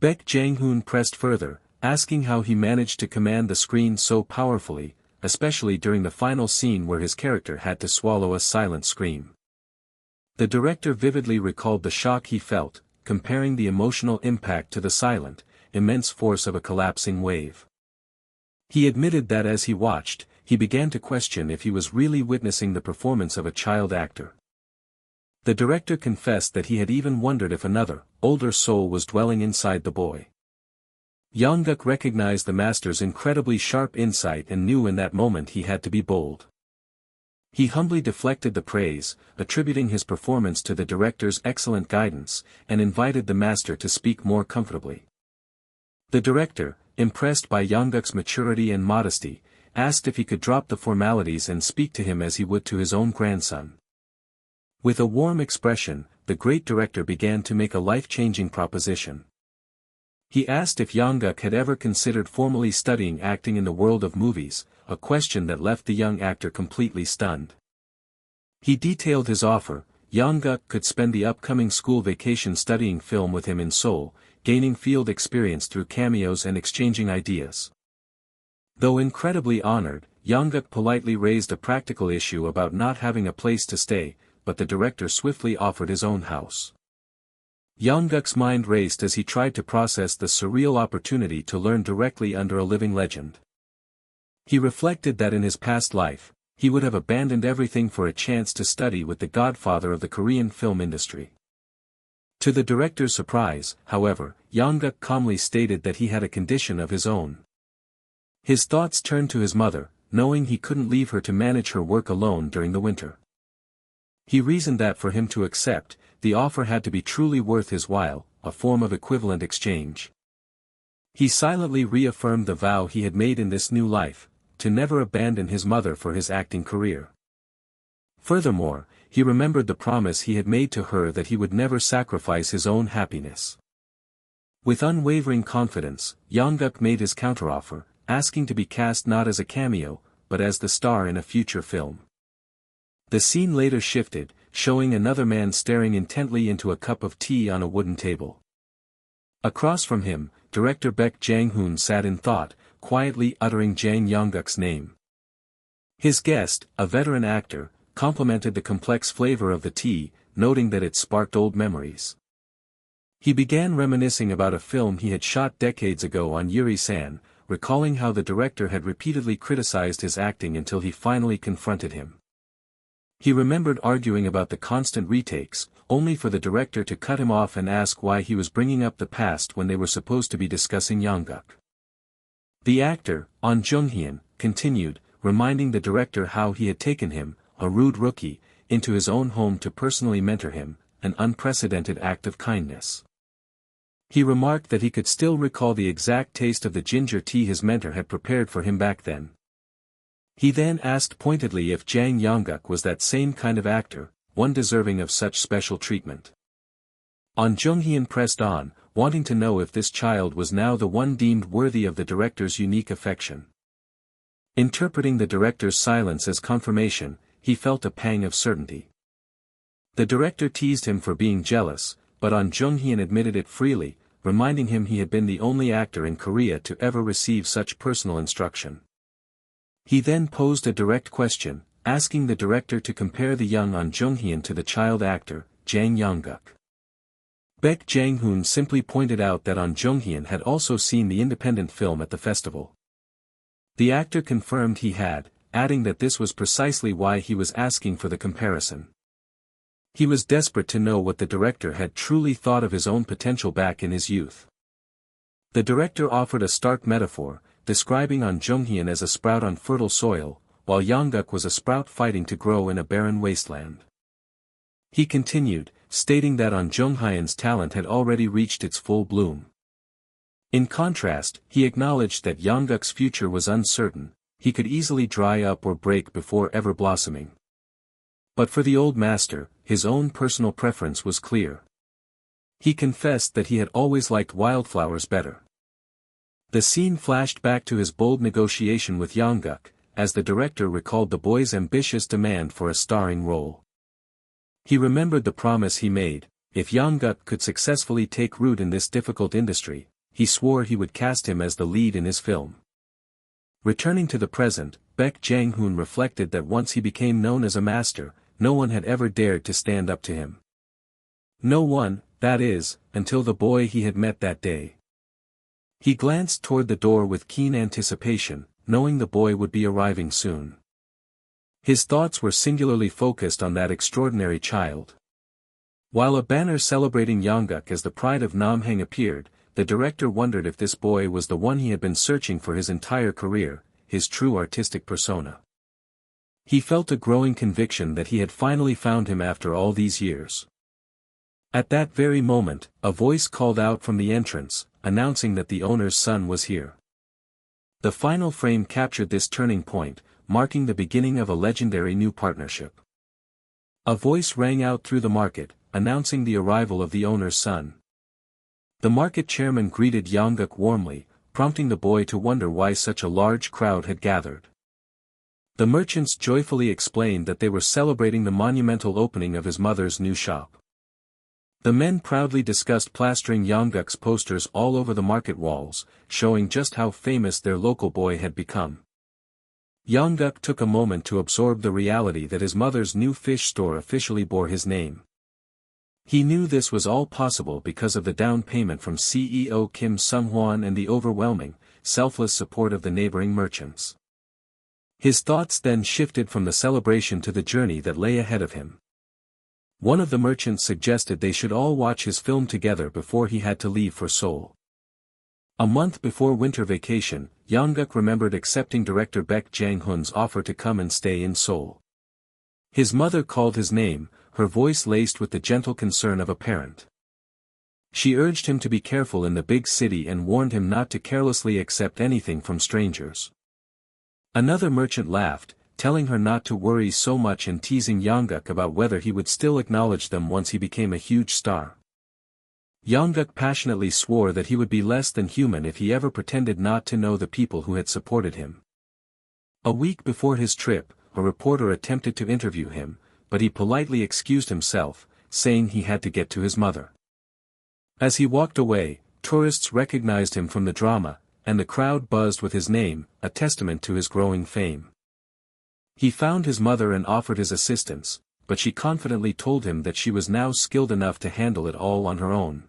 S1: Baek Jang-hoon pressed further, asking how he managed to command the screen so powerfully, especially during the final scene where his character had to swallow a silent scream. The director vividly recalled the shock he felt, comparing the emotional impact to the silent, immense force of a collapsing wave. He admitted that as he watched, he began to question if he was really witnessing the performance of a child actor. The director confessed that he had even wondered if another, older soul was dwelling inside the boy. Young-guk recognized the master's incredibly sharp insight and knew in that moment he had to be bold. He humbly deflected the praise, attributing his performance to the director's excellent guidance, and invited the master to speak more comfortably. The director, impressed by Young-guk's maturity and modesty, asked if he could drop the formalities and speak to him as he would to his own grandson. With a warm expression, the great director began to make a life-changing proposition. He asked if Young-guk had ever considered formally studying acting in the world of movies, a question that left the young actor completely stunned. He detailed his offer. Young-guk could spend the upcoming school vacation studying film with him in Seoul, gaining field experience through cameos and exchanging ideas. Though incredibly honored, Young-guk politely raised a practical issue about not having a place to stay, but the director swiftly offered his own house. Young-guk's mind raced as he tried to process the surreal opportunity to learn directly under a living legend. He reflected that in his past life, he would have abandoned everything for a chance to study with the godfather of the Korean film industry. To the director's surprise, however, Young-guk calmly stated that he had a condition of his own. His thoughts turned to his mother, knowing he couldn't leave her to manage her work alone during the winter. He reasoned that for him to accept, the offer had to be truly worth his while, a form of equivalent exchange. He silently reaffirmed the vow he had made in this new life, to never abandon his mother for his acting career. Furthermore, he remembered the promise he had made to her that he would never sacrifice his own happiness. With unwavering confidence, Young-guk made his counteroffer, asking to be cast not as a cameo, but as the star in a future film. The scene later shifted, showing another man staring intently into a cup of tea on a wooden table. Across from him, director Baek Jang-hoon sat in thought, quietly uttering Jang Young-guk's name. His guest, a veteran actor, complimented the complex flavor of the tea, noting that it sparked old memories. He began reminiscing about a film he had shot decades ago on Yuri-san, recalling how the director had repeatedly criticized his acting until he finally confronted him. He remembered arguing about the constant retakes, only for the director to cut him off and ask why he was bringing up the past when they were supposed to be discussing Young-guk. The actor, Ahn Jung-hyun, continued, reminding the director how he had taken him, a rude rookie, into his own home to personally mentor him, an unprecedented act of kindness. He remarked that he could still recall the exact taste of the ginger tea his mentor had prepared for him back then. He then asked pointedly if Jang Young-guk was that same kind of actor, one deserving of such special treatment. Ahn Jung-hyun pressed on, wanting to know if this child was now the one deemed worthy of the director's unique affection. Interpreting the director's silence as confirmation, he felt a pang of certainty. The director teased him for being jealous, but Ahn Jung-hyun admitted it freely, reminding him he had been the only actor in Korea to ever receive such personal instruction. He then posed a direct question, asking the director to compare the young Ahn Jung-hyun to the child actor, Jang Young-guk. Baek Jang-hoon simply pointed out that Ahn Jung-hyun had also seen the independent film at the festival. The actor confirmed he had, adding that this was precisely why he was asking for the comparison. He was desperate to know what the director had truly thought of his own potential back in his youth. The director offered a stark metaphor, describing Ahn Jung-hyun as a sprout on fertile soil, while Young-guk was a sprout fighting to grow in a barren wasteland. He continued, stating that Ahn Jung-hyun's talent had already reached its full bloom. In contrast, he acknowledged that Young-guk's future was uncertain, he could easily dry up or break before ever blossoming. But for the old master, his own personal preference was clear. He confessed that he had always liked wildflowers better. The scene flashed back to his bold negotiation with Young-guk, as the director recalled the boy's ambitious demand for a starring role. He remembered the promise he made, if Young-guk could successfully take root in this difficult industry, he swore he would cast him as the lead in his film. Returning to the present, Baek Jang-hoon reflected that once he became known as a master, no one had ever dared to stand up to him. No one, that is, until the boy he had met that day. He glanced toward the door with keen anticipation, knowing the boy would be arriving soon. His thoughts were singularly focused on that extraordinary child. While a banner celebrating Young-guk as the pride of Namhang appeared, the director wondered if this boy was the one he had been searching for his entire career, his true artistic persona. He felt a growing conviction that he had finally found him after all these years. At that very moment, a voice called out from the entrance, announcing that the owner's son was here. The final frame captured this turning point, marking the beginning of a legendary new partnership. A voice rang out through the market, announcing the arrival of the owner's son. The market chairman greeted Young-guk warmly, prompting the boy to wonder why such a large crowd had gathered. The merchants joyfully explained that they were celebrating the monumental opening of his mother's new shop. The men proudly discussed plastering Young-guk's posters all over the market walls, showing just how famous their local boy had become. Young-guk took a moment to absorb the reality that his mother's new fish store officially bore his name. He knew this was all possible because of the down payment from CEO Kim Sung-hwan and the overwhelming, selfless support of the neighboring merchants. His thoughts then shifted from the celebration to the journey that lay ahead of him. One of the merchants suggested they should all watch his film together before he had to leave for Seoul. A month before winter vacation, Young-guk remembered accepting director Baek Jang-hoon's offer to come and stay in Seoul. His mother called his name, her voice laced with the gentle concern of a parent. She urged him to be careful in the big city and warned him not to carelessly accept anything from strangers. Another merchant laughed, telling her not to worry so much and teasing Young-guk about whether he would still acknowledge them once he became a huge star. Young-guk passionately swore that he would be less than human if he ever pretended not to know the people who had supported him. A week before his trip, a reporter attempted to interview him, but he politely excused himself, saying he had to get to his mother. As he walked away, tourists recognized him from the drama, and the crowd buzzed with his name, a testament to his growing fame. He found his mother and offered his assistance, but she confidently told him that she was now skilled enough to handle it all on her own.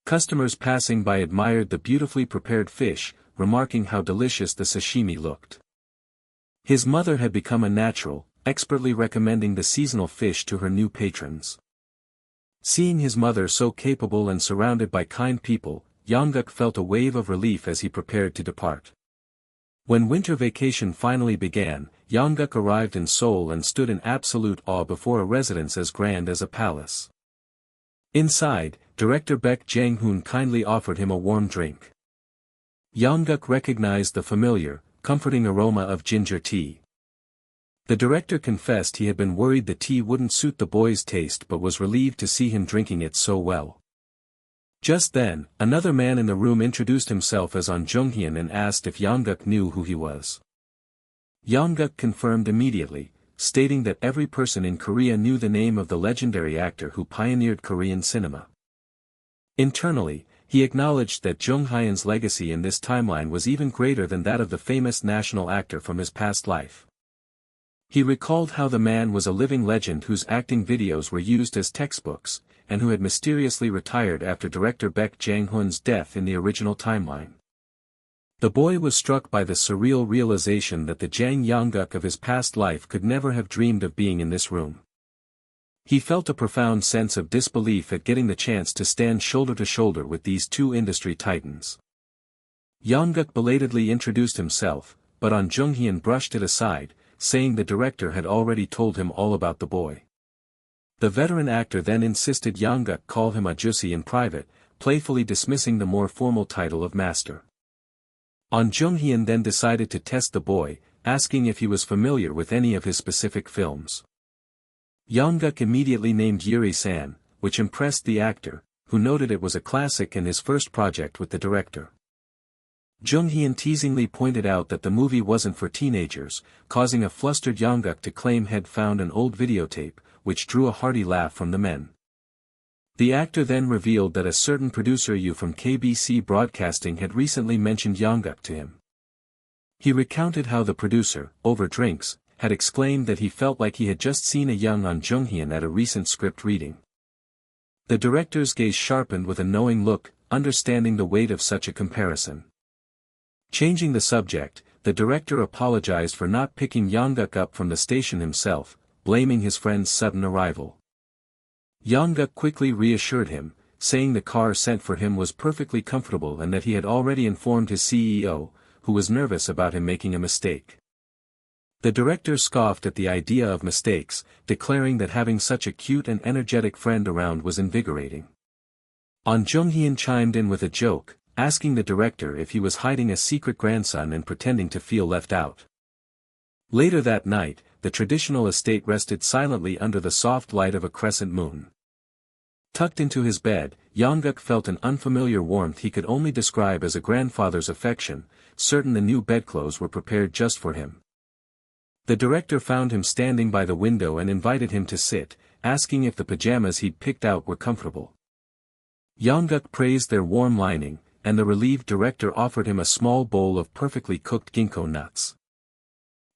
S1: Customers passing by admired the beautifully prepared fish, remarking how delicious the sashimi looked. His mother had become a natural, expertly recommending the seasonal fish to her new patrons. Seeing his mother so capable and surrounded by kind people, Young-guk felt a wave of relief as he prepared to depart. When winter vacation finally began, Young-guk arrived in Seoul and stood in absolute awe before a residence as grand as a palace. Inside, director Baek Jang-hoon kindly offered him a warm drink. Young-guk recognized the familiar, comforting aroma of ginger tea. The director confessed he had been worried the tea wouldn't suit the boy's taste but was relieved to see him drinking it so well. Just then, another man in the room introduced himself as An Jung-hyun and asked if Young-guk knew who he was. Young-guk confirmed immediately, stating that every person in Korea knew the name of the legendary actor who pioneered Korean cinema. Internally, he acknowledged that Jung-hyun's legacy in this timeline was even greater than that of the famous national actor from his past life. He recalled how the man was a living legend whose acting videos were used as textbooks, and who had mysteriously retired after director Baek Jang-hoon's death in the original timeline. The boy was struck by the surreal realization that the Jang Young-guk of his past life could never have dreamed of being in this room. He felt a profound sense of disbelief at getting the chance to stand shoulder to shoulder with these two industry titans. Young-guk belatedly introduced himself, but An Jung-hyun brushed it aside, saying the director had already told him all about the boy. The veteran actor then insisted Young-guk call him Ajusi in private, playfully dismissing the more formal title of master. An Jung-hyun then decided to test the boy, asking if he was familiar with any of his specific films. Young-guk immediately named Yuri-san, which impressed the actor, who noted it was a classic and his first project with the director. Jung-hyun teasingly pointed out that the movie wasn't for teenagers, causing a flustered Young-guk to claim he'd found an old videotape, which drew a hearty laugh from the men. The actor then revealed that a certain producer Yu from KBC Broadcasting had recently mentioned Young-guk to him. He recounted how the producer, over drinks, had exclaimed that he felt like he had just seen a young An Jung-hyun at a recent script reading. The director's gaze sharpened with a knowing look, understanding the weight of such a comparison. Changing the subject, the director apologized for not picking Young-guk up from the station himself, blaming his friend's sudden arrival. Young-guk quickly reassured him, saying the car sent for him was perfectly comfortable and that he had already informed his CEO, who was nervous about him making a mistake. The director scoffed at the idea of mistakes, declaring that having such a cute and energetic friend around was invigorating. An Jung-hyun chimed in with a joke, asking the director if he was hiding a secret grandson and pretending to feel left out. Later that night, the traditional estate rested silently under the soft light of a crescent moon. Tucked into his bed, Young-guk felt an unfamiliar warmth he could only describe as a grandfather's affection, certain the new bedclothes were prepared just for him. The director found him standing by the window and invited him to sit, asking if the pajamas he'd picked out were comfortable. Young-guk praised their warm lining, and the relieved director offered him a small bowl of perfectly cooked ginkgo nuts.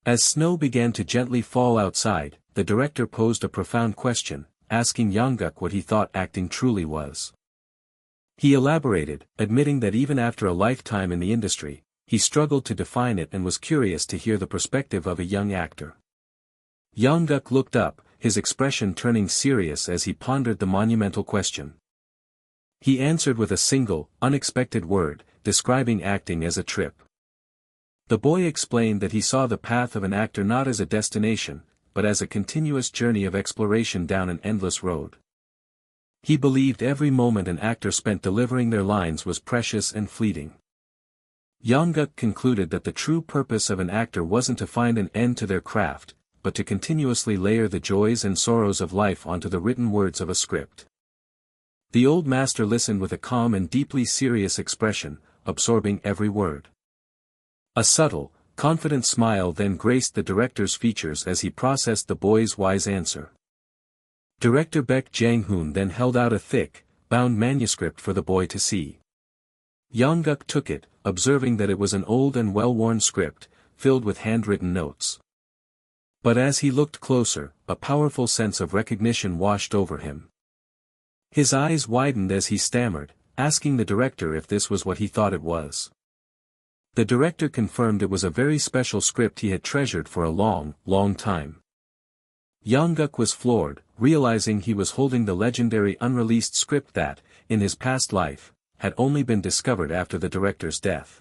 S1: As snow began to gently fall outside, the director posed a profound question, asking Young-guk what he thought acting truly was. He elaborated, admitting that even after a lifetime in the industry, he struggled to define it and was curious to hear the perspective of a young actor. Young-guk looked up, his expression turning serious as he pondered the monumental question. He answered with a single, unexpected word, describing acting as a trip. The boy explained that he saw the path of an actor not as a destination, but as a continuous journey of exploration down an endless road. He believed every moment an actor spent delivering their lines was precious and fleeting. Young-guk concluded that the true purpose of an actor wasn't to find an end to their craft, but to continuously layer the joys and sorrows of life onto the written words of a script. The old master listened with a calm and deeply serious expression, absorbing every word. A subtle, Confident smile then graced the director's features as he processed the boy's wise answer. Director Baek Jang-hoon then held out a thick, bound manuscript for the boy to see. Young-guk took it, observing that it was an old and well-worn script, filled with handwritten notes. But as he looked closer, a powerful sense of recognition washed over him. His eyes widened as he stammered, asking the director if this was what he thought it was. The director confirmed it was a very special script he had treasured for a long, long time. Young-guk was floored, realizing he was holding the legendary unreleased script that, in his past life, had only been discovered after the director's death.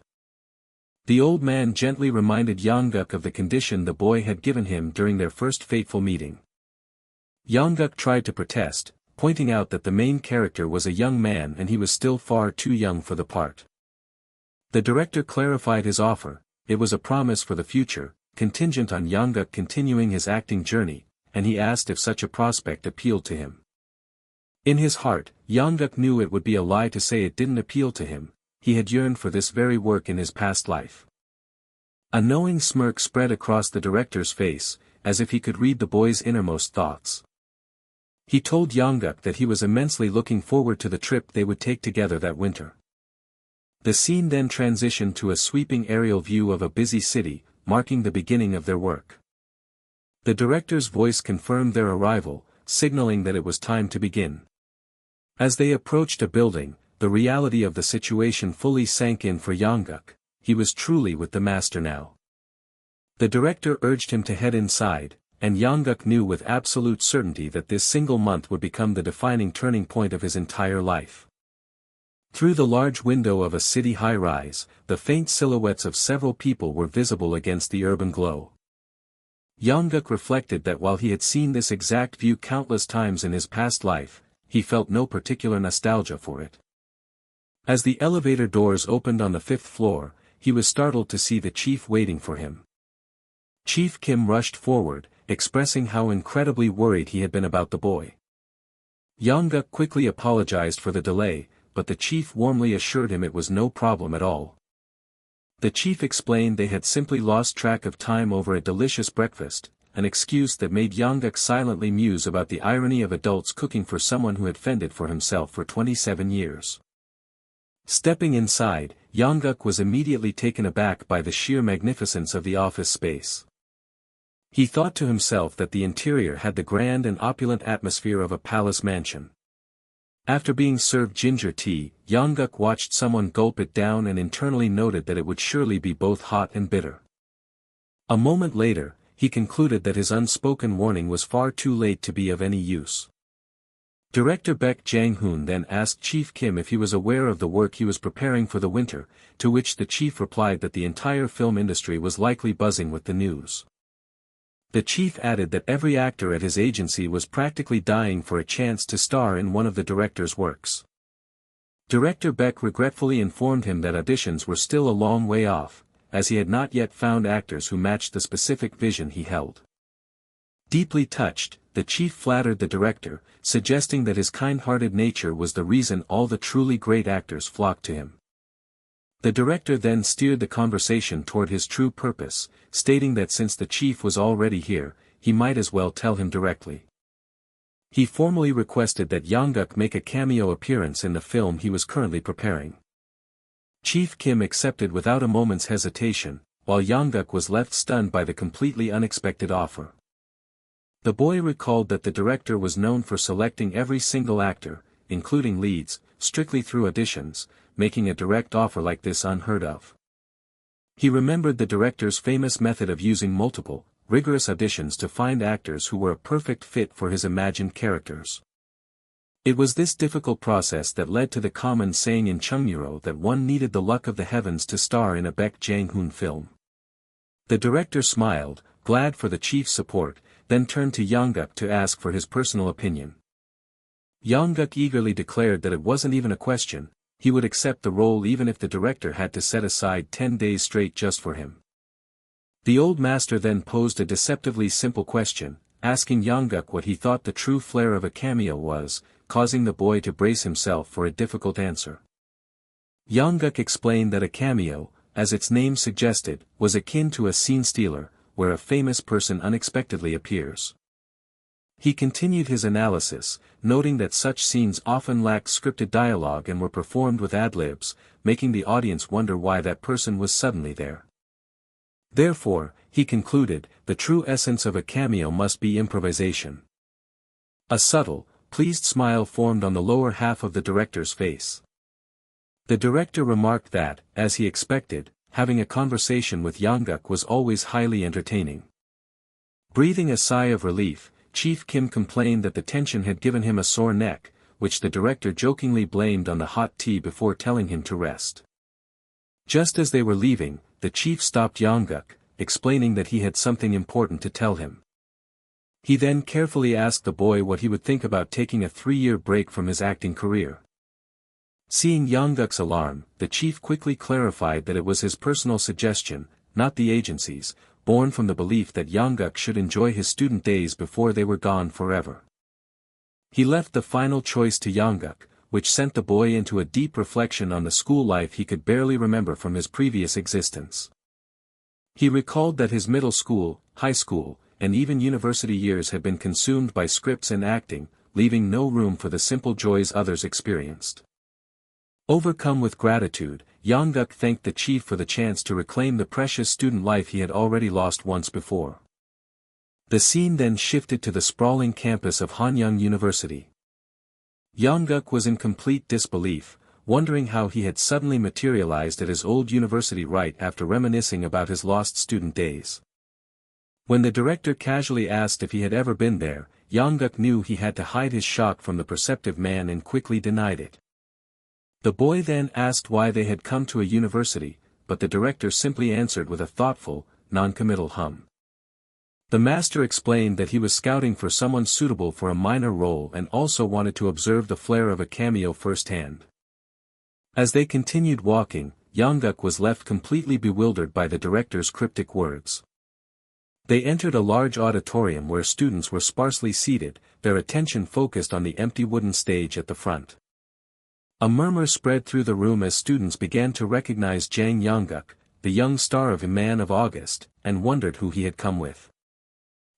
S1: The old man gently reminded Young-guk of the condition the boy had given him during their first fateful meeting. Young-guk tried to protest, pointing out that the main character was a young man and he was still far too young for the part. The director clarified his offer. It was a promise for the future, contingent on Young-guk continuing his acting journey, and he asked if such a prospect appealed to him. In his heart, Young-guk knew it would be a lie to say it didn't appeal to him. He had yearned for this very work in his past life. A knowing smirk spread across the director's face, as if he could read the boy's innermost thoughts. He told Young-guk that he was immensely looking forward to the trip they would take together that winter. The scene then transitioned to a sweeping aerial view of a busy city, marking the beginning of their work. The director's voice confirmed their arrival, signaling that it was time to begin. As they approached a building, the reality of the situation fully sank in for Young-guk. He was truly with the master now. The director urged him to head inside, and Young-guk knew with absolute certainty that this single month would become the defining turning point of his entire life. Through the large window of a city high-rise, the faint silhouettes of several people were visible against the urban glow. Young-guk reflected that while he had seen this exact view countless times in his past life, he felt no particular nostalgia for it. As the elevator doors opened on the 5th floor, he was startled to see the chief waiting for him. Chief Kim rushed forward, expressing how incredibly worried he had been about the boy. Young-guk quickly apologized for the delay, but the chief warmly assured him it was no problem at all. The chief explained they had simply lost track of time over a delicious breakfast, an excuse that made Young-guk silently muse about the irony of adults cooking for someone who had fended for himself for 27 years. Stepping inside, Young-guk was immediately taken aback by the sheer magnificence of the office space. He thought to himself that the interior had the grand and opulent atmosphere of a palace mansion. After being served ginger tea, Young-guk watched someone gulp it down and internally noted that it would surely be both hot and bitter. A moment later, he concluded that his unspoken warning was far too late to be of any use. Director Baek Jang-hoon then asked Chief Kim if he was aware of the work he was preparing for the winter, to which the chief replied that the entire film industry was likely buzzing with the news. The chief added that every actor at his agency was practically dying for a chance to star in one of the director's works. Director Baek regretfully informed him that auditions were still a long way off, as he had not yet found actors who matched the specific vision he held. Deeply touched, the chief flattered the director, suggesting that his kind-hearted nature was the reason all the truly great actors flocked to him. The director then steered the conversation toward his true purpose, stating that since the chief was already here, he might as well tell him directly. He formally requested that Young-guk make a cameo appearance in the film he was currently preparing. Chief Kim accepted without a moment's hesitation, while Young-guk was left stunned by the completely unexpected offer. The boy recalled that the director was known for selecting every single actor, including leads, strictly through auditions, making a direct offer like this unheard of. He remembered the director's famous method of using multiple, rigorous auditions to find actors who were a perfect fit for his imagined characters. It was this difficult process that led to the common saying in Chungmuro that one needed the luck of the heavens to star in a Baek Jang-hoon film. The director smiled, glad for the chief's support, then turned to Young-guk to ask for his personal opinion. Young-guk eagerly declared that it wasn't even a question, he would accept the role even if the director had to set aside 10 days straight just for him. The old master then posed a deceptively simple question, asking Young-guk what he thought the true flair of a cameo was, causing the boy to brace himself for a difficult answer. Young-guk explained that a cameo, as its name suggested, was akin to a scene stealer, where a famous person unexpectedly appears. He continued his analysis, noting that such scenes often lacked scripted dialogue and were performed with ad-libs, making the audience wonder why that person was suddenly there. Therefore, he concluded, the true essence of a cameo must be improvisation. A subtle, pleased smile formed on the lower half of the director's face. The director remarked that, as he expected, having a conversation with Young-guk was always highly entertaining. Breathing a sigh of relief, Chief Kim complained that the tension had given him a sore neck, which the director jokingly blamed on the hot tea before telling him to rest. Just as they were leaving, the chief stopped Young-guk, explaining that he had something important to tell him. He then carefully asked the boy what he would think about taking a 3-year break from his acting career. Seeing Young-guk's alarm, the chief quickly clarified that it was his personal suggestion, not the agency's, born from the belief that Young-guk should enjoy his student days before they were gone forever. He left the final choice to Young-guk, which sent the boy into a deep reflection on the school life he could barely remember from his previous existence. He recalled that his middle school, high school, and even university years had been consumed by scripts and acting, leaving no room for the simple joys others experienced. Overcome with gratitude, Young-guk thanked the chief for the chance to reclaim the precious student life he had already lost once before. The scene then shifted to the sprawling campus of Hanyang University. Young-guk was in complete disbelief, wondering how he had suddenly materialized at his old university right after reminiscing about his lost student days. When the director casually asked if he had ever been there, Young-guk knew he had to hide his shock from the perceptive man and quickly denied it. The boy then asked why they had come to a university, but the director simply answered with a thoughtful, non-committal hum. The master explained that he was scouting for someone suitable for a minor role and also wanted to observe the flair of a cameo firsthand. As they continued walking, Young-guk was left completely bewildered by the director's cryptic words. They entered a large auditorium where students were sparsely seated, their attention focused on the empty wooden stage at the front. A murmur spread through the room as students began to recognize Jang Young-guk, the young star of A Man of August, and wondered who he had come with.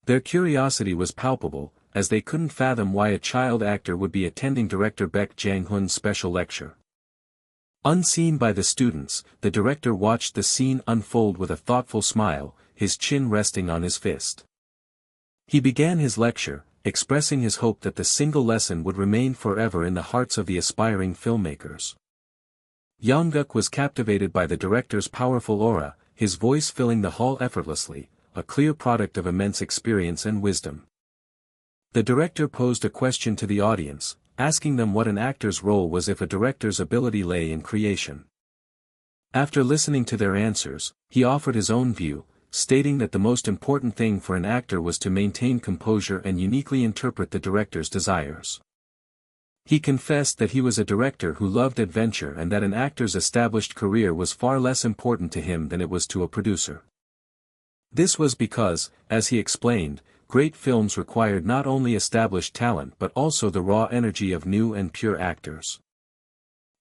S1: Their curiosity was palpable, as they couldn't fathom why a child actor would be attending director Baek Jang-hoon's special lecture. Unseen by the students, the director watched the scene unfold with a thoughtful smile, his chin resting on his fist. He began his lecture, expressing his hope that the single lesson would remain forever in the hearts of the aspiring filmmakers. Young-guk was captivated by the director's powerful aura, his voice filling the hall effortlessly, a clear product of immense experience and wisdom. The director posed a question to the audience, asking them what an actor's role was if a director's ability lay in creation. After listening to their answers, he offered his own view, stating that the most important thing for an actor was to maintain composure and uniquely interpret the director's desires. He confessed that he was a director who loved adventure and that an actor's established career was far less important to him than it was to a producer. This was because, as he explained, great films required not only established talent but also the raw energy of new and pure actors.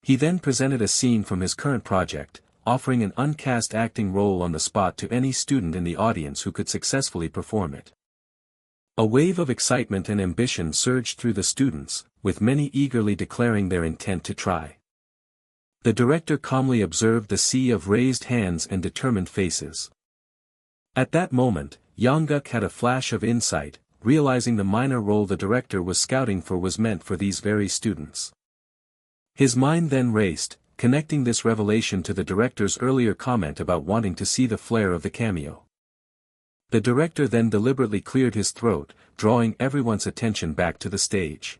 S1: He then presented a scene from his current project, offering an uncast acting role on the spot to any student in the audience who could successfully perform it. A wave of excitement and ambition surged through the students, with many eagerly declaring their intent to try. The director calmly observed the sea of raised hands and determined faces. At that moment, Young-guk had a flash of insight, realizing the minor role the director was scouting for was meant for these very students. His mind then raced, connecting this revelation to the director's earlier comment about wanting to see the flair of the cameo. The director then deliberately cleared his throat, drawing everyone's attention back to the stage.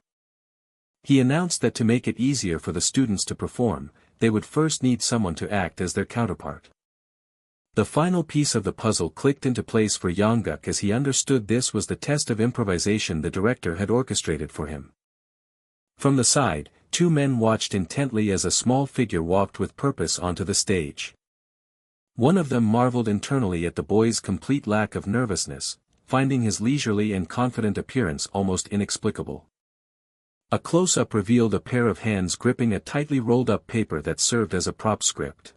S1: He announced that to make it easier for the students to perform, they would first need someone to act as their counterpart. The final piece of the puzzle clicked into place for Young-guk as he understood this was the test of improvisation the director had orchestrated for him. From the side, two men watched intently as a small figure walked with purpose onto the stage. One of them marveled internally at the boy's complete lack of nervousness, finding his leisurely and confident appearance almost inexplicable. A close-up revealed a pair of hands gripping a tightly rolled-up paper that served as a prop script.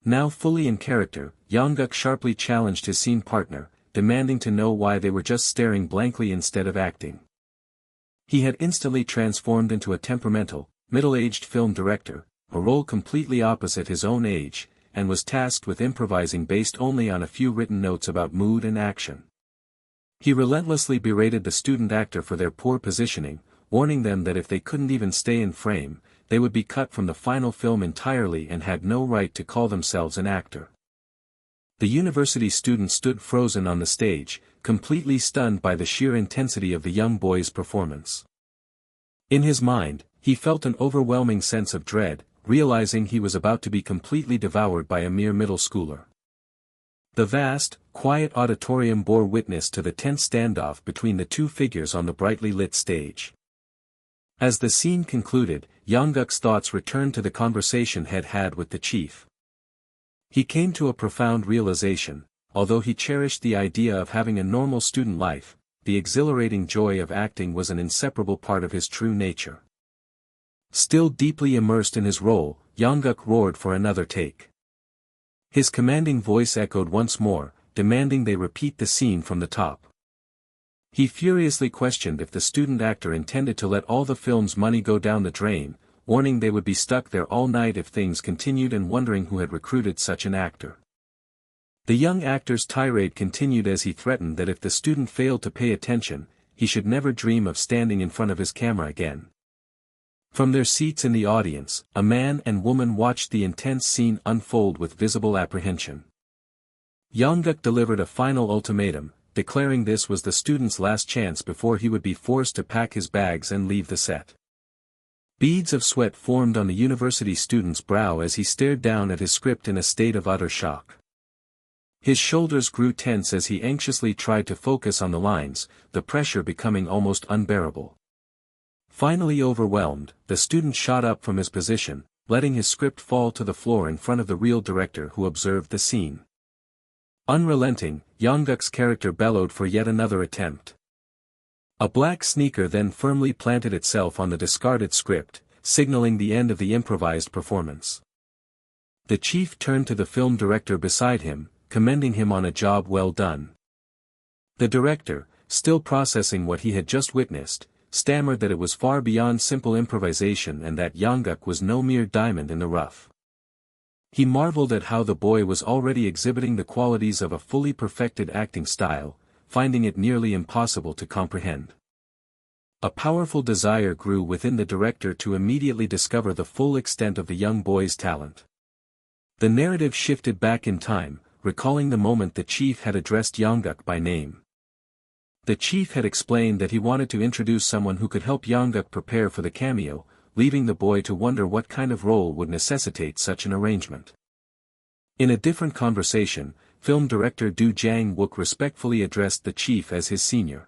S1: Now fully in character, Young-guk sharply challenged his scene partner, demanding to know why they were just staring blankly instead of acting. He had instantly transformed into a temperamental, middle-aged film director, a role completely opposite his own age, and was tasked with improvising based only on a few written notes about mood and action. He relentlessly berated the student actor for their poor positioning, warning them that if they couldn't even stay in frame, they would be cut from the final film entirely and had no right to call themselves an actor. The university student stood frozen on the stage, completely stunned by the sheer intensity of the young boy's performance. In his mind, he felt an overwhelming sense of dread, realizing he was about to be completely devoured by a mere middle schooler. The vast, quiet auditorium bore witness to the tense standoff between the two figures on the brightly lit stage. As the scene concluded, Young-guk's thoughts returned to the conversation he'd had with the chief. He came to a profound realization: although he cherished the idea of having a normal student life, the exhilarating joy of acting was an inseparable part of his true nature. Still deeply immersed in his role, Young-guk roared for another take. His commanding voice echoed once more, demanding they repeat the scene from the top. He furiously questioned if the student actor intended to let all the film's money go down the drain, warning they would be stuck there all night if things continued and wondering who had recruited such an actor. The young actor's tirade continued as he threatened that if the student failed to pay attention, he should never dream of standing in front of his camera again. From their seats in the audience, a man and woman watched the intense scene unfold with visible apprehension. Young-guk delivered a final ultimatum, declaring this was the student's last chance before he would be forced to pack his bags and leave the set. Beads of sweat formed on the university student's brow as he stared down at his script in a state of utter shock. His shoulders grew tense as he anxiously tried to focus on the lines, the pressure becoming almost unbearable. Finally overwhelmed, the student shot up from his position, letting his script fall to the floor in front of the real director who observed the scene. Unrelenting, Young-guk's character bellowed for yet another attempt. A black sneaker then firmly planted itself on the discarded script, signaling the end of the improvised performance. The chief turned to the film director beside him, commending him on a job well done. The director, still processing what he had just witnessed, stammered that it was far beyond simple improvisation and that Young-guk was no mere diamond in the rough. He marveled at how the boy was already exhibiting the qualities of a fully perfected acting style, finding it nearly impossible to comprehend. A powerful desire grew within the director to immediately discover the full extent of the young boy's talent. The narrative shifted back in time, recalling the moment the chief had addressed Young-guk by name. The chief had explained that he wanted to introduce someone who could help Young-guk prepare for the cameo, leaving the boy to wonder what kind of role would necessitate such an arrangement. In a different conversation, film director Jang Young-guk respectfully addressed the chief as his senior.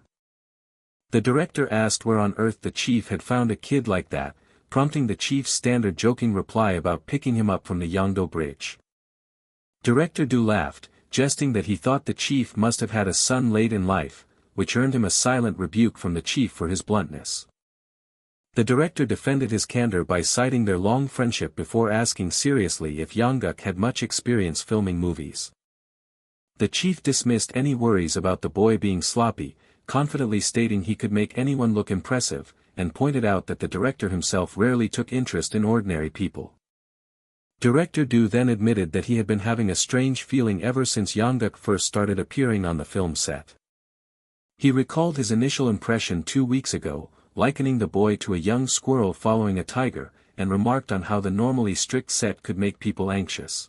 S1: The director asked where on earth the chief had found a kid like that, prompting the chief's standard joking reply about picking him up from the Yongdo Bridge. Director Du laughed, jesting that he thought the chief must have had a son late in life, which earned him a silent rebuke from the chief for his bluntness. The director defended his candor by citing their long friendship before asking seriously if Young-guk had much experience filming movies. The chief dismissed any worries about the boy being sloppy, confidently stating he could make anyone look impressive, and pointed out that the director himself rarely took interest in ordinary people. Director Du then admitted that he had been having a strange feeling ever since Young-guk first started appearing on the film set. He recalled his initial impression 2 weeks ago, likening the boy to a young squirrel following a tiger, and remarked on how the normally strict set could make people anxious.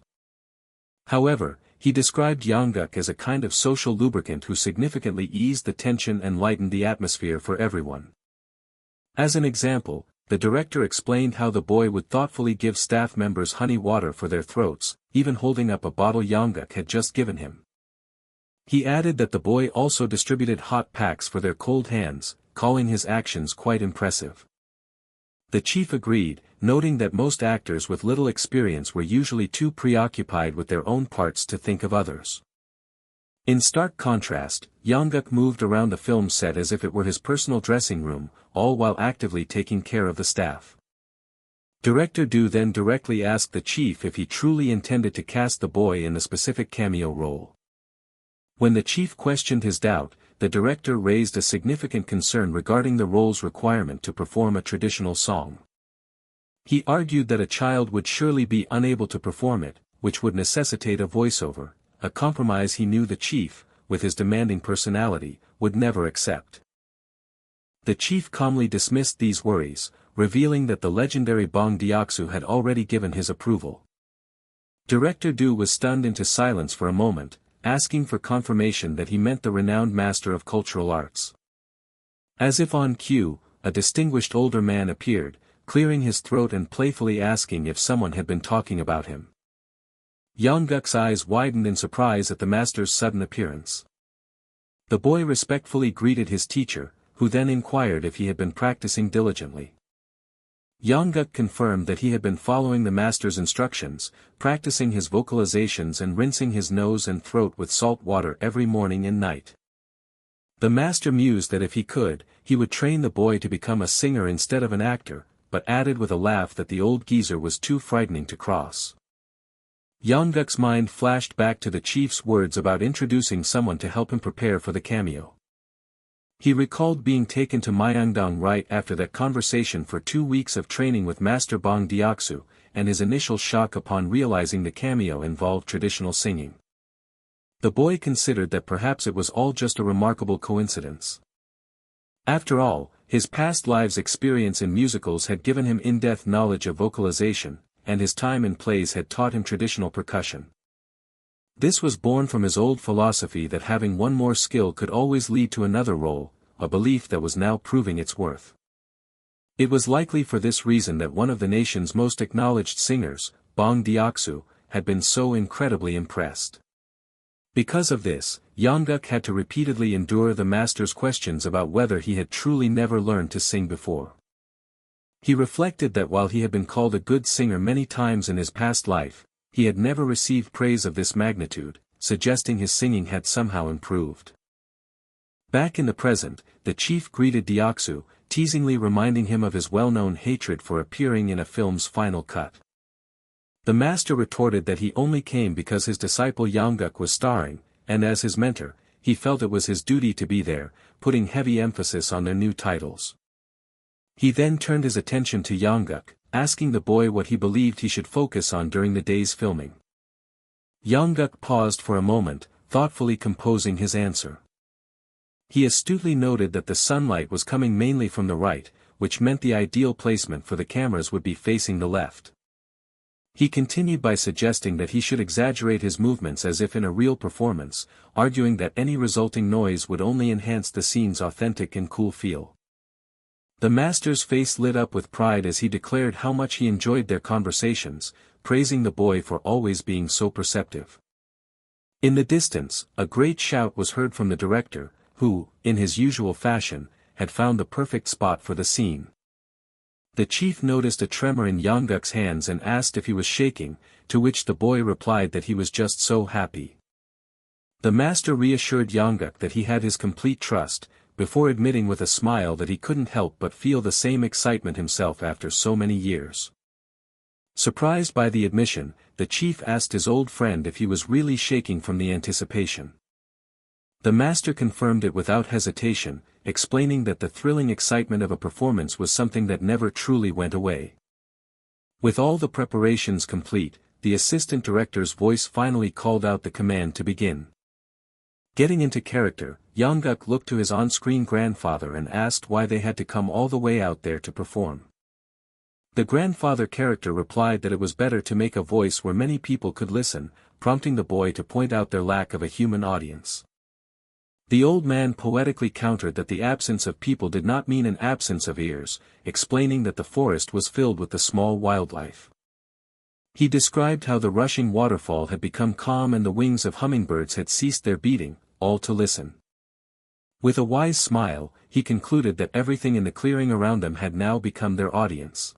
S1: However, he described Young-guk as a kind of social lubricant who significantly eased the tension and lightened the atmosphere for everyone. As an example, the director explained how the boy would thoughtfully give staff members honey water for their throats, even holding up a bottle Young-guk had just given him. He added that the boy also distributed hot packs for their cold hands, calling his actions quite impressive. The chief agreed, noting that most actors with little experience were usually too preoccupied with their own parts to think of others. In stark contrast, Young-guk moved around the film set as if it were his personal dressing room, all while actively taking care of the staff. Director Du then directly asked the chief if he truly intended to cast the boy in the specific cameo role. When the chief questioned his doubt, the director raised a significant concern regarding the role's requirement to perform a traditional song. He argued that a child would surely be unable to perform it, which would necessitate a voiceover, a compromise he knew the chief, with his demanding personality, would never accept. The chief calmly dismissed these worries, revealing that the legendary Bong Deok-soo had already given his approval. Director Du was stunned into silence for a moment, asking for confirmation that he meant the renowned master of cultural arts. As if on cue, a distinguished older man appeared, clearing his throat and playfully asking if someone had been talking about him. Young-guk's eyes widened in surprise at the master's sudden appearance. The boy respectfully greeted his teacher, who then inquired if he had been practicing diligently. Young-guk confirmed that he had been following the master's instructions, practicing his vocalizations and rinsing his nose and throat with salt water every morning and night. The master mused that if he could, he would train the boy to become a singer instead of an actor, but added with a laugh that the old geezer was too frightening to cross. Young-guk's mind flashed back to the chief's words about introducing someone to help him prepare for the cameo. He recalled being taken to Myeongdong right after that conversation for 2 weeks of training with Master Bong Deok-soo, and his initial shock upon realizing the cameo involved traditional singing. The boy considered that perhaps it was all just a remarkable coincidence. After all, his past lives' experience in musicals had given him in-depth knowledge of vocalization, and his time in plays had taught him traditional percussion. This was born from his old philosophy that having one more skill could always lead to another role, a belief that was now proving its worth. It was likely for this reason that one of the nation's most acknowledged singers, Bong Deok-soo, had been so incredibly impressed. Because of this, Young-guk had to repeatedly endure the master's questions about whether he had truly never learned to sing before. He reflected that while he had been called a good singer many times in his past life, he had never received praise of this magnitude, suggesting his singing had somehow improved. Back in the present, the chief greeted Deok-soo, teasingly reminding him of his well-known hatred for appearing in a film's final cut. The master retorted that he only came because his disciple Young-guk was starring, and as his mentor, he felt it was his duty to be there, putting heavy emphasis on their new titles. He then turned his attention to Young-guk, asking the boy what he believed he should focus on during the day's filming. Young-guk paused for a moment, thoughtfully composing his answer. He astutely noted that the sunlight was coming mainly from the right, which meant the ideal placement for the cameras would be facing the left. He continued by suggesting that he should exaggerate his movements as if in a real performance, arguing that any resulting noise would only enhance the scene's authentic and cool feel. The master's face lit up with pride as he declared how much he enjoyed their conversations, praising the boy for always being so perceptive. In the distance, a great shout was heard from the director, who, in his usual fashion, had found the perfect spot for the scene. The chief noticed a tremor in Young-guk's hands and asked if he was shaking, to which the boy replied that he was just so happy. The master reassured Young-guk that he had his complete trust, before admitting with a smile that he couldn't help but feel the same excitement himself after so many years. Surprised by the admission, the chief asked his old friend if he was really shaking from the anticipation. The master confirmed it without hesitation, explaining that the thrilling excitement of a performance was something that never truly went away. With all the preparations complete, the assistant director's voice finally called out the command to begin. Getting into character, Young-guk looked to his on-screen grandfather and asked why they had to come all the way out there to perform. The grandfather character replied that it was better to make a voice where many people could listen, prompting the boy to point out their lack of a human audience. The old man poetically countered that the absence of people did not mean an absence of ears, explaining that the forest was filled with the small wildlife. He described how the rushing waterfall had become calm and the wings of hummingbirds had ceased their beating, all to listen. With a wise smile, he concluded that everything in the clearing around them had now become their audience.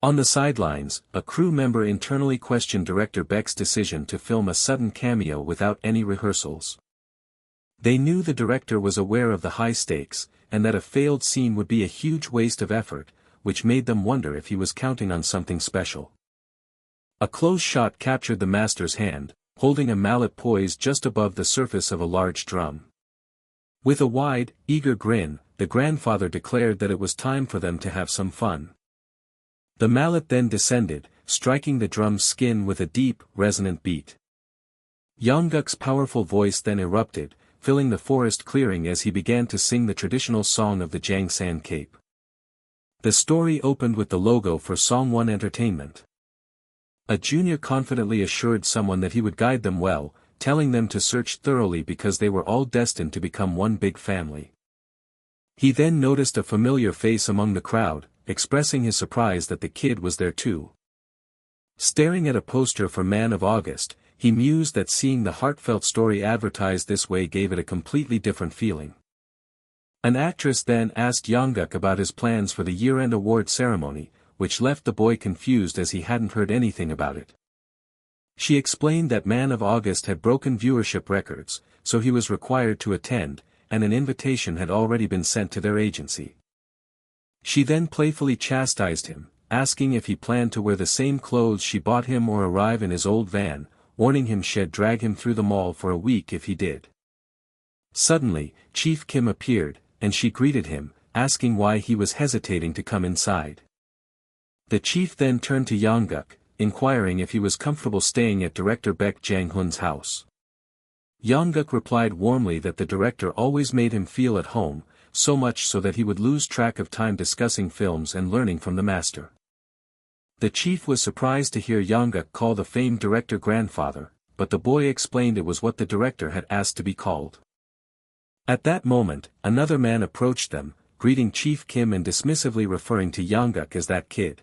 S1: On the sidelines, a crew member internally questioned director Beck's decision to film a sudden cameo without any rehearsals. They knew the director was aware of the high stakes, and that a failed scene would be a huge waste of effort, which made them wonder if he was counting on something special. A close shot captured the master's hand, holding a mallet poised just above the surface of a large drum. With a wide, eager grin, the grandfather declared that it was time for them to have some fun. The mallet then descended, striking the drum's skin with a deep, resonant beat. Young-guk's powerful voice then erupted, filling the forest clearing as he began to sing the traditional song of the Jangsan Cape. The story opened with the logo for Songwon Entertainment. A junior confidently assured someone that he would guide them well, telling them to search thoroughly because they were all destined to become one big family. He then noticed a familiar face among the crowd, expressing his surprise that the kid was there too. Staring at a poster for Man of August, he mused that seeing the heartfelt story advertised this way gave it a completely different feeling. An actress then asked Young-guk about his plans for the year-end award ceremony, which left the boy confused as he hadn't heard anything about it. She explained that Man of August had broken viewership records, so he was required to attend, and an invitation had already been sent to their agency. She then playfully chastised him, asking if he planned to wear the same clothes she bought him or arrive in his old van, warning him she'd drag him through the mall for a week if he did. Suddenly, Chief Kim appeared, and she greeted him, asking why he was hesitating to come inside. The chief then turned to Young-guk, inquiring if he was comfortable staying at director Baek Jang-hoon's house. Young-guk replied warmly that the director always made him feel at home, so much so that he would lose track of time discussing films and learning from the master. The chief was surprised to hear Young-guk call the famed director grandfather, but the boy explained it was what the director had asked to be called. At that moment, another man approached them, greeting Chief Kim and dismissively referring to Young-guk as that kid.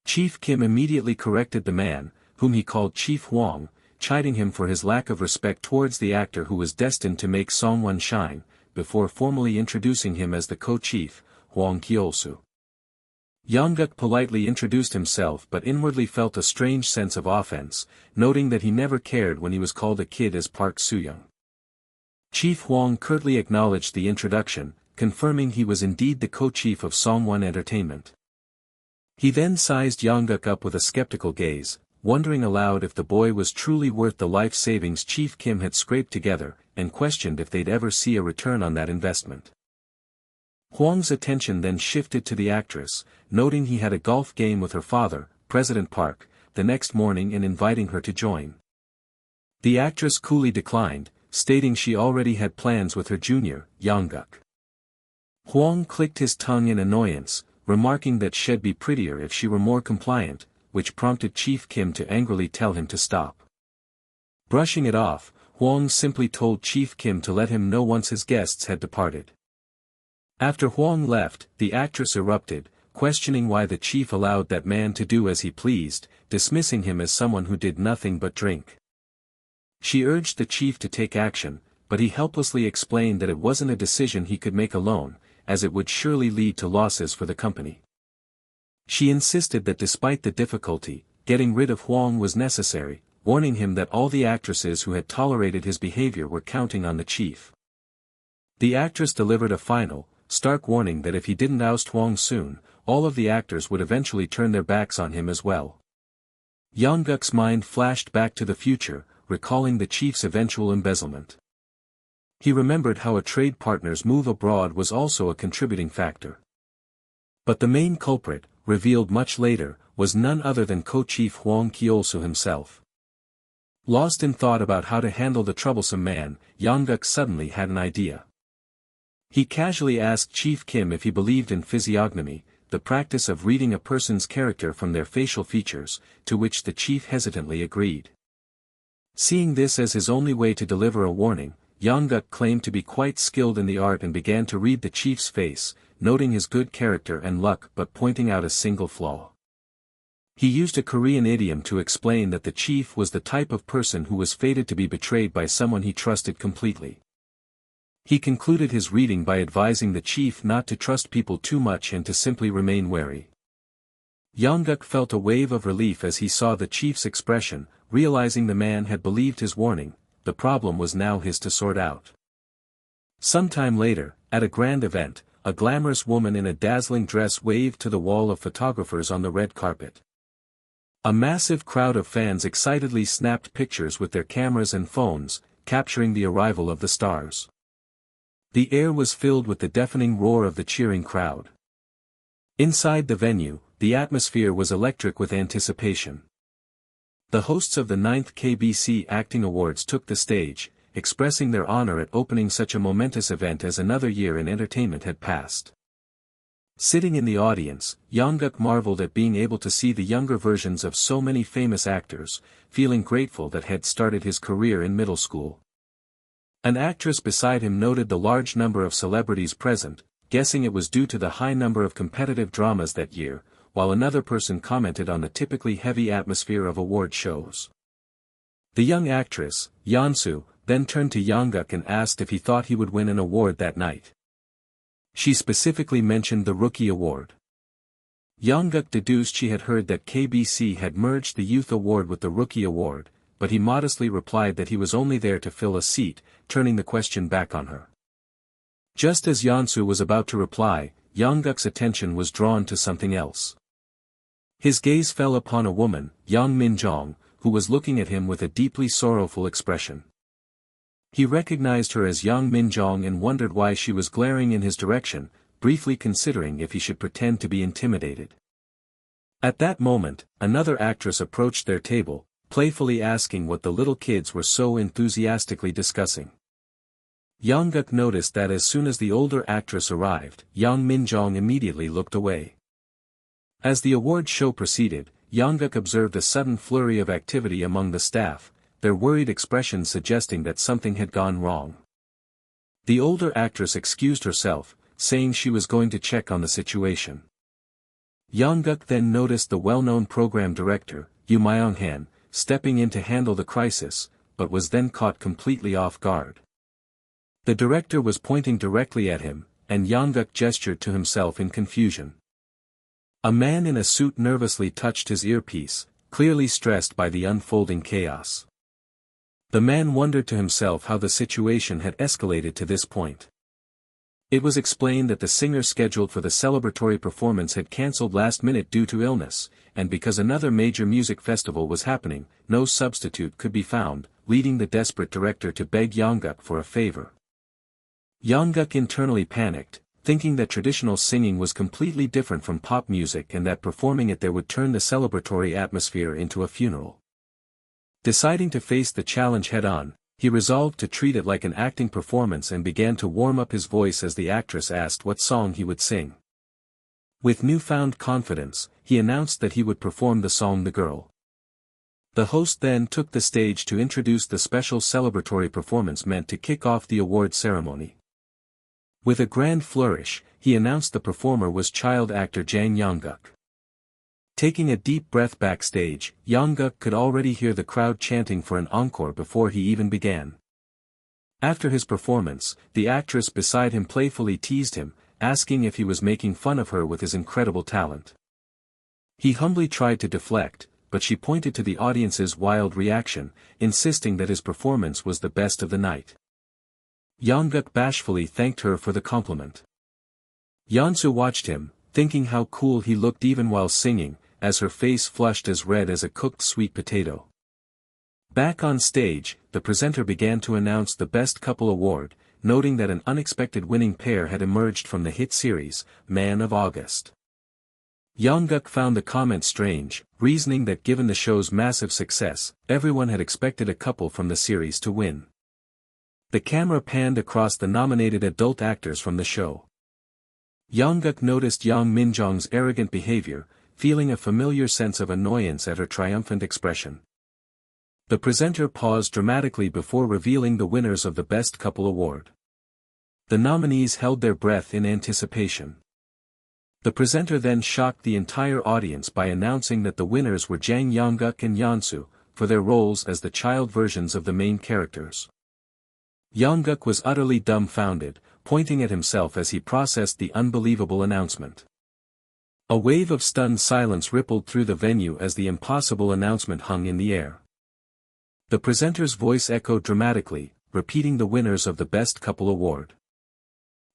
S1: Chief Kim immediately corrected the man, whom he called Chief Hwang, chiding him for his lack of respect towards the actor who was destined to make Songwon shine, before formally introducing him as the co-chief, Hwang Kyolsu. Young-guk politely introduced himself but inwardly felt a strange sense of offense, noting that he never cared when he was called a kid as Park Soo-young. Chief Hwang curtly acknowledged the introduction, confirming he was indeed the co-chief of Songwon Entertainment. He then sized Young-guk up with a skeptical gaze, wondering aloud if the boy was truly worth the life savings Chief Kim had scraped together, and questioned if they'd ever see a return on that investment. Hwang's attention then shifted to the actress, noting he had a golf game with her father, President Park, the next morning and inviting her to join. The actress coolly declined, stating she already had plans with her junior, Young-guk. Hwang clicked his tongue in annoyance, remarking that she'd be prettier if she were more compliant, which prompted Chief Kim to angrily tell him to stop. Brushing it off, Hwang simply told Chief Kim to let him know once his guests had departed. After Hwang left, the actress erupted, questioning why the chief allowed that man to do as he pleased, dismissing him as someone who did nothing but drink. She urged the chief to take action, but he helplessly explained that it wasn't a decision he could make alone, as it would surely lead to losses for the company. She insisted that despite the difficulty, getting rid of Hwang was necessary, warning him that all the actresses who had tolerated his behavior were counting on the chief. The actress delivered a final, stark warning that if he didn't oust Hwang soon, all of the actors would eventually turn their backs on him as well. Young-guk's mind flashed back to the future, recalling the chief's eventual embezzlement. He remembered how a trade partner's move abroad was also a contributing factor. But the main culprit, revealed much later, was none other than co-chief Hwang Kyolsu himself. Lost in thought about how to handle the troublesome man, Young-guk suddenly had an idea. He casually asked Chief Kim if he believed in physiognomy, the practice of reading a person's character from their facial features, to which the chief hesitantly agreed. Seeing this as his only way to deliver a warning, Young-guk claimed to be quite skilled in the art and began to read the chief's face, noting his good character and luck but pointing out a single flaw. He used a Korean idiom to explain that the chief was the type of person who was fated to be betrayed by someone he trusted completely. He concluded his reading by advising the chief not to trust people too much and to simply remain wary. Young-guk felt a wave of relief as he saw the chief's expression, realizing the man had believed his warning. The problem was now his to sort out. Sometime later, at a grand event, a glamorous woman in a dazzling dress waved to the wall of photographers on the red carpet. A massive crowd of fans excitedly snapped pictures with their cameras and phones, capturing the arrival of the stars. The air was filled with the deafening roar of the cheering crowd. Inside the venue, the atmosphere was electric with anticipation. The hosts of the 9th KBC Acting Awards took the stage, expressing their honor at opening such a momentous event as another year in entertainment had passed. Sitting in the audience, Young-guk marveled at being able to see the younger versions of so many famous actors, feeling grateful that had started his career in middle school. An actress beside him noted the large number of celebrities present, guessing it was due to the high number of competitive dramas that year, while another person commented on the typically heavy atmosphere of award shows. The young actress, Yeonsu, then turned to Young-guk and asked if he thought he would win an award that night. She specifically mentioned the Rookie Award. Young-guk deduced she had heard that KBC had merged the Youth Award with the Rookie Award, but he modestly replied that he was only there to fill a seat, turning the question back on her. Just as Yeonsu was about to reply, Young-guk's attention was drawn to something else. His gaze fell upon a woman, Yang Min-jong, who was looking at him with a deeply sorrowful expression. He recognized her as Yang Min-jong and wondered why she was glaring in his direction, briefly considering if he should pretend to be intimidated. At that moment, another actress approached their table, playfully asking what the little kids were so enthusiastically discussing. Young-guk noticed that as soon as the older actress arrived, Yang Min-jong immediately looked away. As the award show proceeded, Young-guk observed a sudden flurry of activity among the staff, their worried expressions suggesting that something had gone wrong. The older actress excused herself, saying she was going to check on the situation. Young-guk then noticed the well-known program director, Yoo Myung-han, stepping in to handle the crisis, but was then caught completely off guard. The director was pointing directly at him, and Young-guk gestured to himself in confusion. A man in a suit nervously touched his earpiece, clearly stressed by the unfolding chaos. The man wondered to himself how the situation had escalated to this point. It was explained that the singer scheduled for the celebratory performance had cancelled last minute due to illness, and because another major music festival was happening, no substitute could be found, leading the desperate director to beg Young-guk for a favor. Young-guk internally panicked, thinking that traditional singing was completely different from pop music and that performing it there would turn the celebratory atmosphere into a funeral. Deciding to face the challenge head-on, he resolved to treat it like an acting performance and began to warm up his voice as the actress asked what song he would sing. With newfound confidence, he announced that he would perform the song The Girl. The host then took the stage to introduce the special celebratory performance meant to kick off the award ceremony. With a grand flourish, he announced the performer was child actor Jang Young-guk. Taking a deep breath backstage, Young-guk could already hear the crowd chanting for an encore before he even began. After his performance, the actress beside him playfully teased him, asking if he was making fun of her with his incredible talent. He humbly tried to deflect, but she pointed to the audience's wild reaction, insisting that his performance was the best of the night. Young-guk bashfully thanked her for the compliment. Yeonsu watched him, thinking how cool he looked even while singing, as her face flushed as red as a cooked sweet potato. Back on stage, the presenter began to announce the Best Couple Award, noting that an unexpected winning pair had emerged from the hit series, Man of August. Young-guk found the comment strange, reasoning that given the show's massive success, everyone had expected a couple from the series to win. The camera panned across the nominated adult actors from the show. Young-guk noticed Yang Min-jong's arrogant behavior, feeling a familiar sense of annoyance at her triumphant expression. The presenter paused dramatically before revealing the winners of the Best Couple Award. The nominees held their breath in anticipation. The presenter then shocked the entire audience by announcing that the winners were Jang Young-guk and Yeonsu, for their roles as the child versions of the main characters. Young-guk was utterly dumbfounded, pointing at himself as he processed the unbelievable announcement. A wave of stunned silence rippled through the venue as the impossible announcement hung in the air. The presenter's voice echoed dramatically, repeating the winners of the Best Couple Award.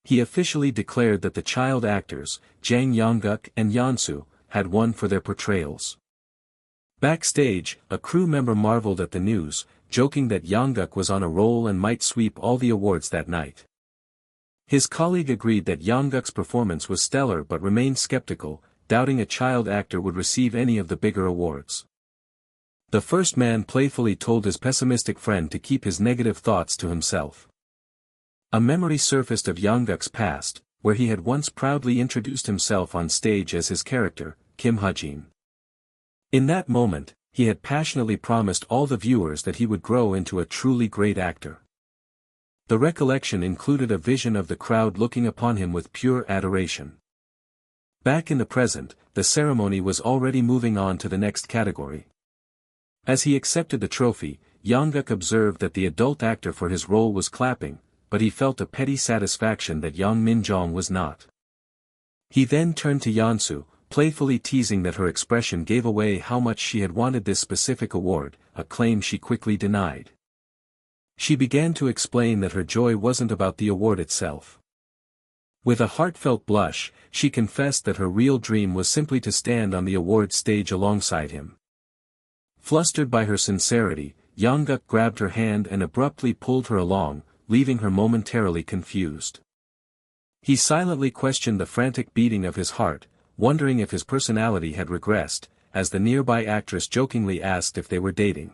S1: He officially declared that the child actors, Jang Young-guk and Yeonsu, had won for their portrayals. Backstage, a crew member marveled at the news, joking that Young-guk was on a roll and might sweep all the awards that night. His colleague agreed that Young-guk's performance was stellar but remained skeptical, doubting a child actor would receive any of the bigger awards. The first man playfully told his pessimistic friend to keep his negative thoughts to himself. A memory surfaced of Young-guk's past, where he had once proudly introduced himself on stage as his character, Kim Hajin. In that moment, he had passionately promised all the viewers that he would grow into a truly great actor. The recollection included a vision of the crowd looking upon him with pure adoration. Back in the present, the ceremony was already moving on to the next category. As he accepted the trophy, Young-guk observed that the adult actor for his role was clapping, but he felt a petty satisfaction that Yang Min-jong was not. He then turned to Yeonsu, playfully teasing that her expression gave away how much she had wanted this specific award, a claim she quickly denied. She began to explain that her joy wasn't about the award itself. With a heartfelt blush, she confessed that her real dream was simply to stand on the award stage alongside him. Flustered by her sincerity, Young-guk grabbed her hand and abruptly pulled her along, leaving her momentarily confused. He silently questioned the frantic beating of his heart, wondering if his personality had regressed, as the nearby actress jokingly asked if they were dating.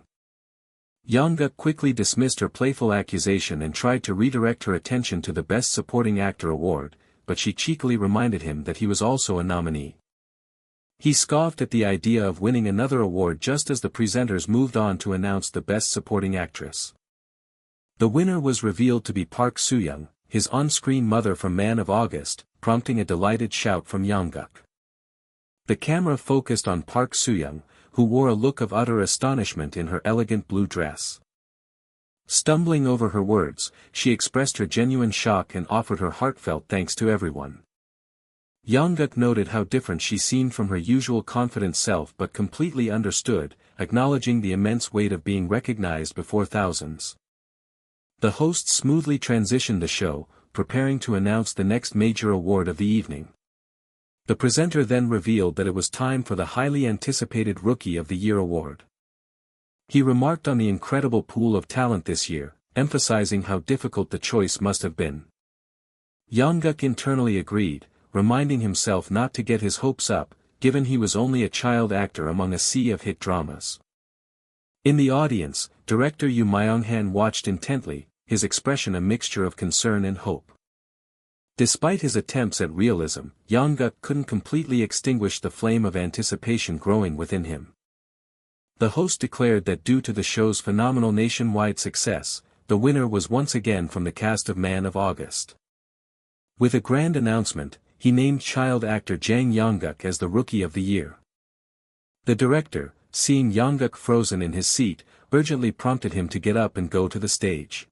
S1: Young-guk quickly dismissed her playful accusation and tried to redirect her attention to the Best Supporting Actor award, but she cheekily reminded him that he was also a nominee. He scoffed at the idea of winning another award just as the presenters moved on to announce the Best Supporting Actress. The winner was revealed to be Park Soo-young, his on-screen mother from Man of August, prompting a delighted shout from Young-guk. The camera focused on Park Soo-young, who wore a look of utter astonishment in her elegant blue dress. Stumbling over her words, she expressed her genuine shock and offered her heartfelt thanks to everyone. Young-guk noted how different she seemed from her usual confident self but completely understood, acknowledging the immense weight of being recognized before thousands. The host smoothly transitioned the show, preparing to announce the next major award of the evening. The presenter then revealed that it was time for the highly anticipated Rookie of the Year award. He remarked on the incredible pool of talent this year, emphasizing how difficult the choice must have been. Young-guk internally agreed, reminding himself not to get his hopes up, given he was only a child actor among a sea of hit dramas. In the audience, director Yoo Myung-han watched intently, his expression a mixture of concern and hope. Despite his attempts at realism, Young-guk couldn't completely extinguish the flame of anticipation growing within him. The host declared that due to the show's phenomenal nationwide success, the winner was once again from the cast of Man of August. With a grand announcement, he named child actor Jang Young-guk as the Rookie of the Year. The director, seeing Young-guk frozen in his seat, urgently prompted him to get up and go to the stage.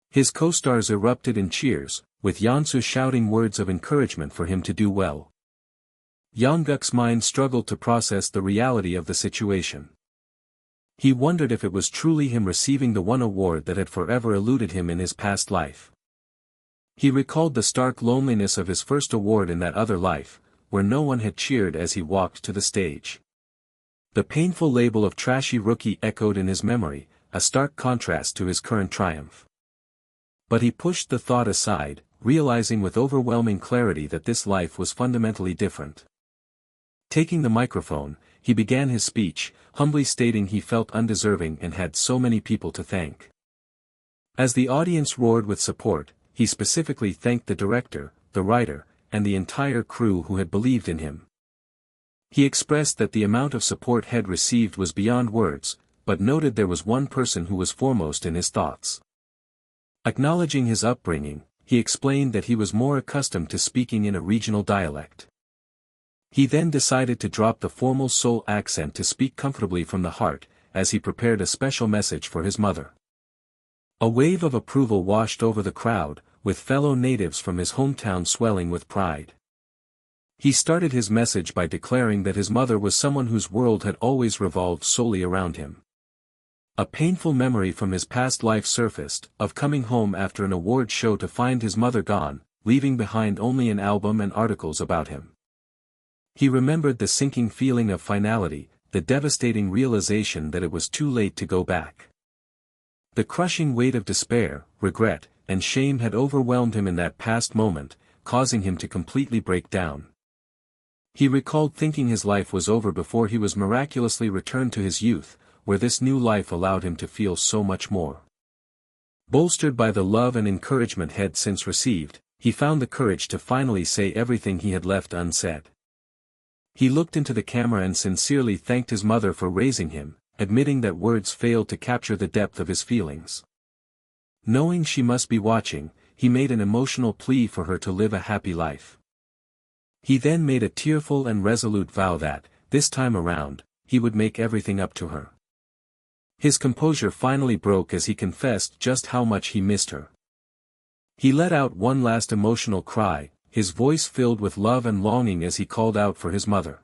S1: His co-stars erupted in cheers, with Yeonsu shouting words of encouragement for him to do well. Young-guk's mind struggled to process the reality of the situation. He wondered if it was truly him receiving the one award that had forever eluded him in his past life. He recalled the stark loneliness of his first award in that other life, where no one had cheered as he walked to the stage. The painful label of trashy rookie echoed in his memory, a stark contrast to his current triumph. But he pushed the thought aside, realizing with overwhelming clarity that this life was fundamentally different. Taking the microphone, he began his speech, humbly stating he felt undeserving and had so many people to thank. As the audience roared with support, he specifically thanked the director, the writer, and the entire crew who had believed in him. He expressed that the amount of support he'd received was beyond words, but noted there was one person who was foremost in his thoughts. Acknowledging his upbringing, he explained that he was more accustomed to speaking in a regional dialect. He then decided to drop the formal Seoul accent to speak comfortably from the heart, as he prepared a special message for his mother. A wave of approval washed over the crowd, with fellow natives from his hometown swelling with pride. He started his message by declaring that his mother was someone whose world had always revolved solely around him. A painful memory from his past life surfaced, of coming home after an award show to find his mother gone, leaving behind only an album and articles about him. He remembered the sinking feeling of finality, the devastating realization that it was too late to go back. The crushing weight of despair, regret, and shame had overwhelmed him in that past moment, causing him to completely break down. He recalled thinking his life was over before he was miraculously returned to his youth, where this new life allowed him to feel so much more. Bolstered by the love and encouragement he had since received, he found the courage to finally say everything he had left unsaid. He looked into the camera and sincerely thanked his mother for raising him, admitting that words failed to capture the depth of his feelings. Knowing she must be watching, he made an emotional plea for her to live a happy life. He then made a tearful and resolute vow that, this time around, he would make everything up to her. His composure finally broke as he confessed just how much he missed her. He let out one last emotional cry, his voice filled with love and longing as he called out for his mother.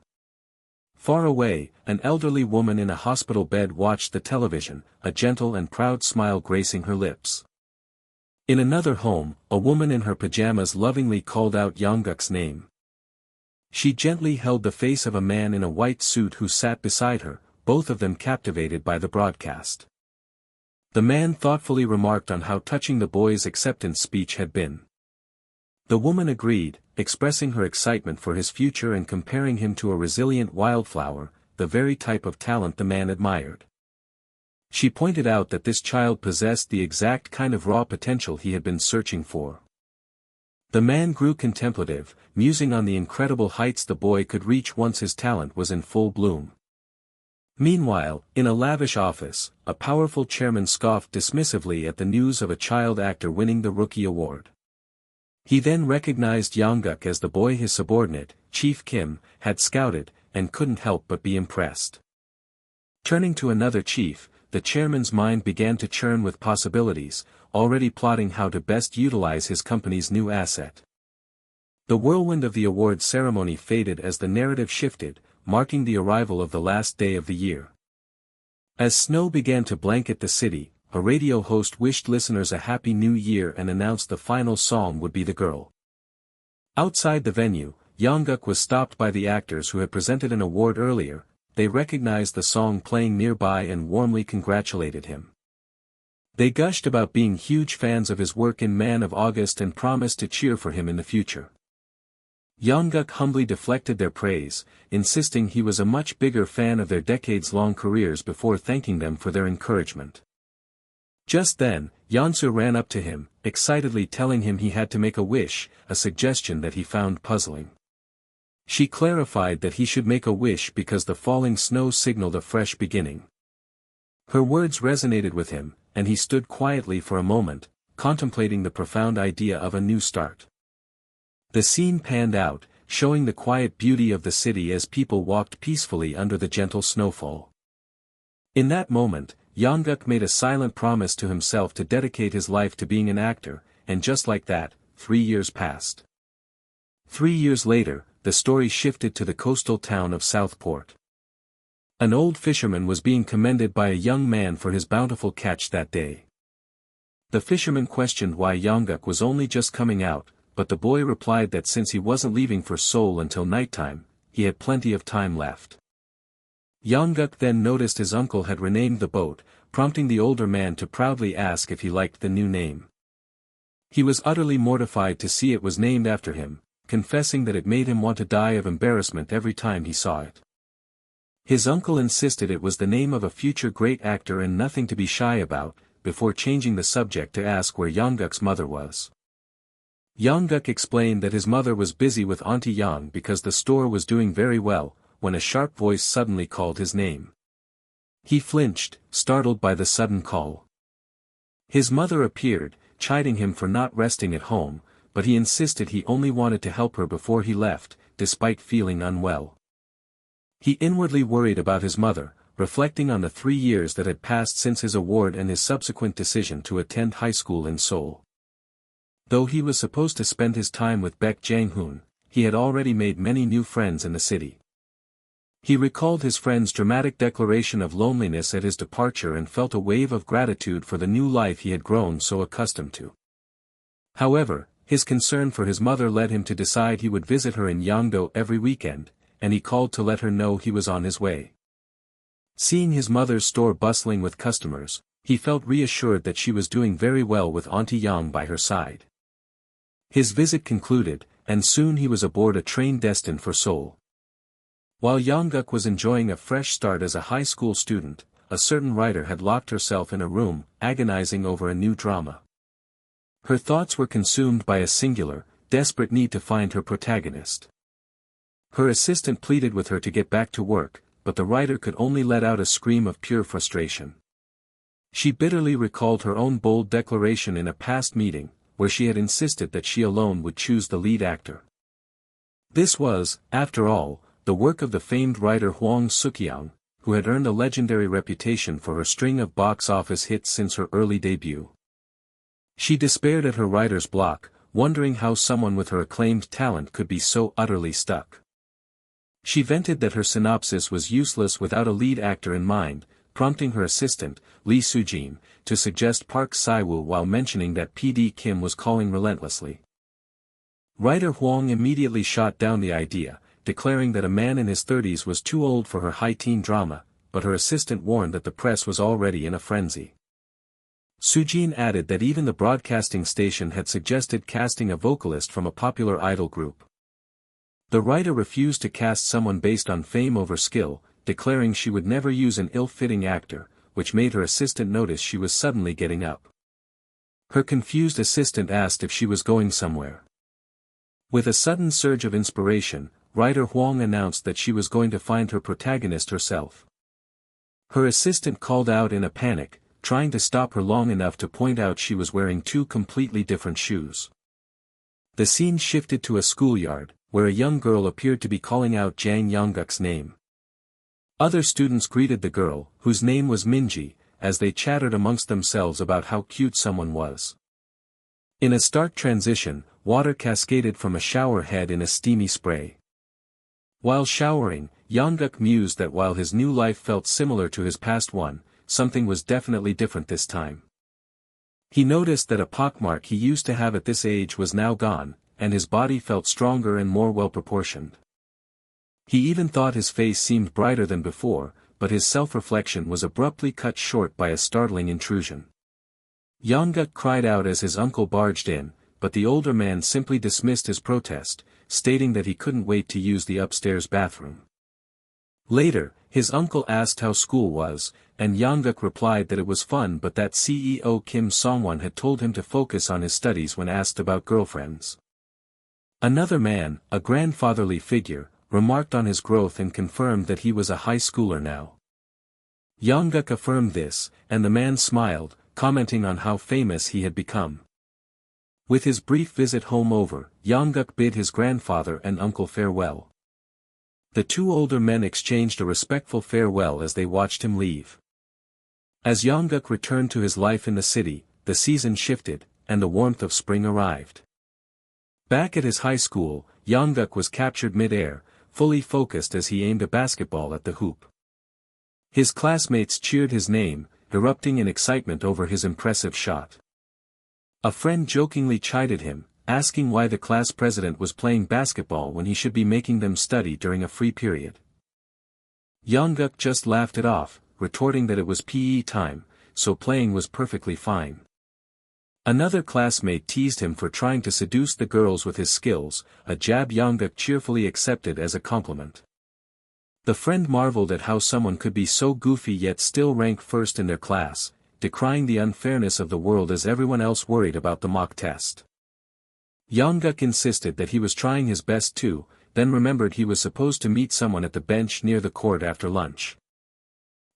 S1: Far away, an elderly woman in a hospital bed watched the television, a gentle and proud smile gracing her lips. In another home, a woman in her pajamas lovingly called out Young-guk's name. She gently held the face of a man in a white suit who sat beside her, both of them captivated by the broadcast. The man thoughtfully remarked on how touching the boy's acceptance speech had been. The woman agreed, expressing her excitement for his future and comparing him to a resilient wildflower, the very type of talent the man admired. She pointed out that this child possessed the exact kind of raw potential he had been searching for. The man grew contemplative, musing on the incredible heights the boy could reach once his talent was in full bloom. Meanwhile, in a lavish office, a powerful chairman scoffed dismissively at the news of a child actor winning the Rookie Award. He then recognized Young-guk as the boy his subordinate, Chief Kim, had scouted, and couldn't help but be impressed. Turning to another chief, the chairman's mind began to churn with possibilities, already plotting how to best utilize his company's new asset. The whirlwind of the award ceremony faded as the narrative shifted, marking the arrival of the last day of the year. As snow began to blanket the city, a radio host wished listeners a happy new year and announced the final song would be The Girl. Outside the venue, Young-guk was stopped by the actors who had presented an award earlier. They recognized the song playing nearby and warmly congratulated him. They gushed about being huge fans of his work in Man of August and promised to cheer for him in the future. Young-guk humbly deflected their praise, insisting he was a much bigger fan of their decades-long careers before thanking them for their encouragement. Just then, Yeonsu ran up to him, excitedly telling him he had to make a wish, a suggestion that he found puzzling. She clarified that he should make a wish because the falling snow signaled a fresh beginning. Her words resonated with him, and he stood quietly for a moment, contemplating the profound idea of a new start. The scene panned out, showing the quiet beauty of the city as people walked peacefully under the gentle snowfall. In that moment, Young-guk made a silent promise to himself to dedicate his life to being an actor, and just like that, 3 years passed. 3 years later, the story shifted to the coastal town of Southport. An old fisherman was being commended by a young man for his bountiful catch that day. The fisherman questioned why Young-guk was only just coming out, but the boy replied that since he wasn't leaving for Seoul until nighttime, he had plenty of time left. Young-guk then noticed his uncle had renamed the boat, prompting the older man to proudly ask if he liked the new name. He was utterly mortified to see it was named after him, confessing that it made him want to die of embarrassment every time he saw it. His uncle insisted it was the name of a future great actor and nothing to be shy about, before changing the subject to ask where Young-guk's mother was. Young-guk explained that his mother was busy with Auntie Yang because the store was doing very well, when a sharp voice suddenly called his name. He flinched, startled by the sudden call. His mother appeared, chiding him for not resting at home, but he insisted he only wanted to help her before he left, despite feeling unwell. He inwardly worried about his mother, reflecting on the 3 years that had passed since his award and his subsequent decision to attend high school in Seoul. Though he was supposed to spend his time with Baek Jang-hoon, he had already made many new friends in the city. He recalled his friend's dramatic declaration of loneliness at his departure and felt a wave of gratitude for the new life he had grown so accustomed to. However, His concern for his mother led him to decide he would visit her in Yangdo every weekend, and he called to let her know he was on his way. Seeing his mother's store bustling with customers, he felt reassured that she was doing very well with Auntie Yang by her side. His visit concluded, and soon he was aboard a train destined for Seoul. While Young-guk was enjoying a fresh start as a high school student, a certain writer had locked herself in a room, agonizing over a new drama. Her thoughts were consumed by a singular, desperate need to find her protagonist. Her assistant pleaded with her to get back to work, but the writer could only let out a scream of pure frustration. She bitterly recalled her own bold declaration in a past meeting, where she had insisted that she alone would choose the lead actor. This was, after all, the work of the famed writer Hwang Suk-young, who had earned a legendary reputation for her string of box office hits since her early debut. She despaired at her writer's block, wondering how someone with her acclaimed talent could be so utterly stuck. She vented that her synopsis was useless without a lead actor in mind, prompting her assistant, Lee Soo-jin, to suggest Park Si-woo while mentioning that PD Kim was calling relentlessly. Writer Hwang immediately shot down the idea, declaring that a man in his 30s was too old for her high-teen drama, but her assistant warned that the press was already in a frenzy. Soo-jin added that even the broadcasting station had suggested casting a vocalist from a popular idol group. The writer refused to cast someone based on fame over skill, declaring she would never use an ill-fitting actor, which made her assistant notice she was suddenly getting up. Her confused assistant asked if she was going somewhere. With a sudden surge of inspiration, writer Hwang announced that she was going to find her protagonist herself. Her assistant called out in a panic, trying to stop her long enough to point out she was wearing two completely different shoes. The scene shifted to a schoolyard, where a young girl appeared to be calling out Jang Young-guk's name. Other students greeted the girl, whose name was Minji, as they chattered amongst themselves about how cute someone was. In a stark transition, water cascaded from a shower head in a steamy spray. While showering, Young-guk mused that while his new life felt similar to his past one, something was definitely different this time. He noticed that a pockmark he used to have at this age was now gone, and his body felt stronger and more well-proportioned. He even thought his face seemed brighter than before, but his self-reflection was abruptly cut short by a startling intrusion. Young-guk cried out as his uncle barged in, but the older man simply dismissed his protest, stating that he couldn't wait to use the upstairs bathroom. Later, his uncle asked how school was, and Young-guk replied that it was fun but that CEO Kim Song-won had told him to focus on his studies when asked about girlfriends. Another man, a grandfatherly figure, remarked on his growth and confirmed that he was a high schooler now. Young-guk affirmed this, and the man smiled, commenting on how famous he had become. With his brief visit home over, Young-guk bid his grandfather and uncle farewell. The two older men exchanged a respectful farewell as they watched him leave. As Young-guk returned to his life in the city, the season shifted, and the warmth of spring arrived. Back at his high school, Young-guk was captured mid-air, fully focused as he aimed a basketball at the hoop. His classmates cheered his name, erupting in excitement over his impressive shot. A friend jokingly chided him, asking why the class president was playing basketball when he should be making them study during a free period. Young-guk just laughed it off, retorting that it was PE time, so playing was perfectly fine. Another classmate teased him for trying to seduce the girls with his skills, a jab Young-guk cheerfully accepted as a compliment. The friend marveled at how someone could be so goofy yet still rank first in their class, decrying the unfairness of the world as everyone else worried about the mock test. Young-guk insisted that he was trying his best too, then remembered he was supposed to meet someone at the bench near the court after lunch.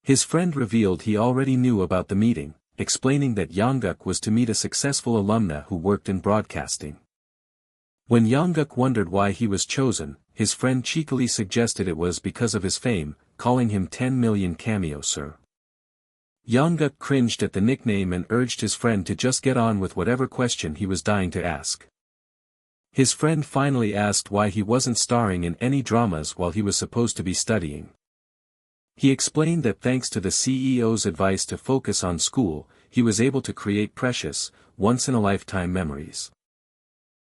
S1: His friend revealed he already knew about the meeting, explaining that Young-guk was to meet a successful alumna who worked in broadcasting. When Young-guk wondered why he was chosen, his friend cheekily suggested it was because of his fame, calling him 10 million cameo sir. Young-guk cringed at the nickname and urged his friend to just get on with whatever question he was dying to ask. His friend finally asked why he wasn't starring in any dramas while he was supposed to be studying. He explained that thanks to the CEO's advice to focus on school, he was able to create precious, once-in-a-lifetime memories.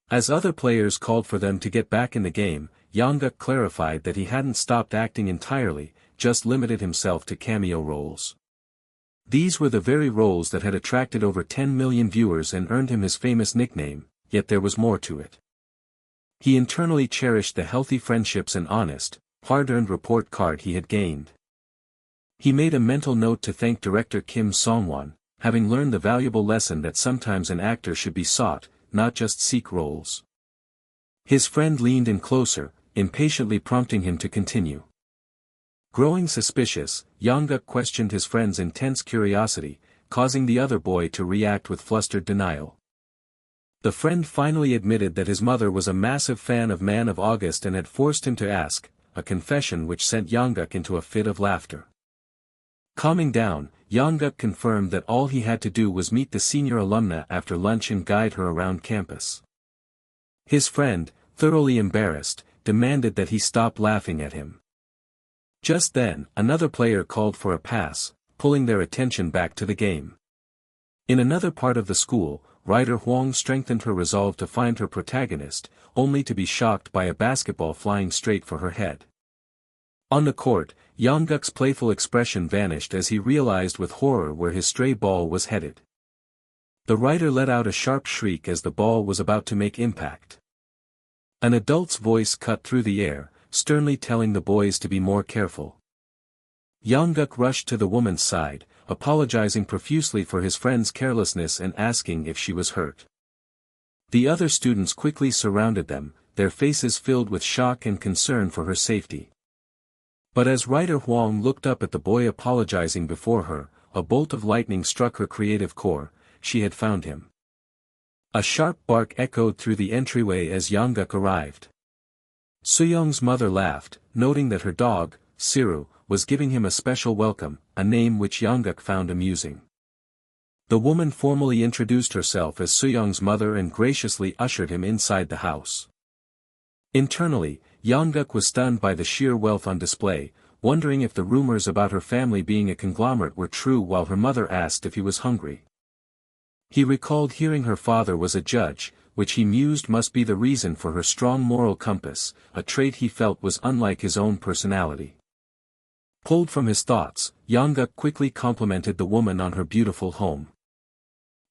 S1: As other players called for them to get back in the game, Young-guk clarified that he hadn't stopped acting entirely, just limited himself to cameo roles. These were the very roles that had attracted over 10 million viewers and earned him his famous nickname, yet there was more to it. He internally cherished the healthy friendships and honest, hard-earned report card he had gained. He made a mental note to thank director Kim Song-won, having learned the valuable lesson that sometimes an actor should be sought, not just seek roles. His friend leaned in closer, impatiently prompting him to continue. Growing suspicious, Young-guk questioned his friend's intense curiosity, causing the other boy to react with flustered denial. The friend finally admitted that his mother was a massive fan of Man of August and had forced him to ask, a confession which sent Young-guk into a fit of laughter. Calming down, Young-guk confirmed that all he had to do was meet the senior alumna after lunch and guide her around campus. His friend, thoroughly embarrassed, demanded that he stop laughing at him. Just then, another player called for a pass, pulling their attention back to the game. In another part of the school, writer Hwang strengthened her resolve to find her protagonist, only to be shocked by a basketball flying straight for her head. On the court, Young-guk's playful expression vanished as he realized with horror where his stray ball was headed. The writer let out a sharp shriek as the ball was about to make impact. An adult's voice cut through the air, sternly telling the boys to be more careful. Young-guk rushed to the woman's side, apologizing profusely for his friend's carelessness and asking if she was hurt. The other students quickly surrounded them, their faces filled with shock and concern for her safety. But as writer Hwang looked up at the boy apologizing before her, a bolt of lightning struck her creative core. She had found him. A sharp bark echoed through the entryway as Young-guk arrived. Soo-young's mother laughed, noting that her dog, Siru, was giving him a special welcome, a name which Young-guk found amusing. The woman formally introduced herself as Soo-young's mother and graciously ushered him inside the house. Internally, Young-guk was stunned by the sheer wealth on display, wondering if the rumors about her family being a conglomerate were true while her mother asked if he was hungry. He recalled hearing her father was a judge, which he mused must be the reason for her strong moral compass, a trait he felt was unlike his own personality. Pulled from his thoughts, Young-guk quickly complimented the woman on her beautiful home.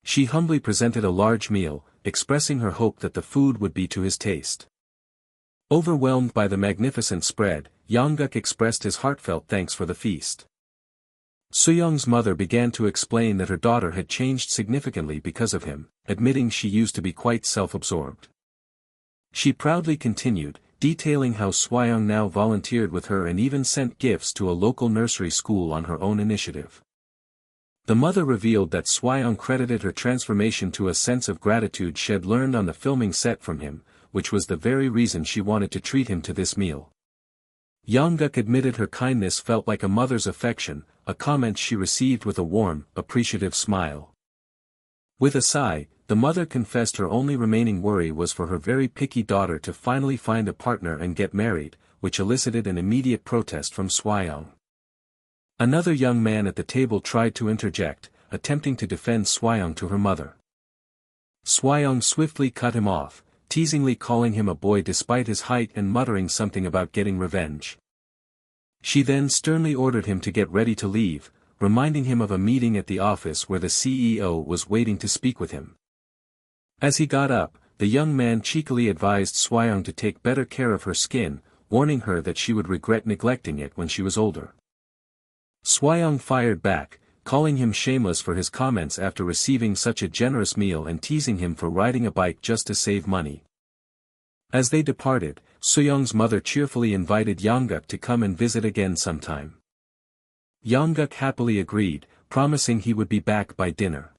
S1: She humbly presented a large meal, expressing her hope that the food would be to his taste. Overwhelmed by the magnificent spread, Young-guk expressed his heartfelt thanks for the feast. Soo-young's mother began to explain that her daughter had changed significantly because of him, admitting she used to be quite self-absorbed. She proudly continued, detailing how Soo-young now volunteered with her and even sent gifts to a local nursery school on her own initiative. The mother revealed that Soo-young credited her transformation to a sense of gratitude she had learned on the filming set from him, which was the very reason she wanted to treat him to this meal. Young-guk admitted her kindness felt like a mother's affection, a comment she received with a warm, appreciative smile. With a sigh, the mother confessed her only remaining worry was for her very picky daughter to finally find a partner and get married, which elicited an immediate protest from Soo-young. Another young man at the table tried to interject, attempting to defend Soo-young to her mother. Soo-young swiftly cut him off, teasingly calling him a boy despite his height and muttering something about getting revenge. She then sternly ordered him to get ready to leave, reminding him of a meeting at the office where the CEO was waiting to speak with him. As he got up, the young man cheekily advised Soo-young to take better care of her skin, warning her that she would regret neglecting it when she was older. Soo-young fired back, calling him shameless for his comments after receiving such a generous meal and teasing him for riding a bike just to save money. As they departed, Soo-young's mother cheerfully invited Young-guk to come and visit again sometime. Young-guk happily agreed, promising he would be back by dinner.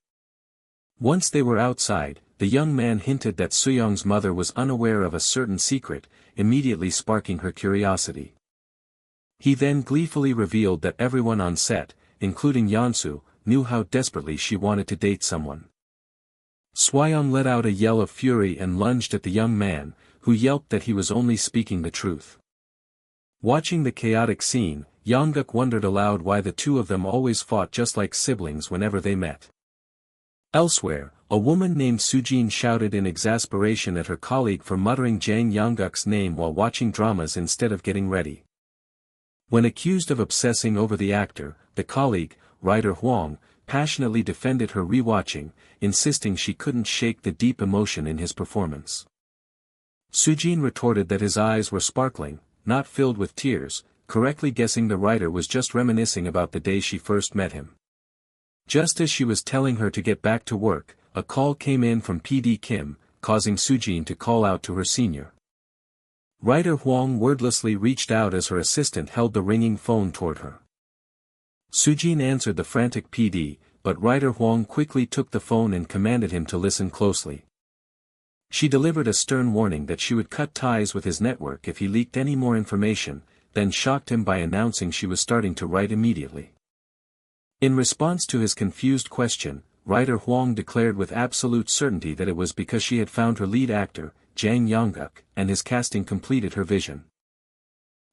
S1: Once they were outside, the young man hinted that Soo-young's mother was unaware of a certain secret, immediately sparking her curiosity. He then gleefully revealed that everyone on set, including Yeonsu, knew how desperately she wanted to date someone. Soo-young let out a yell of fury and lunged at the young man, who yelped that he was only speaking the truth. Watching the chaotic scene, Young-guk wondered aloud why the two of them always fought just like siblings whenever they met. Elsewhere, a woman named Sujin shouted in exasperation at her colleague for muttering Jang Young-guk's name while watching dramas instead of getting ready. When accused of obsessing over the actor, the colleague, writer Hwang, passionately defended her rewatching, insisting she couldn't shake the deep emotion in his performance. Sujin retorted that his eyes were sparkling, not filled with tears, correctly guessing the writer was just reminiscing about the day she first met him. Just as she was telling her to get back to work, a call came in from PD Kim, causing Sujin to call out to her senior. Writer Hwang wordlessly reached out as her assistant held the ringing phone toward her. Sujin answered the frantic PD, but writer Hwang quickly took the phone and commanded him to listen closely. She delivered a stern warning that she would cut ties with his network if he leaked any more information, then shocked him by announcing she was starting to write immediately. In response to his confused question, writer Hwang declared with absolute certainty that it was because she had found her lead actor, Jang Young-guk, and his casting completed her vision.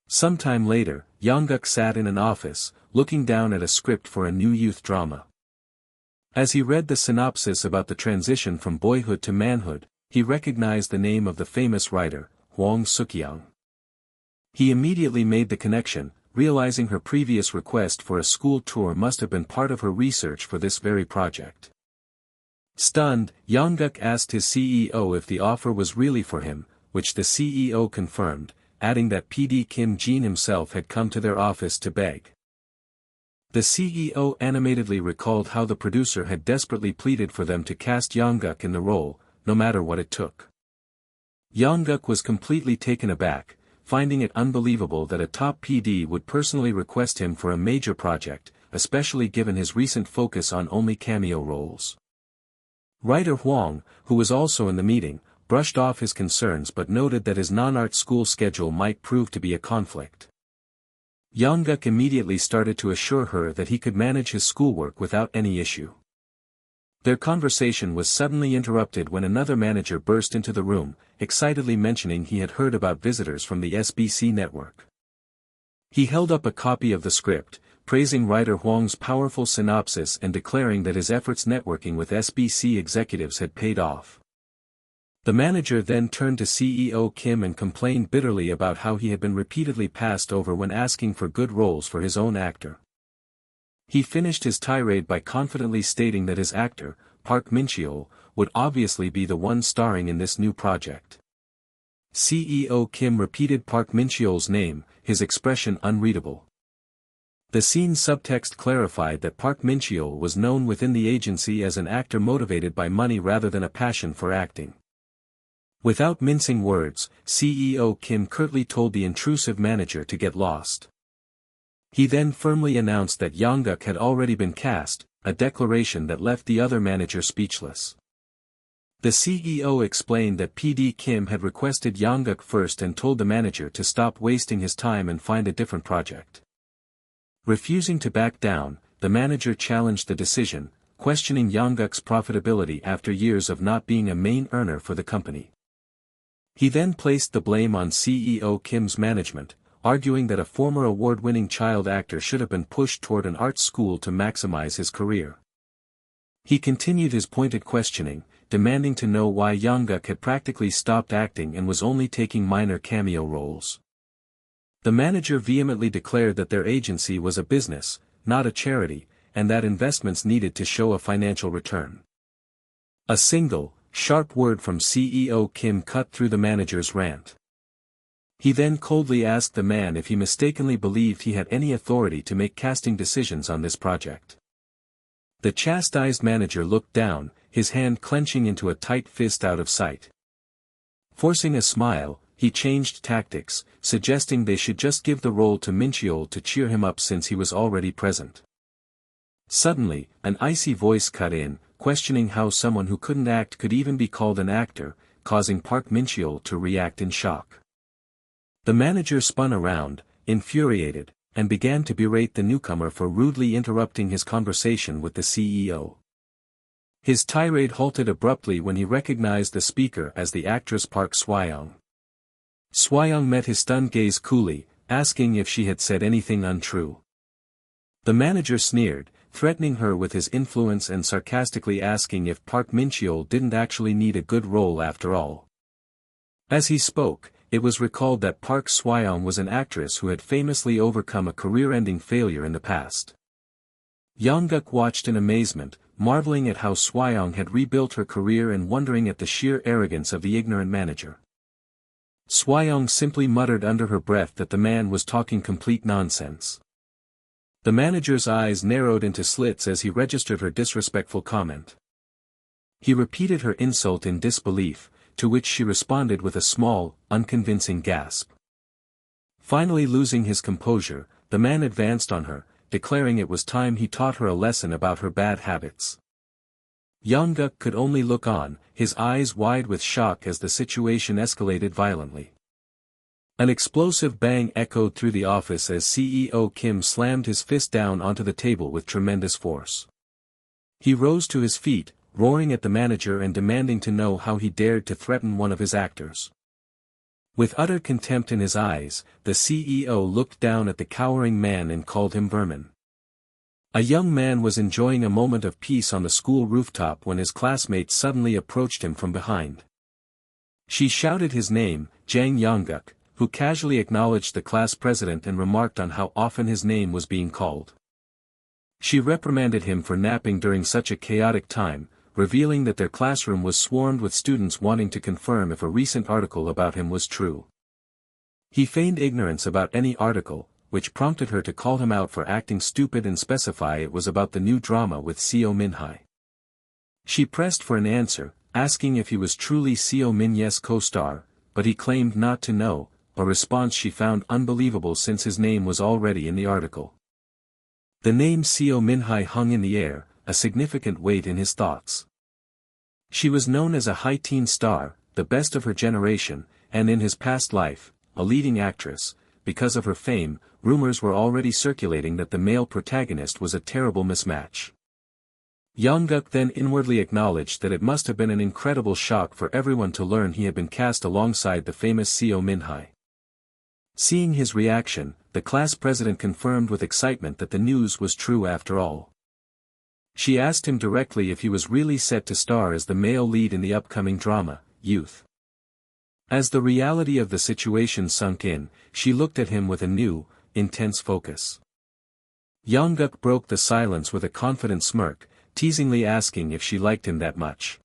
S1: Sometime later, Young-guk sat in an office, looking down at a script for a new youth drama. As he read the synopsis about the transition from boyhood to manhood, he recognized the name of the famous writer, Hwang Suk-young. He immediately made the connection, realizing her previous request for a school tour must have been part of her research for this very project. Stunned, Young-guk asked his CEO if the offer was really for him, which the CEO confirmed, adding that PD Kim Jin himself had come to their office to beg. The CEO animatedly recalled how the producer had desperately pleaded for them to cast Young-guk in the role, no matter what it took. Young-guk was completely taken aback, finding it unbelievable that a top PD would personally request him for a major project, especially given his recent focus on only cameo roles. Writer Hwang, who was also in the meeting, brushed off his concerns but noted that his non-art school schedule might prove to be a conflict. Young-guk immediately started to assure her that he could manage his schoolwork without any issue. Their conversation was suddenly interrupted when another manager burst into the room, excitedly mentioning he had heard about visitors from the SBC network. He held up a copy of the script, praising writer Hwang's powerful synopsis and declaring that his efforts networking with SBC executives had paid off. The manager then turned to CEO Kim and complained bitterly about how he had been repeatedly passed over when asking for good roles for his own actor. He finished his tirade by confidently stating that his actor, Park Min-cheol, would obviously be the one starring in this new project. CEO Kim repeated Park Min-cheol's name, his expression unreadable. The scene's subtext clarified that Park Min-cheol was known within the agency as an actor motivated by money rather than a passion for acting. Without mincing words, CEO Kim curtly told the intrusive manager to get lost. He then firmly announced that Young-guk had already been cast, a declaration that left the other manager speechless. The CEO explained that PD Kim had requested Young-guk first and told the manager to stop wasting his time and find a different project. Refusing to back down, the manager challenged the decision, questioning Young-guk's profitability after years of not being a main earner for the company. He then placed the blame on CEO Kim's management, arguing that a former award-winning child actor should have been pushed toward an art school to maximize his career. He continued his pointed questioning, demanding to know why Young-guk had practically stopped acting and was only taking minor cameo roles. The manager vehemently declared that their agency was a business, not a charity, and that investments needed to show a financial return. A single, sharp word from CEO Kim cut through the manager's rant. He then coldly asked the man if he mistakenly believed he had any authority to make casting decisions on this project. The chastised manager looked down, his hand clenching into a tight fist out of sight. Forcing a smile, he changed tactics, suggesting they should just give the role to Min-cheol to cheer him up since he was already present. Suddenly, an icy voice cut in, questioning how someone who couldn't act could even be called an actor, causing Park Min-cheol to react in shock. The manager spun around, infuriated, and began to berate the newcomer for rudely interrupting his conversation with the CEO. His tirade halted abruptly when he recognized the speaker as the actress Park Swa-young. Swa-young met his stunned gaze coolly, asking if she had said anything untrue. The manager sneered, threatening her with his influence and sarcastically asking if Park Min-cheol didn't actually need a good role after all. As he spoke, it was recalled that Park Swyong was an actress who had famously overcome a career-ending failure in the past. Young-guk watched in amazement, marveling at how Swyong had rebuilt her career and wondering at the sheer arrogance of the ignorant manager. Swyong simply muttered under her breath that the man was talking complete nonsense. The manager's eyes narrowed into slits as he registered her disrespectful comment. He repeated her insult in disbelief, to which she responded with a small, unconvincing gasp. Finally losing his composure, the man advanced on her, declaring it was time he taught her a lesson about her bad habits. Young-guk could only look on, his eyes wide with shock as the situation escalated violently. An explosive bang echoed through the office as CEO Kim slammed his fist down onto the table with tremendous force. He rose to his feet, roaring at the manager and demanding to know how he dared to threaten one of his actors. With utter contempt in his eyes, the CEO looked down at the cowering man and called him vermin. A young man was enjoying a moment of peace on the school rooftop when his classmate suddenly approached him from behind. She shouted his name, Jang Young-guk, who casually acknowledged the class president and remarked on how often his name was being called. She reprimanded him for napping during such a chaotic time, revealing that their classroom was swarmed with students wanting to confirm if a recent article about him was true. He feigned ignorance about any article, which prompted her to call him out for acting stupid and specify it was about the new drama with Seo Min-hye. She pressed for an answer, asking if he was truly Seo Min-ye's co-star, but he claimed not to know, a response she found unbelievable since his name was already in the article. The name Seo Min-hye hung in the air, a significant weight in his thoughts. She was known as a high-teen star, the best of her generation, and in his past life, a leading actress. Because of her fame, rumors were already circulating that the male protagonist was a terrible mismatch. Young-guk then inwardly acknowledged that it must have been an incredible shock for everyone to learn he had been cast alongside the famous Seo Min-hye. Seeing his reaction, the class president confirmed with excitement that the news was true after all. She asked him directly if he was really set to star as the male lead in the upcoming drama, Youth. As the reality of the situation sunk in, she looked at him with a new, intense focus. Young-guk broke the silence with a confident smirk, teasingly asking if she liked him that much.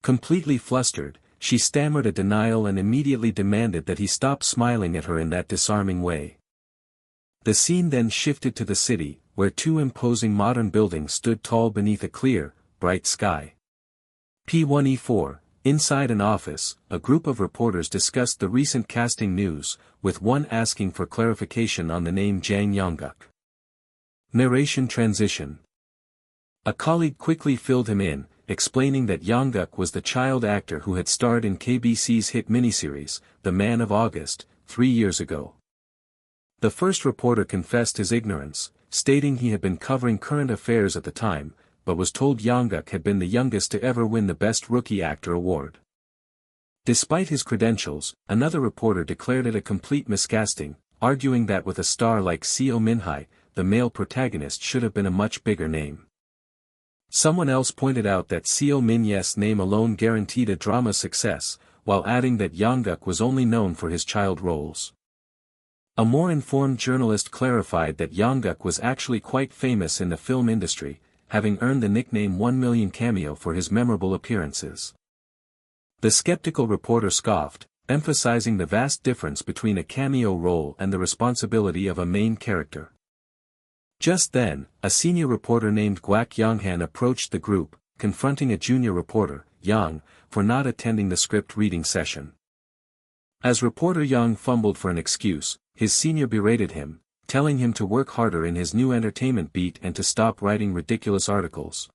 S1: Completely flustered, she stammered a denial and immediately demanded that he stop smiling at her in that disarming way. The scene then shifted to the city, where two imposing modern buildings stood tall beneath a clear, bright sky. P1E4, inside an office, a group of reporters discussed the recent casting news, with one asking for clarification on the name Jang Young-guk. Narration transition. A colleague quickly filled him in, explaining that Young-guk was the child actor who had starred in KBC's hit miniseries, The Man of August, 3 years ago. The first reporter confessed his ignorance, stating he had been covering current affairs at the time, but was told Young-guk had been the youngest to ever win the Best Rookie Actor award. Despite his credentials, another reporter declared it a complete miscasting, arguing that with a star like Seo Min-hye, the male protagonist should have been a much bigger name. Someone else pointed out that Seo Min-ye's name alone guaranteed a drama success, while adding that Young-guk was only known for his child roles. A more informed journalist clarified that Young-guk was actually quite famous in the film industry, having earned the nickname 1 Million Cameo for his memorable appearances. The skeptical reporter scoffed, emphasizing the vast difference between a cameo role and the responsibility of a main character. Just then, a senior reporter named Gwak Young-han approached the group, confronting a junior reporter, Young, for not attending the script reading session. As reporter Young fumbled for an excuse, his senior berated him, telling him to work harder in his new entertainment beat and to stop writing ridiculous articles.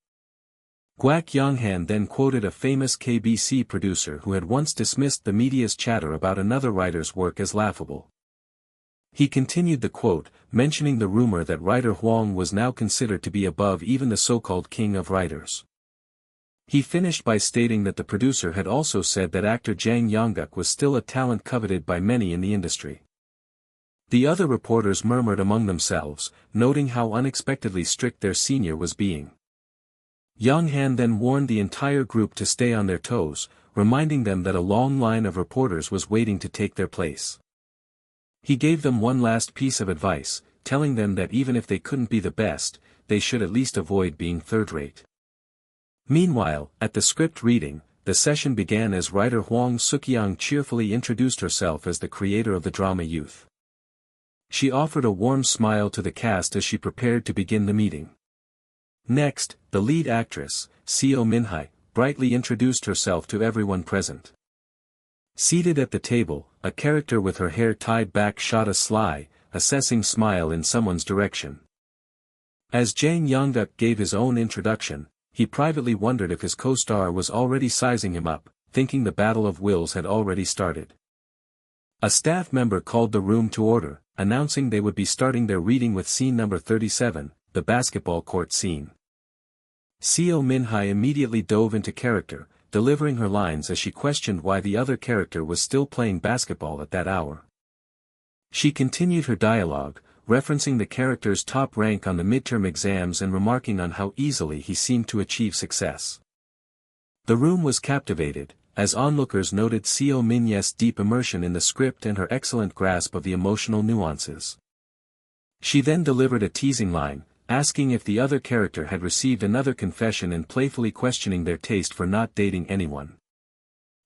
S1: Gwak Young-han then quoted a famous KBC producer who had once dismissed the media's chatter about another writer's work as laughable. He continued the quote, mentioning the rumor that writer Hwang was now considered to be above even the so-called king of writers. He finished by stating that the producer had also said that actor Jang Young-guk was still a talent coveted by many in the industry. The other reporters murmured among themselves, noting how unexpectedly strict their senior was being. Young-han then warned the entire group to stay on their toes, reminding them that a long line of reporters was waiting to take their place. He gave them one last piece of advice, telling them that even if they couldn't be the best, they should at least avoid being third-rate. Meanwhile, at the script reading, the session began as writer Hwang Suk-young cheerfully introduced herself as the creator of the drama Youth. She offered a warm smile to the cast as she prepared to begin the meeting. Next, the lead actress, Seo Min-hye, brightly introduced herself to everyone present. Seated at the table, a character with her hair tied back shot a sly, assessing smile in someone's direction. As Jang Young-guk gave his own introduction, he privately wondered if his co-star was already sizing him up, thinking the battle of wills had already started. A staff member called the room to order, announcing they would be starting their reading with scene number 37, the basketball court scene. Seo Min-hye immediately dove into character, delivering her lines as she questioned why the other character was still playing basketball at that hour. She continued her dialogue, referencing the character's top rank on the midterm exams and remarking on how easily he seemed to achieve success. The room was captivated, as onlookers noted Seo Min-hye's deep immersion in the script and her excellent grasp of the emotional nuances. She then delivered a teasing line, asking if the other character had received another confession and playfully questioning their taste for not dating anyone.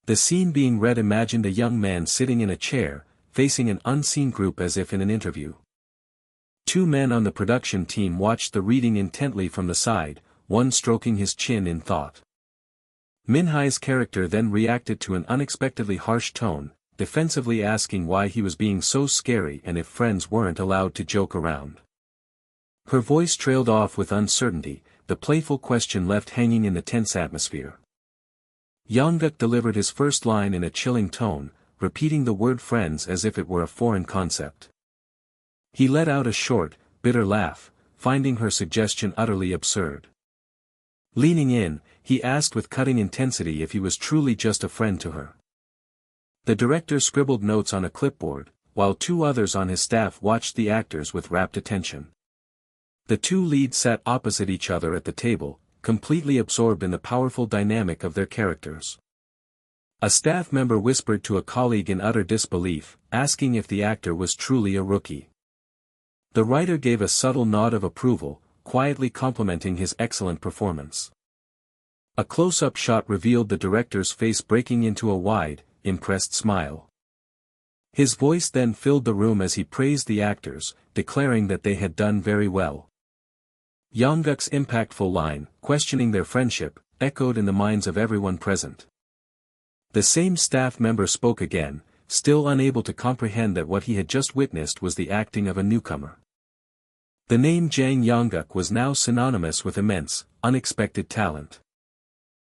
S1: The scene being read imagined a young man sitting in a chair, facing an unseen group as if in an interview. Two men on the production team watched the reading intently from the side, one stroking his chin in thought. Min-hye's character then reacted to an unexpectedly harsh tone, defensively asking why he was being so scary and if friends weren't allowed to joke around. Her voice trailed off with uncertainty, the playful question left hanging in the tense atmosphere. Young-guk delivered his first line in a chilling tone, repeating the word friends as if it were a foreign concept. He let out a short, bitter laugh, finding her suggestion utterly absurd. Leaning in, he asked with cutting intensity if he was truly just a friend to her. The director scribbled notes on a clipboard, while two others on his staff watched the actors with rapt attention. The two leads sat opposite each other at the table, completely absorbed in the powerful dynamic of their characters. A staff member whispered to a colleague in utter disbelief, asking if the actor was truly a rookie. The writer gave a subtle nod of approval, quietly complimenting his excellent performance. A close-up shot revealed the director's face breaking into a wide, impressed smile. His voice then filled the room as he praised the actors, declaring that they had done very well. Young-guk's impactful line, questioning their friendship, echoed in the minds of everyone present. The same staff member spoke again, still unable to comprehend that what he had just witnessed was the acting of a newcomer. The name Jang Young-guk was now synonymous with immense, unexpected talent.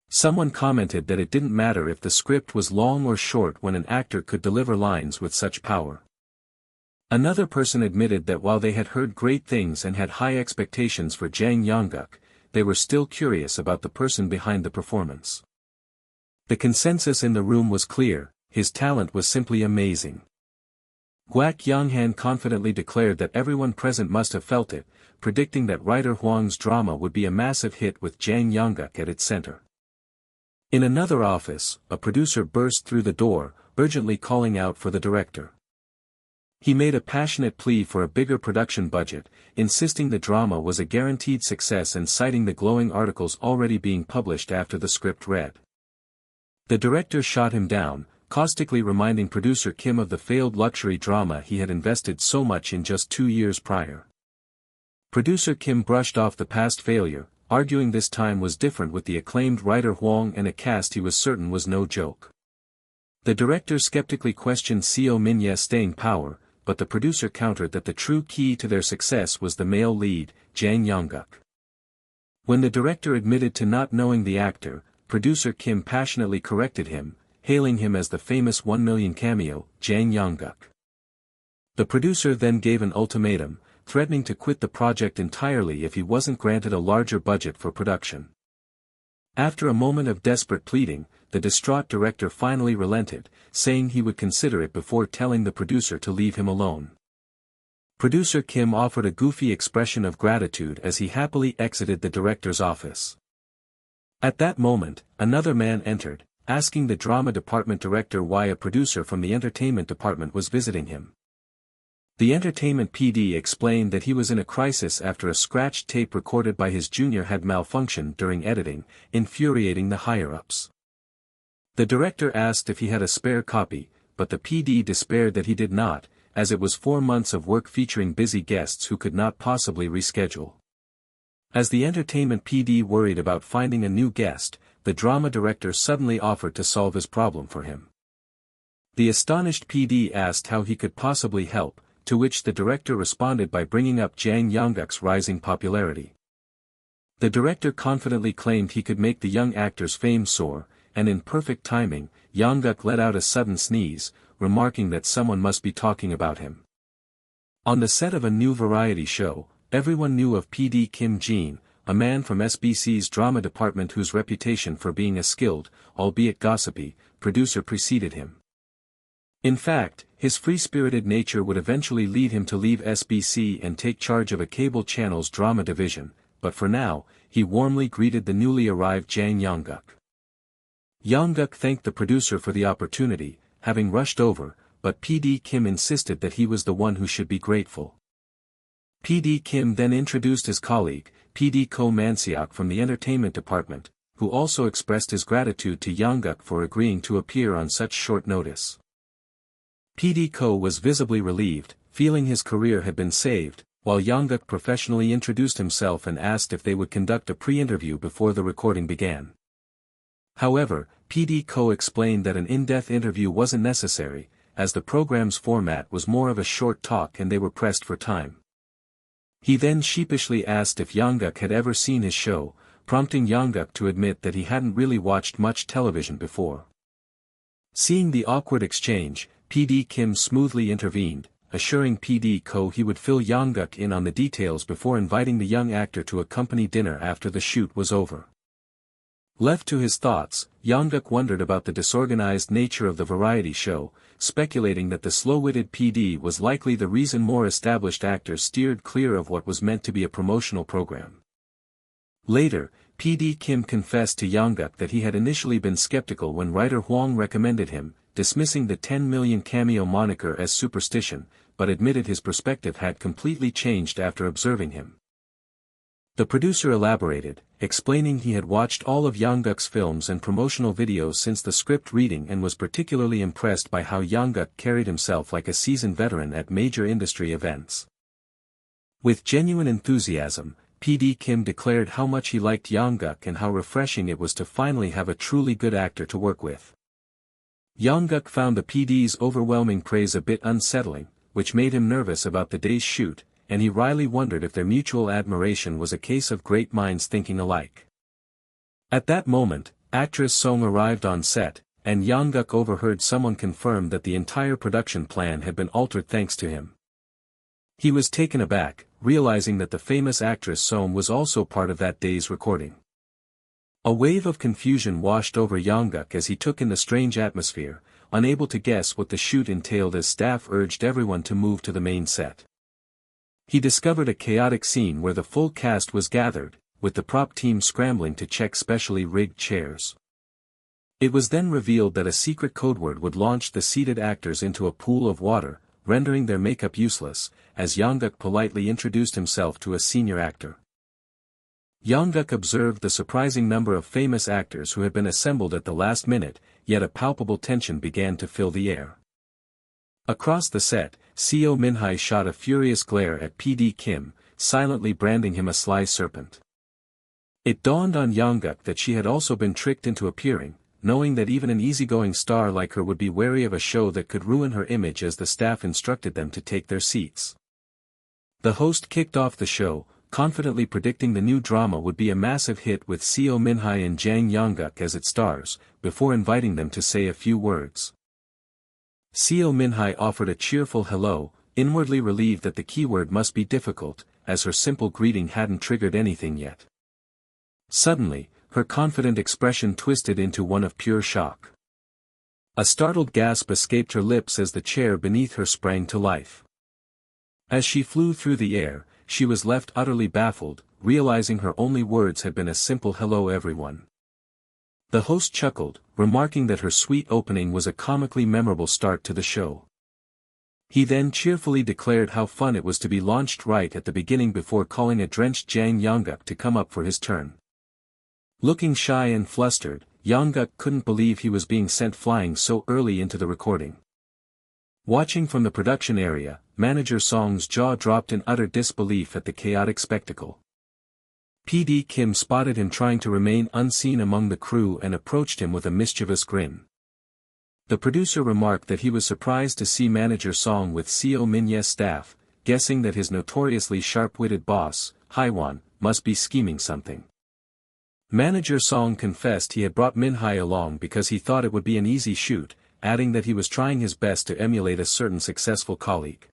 S1: Someone commented that it didn't matter if the script was long or short when an actor could deliver lines with such power. Another person admitted that while they had heard great things and had high expectations for Jang Young-guk, they were still curious about the person behind the performance. The consensus in the room was clear, his talent was simply amazing. Kwak Young-han confidently declared that everyone present must have felt it, predicting that writer Hwang's drama would be a massive hit with Jang Young-guk at its center. In another office, a producer burst through the door, urgently calling out for the director. He made a passionate plea for a bigger production budget, insisting the drama was a guaranteed success and citing the glowing articles already being published after the script read. The director shot him down, caustically reminding producer Kim of the failed luxury drama he had invested so much in just 2 years prior. Producer Kim brushed off the past failure, arguing this time was different with the acclaimed writer Hwang and a cast he was certain was no joke. The director skeptically questioned Seo Min-hye's staying power, but the producer countered that the true key to their success was the male lead, Jang Young-guk. When the director admitted to not knowing the actor, producer Kim passionately corrected him, hailing him as the famous 1 million cameo, Jang Young-guk. The producer then gave an ultimatum, threatening to quit the project entirely if he wasn't granted a larger budget for production. After a moment of desperate pleading, the distraught director finally relented, saying he would consider it before telling the producer to leave him alone. Producer Kim offered a goofy expression of gratitude as he happily exited the director's office. At that moment, another man entered, asking the drama department director why a producer from the entertainment department was visiting him. The entertainment PD explained that he was in a crisis after a scratched tape recorded by his junior had malfunctioned during editing, infuriating the higher-ups. The director asked if he had a spare copy, but the PD despaired that he did not, as it was 4 months of work featuring busy guests who could not possibly reschedule. As the entertainment PD worried about finding a new guest, the drama director suddenly offered to solve his problem for him. The astonished PD asked how he could possibly help, to which the director responded by bringing up Jang Young-guk's rising popularity. The director confidently claimed he could make the young actor's fame soar, and in perfect timing, Young-guk let out a sudden sneeze, remarking that someone must be talking about him. On the set of a new variety show, everyone knew of PD Kim Jin, a man from SBC's drama department whose reputation for being a skilled, albeit gossipy, producer preceded him. In fact, his free-spirited nature would eventually lead him to leave SBC and take charge of a cable channel's drama division, but for now, he warmly greeted the newly arrived Jang Young-guk. Young-guk thanked the producer for the opportunity, having rushed over, but PD Kim insisted that he was the one who should be grateful. PD Kim then introduced his colleague, PD Ko Man-seok from the entertainment department, who also expressed his gratitude to Young-guk for agreeing to appear on such short notice. PD Ko was visibly relieved, feeling his career had been saved, while Young-guk professionally introduced himself and asked if they would conduct a pre-interview before the recording began. However, PD Ko explained that an in-depth interview wasn't necessary, as the program's format was more of a short talk and they were pressed for time. He then sheepishly asked if Young-guk had ever seen his show, prompting Young-guk to admit that he hadn't really watched much television before. Seeing the awkward exchange, PD Kim smoothly intervened, assuring PD Ko he would fill Young-guk in on the details before inviting the young actor to a company dinner after the shoot was over. Left to his thoughts, Young-guk wondered about the disorganized nature of the variety show, speculating that the slow-witted PD was likely the reason more established actors steered clear of what was meant to be a promotional program. Later, PD Kim confessed to Young-guk that he had initially been skeptical when writer Hwang recommended him, dismissing the 10 million cameo moniker as superstition, but admitted his perspective had completely changed after observing him. The producer elaborated, explaining he had watched all of Young-guk's films and promotional videos since the script reading and was particularly impressed by how Young-guk carried himself like a seasoned veteran at major industry events. With genuine enthusiasm, PD Kim declared how much he liked Young-guk and how refreshing it was to finally have a truly good actor to work with. Young-guk found the PD's overwhelming praise a bit unsettling, which made him nervous about the day's shoot, and he wryly wondered if their mutual admiration was a case of great minds thinking alike. At that moment, actress Song arrived on set, and Young-guk overheard someone confirm that the entire production plan had been altered thanks to him. He was taken aback, realizing that the famous actress Song was also part of that day's recording. A wave of confusion washed over Young-guk as he took in the strange atmosphere, unable to guess what the shoot entailed as staff urged everyone to move to the main set. He discovered a chaotic scene where the full cast was gathered, with the prop team scrambling to check specially rigged chairs. It was then revealed that a secret codeword would launch the seated actors into a pool of water, rendering their makeup useless, as Young-guk politely introduced himself to a senior actor. Young-guk observed the surprising number of famous actors who had been assembled at the last minute, yet a palpable tension began to fill the air. Across the set, Seo Min-hae shot a furious glare at PD Kim, silently branding him a sly serpent. It dawned on Young-guk that she had also been tricked into appearing, knowing that even an easygoing star like her would be wary of a show that could ruin her image as the staff instructed them to take their seats. The host kicked off the show, confidently predicting the new drama would be a massive hit with Seo Min-hae and Jang Young-guk as its stars, before inviting them to say a few words. Seo Min-hae offered a cheerful hello, inwardly relieved that the keyword must be difficult, as her simple greeting hadn't triggered anything yet. Suddenly, her confident expression twisted into one of pure shock. A startled gasp escaped her lips as the chair beneath her sprang to life. As she flew through the air, she was left utterly baffled, realizing her only words had been a simple hello everyone. The host chuckled, remarking that her sweet opening was a comically memorable start to the show. He then cheerfully declared how fun it was to be launched right at the beginning before calling a drenched Jang Young-guk to come up for his turn. Looking shy and flustered, Young-guk couldn't believe he was being sent flying so early into the recording. Watching from the production area, Manager Song's jaw dropped in utter disbelief at the chaotic spectacle. PD Kim spotted him trying to remain unseen among the crew and approached him with a mischievous grin. The producer remarked that he was surprised to see Manager Song with Seo Min-ye's staff, guessing that his notoriously sharp-witted boss, Haiwan, must be scheming something. Manager Song confessed he had brought Min-hae along because he thought it would be an easy shoot, adding that he was trying his best to emulate a certain successful colleague.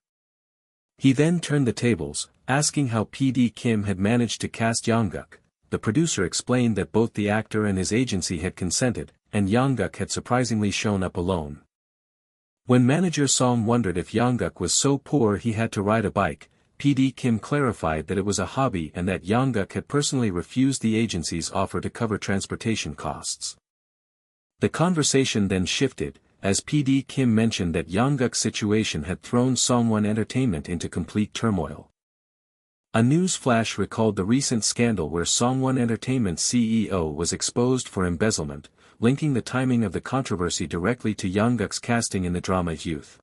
S1: He then turned the tables, asking how PD Kim had managed to cast Young-guk. The producer explained that both the actor and his agency had consented, and Young-guk had surprisingly shown up alone. When Manager Song wondered if Young-guk was so poor he had to ride a bike, PD Kim clarified that it was a hobby and that Young-guk had personally refused the agency's offer to cover transportation costs. The conversation then shifted, as PD Kim mentioned that Young-guk's situation had thrown Songwon Entertainment into complete turmoil. A news flash recalled the recent scandal where Songwon Entertainment's CEO was exposed for embezzlement, linking the timing of the controversy directly to Young-guk's casting in the drama Youth.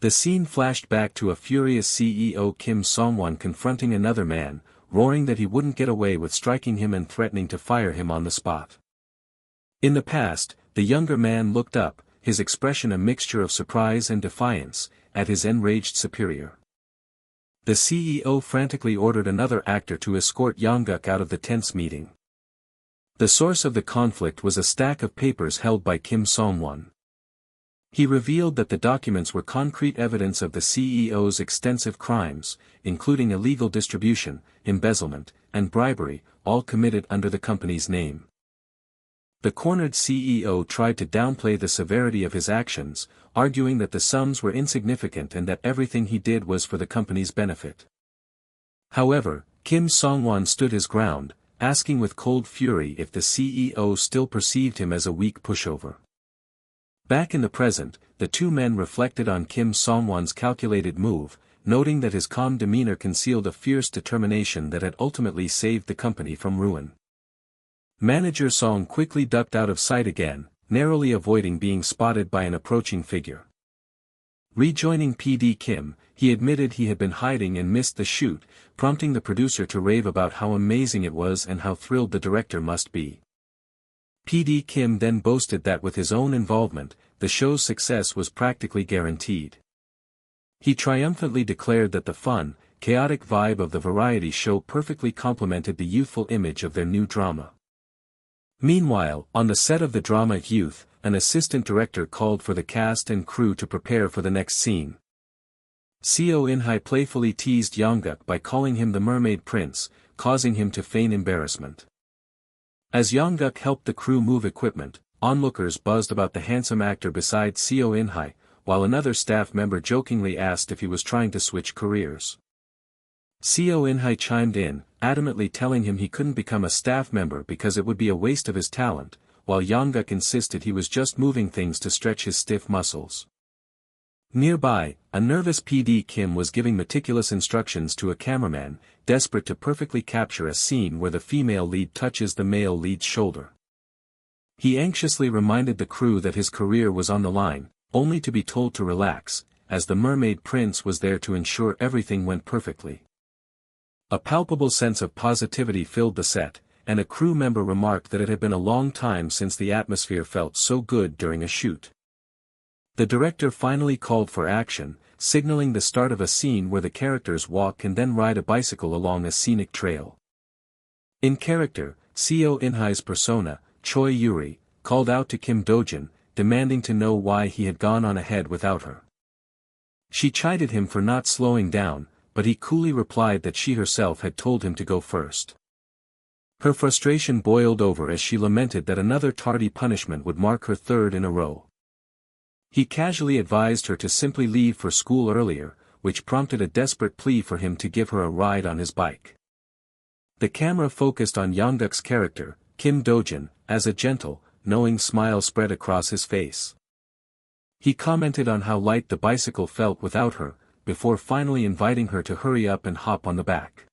S1: The scene flashed back to a furious CEO Kim Songwon confronting another man, roaring that he wouldn't get away with striking him and threatening to fire him on the spot. In the past, the younger man looked up, his expression a mixture of surprise and defiance, at his enraged superior. The CEO frantically ordered another actor to escort Young-guk out of the tense meeting. The source of the conflict was a stack of papers held by Kim Songwon. He revealed that the documents were concrete evidence of the CEO's extensive crimes, including illegal distribution, embezzlement, and bribery, all committed under the company's name. The cornered CEO tried to downplay the severity of his actions, arguing that the sums were insignificant and that everything he did was for the company's benefit. However, Kim Songwon stood his ground, asking with cold fury if the CEO still perceived him as a weak pushover. Back in the present, the two men reflected on Kim Songwon's calculated move, noting that his calm demeanor concealed a fierce determination that had ultimately saved the company from ruin. Manager Song quickly ducked out of sight again, narrowly avoiding being spotted by an approaching figure. Rejoining PD Kim, he admitted he had been hiding and missed the shoot, prompting the producer to rave about how amazing it was and how thrilled the director must be. PD Kim then boasted that with his own involvement, the show's success was practically guaranteed. He triumphantly declared that the fun, chaotic vibe of the variety show perfectly complemented the youthful image of their new drama. Meanwhile, on the set of the drama Youth, an assistant director called for the cast and crew to prepare for the next scene. Seo In-hae playfully teased Young-guk by calling him the Mermaid Prince, causing him to feign embarrassment. As Young-guk helped the crew move equipment, onlookers buzzed about the handsome actor beside Seo In-hae, while another staff member jokingly asked if he was trying to switch careers. Seo In-hae chimed in, adamantly telling him he couldn't become a staff member because it would be a waste of his talent, while Young-guk insisted he was just moving things to stretch his stiff muscles. Nearby, a nervous PD Kim was giving meticulous instructions to a cameraman, desperate to perfectly capture a scene where the female lead touches the male lead's shoulder. He anxiously reminded the crew that his career was on the line, only to be told to relax, as the Mermaid Prince was there to ensure everything went perfectly. A palpable sense of positivity filled the set, and a crew member remarked that it had been a long time since the atmosphere felt so good during a shoot. The director finally called for action, signaling the start of a scene where the characters walk and then ride a bicycle along a scenic trail. In character, Seo In-hae's persona, Choi Yuri, called out to Kim Dojin, demanding to know why he had gone on ahead without her. She chided him for not slowing down, but he coolly replied that she herself had told him to go first. Her frustration boiled over as she lamented that another tardy punishment would mark her third in a row. He casually advised her to simply leave for school earlier, which prompted a desperate plea for him to give her a ride on his bike. The camera focused on Young-guk's character, Kim Do-jin, as a gentle, knowing smile spread across his face. He commented on how light the bicycle felt without her, before finally inviting her to hurry up and hop on the back.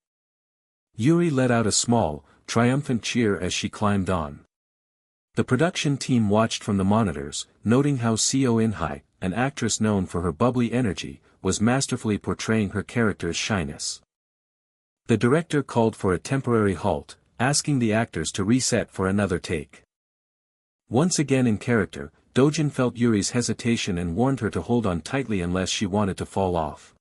S1: Yuri let out a small, triumphant cheer as she climbed on. The production team watched from the monitors, noting how Seo In-hye, an actress known for her bubbly energy, was masterfully portraying her character's shyness. The director called for a temporary halt, asking the actors to reset for another take. Once again in character, Do-jin felt Yuri's hesitation and warned her to hold on tightly unless she wanted to fall off.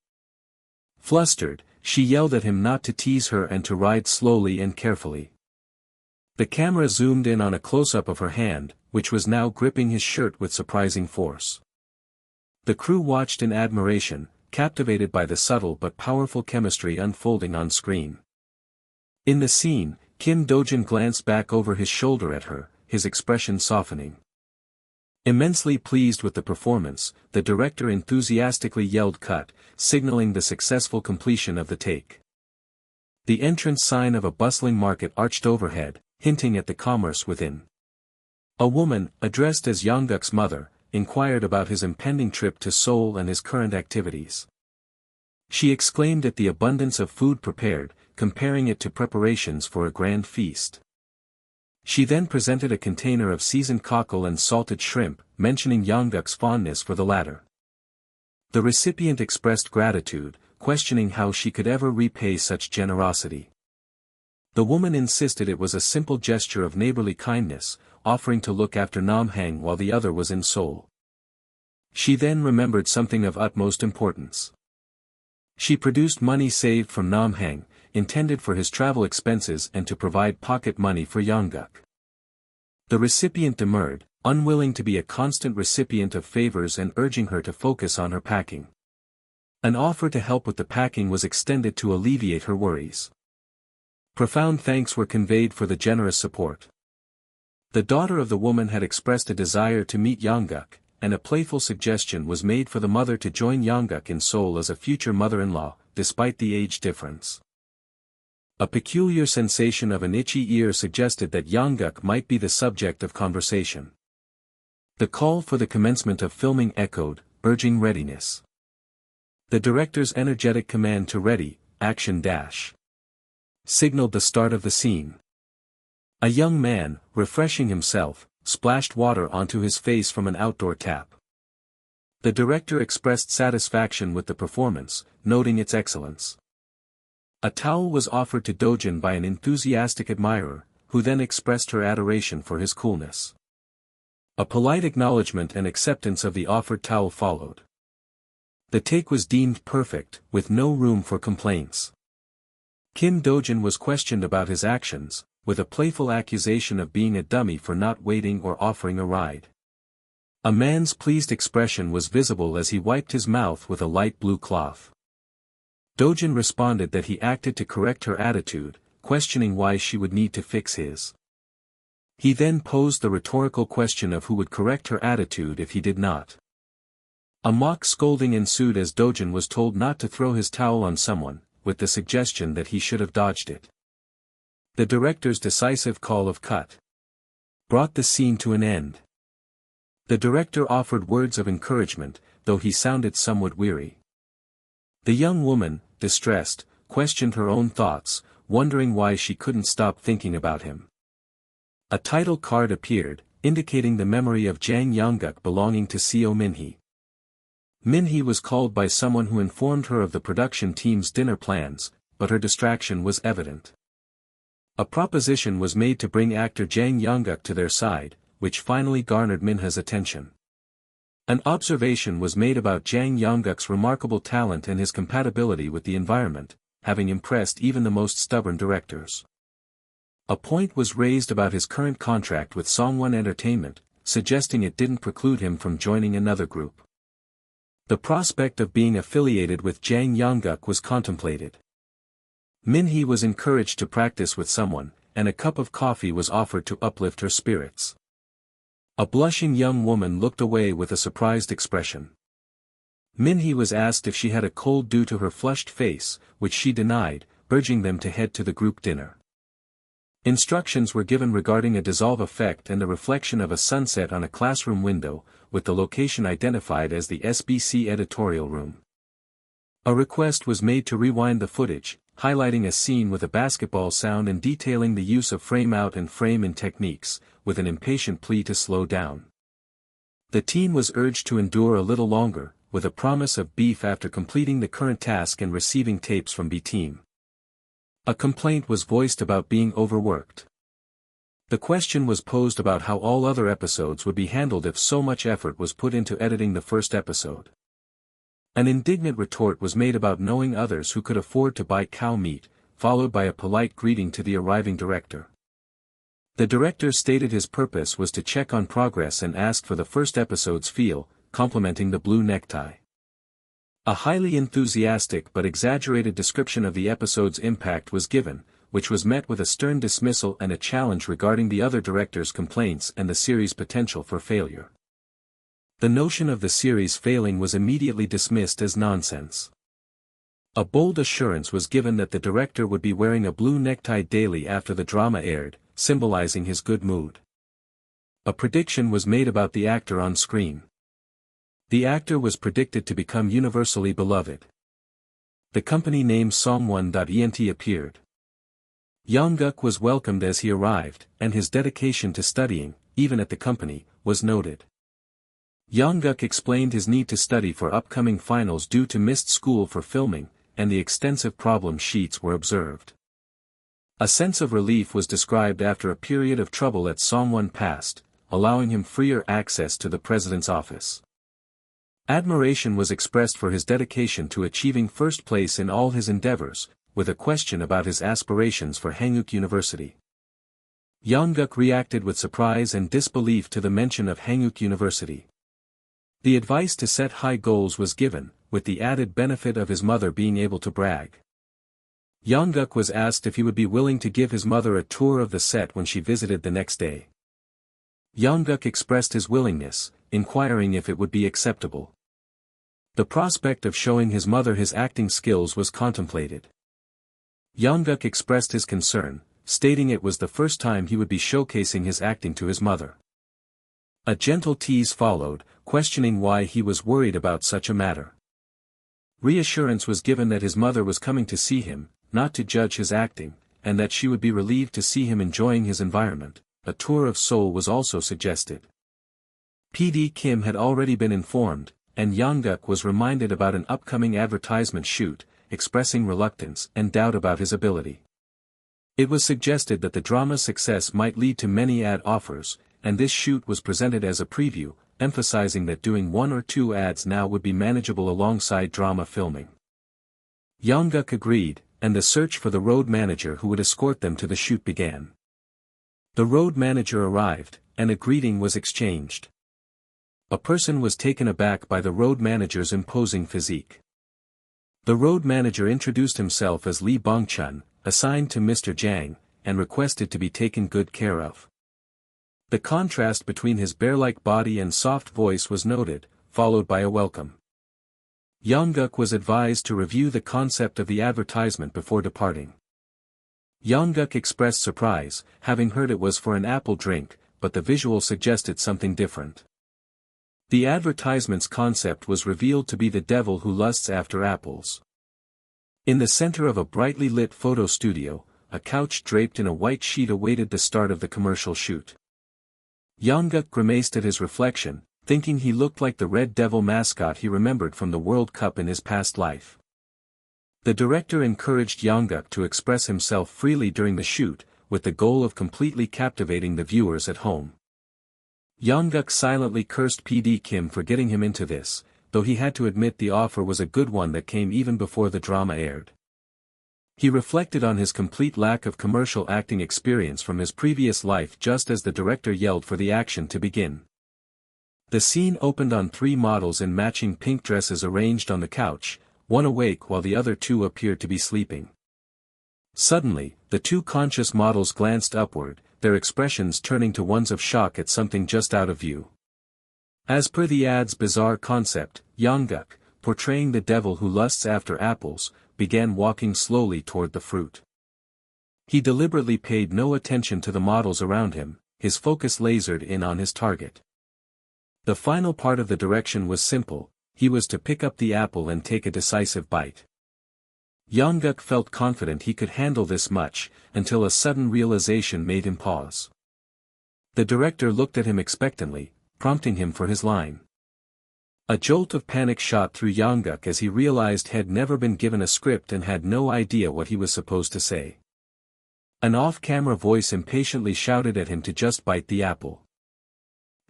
S1: Flustered, she yelled at him not to tease her and to ride slowly and carefully. The camera zoomed in on a close-up of her hand, which was now gripping his shirt with surprising force. The crew watched in admiration, captivated by the subtle but powerful chemistry unfolding on screen. In the scene, Kim Do-jin glanced back over his shoulder at her, his expression softening. Immensely pleased with the performance, the director enthusiastically yelled "cut," signaling the successful completion of the take. The entrance sign of a bustling market arched overhead, hinting at the commerce within. A woman, addressed as Young-guk's mother, inquired about his impending trip to Seoul and his current activities. She exclaimed at the abundance of food prepared, comparing it to preparations for a grand feast. She then presented a container of seasoned cockle and salted shrimp, mentioning Young-guk's fondness for the latter. The recipient expressed gratitude, questioning how she could ever repay such generosity. The woman insisted it was a simple gesture of neighborly kindness, offering to look after Nam-hang while the other was in Seoul. She then remembered something of utmost importance. She produced money saved from Nam-hang, intended for his travel expenses and to provide pocket money for Young-guk. The recipient demurred, unwilling to be a constant recipient of favors and urging her to focus on her packing. An offer to help with the packing was extended to alleviate her worries. Profound thanks were conveyed for the generous support. The daughter of the woman had expressed a desire to meet Young-guk, and a playful suggestion was made for the mother to join Young-guk in Seoul as a future mother-in-law, despite the age difference. A peculiar sensation of an itchy ear suggested that Young-guk might be the subject of conversation. The call for the commencement of filming echoed, urging readiness. The director's energetic command to ready, action dash, signaled the start of the scene. A young man, refreshing himself, splashed water onto his face from an outdoor tap. The director expressed satisfaction with the performance, noting its excellence. A towel was offered to Do-jin by an enthusiastic admirer, who then expressed her adoration for his coolness. A polite acknowledgement and acceptance of the offered towel followed. The take was deemed perfect, with no room for complaints. Kim Do-jin was questioned about his actions, with a playful accusation of being a dummy for not waiting or offering a ride. A man's pleased expression was visible as he wiped his mouth with a light blue cloth. Do-jin responded that he acted to correct her attitude, questioning why she would need to fix his. He then posed the rhetorical question of who would correct her attitude if he did not. A mock scolding ensued as Do-jin was told not to throw his towel on someone, with the suggestion that he should have dodged it. The director's decisive call of cut brought the scene to an end. The director offered words of encouragement, though he sounded somewhat weary. The young woman, distressed, questioned her own thoughts, wondering why she couldn't stop thinking about him. A title card appeared, indicating the memory of Jang Young-guk belonging to Seo Min-hee. Min-hee was called by someone who informed her of the production team's dinner plans, but her distraction was evident. A proposition was made to bring actor Jang Young-guk to their side, which finally garnered Min-hee's attention. An observation was made about Jang Young-guk's remarkable talent and his compatibility with the environment, having impressed even the most stubborn directors. A point was raised about his current contract with Songwon Entertainment, suggesting it didn't preclude him from joining another group. The prospect of being affiliated with Jang Young-guk was contemplated. Min-hee was encouraged to practice with someone, and a cup of coffee was offered to uplift her spirits. A blushing young woman looked away with a surprised expression. Minhee was asked if she had a cold due to her flushed face, which she denied, urging them to head to the group dinner. Instructions were given regarding a dissolve effect and the reflection of a sunset on a classroom window, with the location identified as the SBC editorial room. A request was made to rewind the footage, highlighting a scene with a basketball sound and detailing the use of frame-out and frame-in techniques, with an impatient plea to slow down. The teen was urged to endure a little longer, with a promise of beef after completing the current task and receiving tapes from B team. A complaint was voiced about being overworked. The question was posed about how all other episodes would be handled if so much effort was put into editing the first episode. An indignant retort was made about knowing others who could afford to buy cow meat, followed by a polite greeting to the arriving director. The director stated his purpose was to check on progress and asked for the first episode's feel, complimenting the blue necktie. A highly enthusiastic but exaggerated description of the episode's impact was given, which was met with a stern dismissal and a challenge regarding the other director's complaints and the series' potential for failure. The notion of the series failing was immediately dismissed as nonsense. A bold assurance was given that the director would be wearing a blue necktie daily after the drama aired, symbolizing his good mood. A prediction was made about the actor on screen. The actor was predicted to become universally beloved. The company name Songwon.ent appeared. Young-guk was welcomed as he arrived, and his dedication to studying, even at the company, was noted. Young-guk explained his need to study for upcoming finals due to missed school for filming, and the extensive problem sheets were observed. A sense of relief was described after a period of trouble at Songwon passed, allowing him freer access to the president's office. Admiration was expressed for his dedication to achieving first place in all his endeavors, with a question about his aspirations for Hanguk University. Young-guk reacted with surprise and disbelief to the mention of Hanguk University. The advice to set high goals was given, with the added benefit of his mother being able to brag. Young-guk was asked if he would be willing to give his mother a tour of the set when she visited the next day. Young-guk expressed his willingness, inquiring if it would be acceptable. The prospect of showing his mother his acting skills was contemplated. Young-guk expressed his concern, stating it was the first time he would be showcasing his acting to his mother. A gentle tease followed, questioning why he was worried about such a matter. Reassurance was given that his mother was coming to see him, not to judge his acting, and that she would be relieved to see him enjoying his environment. A tour of Seoul was also suggested. PD Kim had already been informed, and Young-guk was reminded about an upcoming advertisement shoot, expressing reluctance and doubt about his ability. It was suggested that the drama's success might lead to many ad offers, and this shoot was presented as a preview, emphasizing that doing 1 or 2 ads now would be manageable alongside drama filming. Young-guk agreed, and the search for the road manager who would escort them to the shoot began. The road manager arrived, and a greeting was exchanged. A person was taken aback by the road manager's imposing physique. The road manager introduced himself as Lee Bong-chun, assigned to Mr. Jang, and requested to be taken good care of. The contrast between his bear-like body and soft voice was noted, followed by a welcome. Young-guk was advised to review the concept of the advertisement before departing. Young-guk expressed surprise, having heard it was for an apple drink, but the visual suggested something different. The advertisement's concept was revealed to be the devil who lusts after apples. In the center of a brightly lit photo studio, a couch draped in a white sheet awaited the start of the commercial shoot. Young-guk grimaced at his reflection, thinking he looked like the Red Devil mascot he remembered from the World Cup in his past life. The director encouraged Young-guk to express himself freely during the shoot, with the goal of completely captivating the viewers at home. Young-guk silently cursed PD Kim for getting him into this, though he had to admit the offer was a good one that came even before the drama aired. He reflected on his complete lack of commercial acting experience from his previous life just as the director yelled for the action to begin. The scene opened on 3 models in matching pink dresses arranged on the couch, one awake while the other 2 appeared to be sleeping. Suddenly, the 2 conscious models glanced upward, their expressions turning to ones of shock at something just out of view. As per the ad's bizarre concept, Young-guk, portraying the devil who lusts after apples, began walking slowly toward the fruit. He deliberately paid no attention to the models around him, his focus lasered in on his target. The final part of the direction was simple: he was to pick up the apple and take a decisive bite. Young-guk felt confident he could handle this much, until a sudden realization made him pause. The director looked at him expectantly, prompting him for his line. A jolt of panic shot through Young-guk as he realized he had never been given a script and had no idea what he was supposed to say. An off-camera voice impatiently shouted at him to just bite the apple.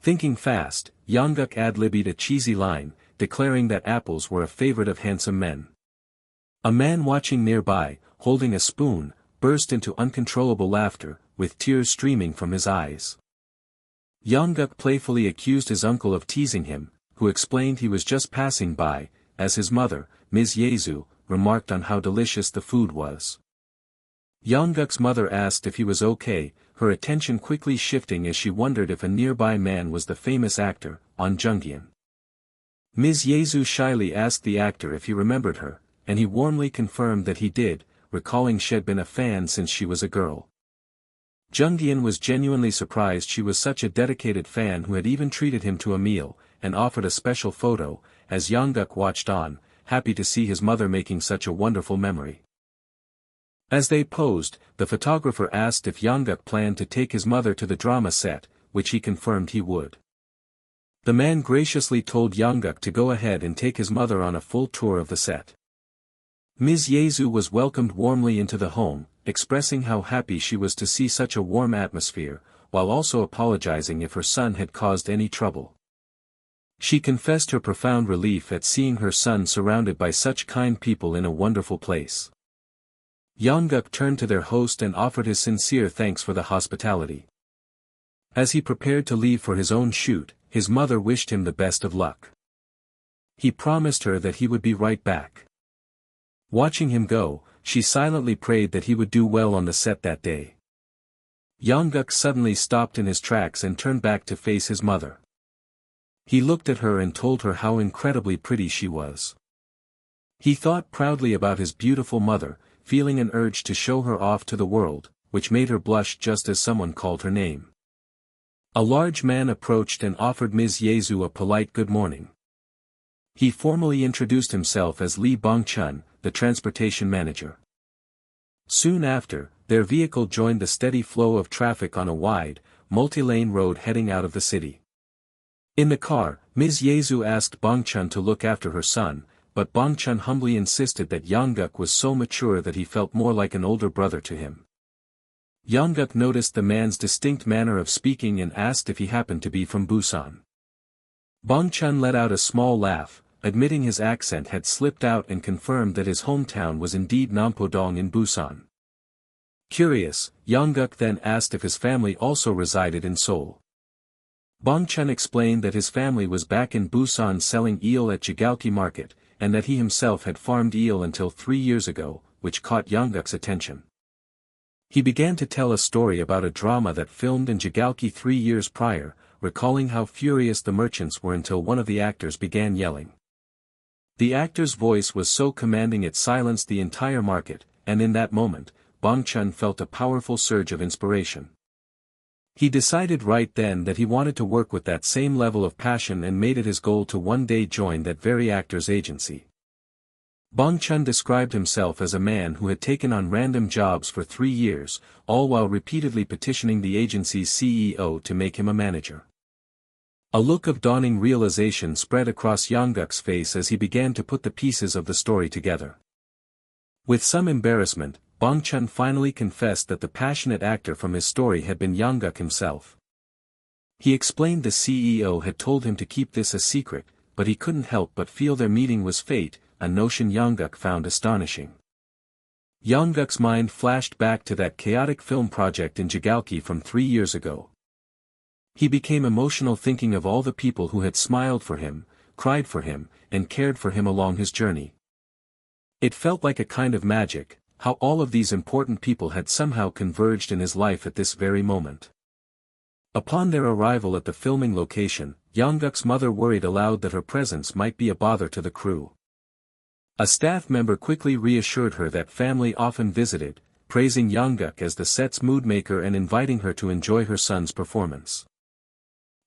S1: Thinking fast, Young-guk ad-libbed a cheesy line, declaring that apples were a favorite of handsome men. A man watching nearby, holding a spoon, burst into uncontrollable laughter, with tears streaming from his eyes. Young-guk playfully accused his uncle of teasing him, who explained he was just passing by, as his mother, Ms. Yezu, remarked on how delicious the food was. Young-guk's mother asked if he was okay, her attention quickly shifting as she wondered if a nearby man was the famous actor, An Jung-gyeon. Ms. Yezu shyly asked the actor if he remembered her, and he warmly confirmed that he did, recalling she'd been a fan since she was a girl. Jung-gyeon was genuinely surprised she was such a dedicated fan who had even treated him to a meal, and offered a special photo, as Young-guk watched on, happy to see his mother making such a wonderful memory. As they posed, the photographer asked if Young-guk planned to take his mother to the drama set, which he confirmed he would. The man graciously told Young-guk to go ahead and take his mother on a full tour of the set. Ms. Yezu was welcomed warmly into the home, expressing how happy she was to see such a warm atmosphere, while also apologizing if her son had caused any trouble. She confessed her profound relief at seeing her son surrounded by such kind people in a wonderful place. Young-guk turned to their host and offered his sincere thanks for the hospitality. As he prepared to leave for his own shoot, his mother wished him the best of luck. He promised her that he would be right back. Watching him go, she silently prayed that he would do well on the set that day. Young-guk suddenly stopped in his tracks and turned back to face his mother. He looked at her and told her how incredibly pretty she was. He thought proudly about his beautiful mother, feeling an urge to show her off to the world, which made her blush just as someone called her name. A large man approached and offered Ms. Yezu a polite good morning. He formally introduced himself as Lee Bong-chun, the transportation manager. Soon after, their vehicle joined the steady flow of traffic on a wide, multi-lane road heading out of the city. In the car, Ms. Yezu asked Bong-chun to look after her son, but Bong-chun humbly insisted that Young-guk was so mature that he felt more like an older brother to him. Young-guk noticed the man's distinct manner of speaking and asked if he happened to be from Busan. Bong-chun let out a small laugh, admitting his accent had slipped out and confirmed that his hometown was indeed Nampodong in Busan. Curious, Young-guk then asked if his family also resided in Seoul. Bong-chun explained that his family was back in Busan selling eel at Jigaoki Market, and that he himself had farmed eel until 3 years ago, which caught Young-guk's attention. He began to tell a story about a drama that filmed in Jigaoki 3 years prior, recalling how furious the merchants were until one of the actors began yelling. The actor's voice was so commanding it silenced the entire market, and in that moment, Bong-chun felt a powerful surge of inspiration. He decided right then that he wanted to work with that same level of passion and made it his goal to one day join that very actor's agency. Bong-chun described himself as a man who had taken on random jobs for 3 years, all while repeatedly petitioning the agency's CEO to make him a manager. A look of dawning realization spread across Young-guk's face as he began to put the pieces of the story together. With some embarrassment, Bong-chun finally confessed that the passionate actor from his story had been Young-guk himself. He explained the CEO had told him to keep this a secret, but he couldn't help but feel their meeting was fate, a notion Young-guk found astonishing. Young-guk's mind flashed back to that chaotic film project in Jigaoki from 3 years ago. He became emotional thinking of all the people who had smiled for him, cried for him, and cared for him along his journey. It felt like a kind of magic, how all of these important people had somehow converged in his life at this very moment. Upon their arrival at the filming location, Young-guk's mother worried aloud that her presence might be a bother to the crew. A staff member quickly reassured her that family often visited, praising Young-guk as the set's moodmaker and inviting her to enjoy her son's performance.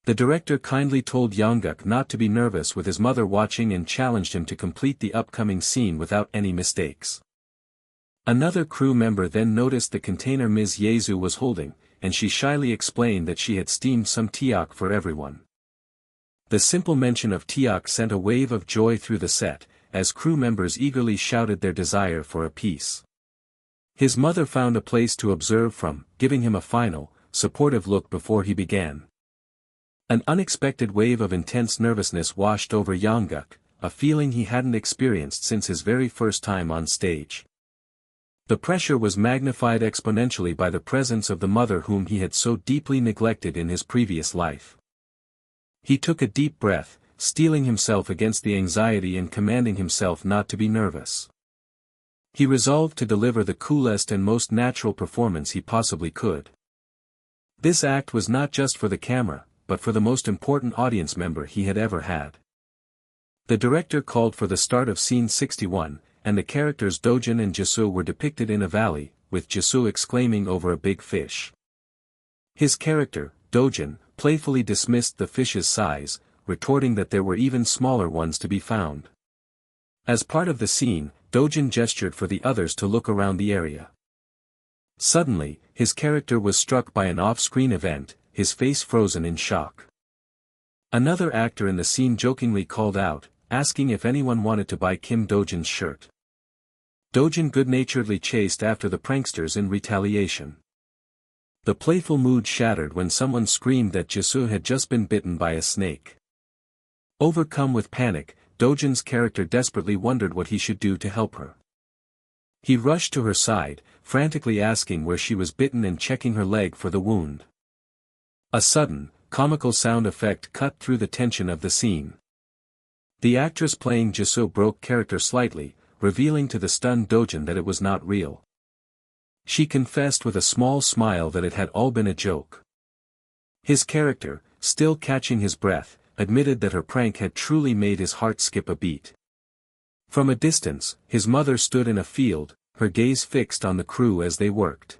S1: The director kindly told Young-guk not to be nervous with his mother watching and challenged him to complete the upcoming scene without any mistakes. Another crew member then noticed the container Ms. Yezu was holding, and she shyly explained that she had steamed some tteok for everyone. The simple mention of tteok sent a wave of joy through the set, as crew members eagerly shouted their desire for a piece. His mother found a place to observe from, giving him a final, supportive look before he began. An unexpected wave of intense nervousness washed over Young-guk, a feeling he hadn't experienced since his very first time on stage. The pressure was magnified exponentially by the presence of the mother whom he had so deeply neglected in his previous life. He took a deep breath, steeling himself against the anxiety and commanding himself not to be nervous. He resolved to deliver the coolest and most natural performance he possibly could. This act was not just for the camera, but for the most important audience member he had ever had. The director called for the start of scene 61, and the characters Dojin and Jisoo were depicted in a valley, with Jisoo exclaiming over a big fish. His character, Dojin, playfully dismissed the fish's size, retorting that there were even smaller ones to be found. As part of the scene, Dojin gestured for the others to look around the area. Suddenly, his character was struck by an off-screen event, his face frozen in shock. Another actor in the scene jokingly called out, asking if anyone wanted to buy Kim Dojin's shirt. Dojin good-naturedly chased after the pranksters in retaliation. The playful mood shattered when someone screamed that Jisoo had just been bitten by a snake. Overcome with panic, Dojin's character desperately wondered what he should do to help her. He rushed to her side, frantically asking where she was bitten and checking her leg for the wound. A sudden, comical sound effect cut through the tension of the scene. The actress playing Jisoo broke character slightly, revealing to the stunned Dojin that it was not real. She confessed with a small smile that it had all been a joke. His character, still catching his breath, admitted that her prank had truly made his heart skip a beat. From a distance, his mother stood in a field, her gaze fixed on the crew as they worked.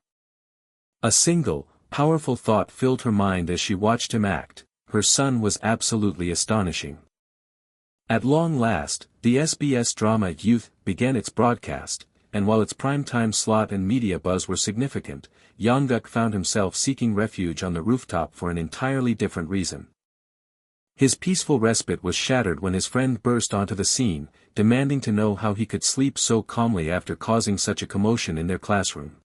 S1: A single, powerful thought filled her mind as she watched him act: her son was absolutely astonishing. At long last, the SBS drama Youth began its broadcast, and while its primetime slot and media buzz were significant, Young-guk found himself seeking refuge on the rooftop for an entirely different reason. His peaceful respite was shattered when his friend burst onto the scene, demanding to know how he could sleep so calmly after causing such a commotion in their classroom.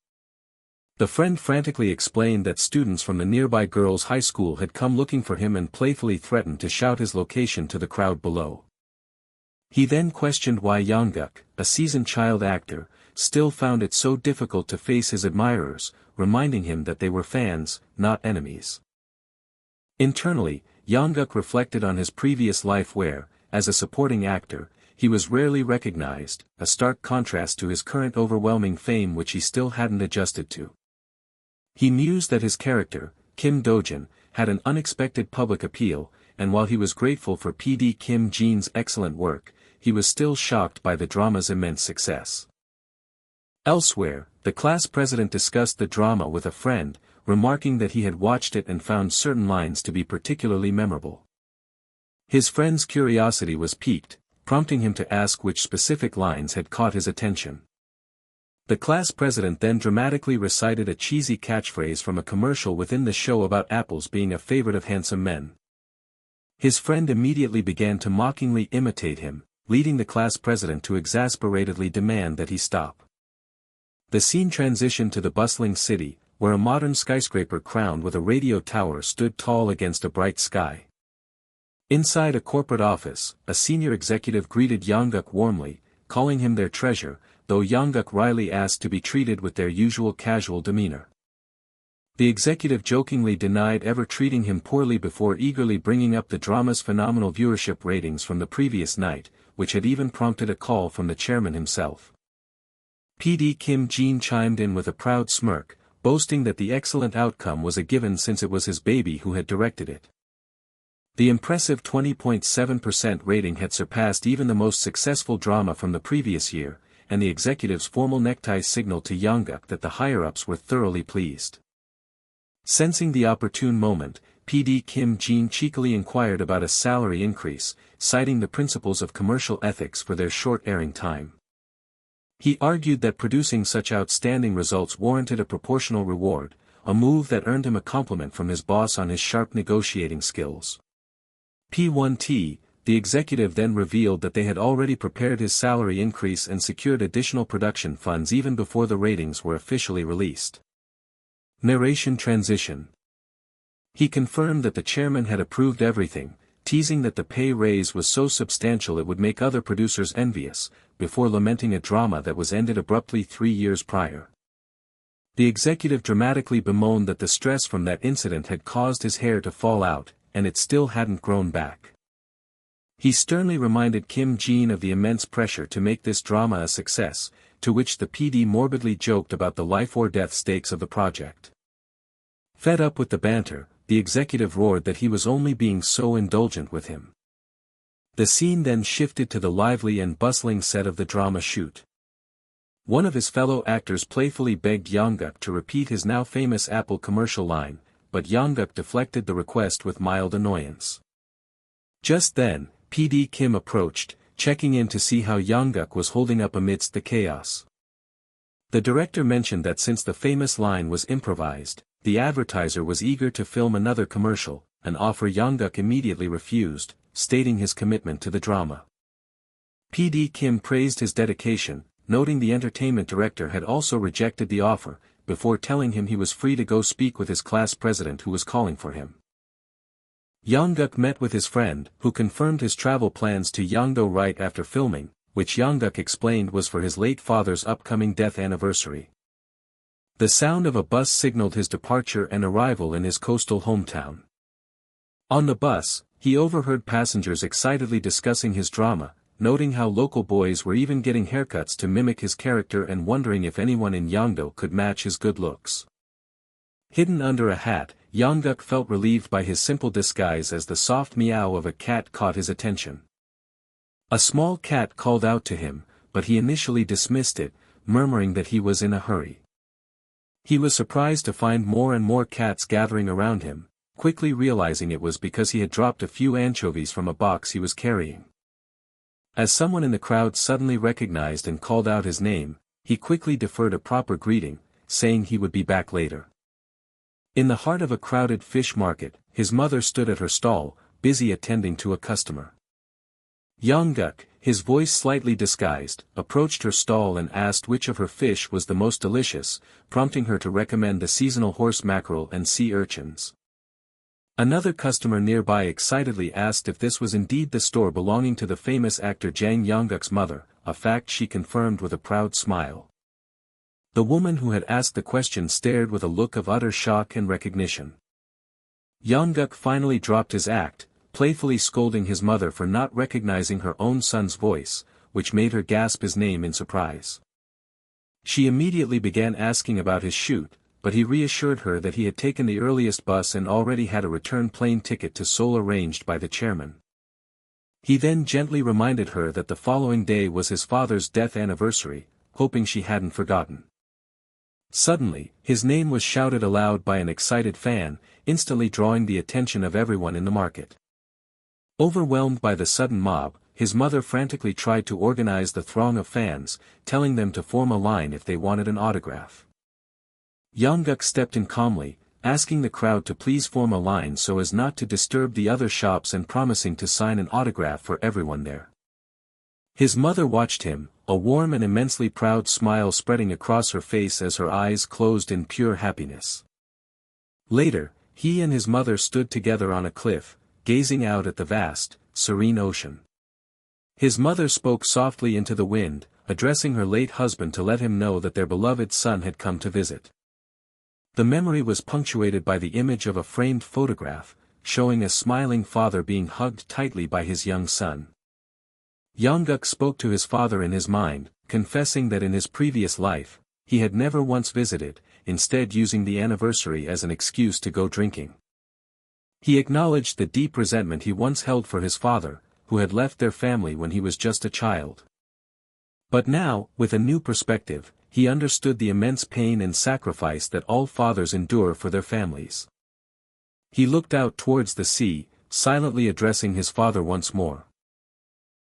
S1: The friend frantically explained that students from the nearby girls' high school had come looking for him and playfully threatened to shout his location to the crowd below. He then questioned why Young-guk, a seasoned child actor, still found it so difficult to face his admirers, reminding him that they were fans, not enemies. Internally, Young-guk reflected on his previous life where, as a supporting actor, he was rarely recognized, a stark contrast to his current overwhelming fame which he still hadn't adjusted to. He mused that his character, Kim Dojin, had an unexpected public appeal, and while he was grateful for PD Kim Jin's excellent work, he was still shocked by the drama's immense success. Elsewhere, the class president discussed the drama with a friend, remarking that he had watched it and found certain lines to be particularly memorable. His friend's curiosity was piqued, prompting him to ask which specific lines had caught his attention. The class president then dramatically recited a cheesy catchphrase from a commercial within the show about apples being a favorite of handsome men. His friend immediately began to mockingly imitate him, leading the class president to exasperatedly demand that he stop. The scene transitioned to the bustling city, where a modern skyscraper crowned with a radio tower stood tall against a bright sky. Inside a corporate office, a senior executive greeted Young-guk warmly, calling him their treasure, though Young-guk wryly asked to be treated with their usual casual demeanor. The executive jokingly denied ever treating him poorly before eagerly bringing up the drama's phenomenal viewership ratings from the previous night, which had even prompted a call from the chairman himself. PD Kim Jin chimed in with a proud smirk, boasting that the excellent outcome was a given since it was his baby who had directed it. The impressive 20.7% rating had surpassed even the most successful drama from the previous year, and the executive's formal necktie signaled to Young-guk that the higher-ups were thoroughly pleased. Sensing the opportune moment, PD Kim Jin cheekily inquired about a salary increase, citing the principles of commercial ethics for their short airing time. He argued that producing such outstanding results warranted a proportional reward, a move that earned him a compliment from his boss on his sharp negotiating skills. P1T, the executive then revealed that they had already prepared his salary increase and secured additional production funds even before the ratings were officially released. Narration transition. He confirmed that the chairman had approved everything, teasing that the pay raise was so substantial it would make other producers envious, before lamenting a drama that was ended abruptly 3 years prior. The executive dramatically bemoaned that the stress from that incident had caused his hair to fall out, and it still hadn't grown back. He sternly reminded Kim Jin of the immense pressure to make this drama a success, to which the PD morbidly joked about the life-or-death stakes of the project. Fed up with the banter, the executive roared that he was only being so indulgent with him. The scene then shifted to the lively and bustling set of the drama shoot. One of his fellow actors playfully begged Young-guk to repeat his now famous Apple commercial line, but Young-guk deflected the request with mild annoyance. Just then, PD Kim approached, checking in to see how Young-guk was holding up amidst the chaos. The director mentioned that since the famous line was improvised, the advertiser was eager to film another commercial, an offer Young-guk immediately refused, stating his commitment to the drama. PD Kim praised his dedication, noting the entertainment director had also rejected the offer, before telling him he was free to go speak with his class president who was calling for him. Young-guk met with his friend, who confirmed his travel plans to Yeongdo right after filming, which Young-guk explained was for his late father's upcoming death anniversary. The sound of a bus signaled his departure and arrival in his coastal hometown. On the bus, he overheard passengers excitedly discussing his drama, noting how local boys were even getting haircuts to mimic his character and wondering if anyone in Yeongdo could match his good looks. Hidden under a hat, Young-guk felt relieved by his simple disguise as the soft meow of a cat caught his attention. A small cat called out to him, but he initially dismissed it, murmuring that he was in a hurry. He was surprised to find more and more cats gathering around him, quickly realizing it was because he had dropped a few anchovies from a box he was carrying. As someone in the crowd suddenly recognized and called out his name, he quickly deferred a proper greeting, saying he would be back later. In the heart of a crowded fish market, his mother stood at her stall, busy attending to a customer. Young-guk, his voice slightly disguised, approached her stall and asked which of her fish was the most delicious, prompting her to recommend the seasonal horse mackerel and sea urchins. Another customer nearby excitedly asked if this was indeed the store belonging to the famous actor Jang Young-guk's mother, a fact she confirmed with a proud smile. The woman who had asked the question stared with a look of utter shock and recognition. Young-guk finally dropped his act, playfully scolding his mother for not recognizing her own son's voice, which made her gasp his name in surprise. She immediately began asking about his shoot, but he reassured her that he had taken the earliest bus and already had a return plane ticket to Seoul arranged by the chairman. He then gently reminded her that the following day was his father's death anniversary, hoping she hadn't forgotten. Suddenly, his name was shouted aloud by an excited fan, instantly drawing the attention of everyone in the market. Overwhelmed by the sudden mob, his mother frantically tried to organize the throng of fans, telling them to form a line if they wanted an autograph. Young-guk stepped in calmly, asking the crowd to please form a line so as not to disturb the other shops and promising to sign an autograph for everyone there. His mother watched him, a warm and immensely proud smile spreading across her face as her eyes closed in pure happiness. Later, he and his mother stood together on a cliff, gazing out at the vast, serene ocean. His mother spoke softly into the wind, addressing her late husband to let him know that their beloved son had come to visit. The memory was punctuated by the image of a framed photograph, showing a smiling father being hugged tightly by his young son. Young-guk spoke to his father in his mind, confessing that in his previous life, he had never once visited, instead using the anniversary as an excuse to go drinking. He acknowledged the deep resentment he once held for his father, who had left their family when he was just a child. But now, with a new perspective, he understood the immense pain and sacrifice that all fathers endure for their families. He looked out towards the sea, silently addressing his father once more.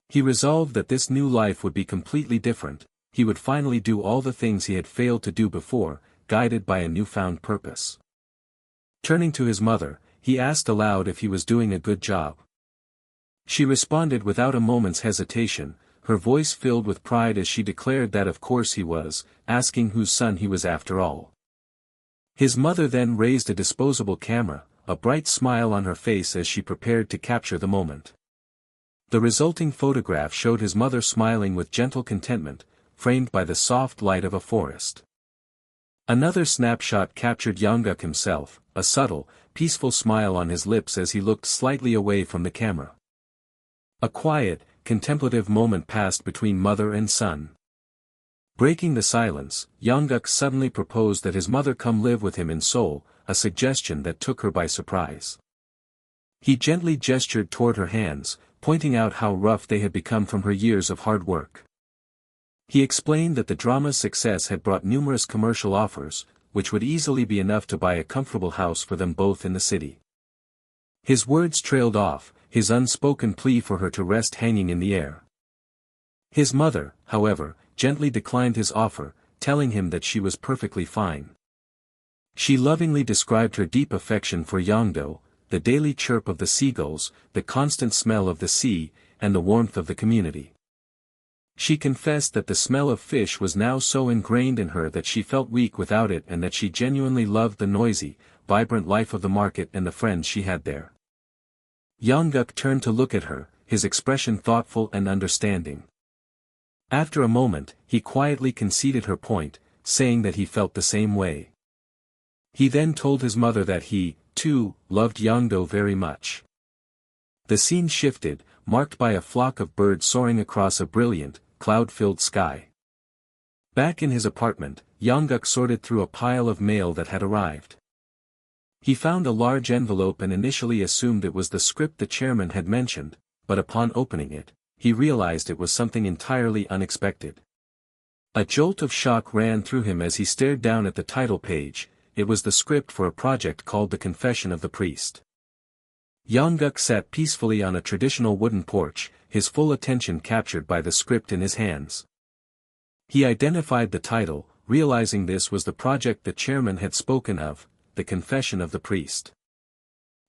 S1: He resolved that this new life would be completely different. He would finally do all the things he had failed to do before, guided by a newfound purpose. Turning to his mother, he asked aloud if he was doing a good job. She responded without a moment's hesitation, her voice filled with pride as she declared that of course he was, asking whose son he was after all. His mother then raised a disposable camera, a bright smile on her face as she prepared to capture the moment. The resulting photograph showed his mother smiling with gentle contentment, framed by the soft light of a forest. Another snapshot captured Young-guk himself, a subtle, peaceful smile on his lips as he looked slightly away from the camera. A quiet, contemplative moment passed between mother and son. Breaking the silence, Young-guk suddenly proposed that his mother come live with him in Seoul, a suggestion that took her by surprise. He gently gestured toward her hands, pointing out how rough they had become from her years of hard work. He explained that the drama's success had brought numerous commercial offers, which would easily be enough to buy a comfortable house for them both in the city. His words trailed off, his unspoken plea for her to rest hanging in the air. His mother, however, gently declined his offer, telling him that she was perfectly fine. She lovingly described her deep affection for Young-do, the daily chirp of the seagulls, the constant smell of the sea, and the warmth of the community. She confessed that the smell of fish was now so ingrained in her that she felt weak without it and that she genuinely loved the noisy, vibrant life of the market and the friends she had there. Young-guk turned to look at her, his expression thoughtful and understanding. After a moment, he quietly conceded her point, saying that he felt the same way. He then told his mother that he, too, loved Young-do very much. The scene shifted, marked by a flock of birds soaring across a brilliant, cloud-filled sky. Back in his apartment, Young-guk sorted through a pile of mail that had arrived. He found a large envelope and initially assumed it was the script the chairman had mentioned, but upon opening it, he realized it was something entirely unexpected. A jolt of shock ran through him as he stared down at the title page. It was the script for a project called The Confession of the Priest. Young-guk sat peacefully on a traditional wooden porch, his full attention captured by the script in his hands. He identified the title, realizing this was the project the chairman had spoken of, The Confession of the Priest.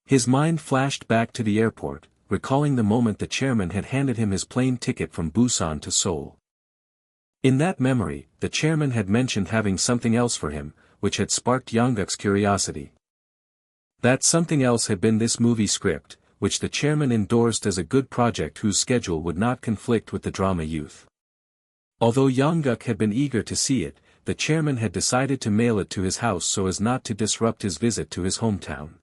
S1: His mind flashed back to the airport, recalling the moment the chairman had handed him his plane ticket from Busan to Seoul. In that memory, the chairman had mentioned having something else for him, which had sparked Young-guk's curiosity. That something else had been this movie script, which the chairman endorsed as a good project whose schedule would not conflict with the drama youth. Although Young-guk had been eager to see it, the chairman had decided to mail it to his house so as not to disrupt his visit to his hometown.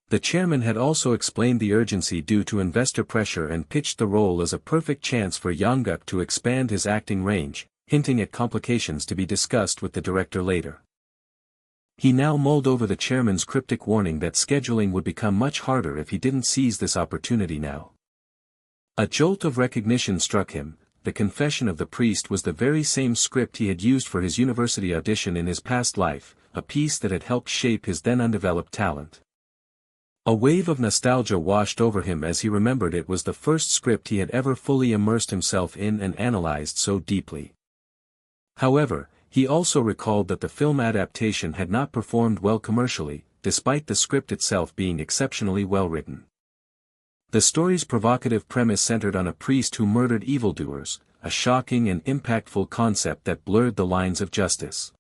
S1: The chairman had also explained the urgency due to investor pressure and pitched the role as a perfect chance for Young-guk to expand his acting range, hinting at complications to be discussed with the director later. He now mulled over the chairman's cryptic warning that scheduling would become much harder if he didn't seize this opportunity now. A jolt of recognition struck him. The Confession of the Priest was the very same script he had used for his university audition in his past life, a piece that had helped shape his then undeveloped talent. A wave of nostalgia washed over him as he remembered it was the first script he had ever fully immersed himself in and analyzed so deeply. However, he also recalled that the film adaptation had not performed well commercially, despite the script itself being exceptionally well written. The story's provocative premise centered on a priest who murdered evildoers, a shocking and impactful concept that blurred the lines of justice.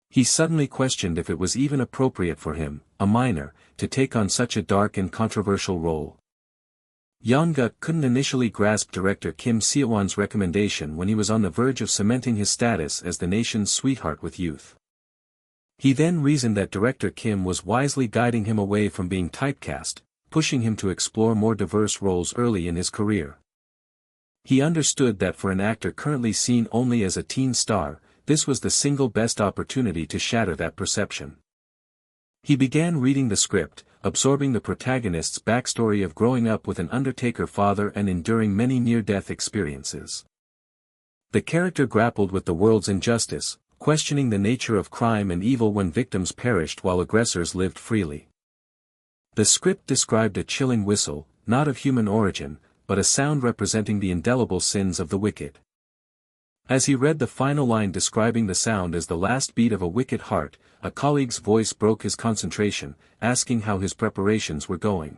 S1: He suddenly questioned if it was even appropriate for him, a minor, to take on such a dark and controversial role. Young-guk couldn't initially grasp director Kim Seo-won's recommendation when he was on the verge of cementing his status as the nation's sweetheart with youth. He then reasoned that director Kim was wisely guiding him away from being typecast, pushing him to explore more diverse roles early in his career. He understood that for an actor currently seen only as a teen star, this was the single best opportunity to shatter that perception. He began reading the script, absorbing the protagonist's backstory of growing up with an undertaker father and enduring many near-death experiences. The character grappled with the world's injustice, questioning the nature of crime and evil when victims perished while aggressors lived freely. The script described a chilling whistle, not of human origin, but a sound representing the indelible sins of the wicked. As he read the final line describing the sound as the last beat of a wicked heart, a colleague's voice broke his concentration, asking how his preparations were going.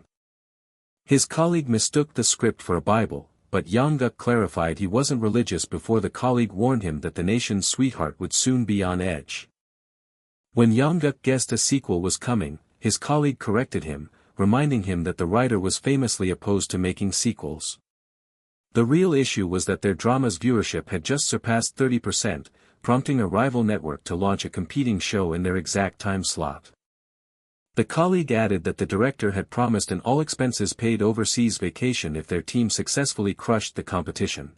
S1: His colleague mistook the script for a Bible, but Young-guk clarified he wasn't religious before the colleague warned him that the nation's sweetheart would soon be on edge. When Young-guk guessed a sequel was coming, his colleague corrected him, reminding him that the writer was famously opposed to making sequels. The real issue was that their drama's viewership had just surpassed 30%, prompting a rival network to launch a competing show in their exact time slot. The colleague added that the director had promised an all-expenses-paid overseas vacation if their team successfully crushed the competition.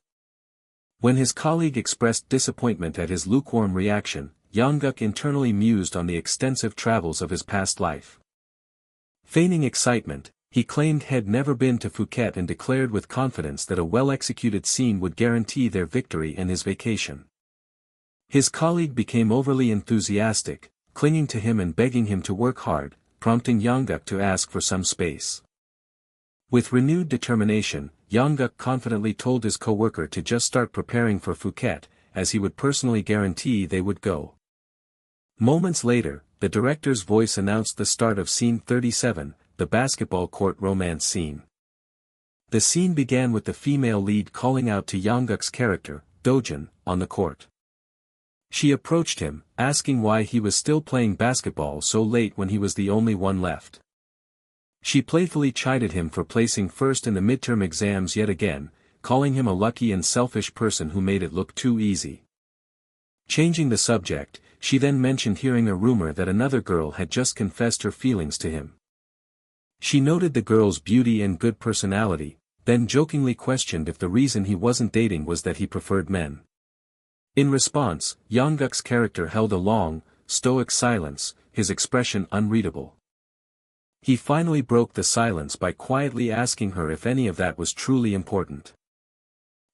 S1: When his colleague expressed disappointment at his lukewarm reaction, Young-guk internally mused on the extensive travels of his past life. Feigning excitement, he claimed he'd never been to Phuket and declared with confidence that a well-executed scene would guarantee their victory and his vacation. His colleague became overly enthusiastic, clinging to him and begging him to work hard, prompting Young-guk to ask for some space. With renewed determination, Young-guk confidently told his co-worker to just start preparing for Phuket, as he would personally guarantee they would go. Moments later, the director's voice announced the start of Scene 37, the basketball court romance scene. The scene began with the female lead calling out to Young-guk's character, Dojin, on the court. She approached him, asking why he was still playing basketball so late when he was the only one left. She playfully chided him for placing first in the midterm exams yet again, calling him a lucky and selfish person who made it look too easy. Changing the subject, she then mentioned hearing a rumor that another girl had just confessed her feelings to him. She noted the girl's beauty and good personality, then jokingly questioned if the reason he wasn't dating was that he preferred men. In response, Young-guk's character held a long, stoic silence, his expression unreadable. He finally broke the silence by quietly asking her if any of that was truly important.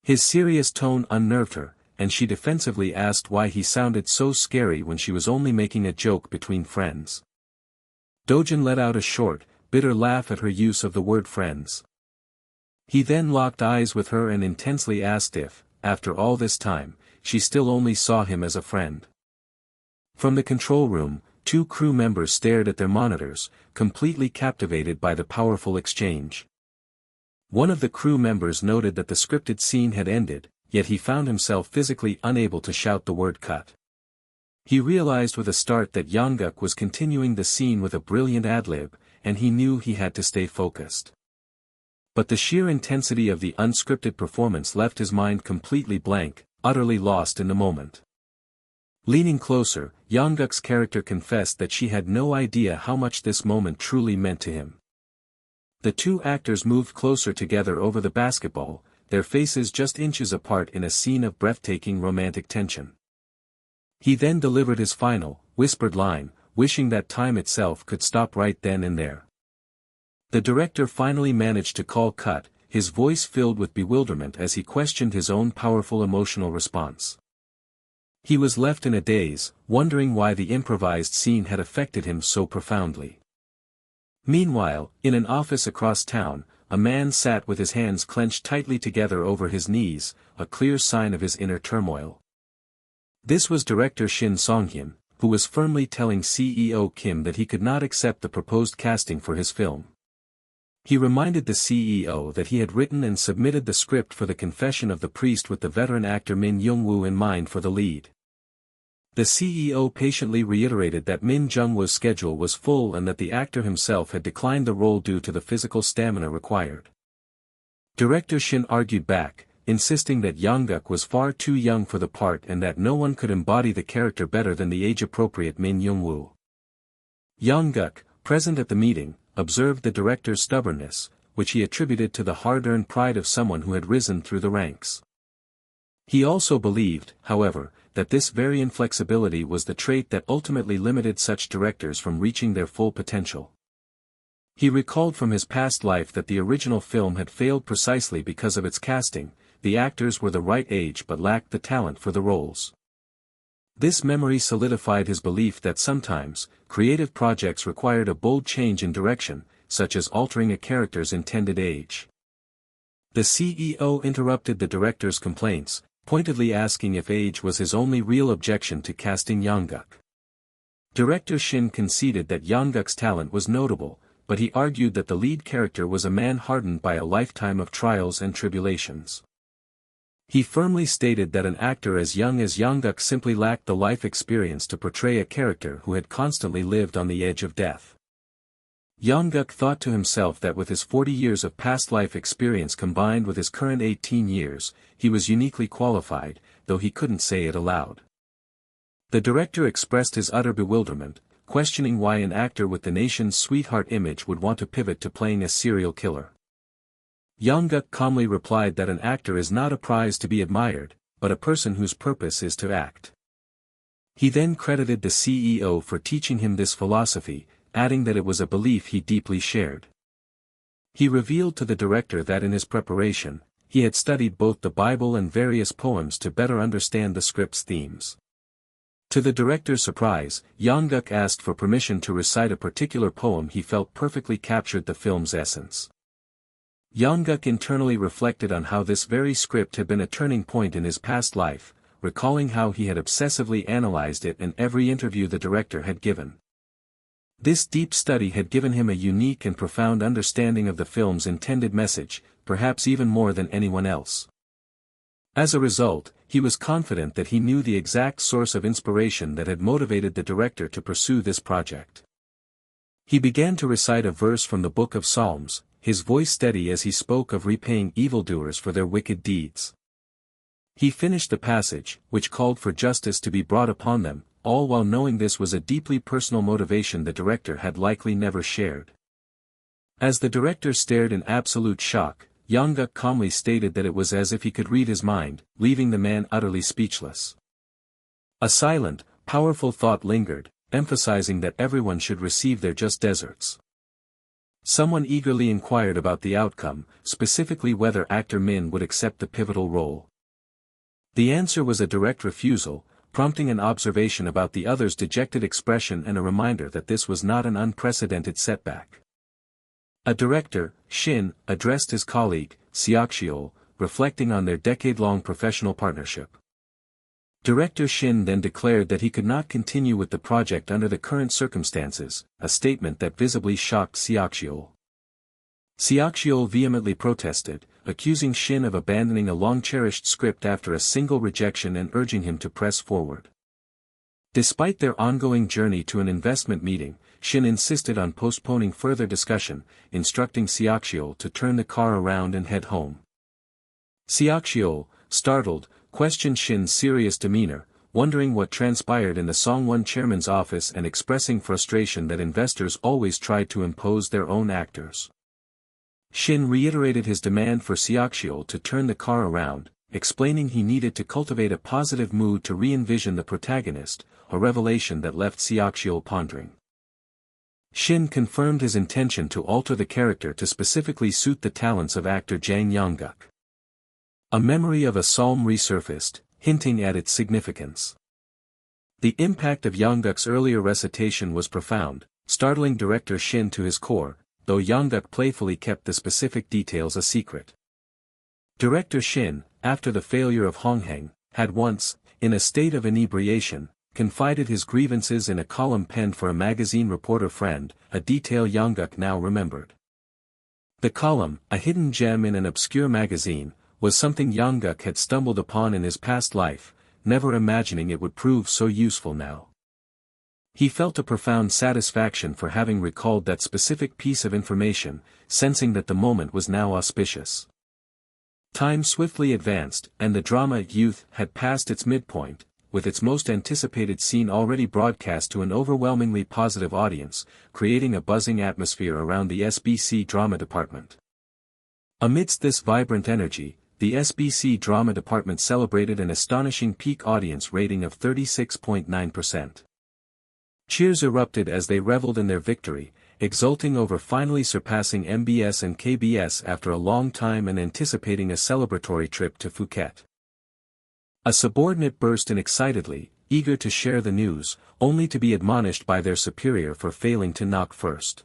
S1: His serious tone unnerved her, and she defensively asked why he sounded so scary when she was only making a joke between friends. Dojin let out a short, bitter laugh at her use of the word friends. He then locked eyes with her and intensely asked if, after all this time, she still only saw him as a friend. From the control room, two crew members stared at their monitors, completely captivated by the powerful exchange. One of the crew members noted that the scripted scene had ended, yet he found himself physically unable to shout the word cut. He realized with a start that Young-guk was continuing the scene with a brilliant ad-lib, and he knew he had to stay focused. But the sheer intensity of the unscripted performance left his mind completely blank, utterly lost in the moment. Leaning closer, Young-guk's character confessed that she had no idea how much this moment truly meant to him. The two actors moved closer together over the basketball, their faces just inches apart in a scene of breathtaking romantic tension. He then delivered his final, whispered line, wishing that time itself could stop right then and there. The director finally managed to call cut, his voice filled with bewilderment as he questioned his own powerful emotional response. He was left in a daze, wondering why the improvised scene had affected him so profoundly. Meanwhile, in an office across town, a man sat with his hands clenched tightly together over his knees, a clear sign of his inner turmoil. This was director Shin Song-hyun, who was firmly telling CEO Kim that he could not accept the proposed casting for his film. He reminded the CEO that he had written and submitted the script for The Confession of the Priest with the veteran actor Min Jung-woo in mind for the lead. The CEO patiently reiterated that Min Jung-woo's schedule was full and that the actor himself had declined the role due to the physical stamina required. Director Shin argued back, insisting that Young-guk was far too young for the part and that no one could embody the character better than the age-appropriate Min Jung-woo. Young-guk, present at the meeting, observed the director's stubbornness, which he attributed to the hard-earned pride of someone who had risen through the ranks. He also believed, however, that this very inflexibility was the trait that ultimately limited such directors from reaching their full potential. He recalled from his past life that the original film had failed precisely because of its casting. The actors were the right age but lacked the talent for the roles. This memory solidified his belief that sometimes, creative projects required a bold change in direction, such as altering a character's intended age. The CEO interrupted the director's complaints, pointedly asking if age was his only real objection to casting Young-guk. Director Shin conceded that Young-guk's talent was notable, but he argued that the lead character was a man hardened by a lifetime of trials and tribulations. He firmly stated that an actor as young as Young-guk simply lacked the life experience to portray a character who had constantly lived on the edge of death. Young-guk thought to himself that with his 40 years of past life experience combined with his current 18 years, he was uniquely qualified, though he couldn't say it aloud. The director expressed his utter bewilderment, questioning why an actor with the nation's sweetheart image would want to pivot to playing a serial killer. Young-guk calmly replied that an actor is not a prize to be admired, but a person whose purpose is to act. He then credited the CEO for teaching him this philosophy, adding that it was a belief he deeply shared. He revealed to the director that in his preparation, he had studied both the Bible and various poems to better understand the script's themes. To the director's surprise, Young-guk asked for permission to recite a particular poem he felt perfectly captured the film's essence. Young-guk internally reflected on how this very script had been a turning point in his past life, recalling how he had obsessively analyzed it in every interview the director had given. This deep study had given him a unique and profound understanding of the film's intended message, perhaps even more than anyone else. As a result, he was confident that he knew the exact source of inspiration that had motivated the director to pursue this project. He began to recite a verse from the Book of Psalms, his voice steady as he spoke of repaying evildoers for their wicked deeds. He finished the passage, which called for justice to be brought upon them, all while knowing this was a deeply personal motivation the director had likely never shared. As the director stared in absolute shock, Young-guk calmly stated that it was as if he could read his mind, leaving the man utterly speechless. A silent, powerful thought lingered, emphasizing that everyone should receive their just deserts. Someone eagerly inquired about the outcome, specifically whether actor Min would accept the pivotal role. The answer was a direct refusal, prompting an observation about the other's dejected expression and a reminder that this was not an unprecedented setback. A director, Shin, addressed his colleague, Seok-cheol, reflecting on their decade-long professional partnership. Director Shin then declared that he could not continue with the project under the current circumstances, a statement that visibly shocked Seok-cheol. Seok-cheol vehemently protested, accusing Shin of abandoning a long-cherished script after a single rejection and urging him to press forward. Despite their ongoing journey to an investment meeting, Shin insisted on postponing further discussion, instructing Seok-cheol to turn the car around and head home. Seok-cheol, startled, questioned Shin's serious demeanor, wondering what transpired in the Songwon chairman's office and expressing frustration that investors always tried to impose their own actors. Shin reiterated his demand for Seok-cheol to turn the car around, explaining he needed to cultivate a positive mood to re-envision the protagonist, a revelation that left Seok-cheol pondering. Shin confirmed his intention to alter the character to specifically suit the talents of actor Jang Young-guk. A memory of a psalm resurfaced, hinting at its significance. The impact of Young-guk's earlier recitation was profound, startling director Shin to his core, though Young-guk playfully kept the specific details a secret. Director Shin, after the failure of Hongheng, had once, in a state of inebriation, confided his grievances in a column penned for a magazine reporter friend, a detail Young-guk now remembered. The column, a hidden gem in an obscure magazine, was something Young-guk had stumbled upon in his past life, never imagining it would prove so useful now. He felt a profound satisfaction for having recalled that specific piece of information, sensing that the moment was now auspicious. Time swiftly advanced, and the drama Youth had passed its midpoint, with its most anticipated scene already broadcast to an overwhelmingly positive audience, creating a buzzing atmosphere around the SBC drama department. Amidst this vibrant energy, the SBC drama department celebrated an astonishing peak audience rating of 36.9%. Cheers erupted as they reveled in their victory, exulting over finally surpassing MBS and KBS after a long time and anticipating a celebratory trip to Phuket. A subordinate burst in excitedly, eager to share the news, only to be admonished by their superior for failing to knock first.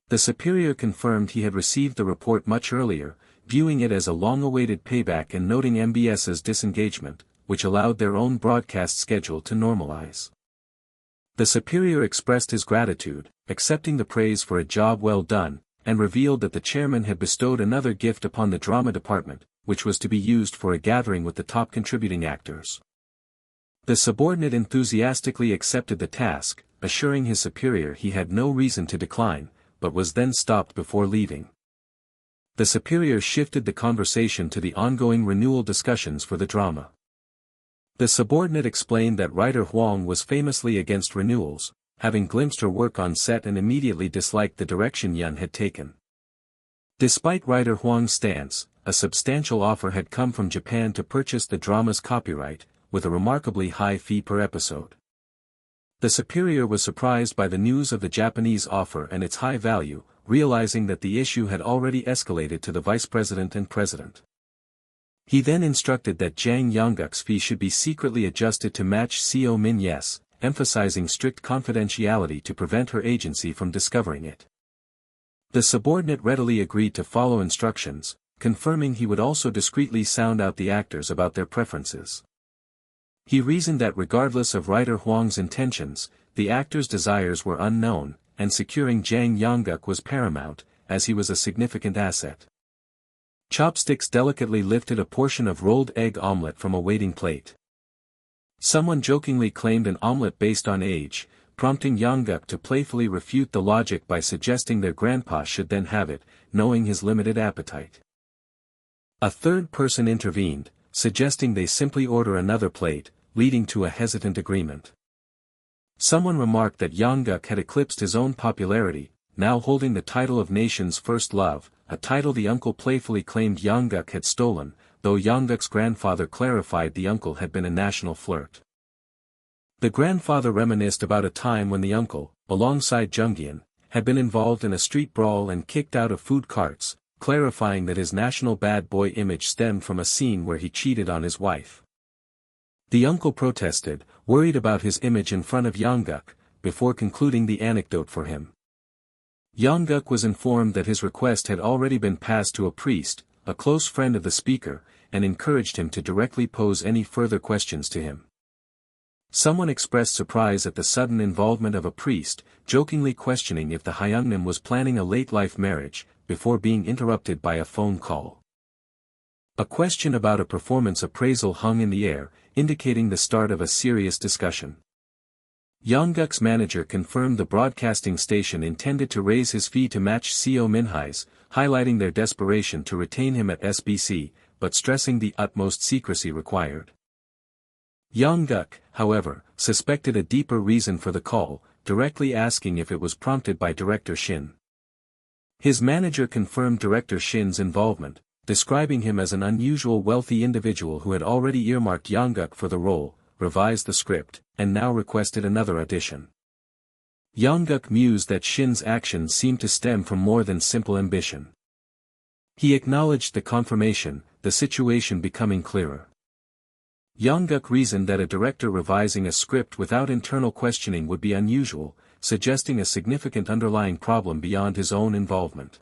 S1: The superior confirmed he had received the report much earlier, viewing it as a long-awaited payback and noting MBS's disengagement, which allowed their own broadcast schedule to normalize. The superior expressed his gratitude, accepting the praise for a job well done, and revealed that the chairman had bestowed another gift upon the drama department, which was to be used for a gathering with the top contributing actors. The subordinate enthusiastically accepted the task, assuring his superior he had no reason to decline, but was then stopped before leaving. The superior shifted the conversation to the ongoing renewal discussions for the drama. The subordinate explained that writer Huang was famously against renewals, having glimpsed her work on set and immediately disliked the direction Yun had taken. Despite writer Huang's stance, a substantial offer had come from Japan to purchase the drama's copyright, with a remarkably high fee per episode. The superior was surprised by the news of the Japanese offer and its high value, realizing that the issue had already escalated to the vice president and president. He then instructed that Jang Young-guk's fee should be secretly adjusted to match Seo Min-ye's, emphasizing strict confidentiality to prevent her agency from discovering it. The subordinate readily agreed to follow instructions, confirming he would also discreetly sound out the actors about their preferences. He reasoned that regardless of writer Huang's intentions, the actors' desires were unknown, and securing Jang Young-guk was paramount, as he was a significant asset. Chopsticks delicately lifted a portion of rolled egg omelette from a waiting plate. Someone jokingly claimed an omelette based on age, prompting Young-guk to playfully refute the logic by suggesting their grandpa should then have it, knowing his limited appetite. A third person intervened, suggesting they simply order another plate, leading to a hesitant agreement. Someone remarked that Young-guk had eclipsed his own popularity, now holding the title of nation's first love, a title the uncle playfully claimed Young-guk had stolen, though Young-guk's grandfather clarified the uncle had been a national flirt. The grandfather reminisced about a time when the uncle, alongside Junghyun, had been involved in a street brawl and kicked out of food carts, clarifying that his national bad boy image stemmed from a scene where he cheated on his wife. The uncle protested, worried about his image in front of Young-guk, before concluding the anecdote for him. Young-guk was informed that his request had already been passed to a priest, a close friend of the speaker, and encouraged him to directly pose any further questions to him. Someone expressed surprise at the sudden involvement of a priest, jokingly questioning if the Hyungnim was planning a late-life marriage, before being interrupted by a phone call. A question about a performance appraisal hung in the air, indicating the start of a serious discussion. Young-guk's manager confirmed the broadcasting station intended to raise his fee to match Seo Min-hye's, highlighting their desperation to retain him at SBC, but stressing the utmost secrecy required. Young-guk, however, suspected a deeper reason for the call, directly asking if it was prompted by director Shin. His manager confirmed director Shin's involvement, describing him as an unusual wealthy individual who had already earmarked Young-guk for the role, revised the script, and now requested another audition. Young-guk mused that Shin's actions seemed to stem from more than simple ambition. He acknowledged the confirmation, the situation becoming clearer. Young-guk reasoned that a director revising a script without internal questioning would be unusual, suggesting a significant underlying problem beyond his own involvement.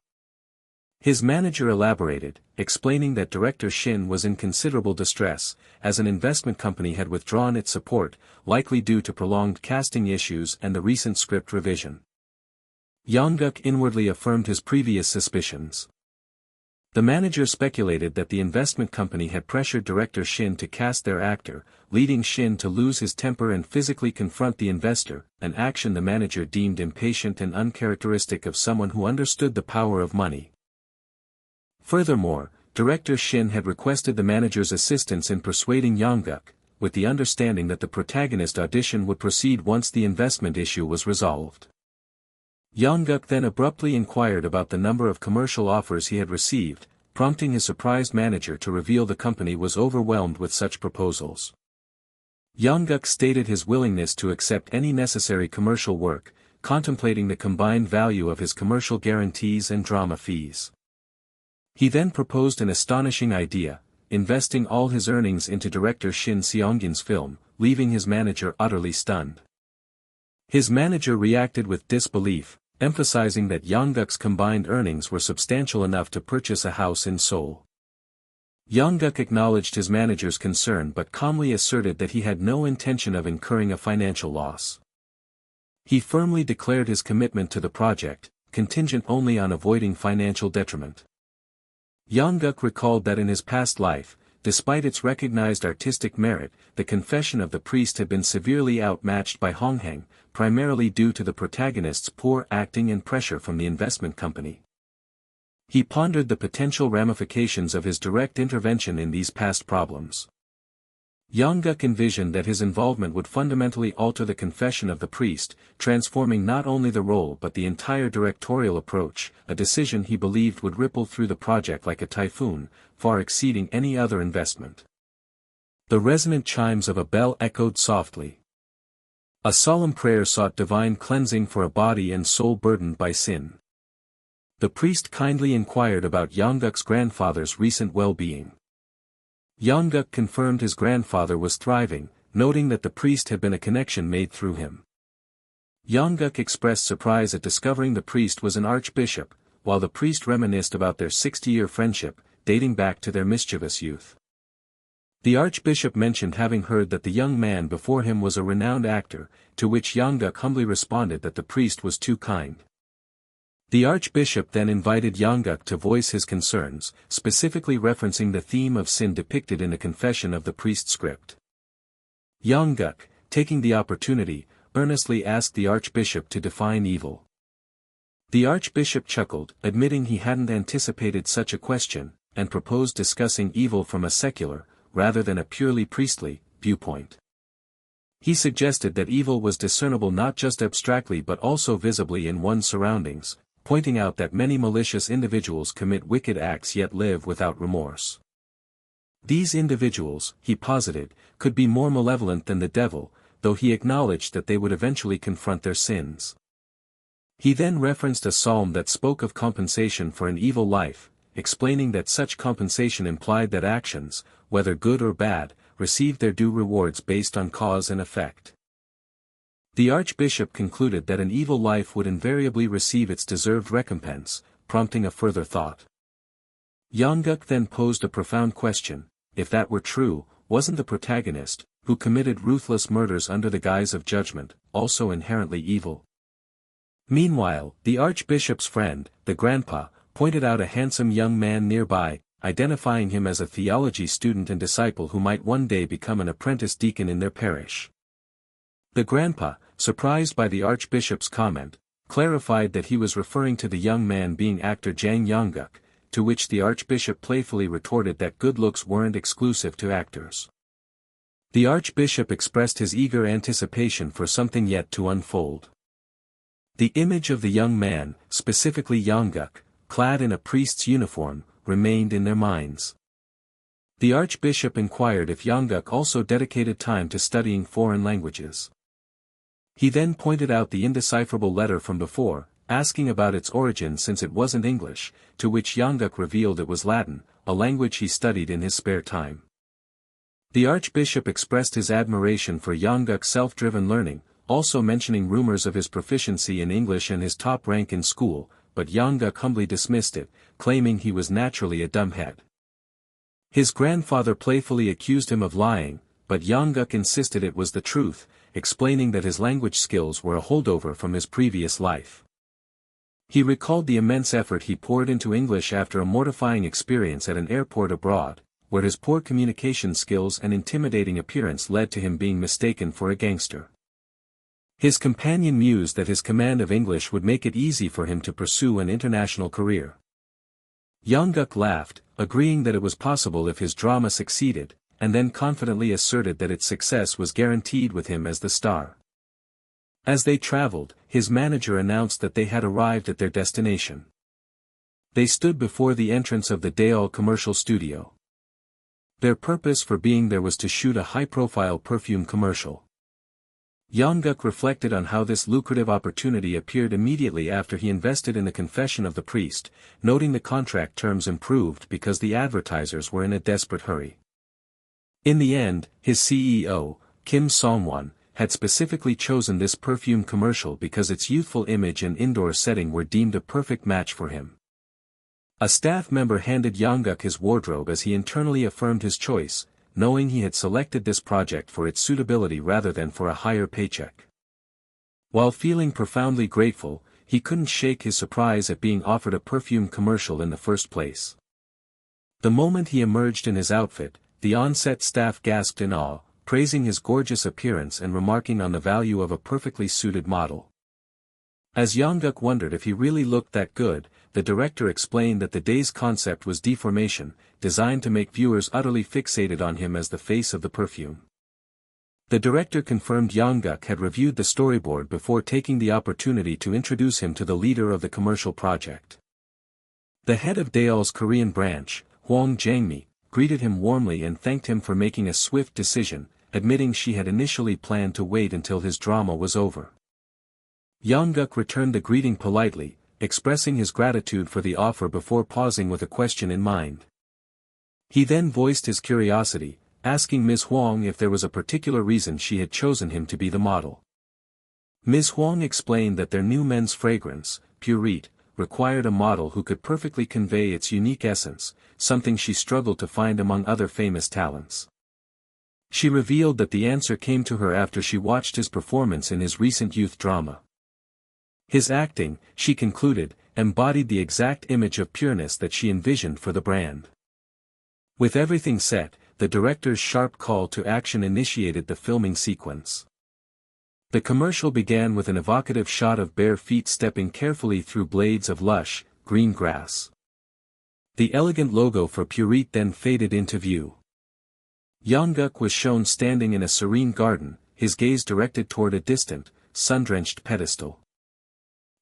S1: His manager elaborated, explaining that director Shin was in considerable distress, as an investment company had withdrawn its support, likely due to prolonged casting issues and the recent script revision. Young-guk inwardly affirmed his previous suspicions. The manager speculated that the investment company had pressured director Shin to cast their actor, leading Shin to lose his temper and physically confront the investor, an action the manager deemed impatient and uncharacteristic of someone who understood the power of money. Furthermore, director Shin had requested the manager's assistance in persuading Young-guk, with the understanding that the protagonist audition would proceed once the investment issue was resolved. Young-guk then abruptly inquired about the number of commercial offers he had received, prompting his surprised manager to reveal the company was overwhelmed with such proposals. Young-guk stated his willingness to accept any necessary commercial work, contemplating the combined value of his commercial guarantees and drama fees. He then proposed an astonishing idea, investing all his earnings into director Shin Seong-gin's film, leaving his manager utterly stunned. His manager reacted with disbelief, emphasizing that Young-guk's combined earnings were substantial enough to purchase a house in Seoul. Young-guk acknowledged his manager's concern but calmly asserted that he had no intention of incurring a financial loss. He firmly declared his commitment to the project, contingent only on avoiding financial detriment. Young-guk recalled that in his past life, despite its recognized artistic merit, the confession of the priest had been severely outmatched by Hong-hang, primarily due to the protagonist's poor acting and pressure from the investment company. He pondered the potential ramifications of his direct intervention in these past problems. Young-guk envisioned that his involvement would fundamentally alter the confession of the priest, transforming not only the role but the entire directorial approach, a decision he believed would ripple through the project like a typhoon, far exceeding any other investment. The resonant chimes of a bell echoed softly. A solemn prayer sought divine cleansing for a body and soul burdened by sin. The priest kindly inquired about Young-guk's grandfather's recent well-being. Young-guk confirmed his grandfather was thriving, noting that the priest had been a connection made through him. Young-guk expressed surprise at discovering the priest was an archbishop, while the priest reminisced about their 60-year friendship, dating back to their mischievous youth. The archbishop mentioned having heard that the young man before him was a renowned actor, to which Young-guk humbly responded that the priest was too kind. The archbishop then invited Young-guk to voice his concerns, specifically referencing the theme of sin depicted in the confession of the priest's script. Young-guk, taking the opportunity, earnestly asked the archbishop to define evil. The archbishop chuckled, admitting he hadn't anticipated such a question, and proposed discussing evil from a secular, rather than a purely priestly, viewpoint. He suggested that evil was discernible not just abstractly but also visibly in one's surroundings, pointing out that many malicious individuals commit wicked acts yet live without remorse. These individuals, he posited, could be more malevolent than the devil, though he acknowledged that they would eventually confront their sins. He then referenced a psalm that spoke of compensation for an evil life, explaining that such compensation implied that actions, whether good or bad, received their due rewards based on cause and effect. The archbishop concluded that an evil life would invariably receive its deserved recompense, prompting a further thought. Young-guk then posed a profound question: if that were true, wasn't the protagonist, who committed ruthless murders under the guise of judgment, also inherently evil? Meanwhile, the archbishop's friend, the grandpa, pointed out a handsome young man nearby, identifying him as a theology student and disciple who might one day become an apprentice deacon in their parish. The grandpa, surprised by the archbishop's comment, clarified that he was referring to the young man being actor Jang Young-guk, to which the archbishop playfully retorted that good looks weren't exclusive to actors. The archbishop expressed his eager anticipation for something yet to unfold. The image of the young man, specifically Young-guk, clad in a priest's uniform, remained in their minds. The archbishop inquired if Young-guk also dedicated time to studying foreign languages. He then pointed out the indecipherable letter from before, asking about its origin since it wasn't English, to which Young-guk revealed it was Latin, a language he studied in his spare time. The archbishop expressed his admiration for Young-guk's self-driven learning, also mentioning rumors of his proficiency in English and his top rank in school, but Young-guk humbly dismissed it, claiming he was naturally a dumbhead. His grandfather playfully accused him of lying, but Young-guk insisted it was the truth, explaining that his language skills were a holdover from his previous life. He recalled the immense effort he poured into English after a mortifying experience at an airport abroad, where his poor communication skills and intimidating appearance led to him being mistaken for a gangster. His companion mused that his command of English would make it easy for him to pursue an international career. Young-guk laughed, agreeing that it was possible if his drama succeeded, and then confidently asserted that its success was guaranteed with him as the star. As they traveled, his manager announced that they had arrived at their destination. They stood before the entrance of the Daewoo commercial studio. Their purpose for being there was to shoot a high-profile perfume commercial. Young-guk reflected on how this lucrative opportunity appeared immediately after he invested in the confession of the priest, noting the contract terms improved because the advertisers were in a desperate hurry. In the end, his CEO, Kim Song-won, had specifically chosen this perfume commercial because its youthful image and indoor setting were deemed a perfect match for him. A staff member handed Young-guk his wardrobe as he internally affirmed his choice, knowing he had selected this project for its suitability rather than for a higher paycheck. While feeling profoundly grateful, he couldn't shake his surprise at being offered a perfume commercial in the first place. The moment he emerged in his outfit, the on-set staff gasped in awe, praising his gorgeous appearance and remarking on the value of a perfectly suited model. As Young-guk wondered if he really looked that good, the director explained that the day's concept was deformation, designed to make viewers utterly fixated on him as the face of the perfume. The director confirmed Young-guk had reviewed the storyboard before taking the opportunity to introduce him to the leader of the commercial project. The head of Daeol's Korean branch, Hwang Jang-mi, greeted him warmly and thanked him for making a swift decision, admitting she had initially planned to wait until his drama was over. Young-guk returned the greeting politely, expressing his gratitude for the offer before pausing with a question in mind. He then voiced his curiosity, asking Ms. Hwang if there was a particular reason she had chosen him to be the model. Ms. Hwang explained that their new men's fragrance, Purite, required a model who could perfectly convey its unique essence, something she struggled to find among other famous talents. She revealed that the answer came to her after she watched his performance in his recent youth drama. His acting, she concluded, embodied the exact image of pureness that she envisioned for the brand. With everything set, the director's sharp call to action initiated the filming sequence. The commercial began with an evocative shot of bare feet stepping carefully through blades of lush, green grass. The elegant logo for Purite then faded into view. Young-guk was shown standing in a serene garden, his gaze directed toward a distant, sun-drenched pedestal.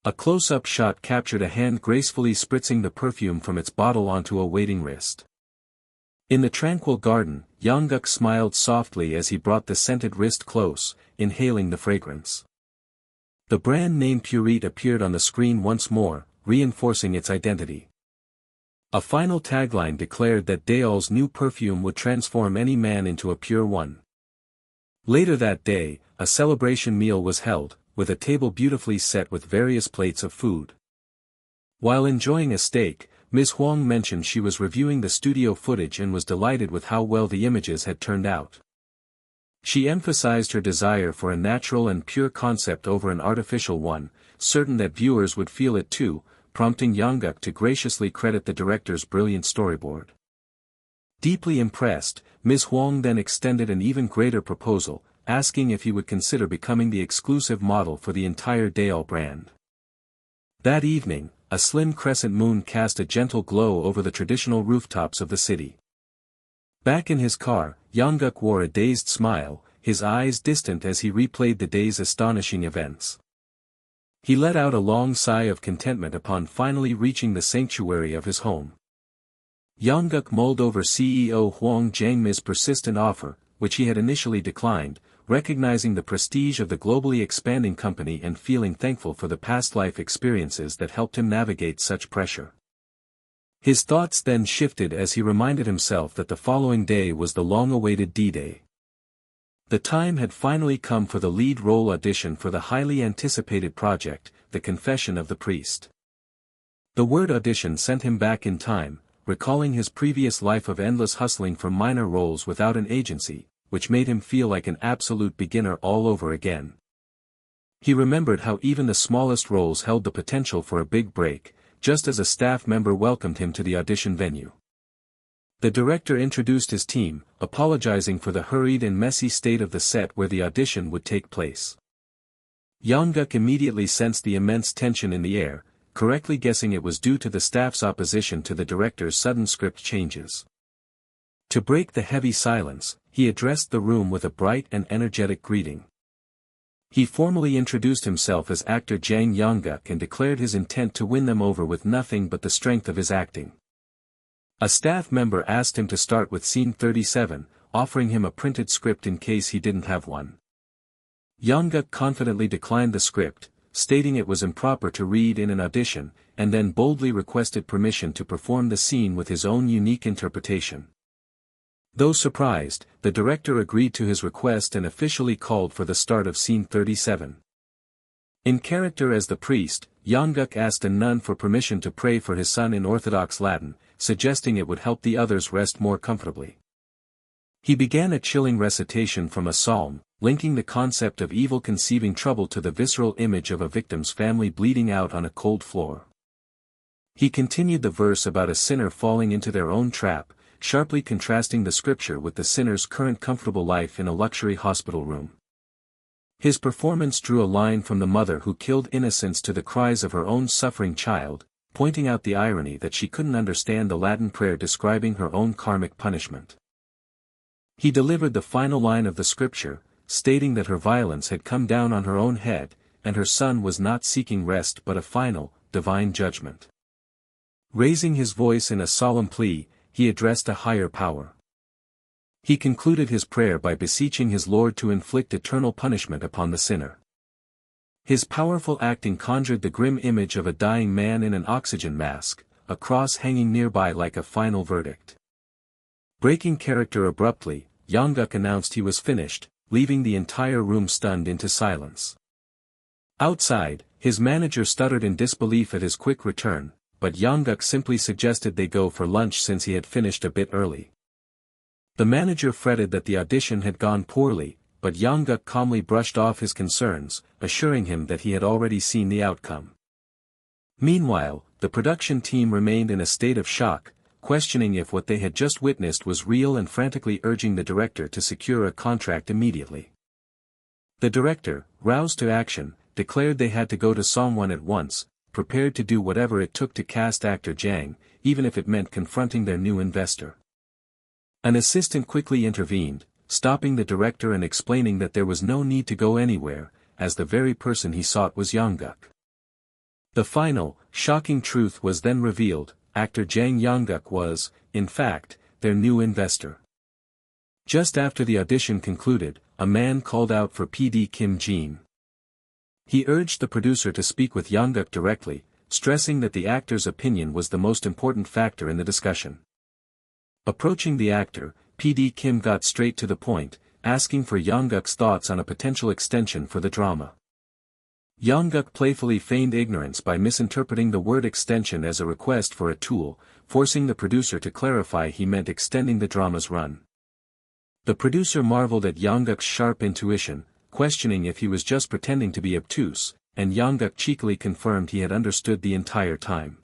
S1: A close-up shot captured a hand gracefully spritzing the perfume from its bottle onto a waiting wrist. In the tranquil garden, Young-guk smiled softly as he brought the scented wrist close, inhaling the fragrance. The brand name Purite appeared on the screen once more, reinforcing its identity. A final tagline declared that Daeol's new perfume would transform any man into a pure one. Later that day, a celebration meal was held, with a table beautifully set with various plates of food. While enjoying a steak, Ms. Hwang mentioned she was reviewing the studio footage and was delighted with how well the images had turned out. She emphasized her desire for a natural and pure concept over an artificial one, certain that viewers would feel it too, prompting Young-guk to graciously credit the director's brilliant storyboard. Deeply impressed, Ms. Hwang then extended an even greater proposal, asking if he would consider becoming the exclusive model for the entire Daeol brand. That evening, a slim crescent moon cast a gentle glow over the traditional rooftops of the city. Back in his car, Young-guk wore a dazed smile, his eyes distant as he replayed the day's astonishing events. He let out a long sigh of contentment upon finally reaching the sanctuary of his home. Young-guk mulled over CEO Hwang Jang-mi's persistent offer, which he had initially declined, recognizing the prestige of the globally expanding company and feeling thankful for the past life experiences that helped him navigate such pressure. His thoughts then shifted as he reminded himself that the following day was the long-awaited D-Day. The time had finally come for the lead role audition for the highly anticipated project, The Confession of the Priest. The word audition sent him back in time, recalling his previous life of endless hustling for minor roles without an agency, which made him feel like an absolute beginner all over again. He remembered how even the smallest roles held the potential for a big break, just as a staff member welcomed him to the audition venue. The director introduced his team, apologizing for the hurried and messy state of the set where the audition would take place. Young-guk immediately sensed the immense tension in the air, correctly guessing it was due to the staff's opposition to the director's sudden script changes. To break the heavy silence, he addressed the room with a bright and energetic greeting. He formally introduced himself as actor Jang Young-guk and declared his intent to win them over with nothing but the strength of his acting. A staff member asked him to start with scene 37, offering him a printed script in case he didn't have one. Young-guk confidently declined the script, stating it was improper to read in an audition, and then boldly requested permission to perform the scene with his own unique interpretation. Though surprised, the director agreed to his request and officially called for the start of scene 37. In character as the priest, Young-guk asked a nun for permission to pray for his son in Orthodox Latin, suggesting it would help the others rest more comfortably. He began a chilling recitation from a psalm, linking the concept of evil conceiving trouble to the visceral image of a victim's family bleeding out on a cold floor. He continued the verse about a sinner falling into their own trap, sharply contrasting the scripture with the sinner's current comfortable life in a luxury hospital room. His performance drew a line from the mother who killed innocents to the cries of her own suffering child, pointing out the irony that she couldn't understand the Latin prayer describing her own karmic punishment. He delivered the final line of the scripture, stating that her violence had come down on her own head, and her son was not seeking rest but a final, divine judgment. Raising his voice in a solemn plea, he addressed a higher power. He concluded his prayer by beseeching his Lord to inflict eternal punishment upon the sinner. His powerful acting conjured the grim image of a dying man in an oxygen mask, a cross hanging nearby like a final verdict. Breaking character abruptly, Young-guk announced he was finished, leaving the entire room stunned into silence. Outside, his manager stuttered in disbelief at his quick return, but Young-guk simply suggested they go for lunch since he had finished a bit early. The manager fretted that the audition had gone poorly, but Young-guk calmly brushed off his concerns, assuring him that he had already seen the outcome. Meanwhile, the production team remained in a state of shock, questioning if what they had just witnessed was real and frantically urging the director to secure a contract immediately. The director, roused to action, declared they had to go to Songwon at once, prepared to do whatever it took to cast actor Jang, even if it meant confronting their new investor. An assistant quickly intervened, stopping the director and explaining that there was no need to go anywhere, as the very person he sought was Young-guk. The final, shocking truth was then revealed: actor Jang Young-guk was, in fact, their new investor. Just after the audition concluded, a man called out for PD Kim Jin. He urged the producer to speak with Young-guk directly, stressing that the actor's opinion was the most important factor in the discussion. Approaching the actor, PD Kim got straight to the point, asking for Young-guk's thoughts on a potential extension for the drama. Young-guk playfully feigned ignorance by misinterpreting the word extension as a request for a tool, forcing the producer to clarify he meant extending the drama's run. The producer marveled at Young-guk's sharp intuition, questioning if he was just pretending to be obtuse, and Young-guk cheekily confirmed he had understood the entire time.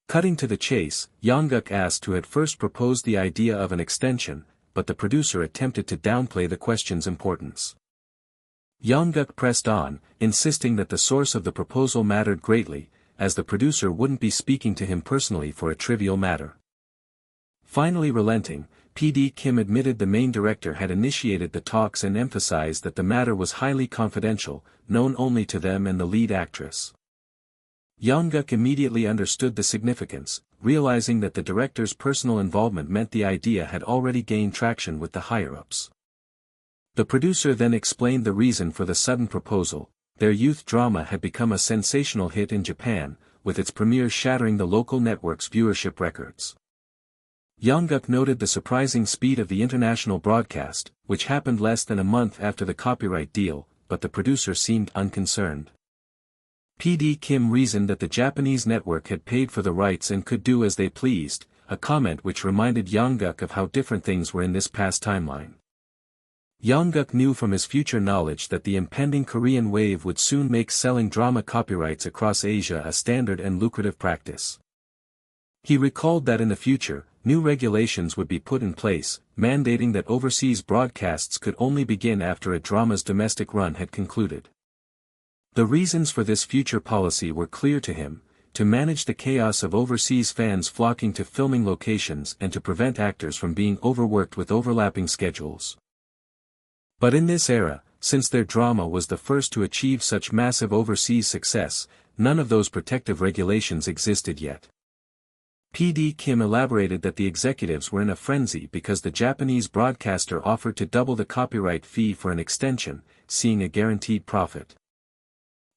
S1: Cutting to the chase, Young-guk asked who had first proposed the idea of an extension, but the producer attempted to downplay the question's importance. Young-guk pressed on, insisting that the source of the proposal mattered greatly, as the producer wouldn't be speaking to him personally for a trivial matter. Finally relenting, PD Kim admitted the main director had initiated the talks and emphasized that the matter was highly confidential, known only to them and the lead actress. Young-guk immediately understood the significance, realizing that the director's personal involvement meant the idea had already gained traction with the higher-ups. The producer then explained the reason for the sudden proposal: their youth drama had become a sensational hit in Japan, with its premiere shattering the local network's viewership records. Young-guk noted the surprising speed of the international broadcast, which happened less than a month after the copyright deal, but the producer seemed unconcerned. PD Kim reasoned that the Japanese network had paid for the rights and could do as they pleased, a comment which reminded Young-guk of how different things were in this past timeline. Young-guk knew from his future knowledge that the impending Korean wave would soon make selling drama copyrights across Asia a standard and lucrative practice. He recalled that in the future, new regulations would be put in place, mandating that overseas broadcasts could only begin after a drama's domestic run had concluded. The reasons for this future policy were clear to him: to manage the chaos of overseas fans flocking to filming locations and to prevent actors from being overworked with overlapping schedules. But in this era, since their drama was the first to achieve such massive overseas success, none of those protective regulations existed yet. PD Kim elaborated that the executives were in a frenzy because the Japanese broadcaster offered to double the copyright fee for an extension, seeing a guaranteed profit.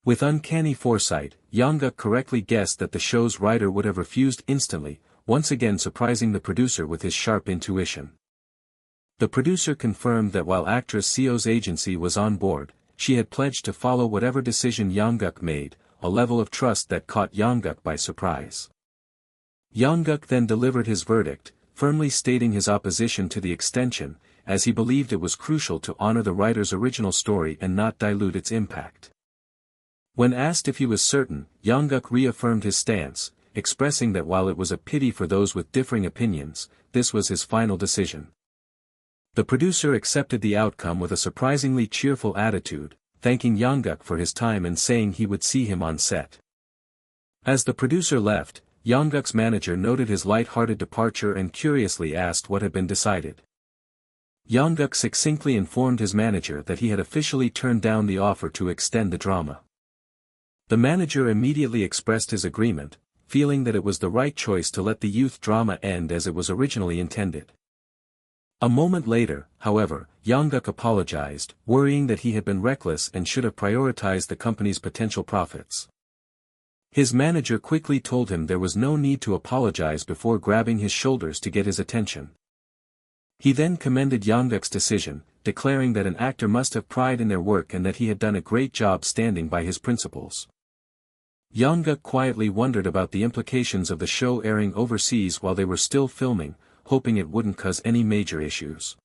S1: With uncanny foresight, Young-guk correctly guessed that the show's writer would have refused instantly, once again surprising the producer with his sharp intuition. The producer confirmed that while actress Seo's agency was on board, she had pledged to follow whatever decision Young-guk made, a level of trust that caught Young-guk by surprise. Young-guk then delivered his verdict, firmly stating his opposition to the extension, as he believed it was crucial to honor the writer's original story and not dilute its impact. When asked if he was certain, Young-guk reaffirmed his stance, expressing that while it was a pity for those with differing opinions, this was his final decision. The producer accepted the outcome with a surprisingly cheerful attitude, thanking Young-guk for his time and saying he would see him on set. As the producer left, Young-guk's manager noted his light-hearted departure and curiously asked what had been decided. Young-guk succinctly informed his manager that he had officially turned down the offer to extend the drama. The manager immediately expressed his agreement, feeling that it was the right choice to let the youth drama end as it was originally intended. A moment later, however, Young-guk apologized, worrying that he had been reckless and should have prioritized the company's potential profits. His manager quickly told him there was no need to apologize before grabbing his shoulders to get his attention. He then commended Young-guk's decision, declaring that an actor must have pride in their work and that he had done a great job standing by his principles. Young-guk quietly wondered about the implications of the show airing overseas while they were still filming, hoping it wouldn't cause any major issues.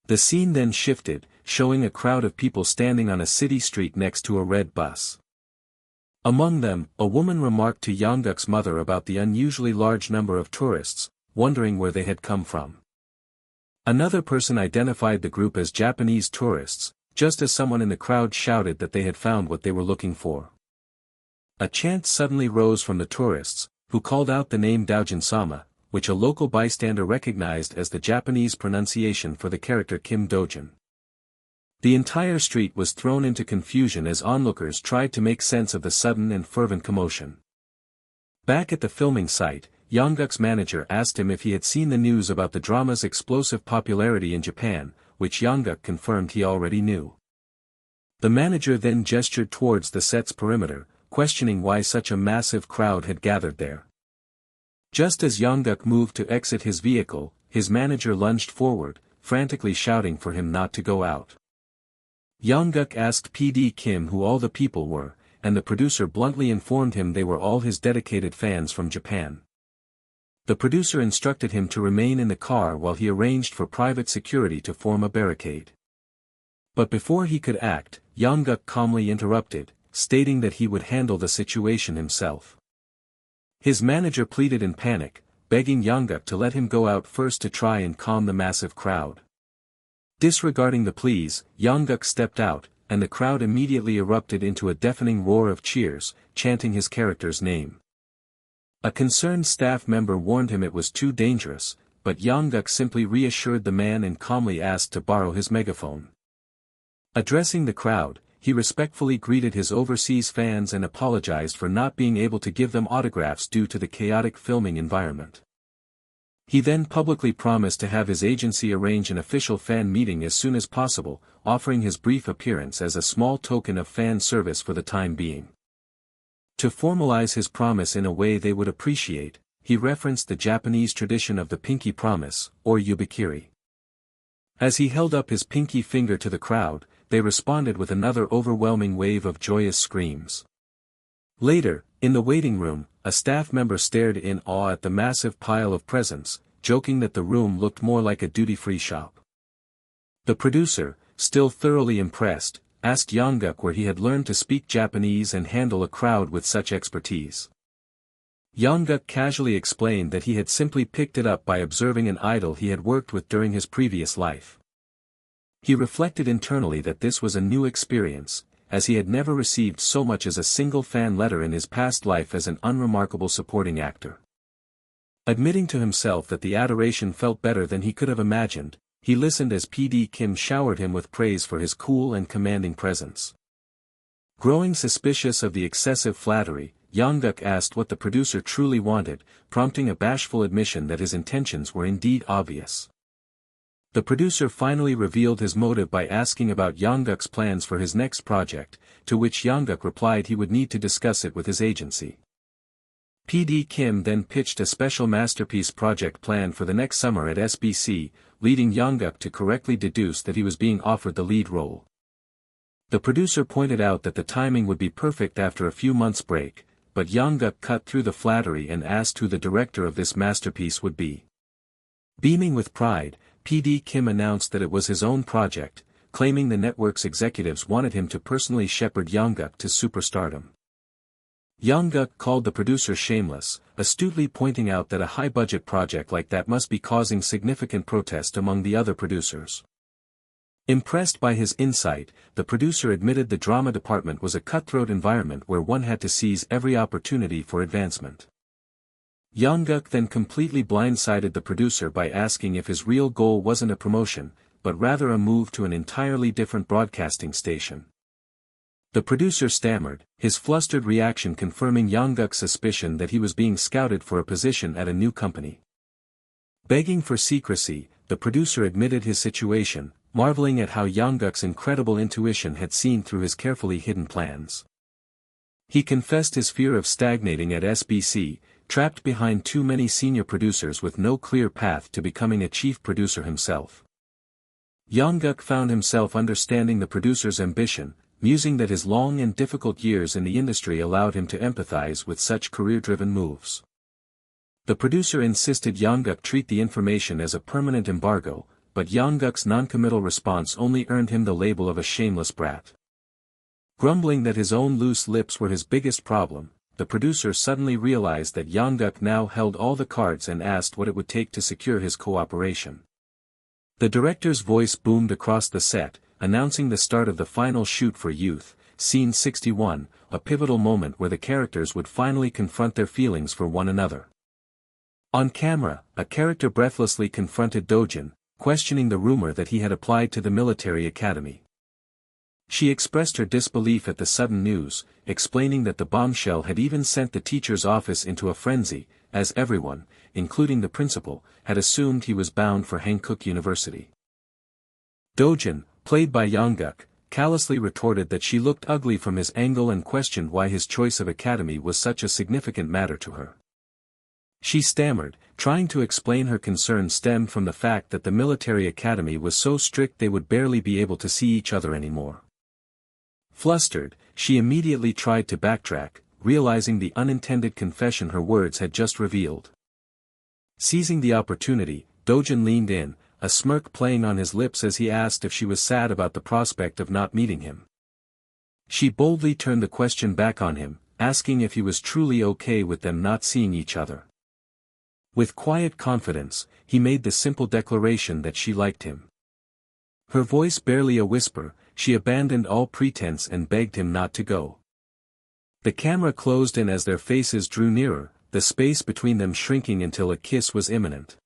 S1: The scene then shifted, showing a crowd of people standing on a city street next to a red bus. Among them, a woman remarked to Young-guk's mother about the unusually large number of tourists, wondering where they had come from. Another person identified the group as Japanese tourists, just as someone in the crowd shouted that they had found what they were looking for. A chant suddenly rose from the tourists, who called out the name Daojin-sama, which a local bystander recognized as the Japanese pronunciation for the character Kim Dojin. The entire street was thrown into confusion as onlookers tried to make sense of the sudden and fervent commotion. Back at the filming site, Young-guk's manager asked him if he had seen the news about the drama's explosive popularity in Japan, which Young-guk confirmed he already knew. The manager then gestured towards the set's perimeter, questioning why such a massive crowd had gathered there. Just as Young-guk moved to exit his vehicle, his manager lunged forward, frantically shouting for him not to go out. Young-guk asked PD Kim who all the people were, and the producer bluntly informed him they were all his dedicated fans from Japan. The producer instructed him to remain in the car while he arranged for private security to form a barricade. But before he could act, Young-guk calmly interrupted, stating that he would handle the situation himself. His manager pleaded in panic, begging Young-guk to let him go out first to try and calm the massive crowd. Disregarding the pleas, Young-guk stepped out, and the crowd immediately erupted into a deafening roar of cheers, chanting his character's name. A concerned staff member warned him it was too dangerous, but Young-guk simply reassured the man and calmly asked to borrow his megaphone. Addressing the crowd, he respectfully greeted his overseas fans and apologized for not being able to give them autographs due to the chaotic filming environment. He then publicly promised to have his agency arrange an official fan meeting as soon as possible, offering his brief appearance as a small token of fan service for the time being. To formalize his promise in a way they would appreciate, he referenced the Japanese tradition of the pinky promise, or yubikiri. As he held up his pinky finger to the crowd, they responded with another overwhelming wave of joyous screams. Later, in the waiting room, a staff member stared in awe at the massive pile of presents, joking that the room looked more like a duty-free shop. The producer, still thoroughly impressed, asked Young-guk where he had learned to speak Japanese and handle a crowd with such expertise. Young-guk casually explained that he had simply picked it up by observing an idol he had worked with during his previous life. He reflected internally that this was a new experience, as he had never received so much as a single fan letter in his past life as an unremarkable supporting actor. Admitting to himself that the adoration felt better than he could have imagined, he listened as PD Kim showered him with praise for his cool and commanding presence. Growing suspicious of the excessive flattery, Young-guk asked what the producer truly wanted, prompting a bashful admission that his intentions were indeed obvious. The producer finally revealed his motive by asking about Young-guk's plans for his next project, to which Young-guk replied he would need to discuss it with his agency. PD Kim then pitched a special masterpiece project plan for the next summer at SBC, leading Young-guk to correctly deduce that he was being offered the lead role. The producer pointed out that the timing would be perfect after a few months' break, but Young-guk cut through the flattery and asked who the director of this masterpiece would be. Beaming with pride, PD Kim announced that it was his own project, claiming the network's executives wanted him to personally shepherd Young-guk to superstardom. Young-guk called the producer shameless, astutely pointing out that a high-budget project like that must be causing significant protest among the other producers. Impressed by his insight, the producer admitted the drama department was a cutthroat environment where one had to seize every opportunity for advancement. Young-guk then completely blindsided the producer by asking if his real goal wasn't a promotion, but rather a move to an entirely different broadcasting station. The producer stammered, his flustered reaction confirming Young-guk's suspicion that he was being scouted for a position at a new company. Begging for secrecy, the producer admitted his situation, marveling at how Young-guk's incredible intuition had seen through his carefully hidden plans. He confessed his fear of stagnating at SBC, trapped behind too many senior producers with no clear path to becoming a chief producer himself. Young-guk found himself understanding the producer's ambition, musing that his long and difficult years in the industry allowed him to empathize with such career-driven moves. The producer insisted Young-guk treat the information as a permanent embargo, but Young-guk's noncommittal response only earned him the label of a shameless brat. Grumbling that his own loose lips were his biggest problem, the producer suddenly realized that Young-guk now held all the cards and asked what it would take to secure his cooperation. The director's voice boomed across the set, announcing the start of the final shoot for Youth, Scene 61, a pivotal moment where the characters would finally confront their feelings for one another. On camera, a character breathlessly confronted Dojin, questioning the rumor that he had applied to the military academy. She expressed her disbelief at the sudden news, explaining that the bombshell had even sent the teacher's office into a frenzy, as everyone, including the principal, had assumed he was bound for Hankook University. Dojin, played by Young-guk, callously retorted that she looked ugly from his angle and questioned why his choice of academy was such a significant matter to her. She stammered, trying to explain her concern stemmed from the fact that the military academy was so strict they would barely be able to see each other anymore. Flustered, she immediately tried to backtrack, realizing the unintended confession her words had just revealed. Seizing the opportunity, Dojin leaned in, a smirk playing on his lips as he asked if she was sad about the prospect of not meeting him. She boldly turned the question back on him, asking if he was truly okay with them not seeing each other. With quiet confidence, he made the simple declaration that she liked him. Her voice barely a whisper, she abandoned all pretense and begged him not to go. The camera closed in as their faces drew nearer, the space between them shrinking until a kiss was imminent.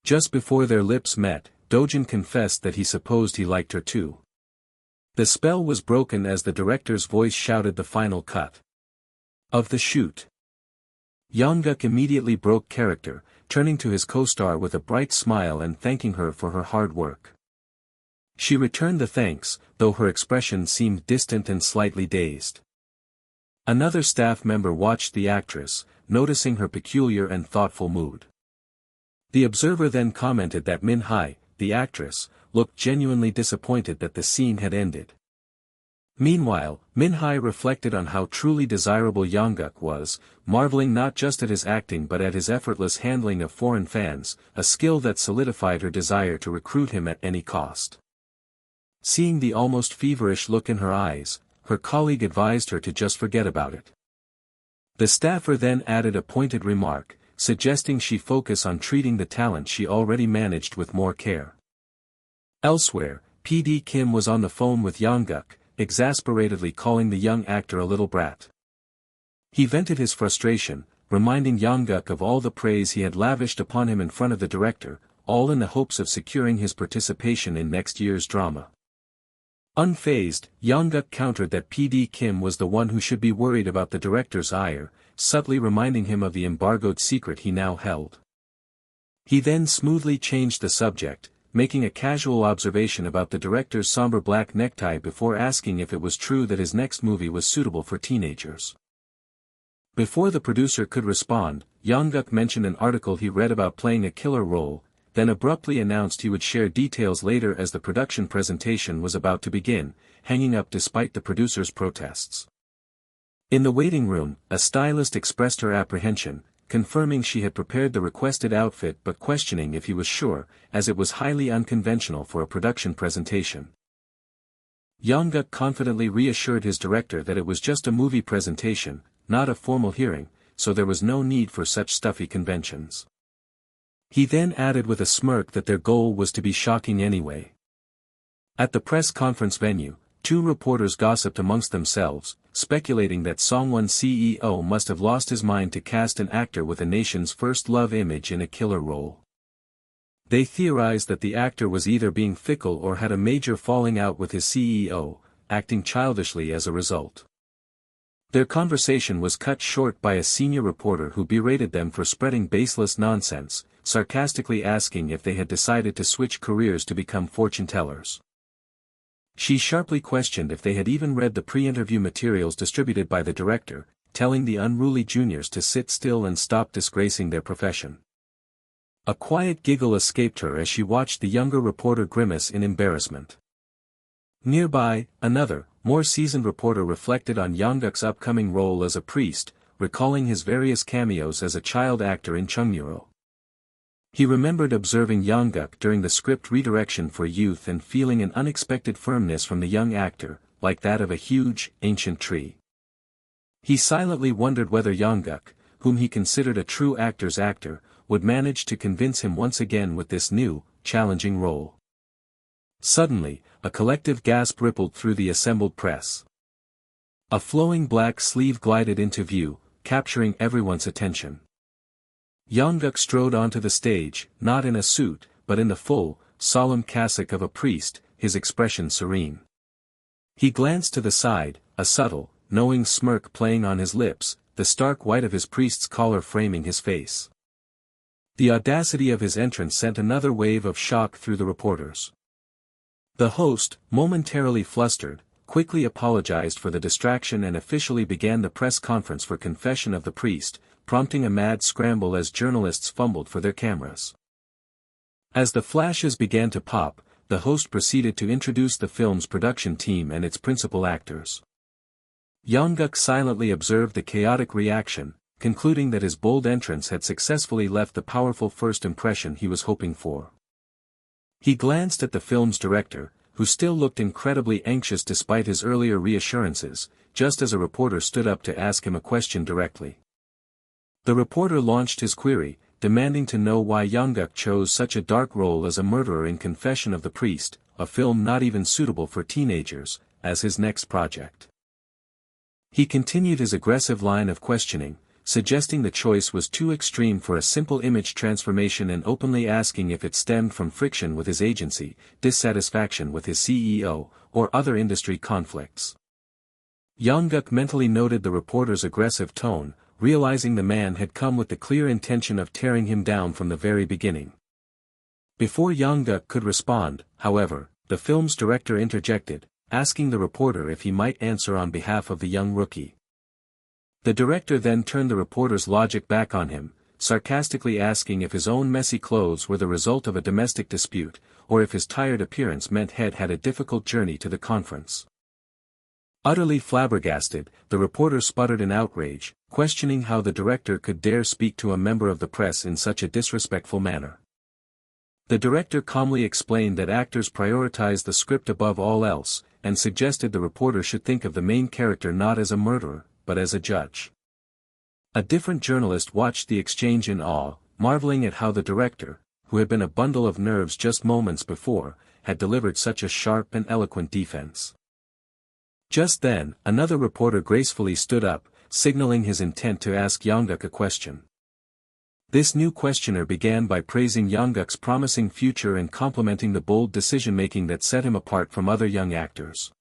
S1: Just before their lips met, Dojin confessed that he supposed he liked her too. The spell was broken as the director's voice shouted the final cut of the shoot. Young-guk immediately broke character, turning to his co-star with a bright smile and thanking her for her hard work. She returned the thanks, though her expression seemed distant and slightly dazed. Another staff member watched the actress, noticing her peculiar and thoughtful mood. The observer then commented that Manhwa, the actress, looked genuinely disappointed that the scene had ended. Meanwhile, Manhwa reflected on how truly desirable Young-guk was, marveling not just at his acting but at his effortless handling of foreign fans, a skill that solidified her desire to recruit him at any cost. Seeing the almost feverish look in her eyes, her colleague advised her to just forget about it. The staffer then added a pointed remark, suggesting she focus on treating the talent she already managed with more care. Elsewhere, PD Kim was on the phone with Young-guk, exasperatedly calling the young actor a little brat. He vented his frustration, reminding Young-guk of all the praise he had lavished upon him in front of the director, all in the hopes of securing his participation in next year's drama. Unfazed, Young-guk countered that PD Kim was the one who should be worried about the director's ire, subtly reminding him of the embargoed secret he now held. He then smoothly changed the subject, making a casual observation about the director's somber black necktie before asking if it was true that his next movie was suitable for teenagers. Before the producer could respond, Young-guk mentioned an article he read about playing a killer role, then abruptly announced he would share details later as the production presentation was about to begin, hanging up despite the producer's protests. In the waiting room, a stylist expressed her apprehension, confirming she had prepared the requested outfit but questioning if he was sure, as it was highly unconventional for a production presentation. Young-guk confidently reassured his director that it was just a movie presentation, not a formal hearing, so there was no need for such stuffy conventions. He then added with a smirk that their goal was to be shocking anyway. At the press conference venue, two reporters gossiped amongst themselves, speculating that Songwon CEO must have lost his mind to cast an actor with a nation's first love image in a killer role. They theorized that the actor was either being fickle or had a major falling out with his CEO, acting childishly as a result. Their conversation was cut short by a senior reporter who berated them for spreading baseless nonsense, sarcastically asking if they had decided to switch careers to become fortune-tellers. She sharply questioned if they had even read the pre-interview materials distributed by the director, telling the unruly juniors to sit still and stop disgracing their profession. A quiet giggle escaped her as she watched the younger reporter grimace in embarrassment. Nearby, another, more seasoned reporter reflected on Young-guk's upcoming role as a priest, recalling his various cameos as a child actor in Chungnyeol. He remembered observing Young-guk during the script redirection for youth and feeling an unexpected firmness from the young actor, like that of a huge, ancient tree. He silently wondered whether Young-guk, whom he considered a true actor's actor, would manage to convince him once again with this new, challenging role. Suddenly, a collective gasp rippled through the assembled press. A flowing black sleeve glided into view, capturing everyone's attention. Young-guk strode onto the stage, not in a suit, but in the full, solemn cassock of a priest, his expression serene. He glanced to the side, a subtle, knowing smirk playing on his lips, the stark white of his priest's collar framing his face. The audacity of his entrance sent another wave of shock through the reporters. The host, momentarily flustered, quickly apologized for the distraction and officially began the press conference for confession of the priest, prompting a mad scramble as journalists fumbled for their cameras. As the flashes began to pop, the host proceeded to introduce the film's production team and its principal actors. Young-guk silently observed the chaotic reaction, concluding that his bold entrance had successfully left the powerful first impression he was hoping for. He glanced at the film's director, who still looked incredibly anxious despite his earlier reassurances, just as a reporter stood up to ask him a question directly. The reporter launched his query, demanding to know why Young-guk chose such a dark role as a murderer in Confession of the Priest, a film not even suitable for teenagers, as his next project. He continued his aggressive line of questioning, suggesting the choice was too extreme for a simple image transformation and openly asking if it stemmed from friction with his agency, dissatisfaction with his CEO, or other industry conflicts. Young-guk mentally noted the reporter's aggressive tone, realizing the man had come with the clear intention of tearing him down from the very beginning. Before Young-guk could respond, however, the film's director interjected, asking the reporter if he might answer on behalf of the young rookie. The director then turned the reporter's logic back on him, sarcastically asking if his own messy clothes were the result of a domestic dispute, or if his tired appearance meant Head had a difficult journey to the conference. Utterly flabbergasted, the reporter sputtered in outrage, questioning how the director could dare speak to a member of the press in such a disrespectful manner. The director calmly explained that actors prioritize the script above all else, and suggested the reporter should think of the main character not as a murderer, but as a judge. A different journalist watched the exchange in awe, marveling at how the director, who had been a bundle of nerves just moments before, had delivered such a sharp and eloquent defense. Just then, another reporter gracefully stood up, signaling his intent to ask Young-guk a question. This new questioner began by praising Young-guk's promising future and complimenting the bold decision-making that set him apart from other young actors.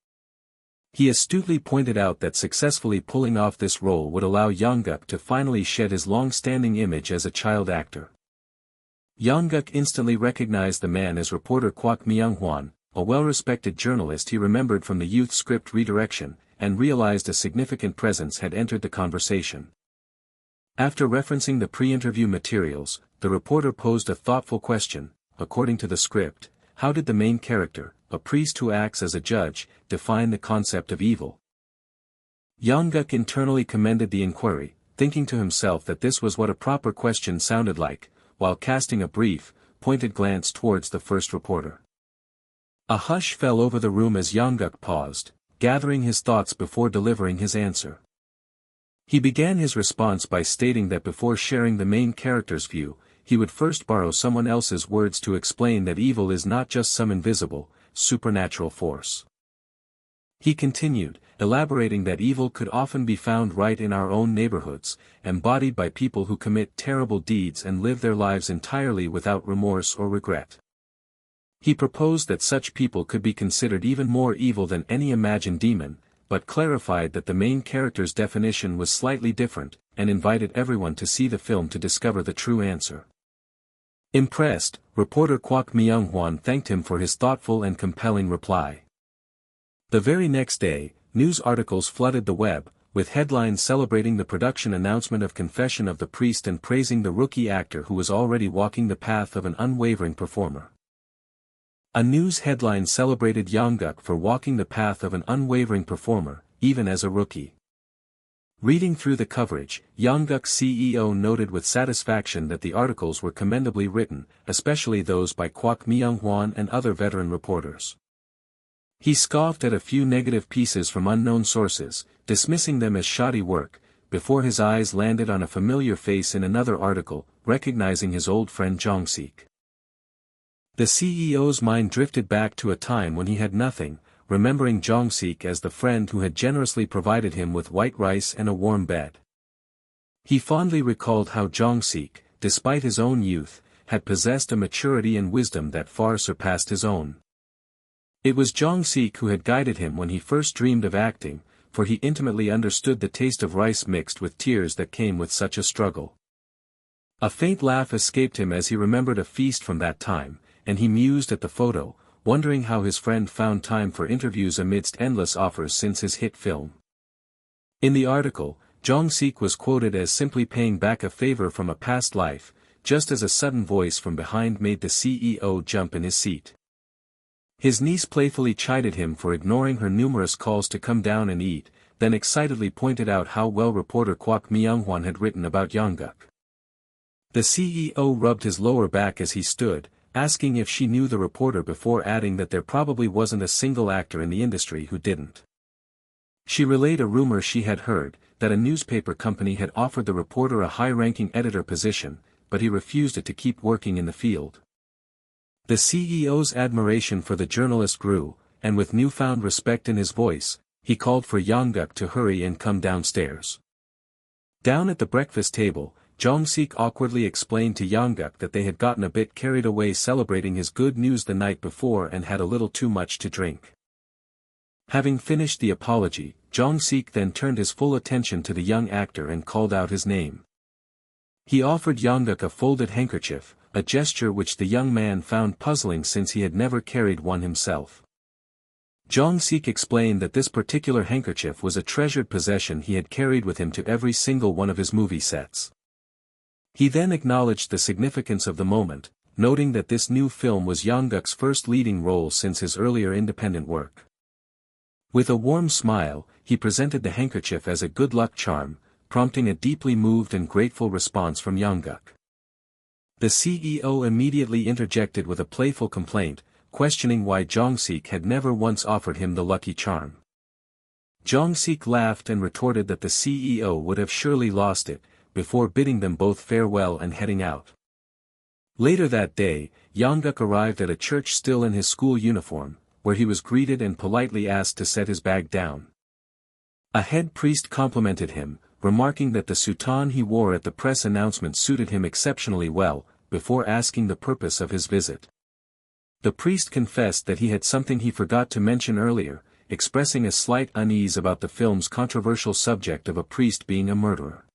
S1: He astutely pointed out that successfully pulling off this role would allow Young-guk to finally shed his long-standing image as a child actor. Young-guk instantly recognized the man as reporter Kwak Myung-hwan, a well-respected journalist he remembered from the youth script redirection, and realized a significant presence had entered the conversation. After referencing the pre-interview materials, the reporter posed a thoughtful question. According to the script, how did the main character, a priest who acts as a judge, define the concept of evil? Young-guk internally commended the inquiry, thinking to himself that this was what a proper question sounded like, while casting a brief, pointed glance towards the first reporter. A hush fell over the room as Young-guk paused, gathering his thoughts before delivering his answer. He began his response by stating that before sharing the main character's view, he would first borrow someone else's words to explain that evil is not just some invisible, supernatural force. He continued, elaborating that evil could often be found right in our own neighborhoods, embodied by people who commit terrible deeds and live their lives entirely without remorse or regret. He proposed that such people could be considered even more evil than any imagined demon, but clarified that the main character's definition was slightly different, and invited everyone to see the film to discover the true answer. Impressed, reporter Kwak Myung-hwan thanked him for his thoughtful and compelling reply. The very next day, news articles flooded the web, with headlines celebrating the production announcement of Confession of the Priest and praising the rookie actor who was already walking the path of an unwavering performer. A news headline celebrated Young-guk for walking the path of an unwavering performer, even as a rookie. Reading through the coverage, Young-guk's CEO noted with satisfaction that the articles were commendably written, especially those by Kwak Myung-hwan and other veteran reporters. He scoffed at a few negative pieces from unknown sources, dismissing them as shoddy work, before his eyes landed on a familiar face in another article, recognizing his old friend Jong-sik. The CEO's mind drifted back to a time when he had nothing, remembering Jong-sik as the friend who had generously provided him with white rice and a warm bed. He fondly recalled how Jong-sik, despite his own youth, had possessed a maturity and wisdom that far surpassed his own. It was Jong-sik who had guided him when he first dreamed of acting, for he intimately understood the taste of rice mixed with tears that came with such a struggle. A faint laugh escaped him as he remembered a feast from that time, and he mused at the photo, wondering how his friend found time for interviews amidst endless offers since his hit film. In the article, Jong-sik was quoted as simply paying back a favor from a past life, just as a sudden voice from behind made the CEO jump in his seat. His niece playfully chided him for ignoring her numerous calls to come down and eat, then excitedly pointed out how well reporter Kwak Myung-hwan had written about Young-guk. The CEO rubbed his lower back as he stood, asking if she knew the reporter before adding that there probably wasn't a single actor in the industry who didn't. She relayed a rumor she had heard, that a newspaper company had offered the reporter a high-ranking editor position, but he refused it to keep working in the field. The CEO's admiration for the journalist grew, and with newfound respect in his voice, he called for Young-guk to hurry and come downstairs. Down at the breakfast table, Jong-sik awkwardly explained to Young-guk that they had gotten a bit carried away celebrating his good news the night before and had a little too much to drink. Having finished the apology, Jong-sik then turned his full attention to the young actor and called out his name. He offered Young-guk a folded handkerchief, a gesture which the young man found puzzling since he had never carried one himself. Jong-sik explained that this particular handkerchief was a treasured possession he had carried with him to every single one of his movie sets. He then acknowledged the significance of the moment, noting that this new film was Young-guk's first leading role since his earlier independent work. With a warm smile, he presented the handkerchief as a good luck charm, prompting a deeply moved and grateful response from Young-guk. The CEO immediately interjected with a playful complaint, questioning why Jong-sik had never once offered him the lucky charm. Jong-sik laughed and retorted that the CEO would have surely lost it, before bidding them both farewell and heading out. Later that day, Young-guk arrived at a church still in his school uniform, where he was greeted and politely asked to set his bag down. A head priest complimented him, remarking that the soutane he wore at the press announcement suited him exceptionally well, before asking the purpose of his visit. The priest confessed that he had something he forgot to mention earlier, expressing a slight unease about the film's controversial subject of a priest being a murderer.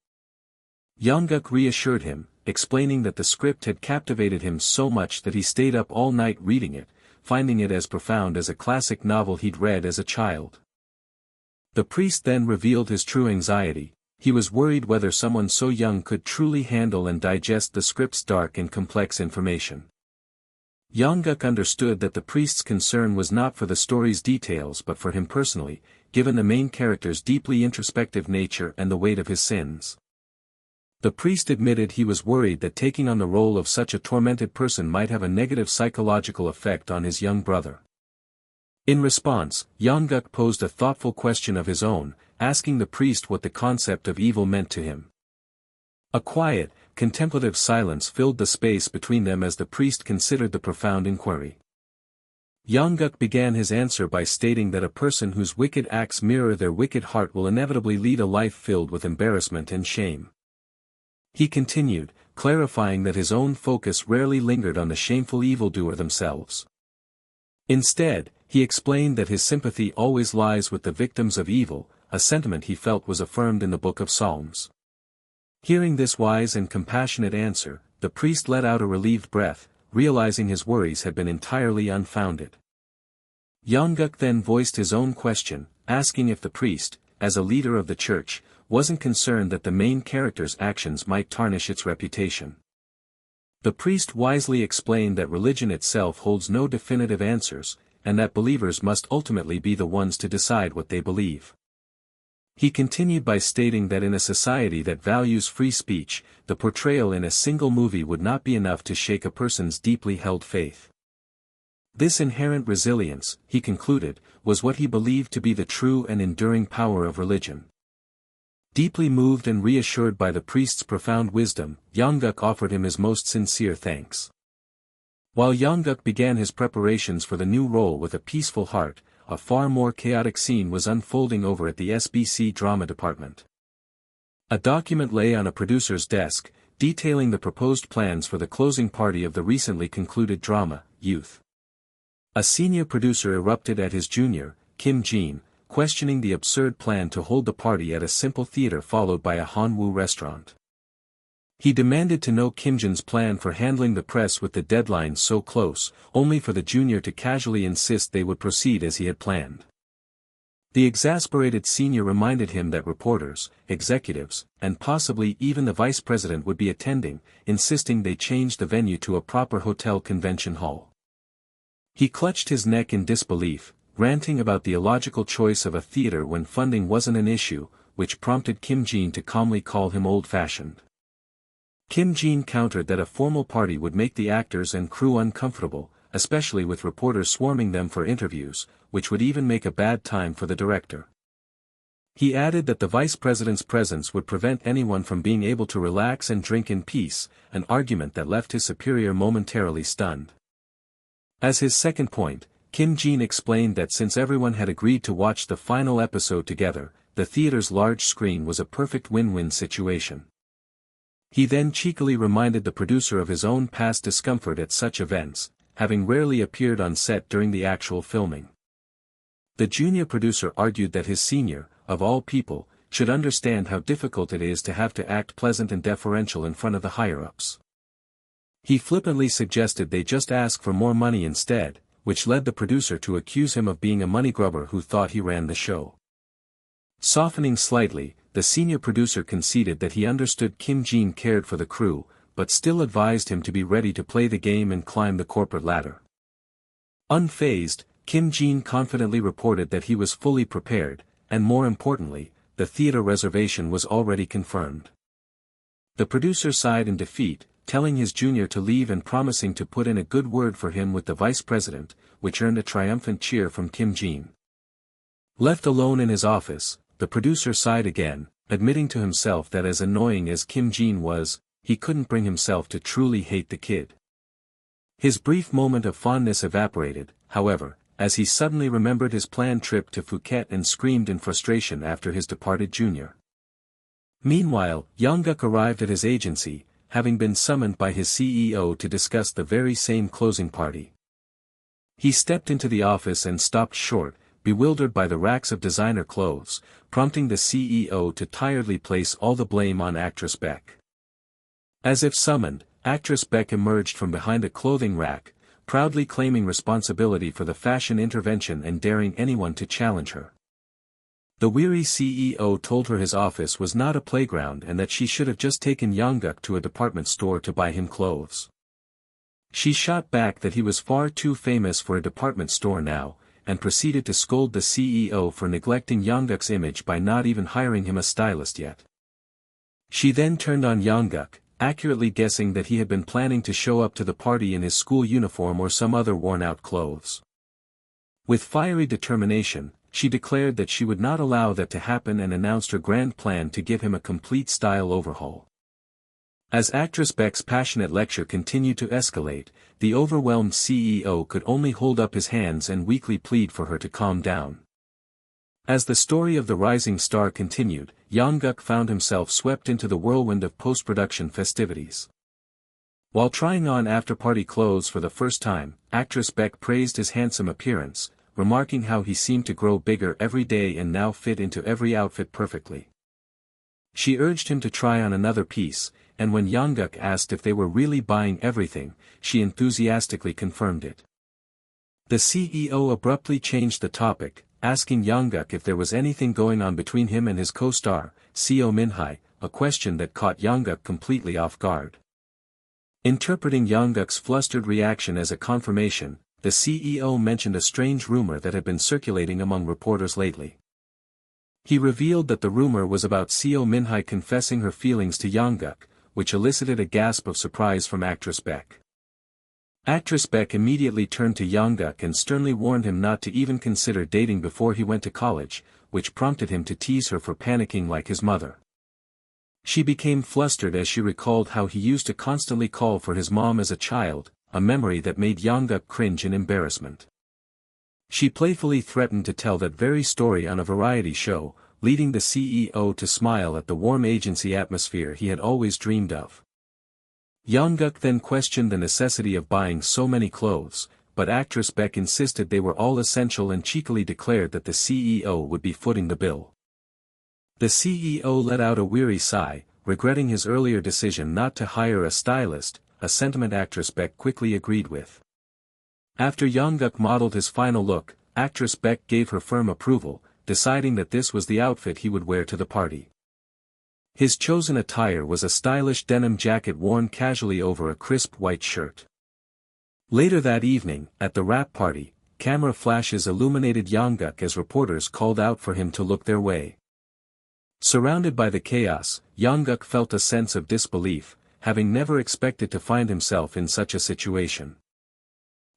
S1: Young-guk reassured him, explaining that the script had captivated him so much that he stayed up all night reading it, finding it as profound as a classic novel he'd read as a child. The priest then revealed his true anxiety. He was worried whether someone so young could truly handle and digest the script's dark and complex information. Young-guk understood that the priest's concern was not for the story's details but for him personally, given the main character's deeply introspective nature and the weight of his sins. The priest admitted he was worried that taking on the role of such a tormented person might have a negative psychological effect on his young brother. In response, Young-guk posed a thoughtful question of his own, asking the priest what the concept of evil meant to him. A quiet, contemplative silence filled the space between them as the priest considered the profound inquiry. Young-guk began his answer by stating that a person whose wicked acts mirror their wicked heart will inevitably lead a life filled with embarrassment and shame. He continued, clarifying that his own focus rarely lingered on the shameful evildoer themselves. Instead, he explained that his sympathy always lies with the victims of evil, a sentiment he felt was affirmed in the Book of Psalms. Hearing this wise and compassionate answer, the priest let out a relieved breath, realizing his worries had been entirely unfounded. Young-guk then voiced his own question, asking if the priest, as a leader of the church, wasn't concerned that the main character's actions might tarnish its reputation. The priest wisely explained that religion itself holds no definitive answers, and that believers must ultimately be the ones to decide what they believe. He continued by stating that in a society that values free speech, the portrayal in a single movie would not be enough to shake a person's deeply held faith. This inherent resilience, he concluded, was what he believed to be the true and enduring power of religion. Deeply moved and reassured by the priest's profound wisdom, Young-guk offered him his most sincere thanks. While Young-guk began his preparations for the new role with a peaceful heart, a far more chaotic scene was unfolding over at the SBC drama department. A document lay on a producer's desk, detailing the proposed plans for the closing party of the recently concluded drama, Youth. A senior producer erupted at his junior, Kim Jin, questioning the absurd plan to hold the party at a simple theater followed by a Hanwoo restaurant. He demanded to know Kim Jin's plan for handling the press with the deadline so close, only for the junior to casually insist they would proceed as he had planned. The exasperated senior reminded him that reporters, executives, and possibly even the vice president would be attending, insisting they change the venue to a proper hotel convention hall. He clutched his neck in disbelief, ranting about the illogical choice of a theater when funding wasn't an issue, which prompted Kim Jin to calmly call him old-fashioned. Kim Jin countered that a formal party would make the actors and crew uncomfortable, especially with reporters swarming them for interviews, which would even make a bad time for the director. He added that the vice president's presence would prevent anyone from being able to relax and drink in peace, an argument that left his superior momentarily stunned. As his second point, Kim Jin explained that since everyone had agreed to watch the final episode together, the theater's large screen was a perfect win-win situation. He then cheekily reminded the producer of his own past discomfort at such events, having rarely appeared on set during the actual filming. The junior producer argued that his senior, of all people, should understand how difficult it is to have to act pleasant and deferential in front of the higher-ups. He flippantly suggested they just ask for more money instead, which led the producer to accuse him of being a money grubber who thought he ran the show. Softening slightly, the senior producer conceded that he understood Kim Jin cared for the crew, but still advised him to be ready to play the game and climb the corporate ladder. Unfazed, Kim Jin confidently reported that he was fully prepared, and more importantly, the theater reservation was already confirmed. The producer sighed in defeat, telling his junior to leave and promising to put in a good word for him with the vice president, which earned a triumphant cheer from Kim Jin. Left alone in his office, the producer sighed again, admitting to himself that as annoying as Kim Jin was, he couldn't bring himself to truly hate the kid. His brief moment of fondness evaporated, however, as he suddenly remembered his planned trip to Phuket and screamed in frustration after his departed junior. Meanwhile, Young-guk arrived at his agency, having been summoned by his CEO to discuss the very same closing party. He stepped into the office and stopped short, bewildered by the racks of designer clothes, prompting the CEO to tiredly place all the blame on actress Beck. As if summoned, actress Beck emerged from behind a clothing rack, proudly claiming responsibility for the fashion intervention and daring anyone to challenge her. The weary CEO told her his office was not a playground and that she should have just taken Young-guk to a department store to buy him clothes. She shot back that he was far too famous for a department store now, and proceeded to scold the CEO for neglecting Young-guk's image by not even hiring him a stylist yet. She then turned on Young-guk, accurately guessing that he had been planning to show up to the party in his school uniform or some other worn-out clothes. With fiery determination, she declared that she would not allow that to happen and announced her grand plan to give him a complete style overhaul. As actress Beck's passionate lecture continued to escalate, the overwhelmed CEO could only hold up his hands and weakly plead for her to calm down. As the story of the rising star continued, Young-guk found himself swept into the whirlwind of post-production festivities. While trying on after-party clothes for the first time, actress Beck praised his handsome appearance, remarking how he seemed to grow bigger every day and now fit into every outfit perfectly. She urged him to try on another piece, and when Young-guk asked if they were really buying everything, she enthusiastically confirmed it. The CEO abruptly changed the topic, asking Young-guk if there was anything going on between him and his co-star, Seo Min-hye, a question that caught Young-guk completely off guard. Interpreting Young-guk's flustered reaction as a confirmation, the CEO mentioned a strange rumor that had been circulating among reporters lately. He revealed that the rumor was about Seo Min-hye confessing her feelings to Young-guk, which elicited a gasp of surprise from actress Beck. Actress Beck immediately turned to Young-guk and sternly warned him not to even consider dating before he went to college, which prompted him to tease her for panicking like his mother. She became flustered as she recalled how he used to constantly call for his mom as a child, a memory that made Young-guk cringe in embarrassment. She playfully threatened to tell that very story on a variety show, leading the CEO to smile at the warm agency atmosphere he had always dreamed of. Young-guk then questioned the necessity of buying so many clothes, but actress Beck insisted they were all essential and cheekily declared that the CEO would be footing the bill. The CEO let out a weary sigh, regretting his earlier decision not to hire a stylist, a sentiment actress Beck quickly agreed with. After Young-guk modeled his final look, actress Beck gave her firm approval, deciding that this was the outfit he would wear to the party. His chosen attire was a stylish denim jacket worn casually over a crisp white shirt. Later that evening, at the wrap party, camera flashes illuminated Young-guk as reporters called out for him to look their way. Surrounded by the chaos, Young-guk felt a sense of disbelief, having never expected to find himself in such a situation.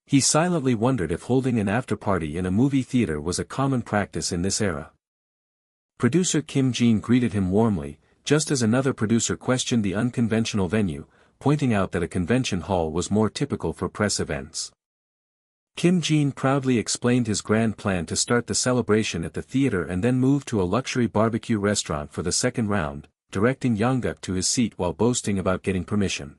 S1: He silently wondered if holding an after-party in a movie theater was a common practice in this era. Producer Kim Jin greeted him warmly, just as another producer questioned the unconventional venue, pointing out that a convention hall was more typical for press events. Kim Jin proudly explained his grand plan to start the celebration at the theater and then move to a luxury barbecue restaurant for the second round, directing Young-guk to his seat while boasting about getting permission.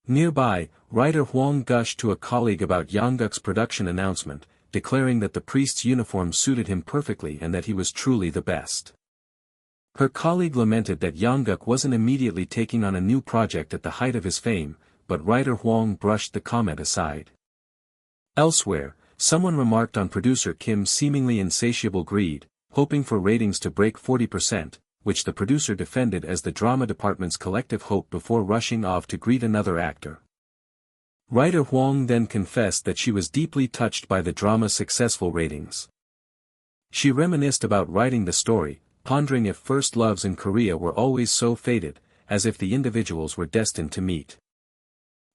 S1: Nearby, writer Hwang gushed to a colleague about Young-guk's production announcement, declaring that the priest's uniform suited him perfectly and that he was truly the best. Her colleague lamented that Young-guk wasn't immediately taking on a new project at the height of his fame, but writer Hwang brushed the comment aside. Elsewhere, someone remarked on producer Kim's seemingly insatiable greed, hoping for ratings to break 40%, which the producer defended as the drama department's collective hope before rushing off to greet another actor. Writer Hwang then confessed that she was deeply touched by the drama's successful ratings. She reminisced about writing the story, pondering if first loves in Korea were always so fated, as if the individuals were destined to meet.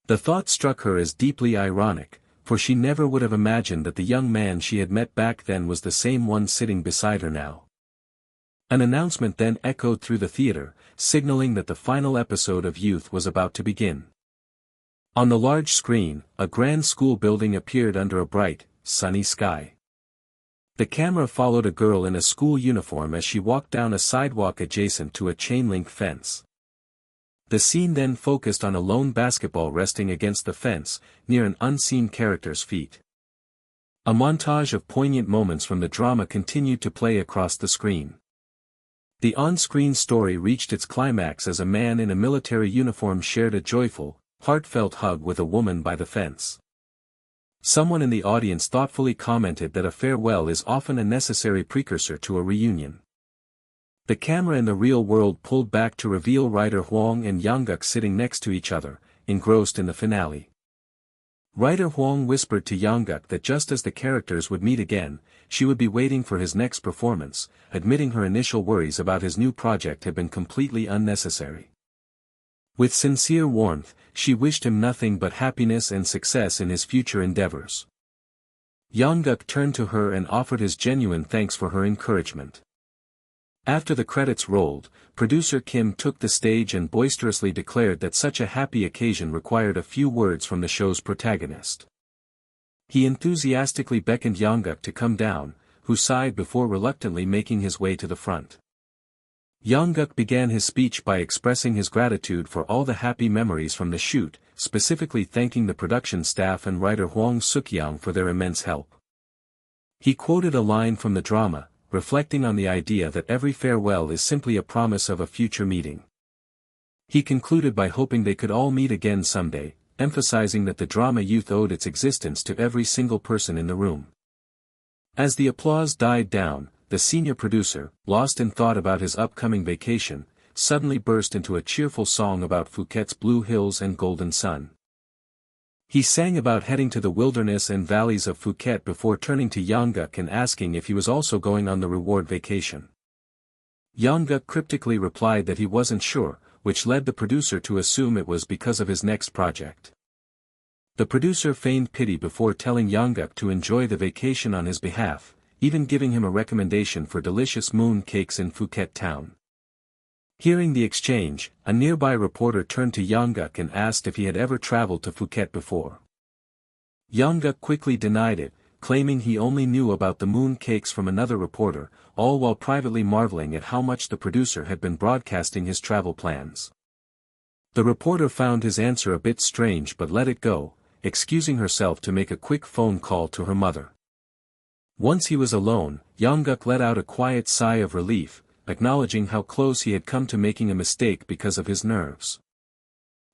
S1: The thought struck her as deeply ironic, for she never would have imagined that the young man she had met back then was the same one sitting beside her now. An announcement then echoed through the theater, signaling that the final episode of Youth was about to begin. On the large screen, a grand school building appeared under a bright, sunny sky. The camera followed a girl in a school uniform as she walked down a sidewalk adjacent to a chain-link fence. The scene then focused on a lone basketball resting against the fence, near an unseen character's feet. A montage of poignant moments from the drama continued to play across the screen. The on-screen story reached its climax as a man in a military uniform shared a joyful, heartfelt hug with a woman by the fence. Someone in the audience thoughtfully commented that a farewell is often a necessary precursor to a reunion. The camera in the real world pulled back to reveal writer Hwang and Young-guk sitting next to each other, engrossed in the finale. Writer Hwang whispered to Young-guk that just as the characters would meet again, she would be waiting for his next performance, admitting her initial worries about his new project had been completely unnecessary. With sincere warmth, she wished him nothing but happiness and success in his future endeavors. Young-guk turned to her and offered his genuine thanks for her encouragement. After the credits rolled, producer Kim took the stage and boisterously declared that such a happy occasion required a few words from the show's protagonist. He enthusiastically beckoned Young-guk to come down, who sighed before reluctantly making his way to the front. Young-guk began his speech by expressing his gratitude for all the happy memories from the shoot, specifically thanking the production staff and writer Hwang Suk-young for their immense help. He quoted a line from the drama, reflecting on the idea that every farewell is simply a promise of a future meeting. He concluded by hoping they could all meet again someday, emphasizing that the drama youth owed its existence to every single person in the room. As the applause died down, the senior producer, lost in thought about his upcoming vacation, suddenly burst into a cheerful song about Phuket's blue hills and golden sun. He sang about heading to the wilderness and valleys of Phuket before turning to Young-guk and asking if he was also going on the reward vacation. Young-guk cryptically replied that he wasn't sure, which led the producer to assume it was because of his next project. The producer feigned pity before telling Young-guk to enjoy the vacation on his behalf, even giving him a recommendation for delicious moon cakes in Phuket town. Hearing the exchange, a nearby reporter turned to Young-guk and asked if he had ever traveled to Phuket before. Young-guk quickly denied it, claiming he only knew about the moon cakes from another reporter, all while privately marveling at how much the producer had been broadcasting his travel plans. The reporter found his answer a bit strange but let it go, excusing herself to make a quick phone call to her mother. Once he was alone, Young-guk let out a quiet sigh of relief, acknowledging how close he had come to making a mistake because of his nerves.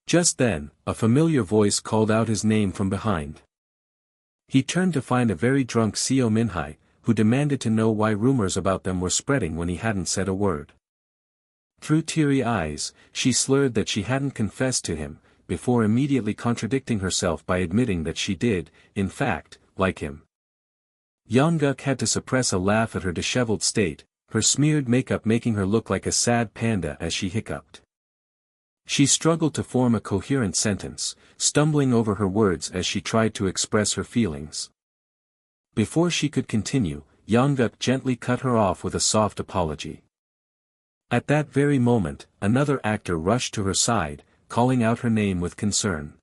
S1: Just then, a familiar voice called out his name from behind. He turned to find a very drunk Seo Min-hai, who demanded to know why rumors about them were spreading when he hadn't said a word. Through teary eyes, she slurred that she hadn't confessed to him, before immediately contradicting herself by admitting that she did, in fact, like him. Young-guk had to suppress a laugh at her disheveled state, her smeared makeup making her look like a sad panda as she hiccuped. She struggled to form a coherent sentence, stumbling over her words as she tried to express her feelings. Before she could continue, Young-guk gently cut her off with a soft apology. At that very moment, another actor rushed to her side, calling out her name with concern.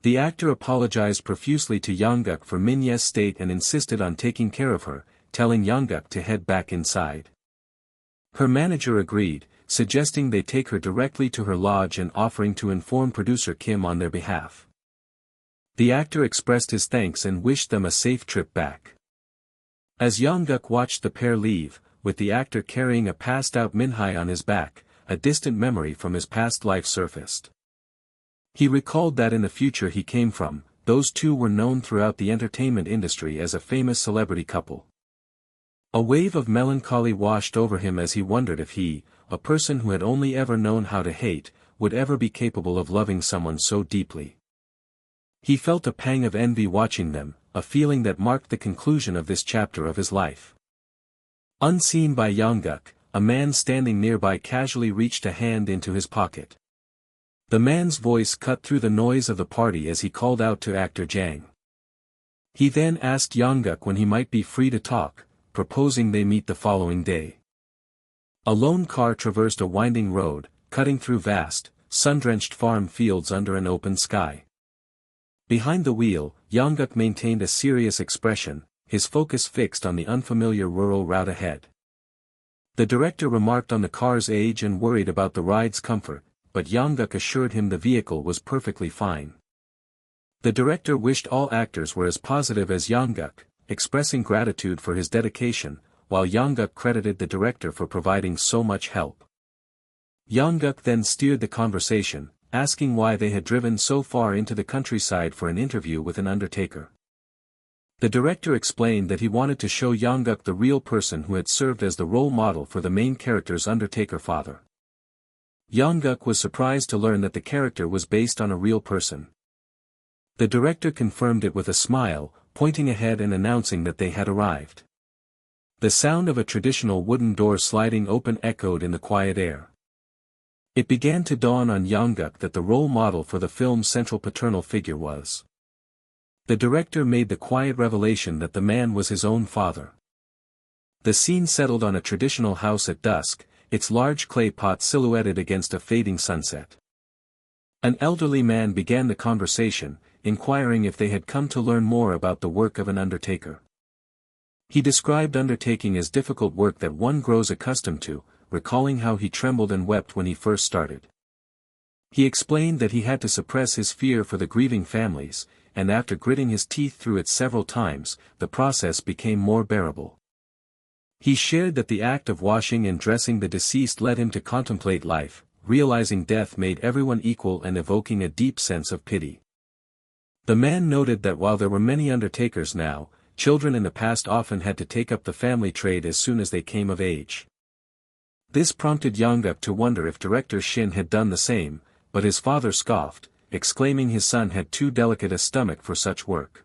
S1: The actor apologized profusely to Young-guk for Min-ye's state and insisted on taking care of her, telling Young-guk to head back inside. Her manager agreed, suggesting they take her directly to her lodge and offering to inform producer Kim on their behalf. The actor expressed his thanks and wished them a safe trip back. As Young-guk watched the pair leave, with the actor carrying a passed-out Min-hai on his back, a distant memory from his past life surfaced. He recalled that in the future he came from, those two were known throughout the entertainment industry as a famous celebrity couple. A wave of melancholy washed over him as he wondered if he, a person who had only ever known how to hate, would ever be capable of loving someone so deeply. He felt a pang of envy watching them, a feeling that marked the conclusion of this chapter of his life. Unseen by Young-guk, a man standing nearby casually reached a hand into his pocket. The man's voice cut through the noise of the party as he called out to actor Jang. He then asked Young-guk when he might be free to talk, proposing they meet the following day. A lone car traversed a winding road, cutting through vast, sun-drenched farm fields under an open sky. Behind the wheel, Young-guk maintained a serious expression, his focus fixed on the unfamiliar rural route ahead. The director remarked on the car's age and worried about the ride's comfort, but Young-guk assured him the vehicle was perfectly fine. The director wished all actors were as positive as Young-guk, expressing gratitude for his dedication, while Young-guk credited the director for providing so much help. Young-guk then steered the conversation, asking why they had driven so far into the countryside for an interview with an undertaker. The director explained that he wanted to show Young-guk the real person who had served as the role model for the main character's undertaker father. Young-guk was surprised to learn that the character was based on a real person. The director confirmed it with a smile, pointing ahead and announcing that they had arrived. The sound of a traditional wooden door sliding open echoed in the quiet air. It began to dawn on Young-guk that the role model for the film's central paternal figure was. The director made the quiet revelation that the man was his own father. The scene settled on a traditional house at dusk, its large clay pot silhouetted against a fading sunset. An elderly man began the conversation, inquiring if they had come to learn more about the work of an undertaker. He described undertaking as difficult work that one grows accustomed to, recalling how he trembled and wept when he first started. He explained that he had to suppress his fear for the grieving families, and after gritting his teeth through it several times, the process became more bearable. He shared that the act of washing and dressing the deceased led him to contemplate life, realizing death made everyone equal and evoking a deep sense of pity. The man noted that while there were many undertakers now, children in the past often had to take up the family trade as soon as they came of age. This prompted Young-guk to wonder if director Shin had done the same, but his father scoffed, exclaiming his son had too delicate a stomach for such work.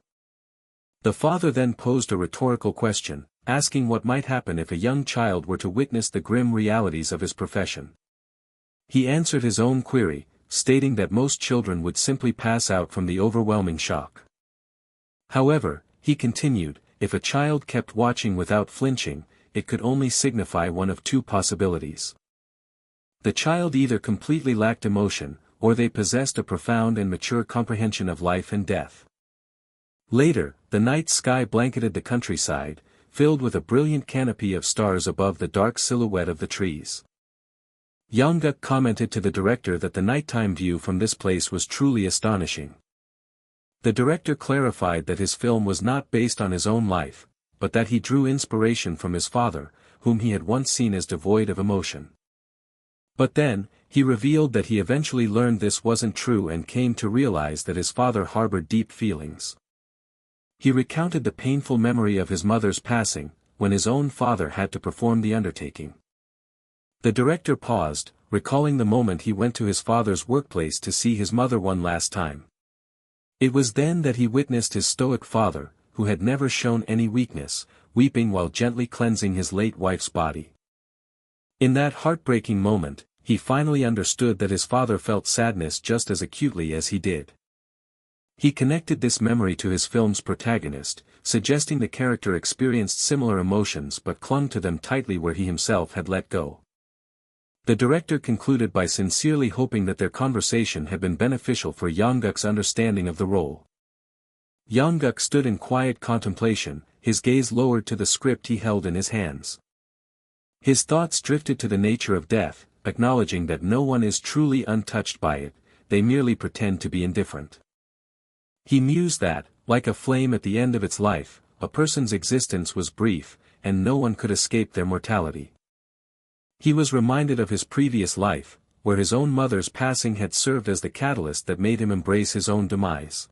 S1: The father then posed a rhetorical question, asking what might happen if a young child were to witness the grim realities of his profession. He answered his own query, stating that most children would simply pass out from the overwhelming shock. However, he continued, if a child kept watching without flinching, it could only signify one of two possibilities. The child either completely lacked emotion, or they possessed a profound and mature comprehension of life and death. Later, the night sky blanketed the countryside, filled with a brilliant canopy of stars above the dark silhouette of the trees. Young-guk commented to the director that the nighttime view from this place was truly astonishing. The director clarified that his film was not based on his own life, but that he drew inspiration from his father, whom he had once seen as devoid of emotion. But then, he revealed that he eventually learned this wasn't true and came to realize that his father harbored deep feelings. He recounted the painful memory of his mother's passing, when his own father had to perform the undertaking. The director paused, recalling the moment he went to his father's workplace to see his mother one last time. It was then that he witnessed his stoic father, who had never shown any weakness, weeping while gently cleansing his late wife's body. In that heartbreaking moment, he finally understood that his father felt sadness just as acutely as he did. He connected this memory to his film's protagonist, suggesting the character experienced similar emotions but clung to them tightly where he himself had let go. The director concluded by sincerely hoping that their conversation had been beneficial for Young-guk's understanding of the role. Young-guk stood in quiet contemplation, his gaze lowered to the script he held in his hands. His thoughts drifted to the nature of death, acknowledging that no one is truly untouched by it, they merely pretend to be indifferent. He mused that, like a flame at the end of its life, a person's existence was brief, and no one could escape their mortality. He was reminded of his previous life, where his own mother's passing had served as the catalyst that made him embrace his own demise.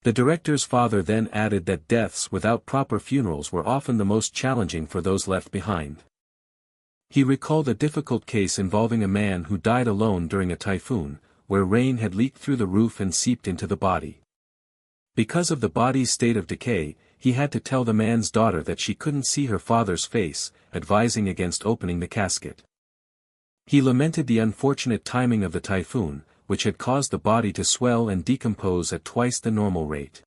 S1: The director's father then added that deaths without proper funerals were often the most challenging for those left behind. He recalled a difficult case involving a man who died alone during a typhoon, where rain had leaked through the roof and seeped into the body. Because of the body's state of decay, he had to tell the man's daughter that she couldn't see her father's face, advising against opening the casket. He lamented the unfortunate timing of the typhoon, which had caused the body to swell and decompose at twice the normal rate.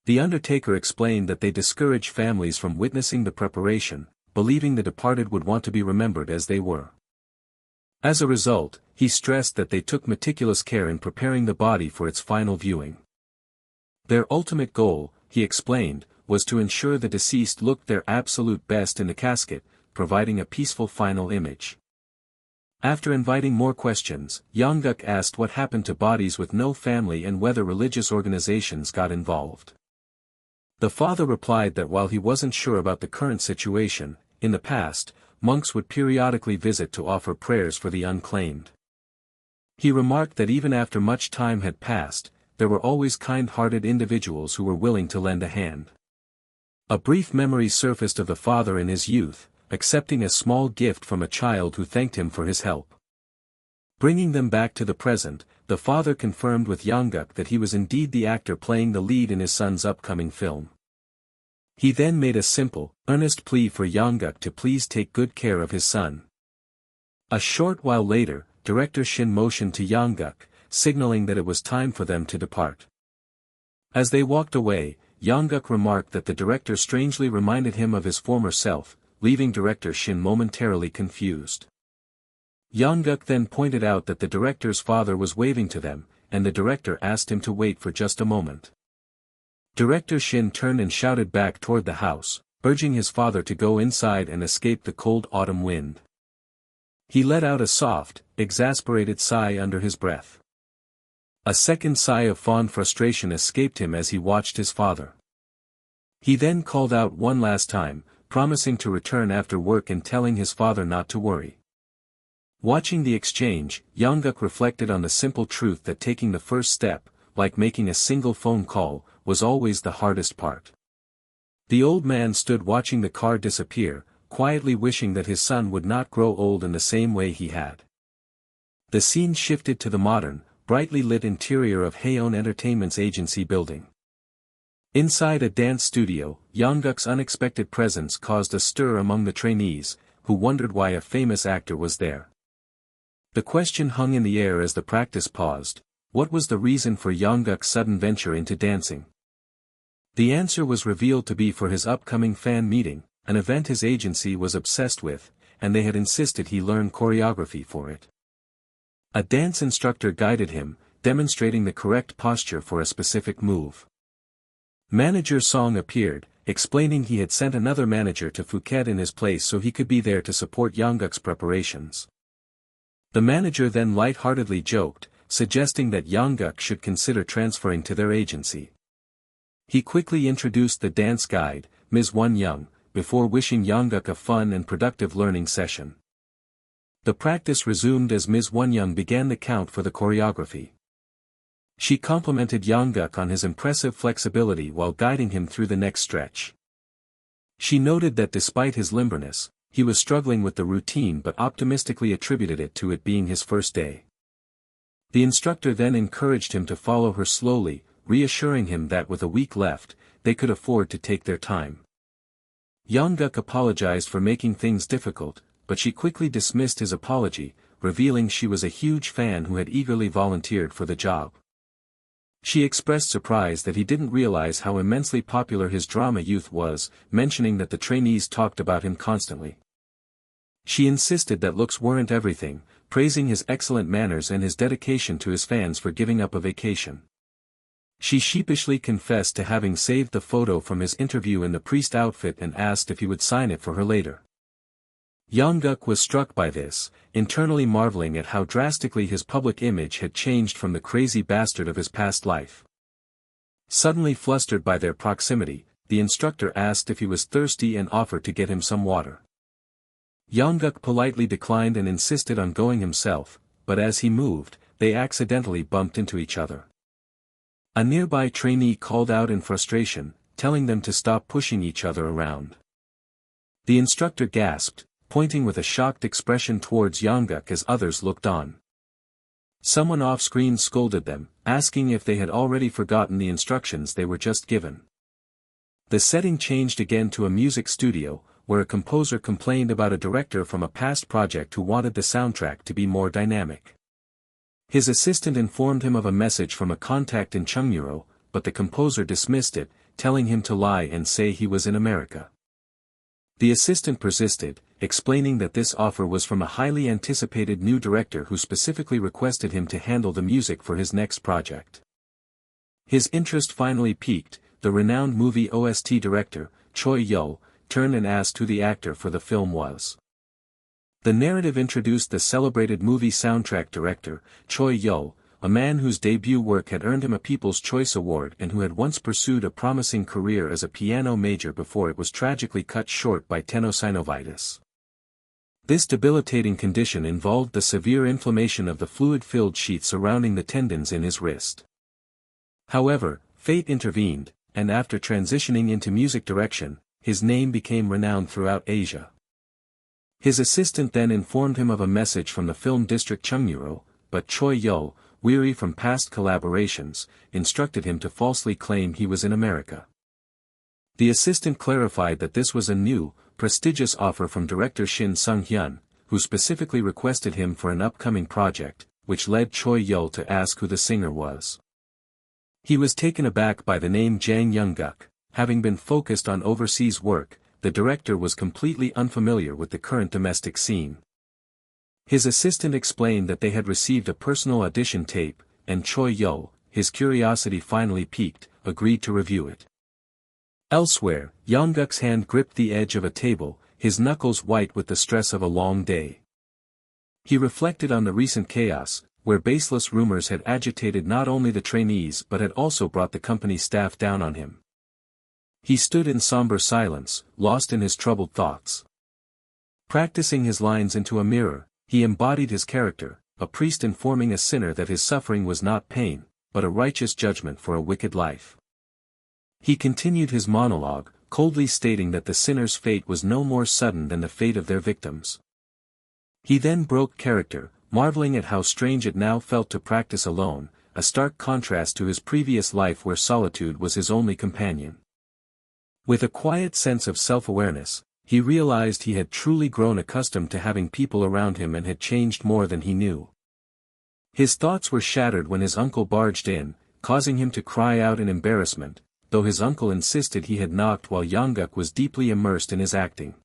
S1: The undertaker explained that they discourage families from witnessing the preparation, believing the departed would want to be remembered as they were. As a result, he stressed that they took meticulous care in preparing the body for its final viewing. Their ultimate goal, he explained, was to ensure the deceased looked their absolute best in the casket, providing a peaceful final image. After inviting more questions, Young-guk asked what happened to bodies with no family and whether religious organizations got involved. The father replied that while he wasn't sure about the current situation, in the past, monks would periodically visit to offer prayers for the unclaimed. He remarked that even after much time had passed, there were always kind-hearted individuals who were willing to lend a hand. A brief memory surfaced of the father in his youth, accepting a small gift from a child who thanked him for his help. Bringing them back to the present, the father confirmed with Young-guk that he was indeed the actor playing the lead in his son's upcoming film. He then made a simple, earnest plea for Young-guk to please take good care of his son. A short while later, director Shin motioned to Young-guk, signaling that it was time for them to depart. As they walked away, Young-guk remarked that the director strangely reminded him of his former self, leaving director Shin momentarily confused. Young-guk then pointed out that the director's father was waving to them, and the director asked him to wait for just a moment. Director Shin turned and shouted back toward the house, urging his father to go inside and escape the cold autumn wind. He let out a soft, exasperated sigh under his breath. A second sigh of fond frustration escaped him as he watched his father. He then called out one last time, promising to return after work and telling his father not to worry. Watching the exchange, Young-guk reflected on the simple truth that taking the first step, like making a single phone call, was always the hardest part. The old man stood watching the car disappear, quietly wishing that his son would not grow old in the same way he had. The scene shifted to the modern, brightly lit interior of Haeon Entertainment's agency building. Inside a dance studio, Young-guk's unexpected presence caused a stir among the trainees, who wondered why a famous actor was there. The question hung in the air as the practice paused: what was the reason for Young-guk's sudden venture into dancing? The answer was revealed to be for his upcoming fan meeting, an event his agency was obsessed with, and they had insisted he learn choreography for it. A dance instructor guided him, demonstrating the correct posture for a specific move. Manager Song appeared, explaining he had sent another manager to Phuket in his place so he could be there to support Young-guk's preparations. The manager then light-heartedly joked, suggesting that Young-guk should consider transferring to their agency. He quickly introduced the dance guide, Ms. Won-young, before wishing Young-guk a fun and productive learning session. The practice resumed as Ms. Won-young began the count for the choreography. She complimented Young-guk on his impressive flexibility while guiding him through the next stretch. She noted that despite his limberness, he was struggling with the routine but optimistically attributed it to it being his first day. The instructor then encouraged him to follow her slowly, reassuring him that with a week left, they could afford to take their time. Young-guk apologized for making things difficult, but she quickly dismissed his apology, revealing she was a huge fan who had eagerly volunteered for the job. She expressed surprise that he didn't realize how immensely popular his drama youth was, mentioning that the trainees talked about him constantly. She insisted that looks weren't everything, praising his excellent manners and his dedication to his fans for giving up a vacation. She sheepishly confessed to having saved the photo from his interview in the priest outfit and asked if he would sign it for her later. Young-guk was struck by this, internally marveling at how drastically his public image had changed from the crazy bastard of his past life. Suddenly flustered by their proximity, the instructor asked if he was thirsty and offered to get him some water. Young-guk politely declined and insisted on going himself, but as he moved, they accidentally bumped into each other. A nearby trainee called out in frustration, telling them to stop pushing each other around. The instructor gasped, pointing with a shocked expression towards Young-guk as others looked on. Someone off-screen scolded them, asking if they had already forgotten the instructions they were just given. The setting changed again to a music studio, where a composer complained about a director from a past project who wanted the soundtrack to be more dynamic. His assistant informed him of a message from a contact in Chungmuro, but the composer dismissed it, telling him to lie and say he was in America. The assistant persisted, explaining that this offer was from a highly anticipated new director who specifically requested him to handle the music for his next project. His interest finally piqued, the renowned movie OST director, Choi Yo, turned and asked who the actor for the film was. The narrative introduced the celebrated movie soundtrack director, Choi Yo, a man whose debut work had earned him a People's Choice Award and who had once pursued a promising career as a piano major before it was tragically cut short by tenosynovitis. This debilitating condition involved the severe inflammation of the fluid-filled sheath surrounding the tendons in his wrist. However, fate intervened, and after transitioning into music direction, his name became renowned throughout Asia. His assistant then informed him of a message from the film district Chungnyeoro, but Choi Yo, weary from past collaborations, instructed him to falsely claim he was in America. The assistant clarified that this was a new, prestigious offer from director Shin Sung-hyun, who specifically requested him for an upcoming project, which led Choi Yo to ask who the singer was. He was taken aback by the name Jang Young-guk. Having been focused on overseas work, the director was completely unfamiliar with the current domestic scene. His assistant explained that they had received a personal audition tape, and Choi Yo, his curiosity finally piqued, agreed to review it. Elsewhere, Young-guk's hand gripped the edge of a table, his knuckles white with the stress of a long day. He reflected on the recent chaos, where baseless rumors had agitated not only the trainees but had also brought the company staff down on him. He stood in somber silence, lost in his troubled thoughts. Practicing his lines into a mirror, he embodied his character, a priest informing a sinner that his suffering was not pain, but a righteous judgment for a wicked life. He continued his monologue, coldly stating that the sinner's fate was no more sudden than the fate of their victims. He then broke character, marveling at how strange it now felt to practice alone, a stark contrast to his previous life where solitude was his only companion. With a quiet sense of self-awareness, he realized he had truly grown accustomed to having people around him and had changed more than he knew. His thoughts were shattered when his uncle barged in, causing him to cry out in embarrassment, though his uncle insisted he had knocked while Young-guk was deeply immersed in his acting.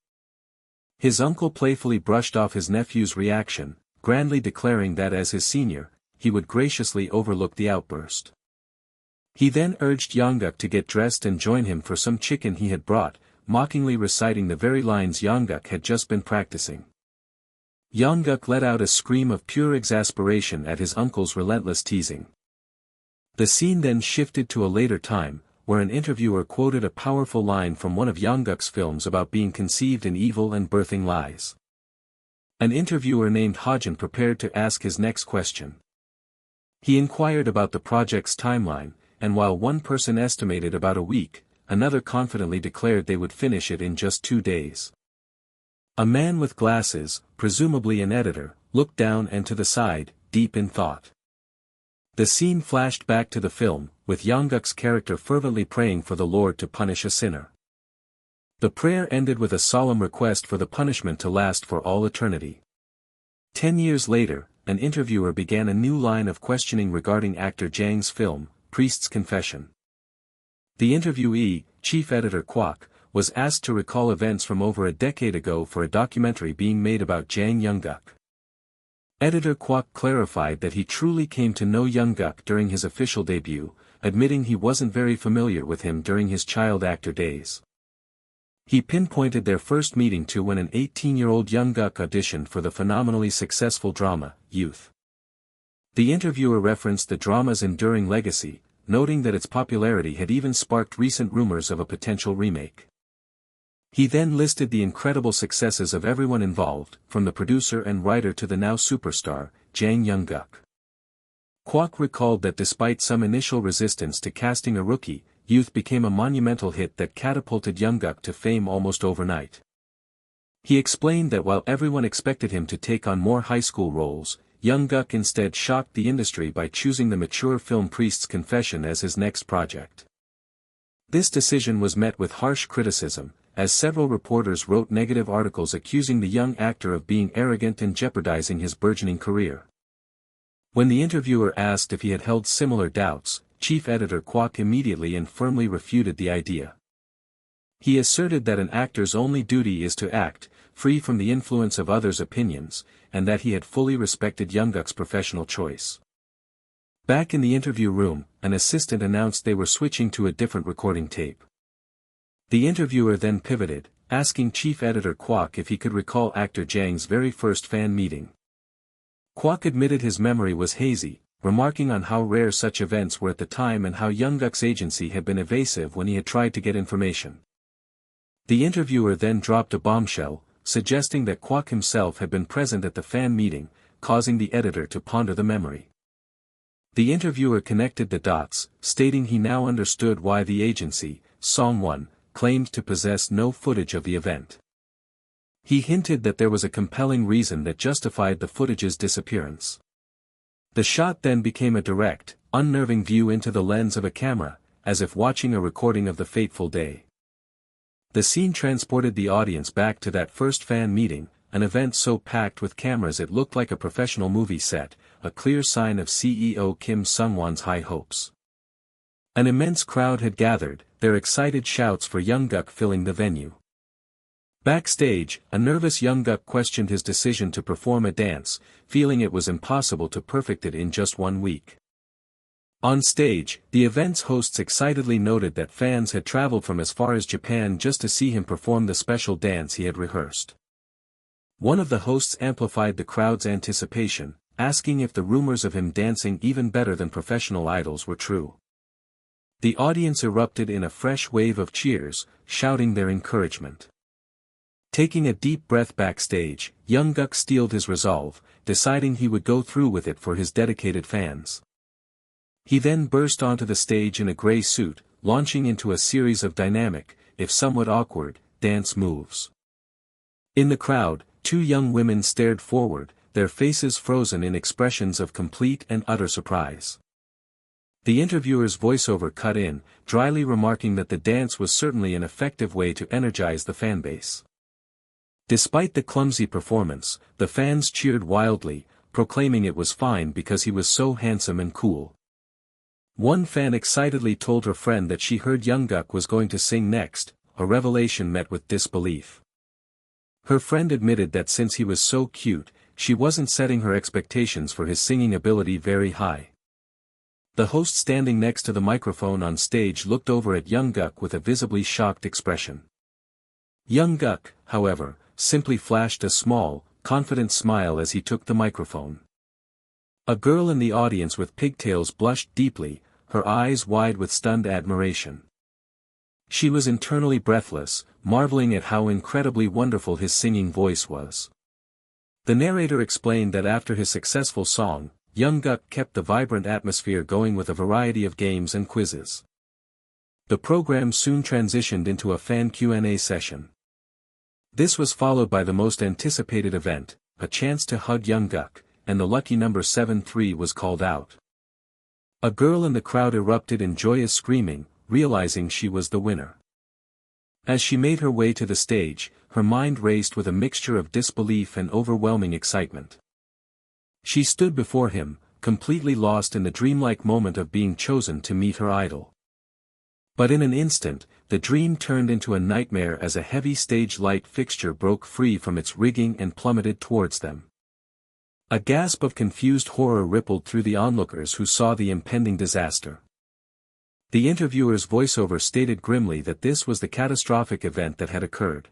S1: His uncle playfully brushed off his nephew's reaction, grandly declaring that as his senior, he would graciously overlook the outburst. He then urged Young-guk to get dressed and join him for some chicken he had brought, mockingly reciting the very lines Young-guk had just been practicing. Young-guk let out a scream of pure exasperation at his uncle's relentless teasing. The scene then shifted to a later time, where an interviewer quoted a powerful line from one of Young-guk's films about being conceived in evil and birthing lies. An interviewer named Hajin prepared to ask his next question. He inquired about the project's timeline, and while one person estimated about a week, another confidently declared they would finish it in just 2 days. A man with glasses, presumably an editor, looked down and to the side, deep in thought. The scene flashed back to the film, with Young-guk's character fervently praying for the Lord to punish a sinner. The prayer ended with a solemn request for the punishment to last for all eternity. 10 years later, an interviewer began a new line of questioning regarding actor Jang's film, Priest's Confession. The interviewee, chief editor Kwok, was asked to recall events from over a decade ago for a documentary being made about Jang Young-guk. Editor Kwok clarified that he truly came to know Young-guk during his official debut, admitting he wasn't very familiar with him during his child actor days. He pinpointed their first meeting to when an 18-year-old Young-guk auditioned for the phenomenally successful drama, Youth. The interviewer referenced the drama's enduring legacy, noting that its popularity had even sparked recent rumors of a potential remake. He then listed the incredible successes of everyone involved, from the producer and writer to the now superstar, Jang Young-guk. Kwok recalled that despite some initial resistance to casting a rookie, Youth became a monumental hit that catapulted Young-guk to fame almost overnight. He explained that while everyone expected him to take on more high school roles, Young-guk instead shocked the industry by choosing the mature film Priest's Confession as his next project. This decision was met with harsh criticism, as several reporters wrote negative articles accusing the young actor of being arrogant and jeopardizing his burgeoning career. When the interviewer asked if he had held similar doubts, chief editor Kwok immediately and firmly refuted the idea. He asserted that an actor's only duty is to act, free from the influence of others' opinions, and that he had fully respected Young-guk's professional choice. Back in the interview room, an assistant announced they were switching to a different recording tape. The interviewer then pivoted, asking chief editor Kwok if he could recall actor Jang's very first fan meeting. Kwok admitted his memory was hazy, remarking on how rare such events were at the time and how Young-guk's agency had been evasive when he had tried to get information. The interviewer then dropped a bombshell, suggesting that Kwok himself had been present at the fan meeting, causing the editor to ponder the memory. The interviewer connected the dots, stating he now understood why the agency, Song-won, claimed to possess no footage of the event. He hinted that there was a compelling reason that justified the footage's disappearance. The shot then became a direct, unnerving view into the lens of a camera, as if watching a recording of the fateful day. The scene transported the audience back to that first fan meeting, an event so packed with cameras it looked like a professional movie set, a clear sign of CEO Kim Sung-won's high hopes. An immense crowd had gathered, their excited shouts for Young-guk filling the venue. Backstage, a nervous Young-guk questioned his decision to perform a dance, feeling it was impossible to perfect it in just 1 week. On stage, the event's hosts excitedly noted that fans had traveled from as far as Japan just to see him perform the special dance he had rehearsed. One of the hosts amplified the crowd's anticipation, asking if the rumors of him dancing even better than professional idols were true. The audience erupted in a fresh wave of cheers, shouting their encouragement. Taking a deep breath backstage, Young-guk steeled his resolve, deciding he would go through with it for his dedicated fans. He then burst onto the stage in a gray suit, launching into a series of dynamic, if somewhat awkward, dance moves. In the crowd, 2 young women stared forward, their faces frozen in expressions of complete and utter surprise. The interviewer's voiceover cut in, dryly remarking that the dance was certainly an effective way to energize the fanbase. Despite the clumsy performance, the fans cheered wildly, proclaiming it was fine because he was so handsome and cool. One fan excitedly told her friend that she heard Young-guk was going to sing next, a revelation met with disbelief. Her friend admitted that since he was so cute, she wasn't setting her expectations for his singing ability very high. The host standing next to the microphone on stage looked over at Young-guk with a visibly shocked expression. Young-guk, however, simply flashed a small, confident smile as he took the microphone. A girl in the audience with pigtails blushed deeply, her eyes wide with stunned admiration. She was internally breathless, marveling at how incredibly wonderful his singing voice was. The narrator explained that after his successful song, Young-guk kept the vibrant atmosphere going with a variety of games and quizzes. The program soon transitioned into a fan Q&A session. This was followed by the most anticipated event, a chance to hug Young-guk, and the lucky number 73 was called out. A girl in the crowd erupted in joyous screaming, realizing she was the winner. As she made her way to the stage, her mind raced with a mixture of disbelief and overwhelming excitement. She stood before him, completely lost in the dreamlike moment of being chosen to meet her idol. But in an instant, the dream turned into a nightmare as a heavy stage light fixture broke free from its rigging and plummeted towards them. A gasp of confused horror rippled through the onlookers who saw the impending disaster. The interviewer's voiceover stated grimly that this was the catastrophic event that had occurred.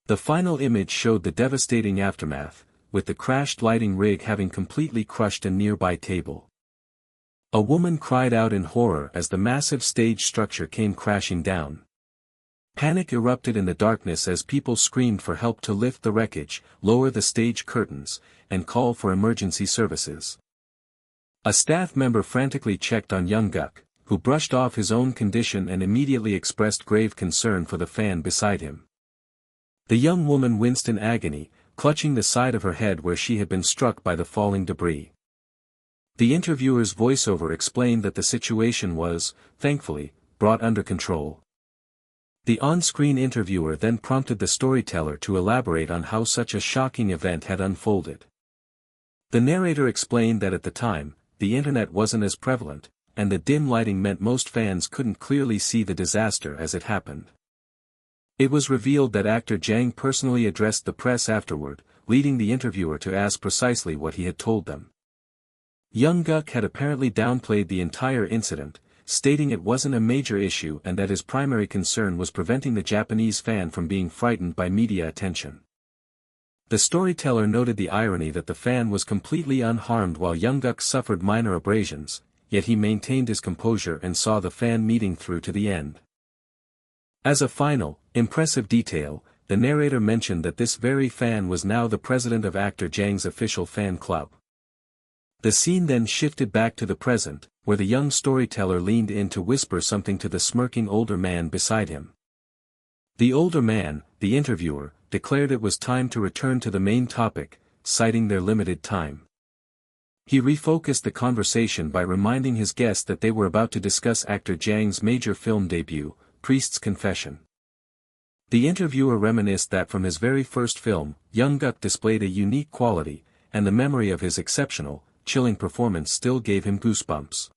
S1: The final image showed the devastating aftermath, with the crashed lighting rig having completely crushed a nearby table. A woman cried out in horror as the massive stage structure came crashing down. Panic erupted in the darkness as people screamed for help to lift the wreckage, lower the stage curtains, and call for emergency services. A staff member frantically checked on Young-guk, who brushed off his own condition and immediately expressed grave concern for the fan beside him. The young woman winced in agony, clutching the side of her head where she had been struck by the falling debris. The interviewer's voiceover explained that the situation was, thankfully, brought under control. The on-screen interviewer then prompted the storyteller to elaborate on how such a shocking event had unfolded. The narrator explained that at the time, the internet wasn't as prevalent, and the dim lighting meant most fans couldn't clearly see the disaster as it happened. It was revealed that actor Jang personally addressed the press afterward, leading the interviewer to ask precisely what he had told them. Young-guk had apparently downplayed the entire incident, stating it wasn't a major issue and that his primary concern was preventing the Japanese fan from being frightened by media attention. The storyteller noted the irony that the fan was completely unharmed while Young-guk suffered minor abrasions, yet he maintained his composure and saw the fan meeting through to the end. As a final, impressive detail, the narrator mentioned that this very fan was now the president of actor Jang's official fan club. The scene then shifted back to the present, where the young storyteller leaned in to whisper something to the smirking older man beside him. The older man, the interviewer, declared it was time to return to the main topic, citing their limited time. He refocused the conversation by reminding his guest that they were about to discuss actor Jang's major film debut, Priest's Confession. The interviewer reminisced that from his very first film, Young-guk displayed a unique quality, and the memory of his exceptional, chilling performance still gave him goosebumps.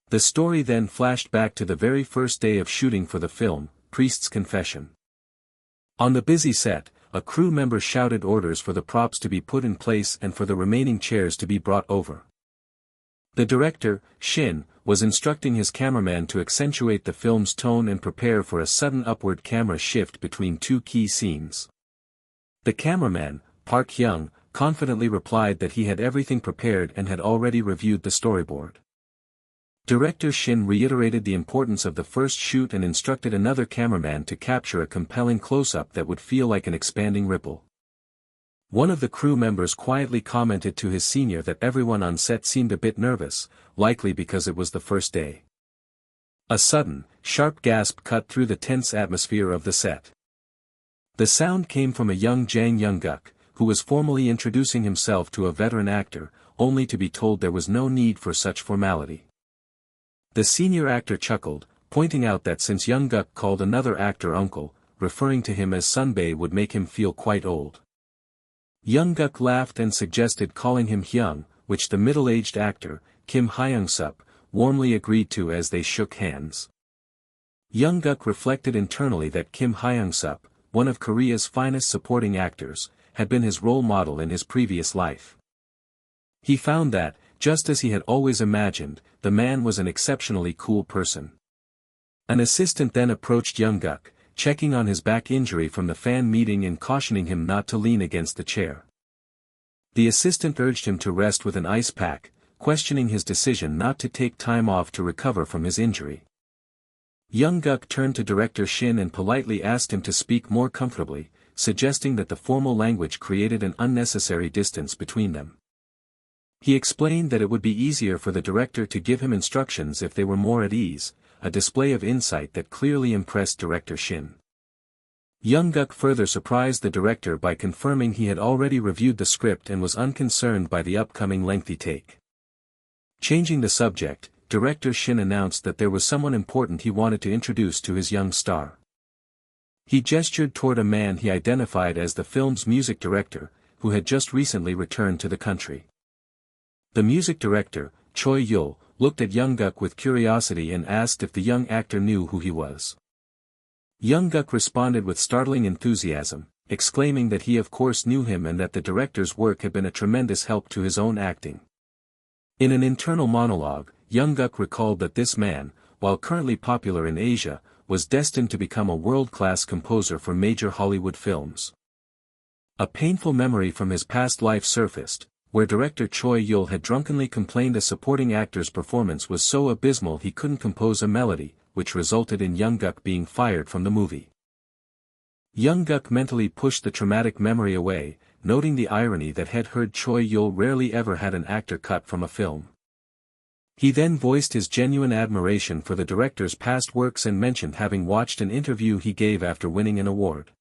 S1: The story then flashed back to the very first day of shooting for the film, Priest's Confession. On the busy set, a crew member shouted orders for the props to be put in place and for the remaining chairs to be brought over. The director, Shin, was instructing his cameraman to accentuate the film's tone and prepare for a sudden upward camera shift between two key scenes. The cameraman, Park Hyung, confidently replied that he had everything prepared and had already reviewed the storyboard. Director Shin reiterated the importance of the first shoot and instructed another cameraman to capture a compelling close-up that would feel like an expanding ripple. One of the crew members quietly commented to his senior that everyone on set seemed a bit nervous, likely because it was the first day. A sudden, sharp gasp cut through the tense atmosphere of the set. The sound came from a young Jang Young-guk, who was formally introducing himself to a veteran actor, only to be told there was no need for such formality. The senior actor chuckled, pointing out that since Young-guk called another actor uncle, referring to him as Sunbae would make him feel quite old. Young-guk laughed and suggested calling him Hyung, which the middle-aged actor, Kim Hyung-sup, warmly agreed to as they shook hands. Young-guk reflected internally that Kim Hyung-sup, one of Korea's finest supporting actors, had been his role model in his previous life. He found that, just as he had always imagined, the man was an exceptionally cool person. An assistant then approached Young-guk, checking on his back injury from the fan meeting and cautioning him not to lean against the chair. The assistant urged him to rest with an ice pack, questioning his decision not to take time off to recover from his injury. Young-guk turned to director Shin and politely asked him to speak more comfortably, suggesting that the formal language created an unnecessary distance between them. He explained that it would be easier for the director to give him instructions if they were more at ease, a display of insight that clearly impressed director Shin. Young-guk further surprised the director by confirming he had already reviewed the script and was unconcerned by the upcoming lengthy take. Changing the subject, director Shin announced that there was someone important he wanted to introduce to his young star. He gestured toward a man he identified as the film's music director, who had just recently returned to the country. The music director, Choi Yul, looked at Young-guk with curiosity and asked if the young actor knew who he was. Young-guk responded with startling enthusiasm, exclaiming that he of course knew him and that the director's work had been a tremendous help to his own acting. In an internal monologue, Young-guk recalled that this man, while currently popular in Asia, was destined to become a world-class composer for major Hollywood films. A painful memory from his past life surfaced, where director Choi Yul had drunkenly complained a supporting actor's performance was so abysmal he couldn't compose a melody, which resulted in Young-guk being fired from the movie. Young-guk mentally pushed the traumatic memory away, noting the irony that had heard Choi Yul rarely ever had an actor cut from a film. He then voiced his genuine admiration for the director's past works and mentioned having watched an interview he gave after winning an award.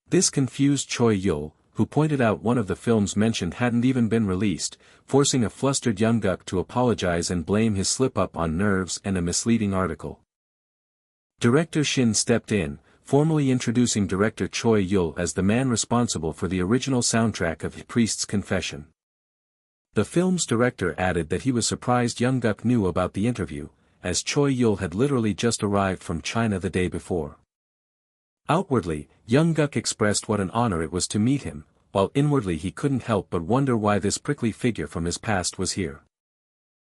S1: This confused Choi Yul, who pointed out one of the films mentioned hadn't even been released, forcing a flustered Young-guk to apologize and blame his slip-up on nerves and a misleading article. Director Shin stepped in, formally introducing director Choi Yul as the man responsible for the original soundtrack of Priest's Confession. The film's director added that he was surprised Young-guk knew about the interview, as Choi Yul had literally just arrived from China the day before. Outwardly, Young-guk expressed what an honor it was to meet him, while inwardly he couldn't help but wonder why this prickly figure from his past was here.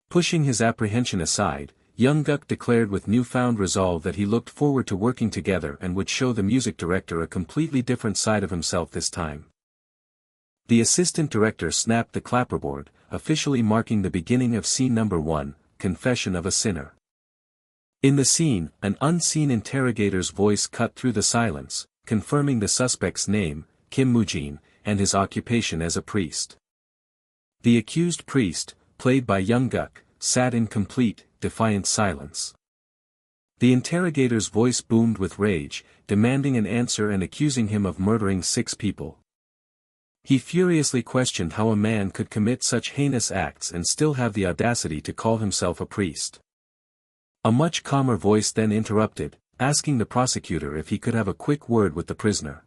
S1: Pushing his apprehension aside, Young-guk declared with newfound resolve that he looked forward to working together and would show the music director a completely different side of himself this time. The assistant director snapped the clapperboard, officially marking the beginning of scene number 1, Confession of a Sinner. In the scene, an unseen interrogator's voice cut through the silence, confirming the suspect's name, Kim Moo-jin, and his occupation as a priest. The accused priest, played by Young-guk, sat in complete, defiant silence. The interrogator's voice boomed with rage, demanding an answer and accusing him of murdering 6 people. He furiously questioned how a man could commit such heinous acts and still have the audacity to call himself a priest. A much calmer voice then interrupted, asking the prosecutor if he could have a quick word with the prisoner.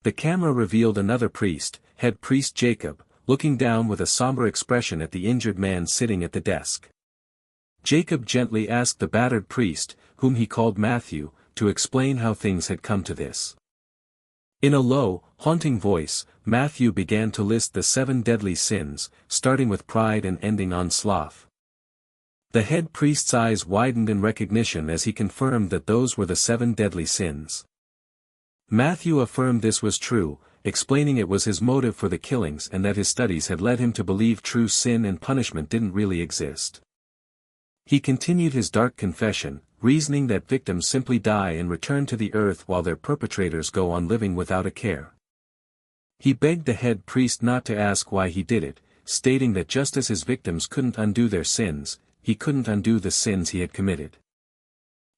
S1: The camera revealed another priest, head priest Jacob, looking down with a somber expression at the injured man sitting at the desk. Jacob gently asked the battered priest, whom he called Matthew, to explain how things had come to this. In a low, haunting voice, Matthew began to list the 7 deadly sins, starting with pride and ending on sloth. The head priest's eyes widened in recognition as he confirmed that those were the 7 deadly sins. Matthew affirmed this was true, explaining it was his motive for the killings and that his studies had led him to believe true sin and punishment didn't really exist. He continued his dark confession, reasoning that victims simply die and return to the earth while their perpetrators go on living without a care. He begged the head priest not to ask why he did it, stating that just as his victims couldn't undo their sins, he couldn't undo the sins he had committed.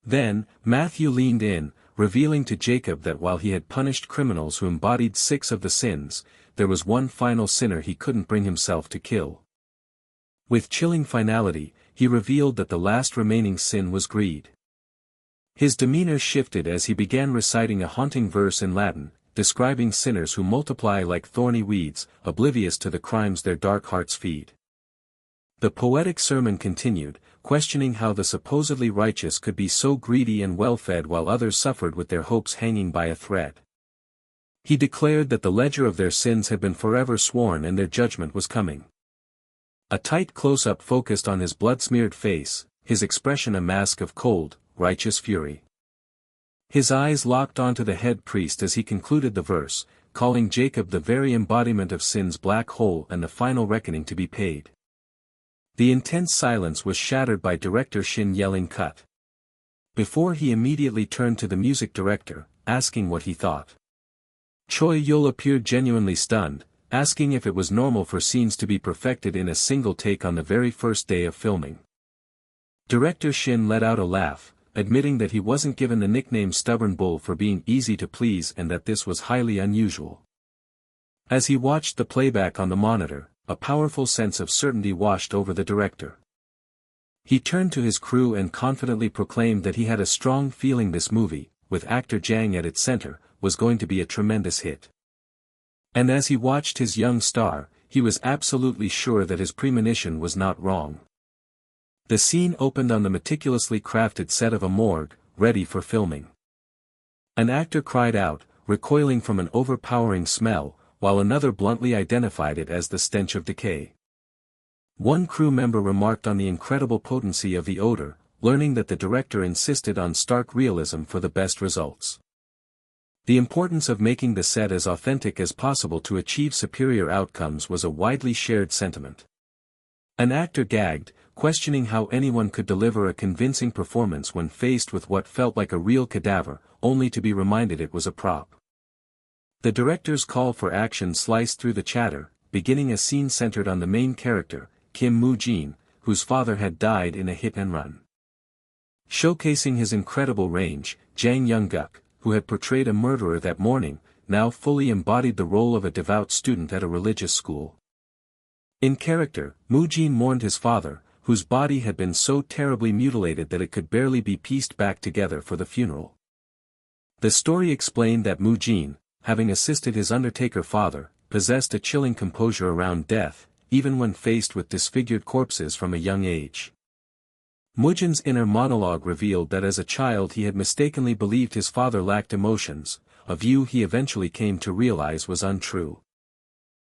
S1: Then, Matthew leaned in, revealing to Jacob that while he had punished criminals who embodied 6 of the sins, there was one final sinner he couldn't bring himself to kill. With chilling finality, he revealed that the last remaining sin was greed. His demeanor shifted as he began reciting a haunting verse in Latin, describing sinners who multiply like thorny weeds, oblivious to the crimes their dark hearts feed. The poetic sermon continued, questioning how the supposedly righteous could be so greedy and well-fed while others suffered with their hopes hanging by a thread. He declared that the ledger of their sins had been forever sworn and their judgment was coming. A tight close-up focused on his blood-smeared face, his expression a mask of cold, righteous fury. His eyes locked onto the head priest as he concluded the verse, calling Jacob the very embodiment of sin's black hole and the final reckoning to be paid. The intense silence was shattered by director Shin yelling cut. Before he immediately turned to the music director, asking what he thought. Choi Yul appeared genuinely stunned, asking if it was normal for scenes to be perfected in a single take on the very first day of filming. Director Shin let out a laugh, admitting that he wasn't given the nickname Stubborn Bull for being easy to please and that this was highly unusual. As he watched the playback on the monitor, a powerful sense of certainty washed over the director. He turned to his crew and confidently proclaimed that he had a strong feeling this movie, with actor Jang at its center, was going to be a tremendous hit. And as he watched his young star, he was absolutely sure that his premonition was not wrong. The scene opened on the meticulously crafted set of a morgue, ready for filming. An actor cried out, recoiling from an overpowering smell, while another bluntly identified it as the stench of decay. One crew member remarked on the incredible potency of the odor, learning that the director insisted on stark realism for the best results. The importance of making the set as authentic as possible to achieve superior outcomes was a widely shared sentiment. An actor gagged, questioning how anyone could deliver a convincing performance when faced with what felt like a real cadaver, only to be reminded it was a prop. The director's call for action sliced through the chatter, beginning a scene centered on the main character, Kim Moo-jin, whose father had died in a hit-and-run. Showcasing his incredible range, Jang Young-guk, who had portrayed a murderer that morning, now fully embodied the role of a devout student at a religious school. In character, Moo-jin mourned his father, whose body had been so terribly mutilated that it could barely be pieced back together for the funeral. The story explained that Moo-jin, having assisted his undertaker father, possessed a chilling composure around death, even when faced with disfigured corpses from a young age. Moo-jin's inner monologue revealed that as a child he had mistakenly believed his father lacked emotions, a view he eventually came to realize was untrue.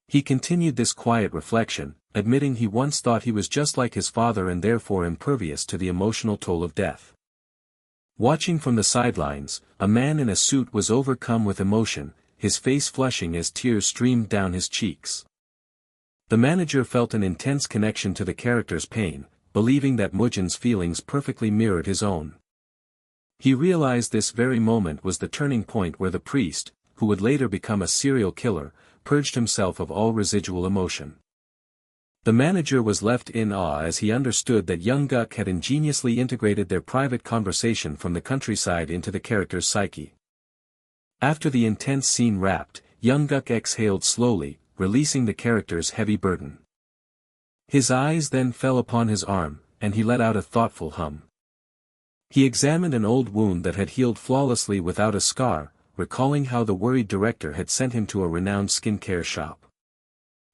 S1: He continued this quiet reflection, admitting he once thought he was just like his father and therefore impervious to the emotional toll of death. Watching from the sidelines, a man in a suit was overcome with emotion, his face flushing as tears streamed down his cheeks. The manager felt an intense connection to the character's pain, believing that Mujin's feelings perfectly mirrored his own. He realized this very moment was the turning point where the priest, who would later become a serial killer, purged himself of all residual emotion. The manager was left in awe as he understood that Young-guk had ingeniously integrated their private conversation from the countryside into the character's psyche. After the intense scene wrapped, Young-guk exhaled slowly, releasing the character's heavy burden. His eyes then fell upon his arm, and he let out a thoughtful hum. He examined an old wound that had healed flawlessly without a scar, recalling how the worried director had sent him to a renowned skincare shop.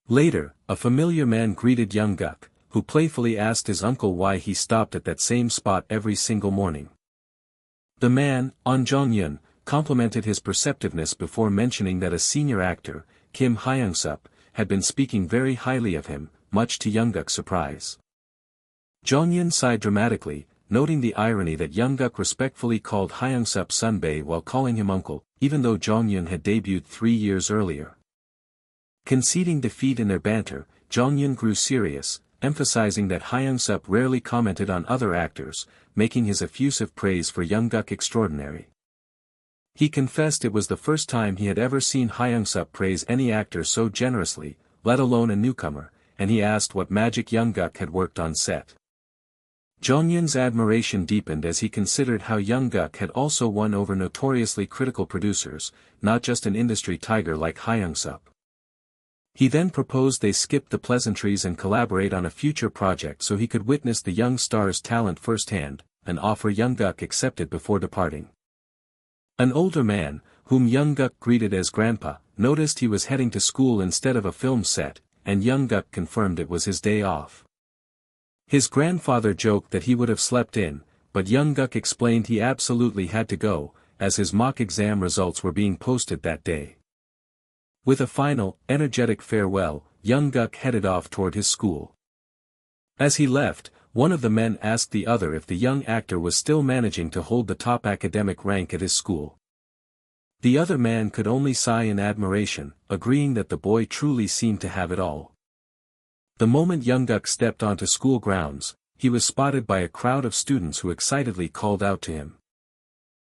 S1: Later, a familiar man greeted Young-guk, who playfully asked his uncle why he stopped at that same spot every single morning. The man, Jang Young, complimented his perceptiveness before mentioning that a senior actor, Kim Hyung-sup, had been speaking very highly of him, much to Young-guk's surprise. Jang Young sighed dramatically, noting the irony that Young-guk respectfully called Hyung-sup Sunbae while calling him uncle, even though Jang Young had debuted 3 years earlier. Conceding defeat in their banter, Jang Young grew serious, emphasizing that Hyung-sup rarely commented on other actors, making his effusive praise for Young-guk extraordinary. He confessed it was the first time he had ever seen Hyung-sup praise any actor so generously, let alone a newcomer, and he asked what magic Young-guk had worked on set. Jang Young's admiration deepened as he considered how Young-guk had also won over notoriously critical producers, not just an industry tiger like Hyung-sup. He then proposed they skip the pleasantries and collaborate on a future project so he could witness the young star's talent firsthand, an offer Young-guk accepted before departing. An older man, whom Young-guk greeted as grandpa, noticed he was heading to school instead of a film set, and Young-guk confirmed it was his day off. His grandfather joked that he would have slept in, but Young-guk explained he absolutely had to go, as his mock exam results were being posted that day. With a final, energetic farewell, Young-guk headed off toward his school. As he left, one of the men asked the other if the young actor was still managing to hold the top academic rank at his school. The other man could only sigh in admiration, agreeing that the boy truly seemed to have it all. The moment Young-guk stepped onto school grounds, he was spotted by a crowd of students who excitedly called out to him.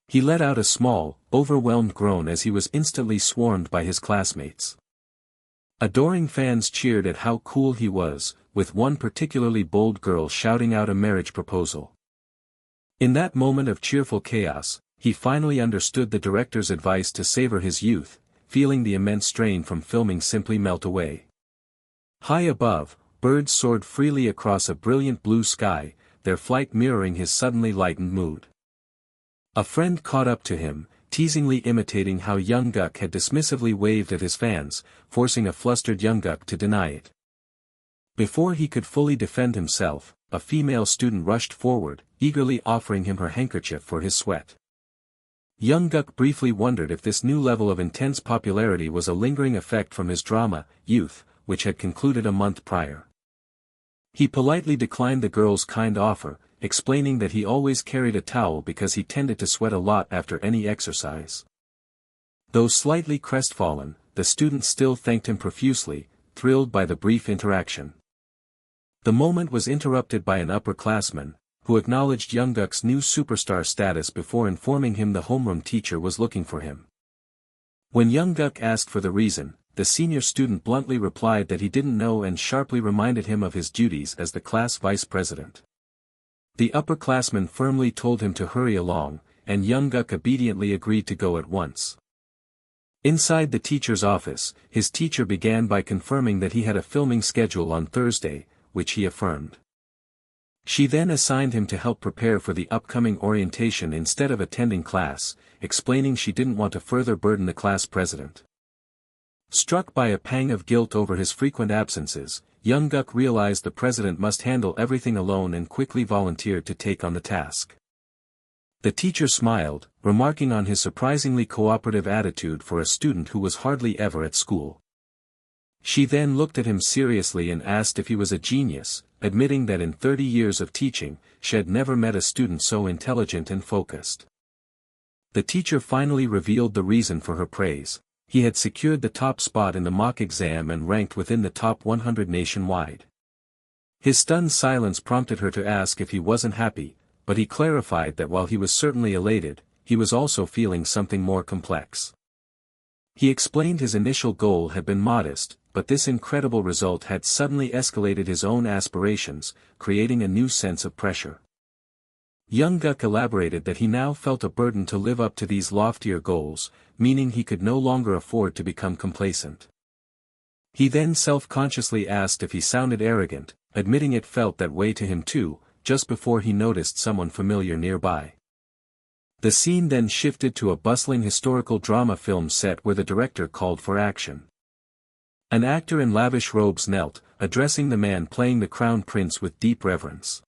S1: He let out a small, overwhelmed groan as he was instantly swarmed by his classmates. Adoring fans cheered at how cool he was, with one particularly bold girl shouting out a marriage proposal. In that moment of cheerful chaos, he finally understood the director's advice to savor his youth, feeling the immense strain from filming simply melt away. High above, birds soared freely across a brilliant blue sky, their flight mirroring his suddenly lightened mood. A friend caught up to him, teasingly imitating how Young-guk had dismissively waved at his fans, forcing a flustered Young-guk to deny it. Before he could fully defend himself, a female student rushed forward, eagerly offering him her handkerchief for his sweat. Young-guk briefly wondered if this new level of intense popularity was a lingering effect from his drama, Youth, which had concluded a month prior. He politely declined the girl's kind offer, explaining that he always carried a towel because he tended to sweat a lot after any exercise. Though slightly crestfallen, the student still thanked him profusely, thrilled by the brief interaction. The moment was interrupted by an upperclassman, who acknowledged Young-guk's new superstar status before informing him the homeroom teacher was looking for him. When Young-guk asked for the reason, the senior student bluntly replied that he didn't know and sharply reminded him of his duties as the class vice president. The upperclassman firmly told him to hurry along, and Young-guk obediently agreed to go at once. Inside the teacher's office, his teacher began by confirming that he had a filming schedule on Thursday, which he affirmed. She then assigned him to help prepare for the upcoming orientation instead of attending class, explaining she didn't want to further burden the class president. Struck by a pang of guilt over his frequent absences, Young-guk realized the president must handle everything alone and quickly volunteered to take on the task. The teacher smiled, remarking on his surprisingly cooperative attitude for a student who was hardly ever at school. She then looked at him seriously and asked if he was a genius, admitting that in 30 years of teaching, she had never met a student so intelligent and focused. The teacher finally revealed the reason for her praise. He had secured the top spot in the mock exam and ranked within the top 100 nationwide. His stunned silence prompted her to ask if he wasn't happy, but he clarified that while he was certainly elated, he was also feeling something more complex. He explained his initial goal had been modest, but this incredible result had suddenly escalated his own aspirations, creating a new sense of pressure. Young-guk elaborated that he now felt a burden to live up to these loftier goals, meaning he could no longer afford to become complacent. He then self-consciously asked if he sounded arrogant, admitting it felt that way to him too, just before he noticed someone familiar nearby. The scene then shifted to a bustling historical drama film set where the director called for action. An actor in lavish robes knelt, addressing the man playing the crown prince with deep reverence.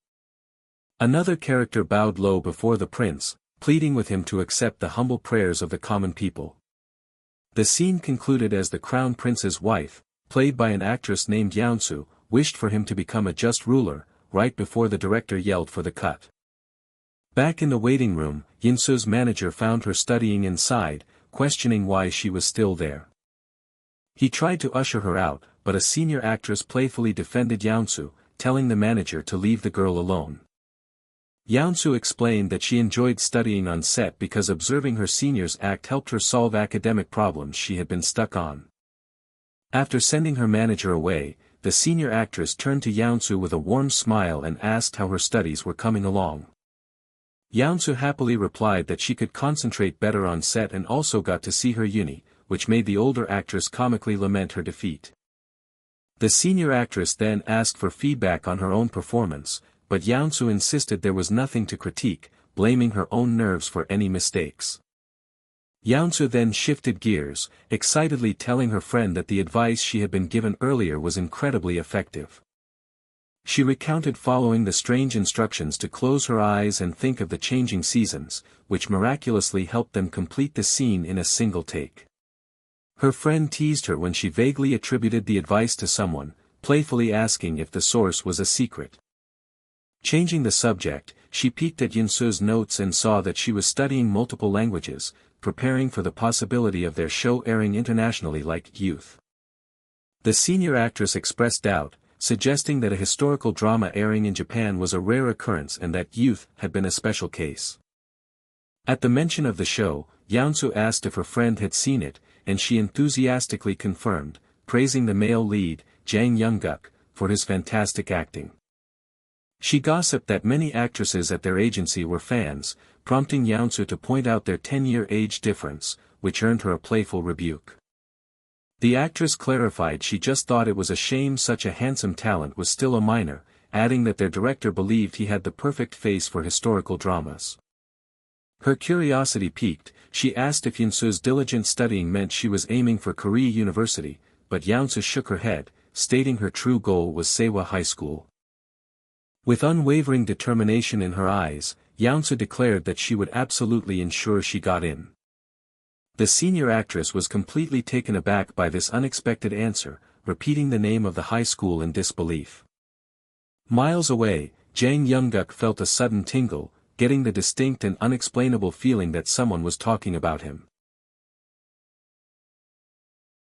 S1: Another character bowed low before the prince, pleading with him to accept the humble prayers of the common people. The scene concluded as the crown prince's wife, played by an actress named Yeonsu, wished for him to become a just ruler, right before the director yelled for the cut. Back in the waiting room, Yinsu's manager found her studying inside, questioning why she was still there. He tried to usher her out, but a senior actress playfully defended Yeonsu, telling the manager to leave the girl alone. Yeonsu explained that she enjoyed studying on set because observing her seniors act helped her solve academic problems she had been stuck on. After sending her manager away, the senior actress turned to Yeonsu with a warm smile and asked how her studies were coming along. Yeonsu happily replied that she could concentrate better on set and also got to see her uni, which made the older actress comically lament her defeat. The senior actress then asked for feedback on her own performance, but Yeonsu insisted there was nothing to critique, blaming her own nerves for any mistakes. Yeonsu then shifted gears, excitedly telling her friend that the advice she had been given earlier was incredibly effective. She recounted following the strange instructions to close her eyes and think of the changing seasons, which miraculously helped them complete the scene in a single take. Her friend teased her when she vaguely attributed the advice to someone, playfully asking if the source was a secret. Changing the subject, she peeked at Yinsu's notes and saw that she was studying multiple languages, preparing for the possibility of their show airing internationally like Youth. The senior actress expressed doubt, suggesting that a historical drama airing in Japan was a rare occurrence and that Youth had been a special case. At the mention of the show, Yeonsu asked if her friend had seen it, and she enthusiastically confirmed, praising the male lead, Jang Young-guk, for his fantastic acting. She gossiped that many actresses at their agency were fans, prompting Yeonsu to point out their 10-year age difference, which earned her a playful rebuke. The actress clarified she just thought it was a shame such a handsome talent was still a minor, adding that their director believed he had the perfect face for historical dramas. Her curiosity piqued, she asked if Yinsu's diligent studying meant she was aiming for Korea University, but Yeonsu shook her head, stating her true goal was Seiwa High School. With unwavering determination in her eyes, Yeonsu declared that she would absolutely ensure she got in. The senior actress was completely taken aback by this unexpected answer, repeating the name of the high school in disbelief. Miles away, Jang Young-guk felt a sudden tingle, getting the distinct and unexplainable feeling that someone was talking about him.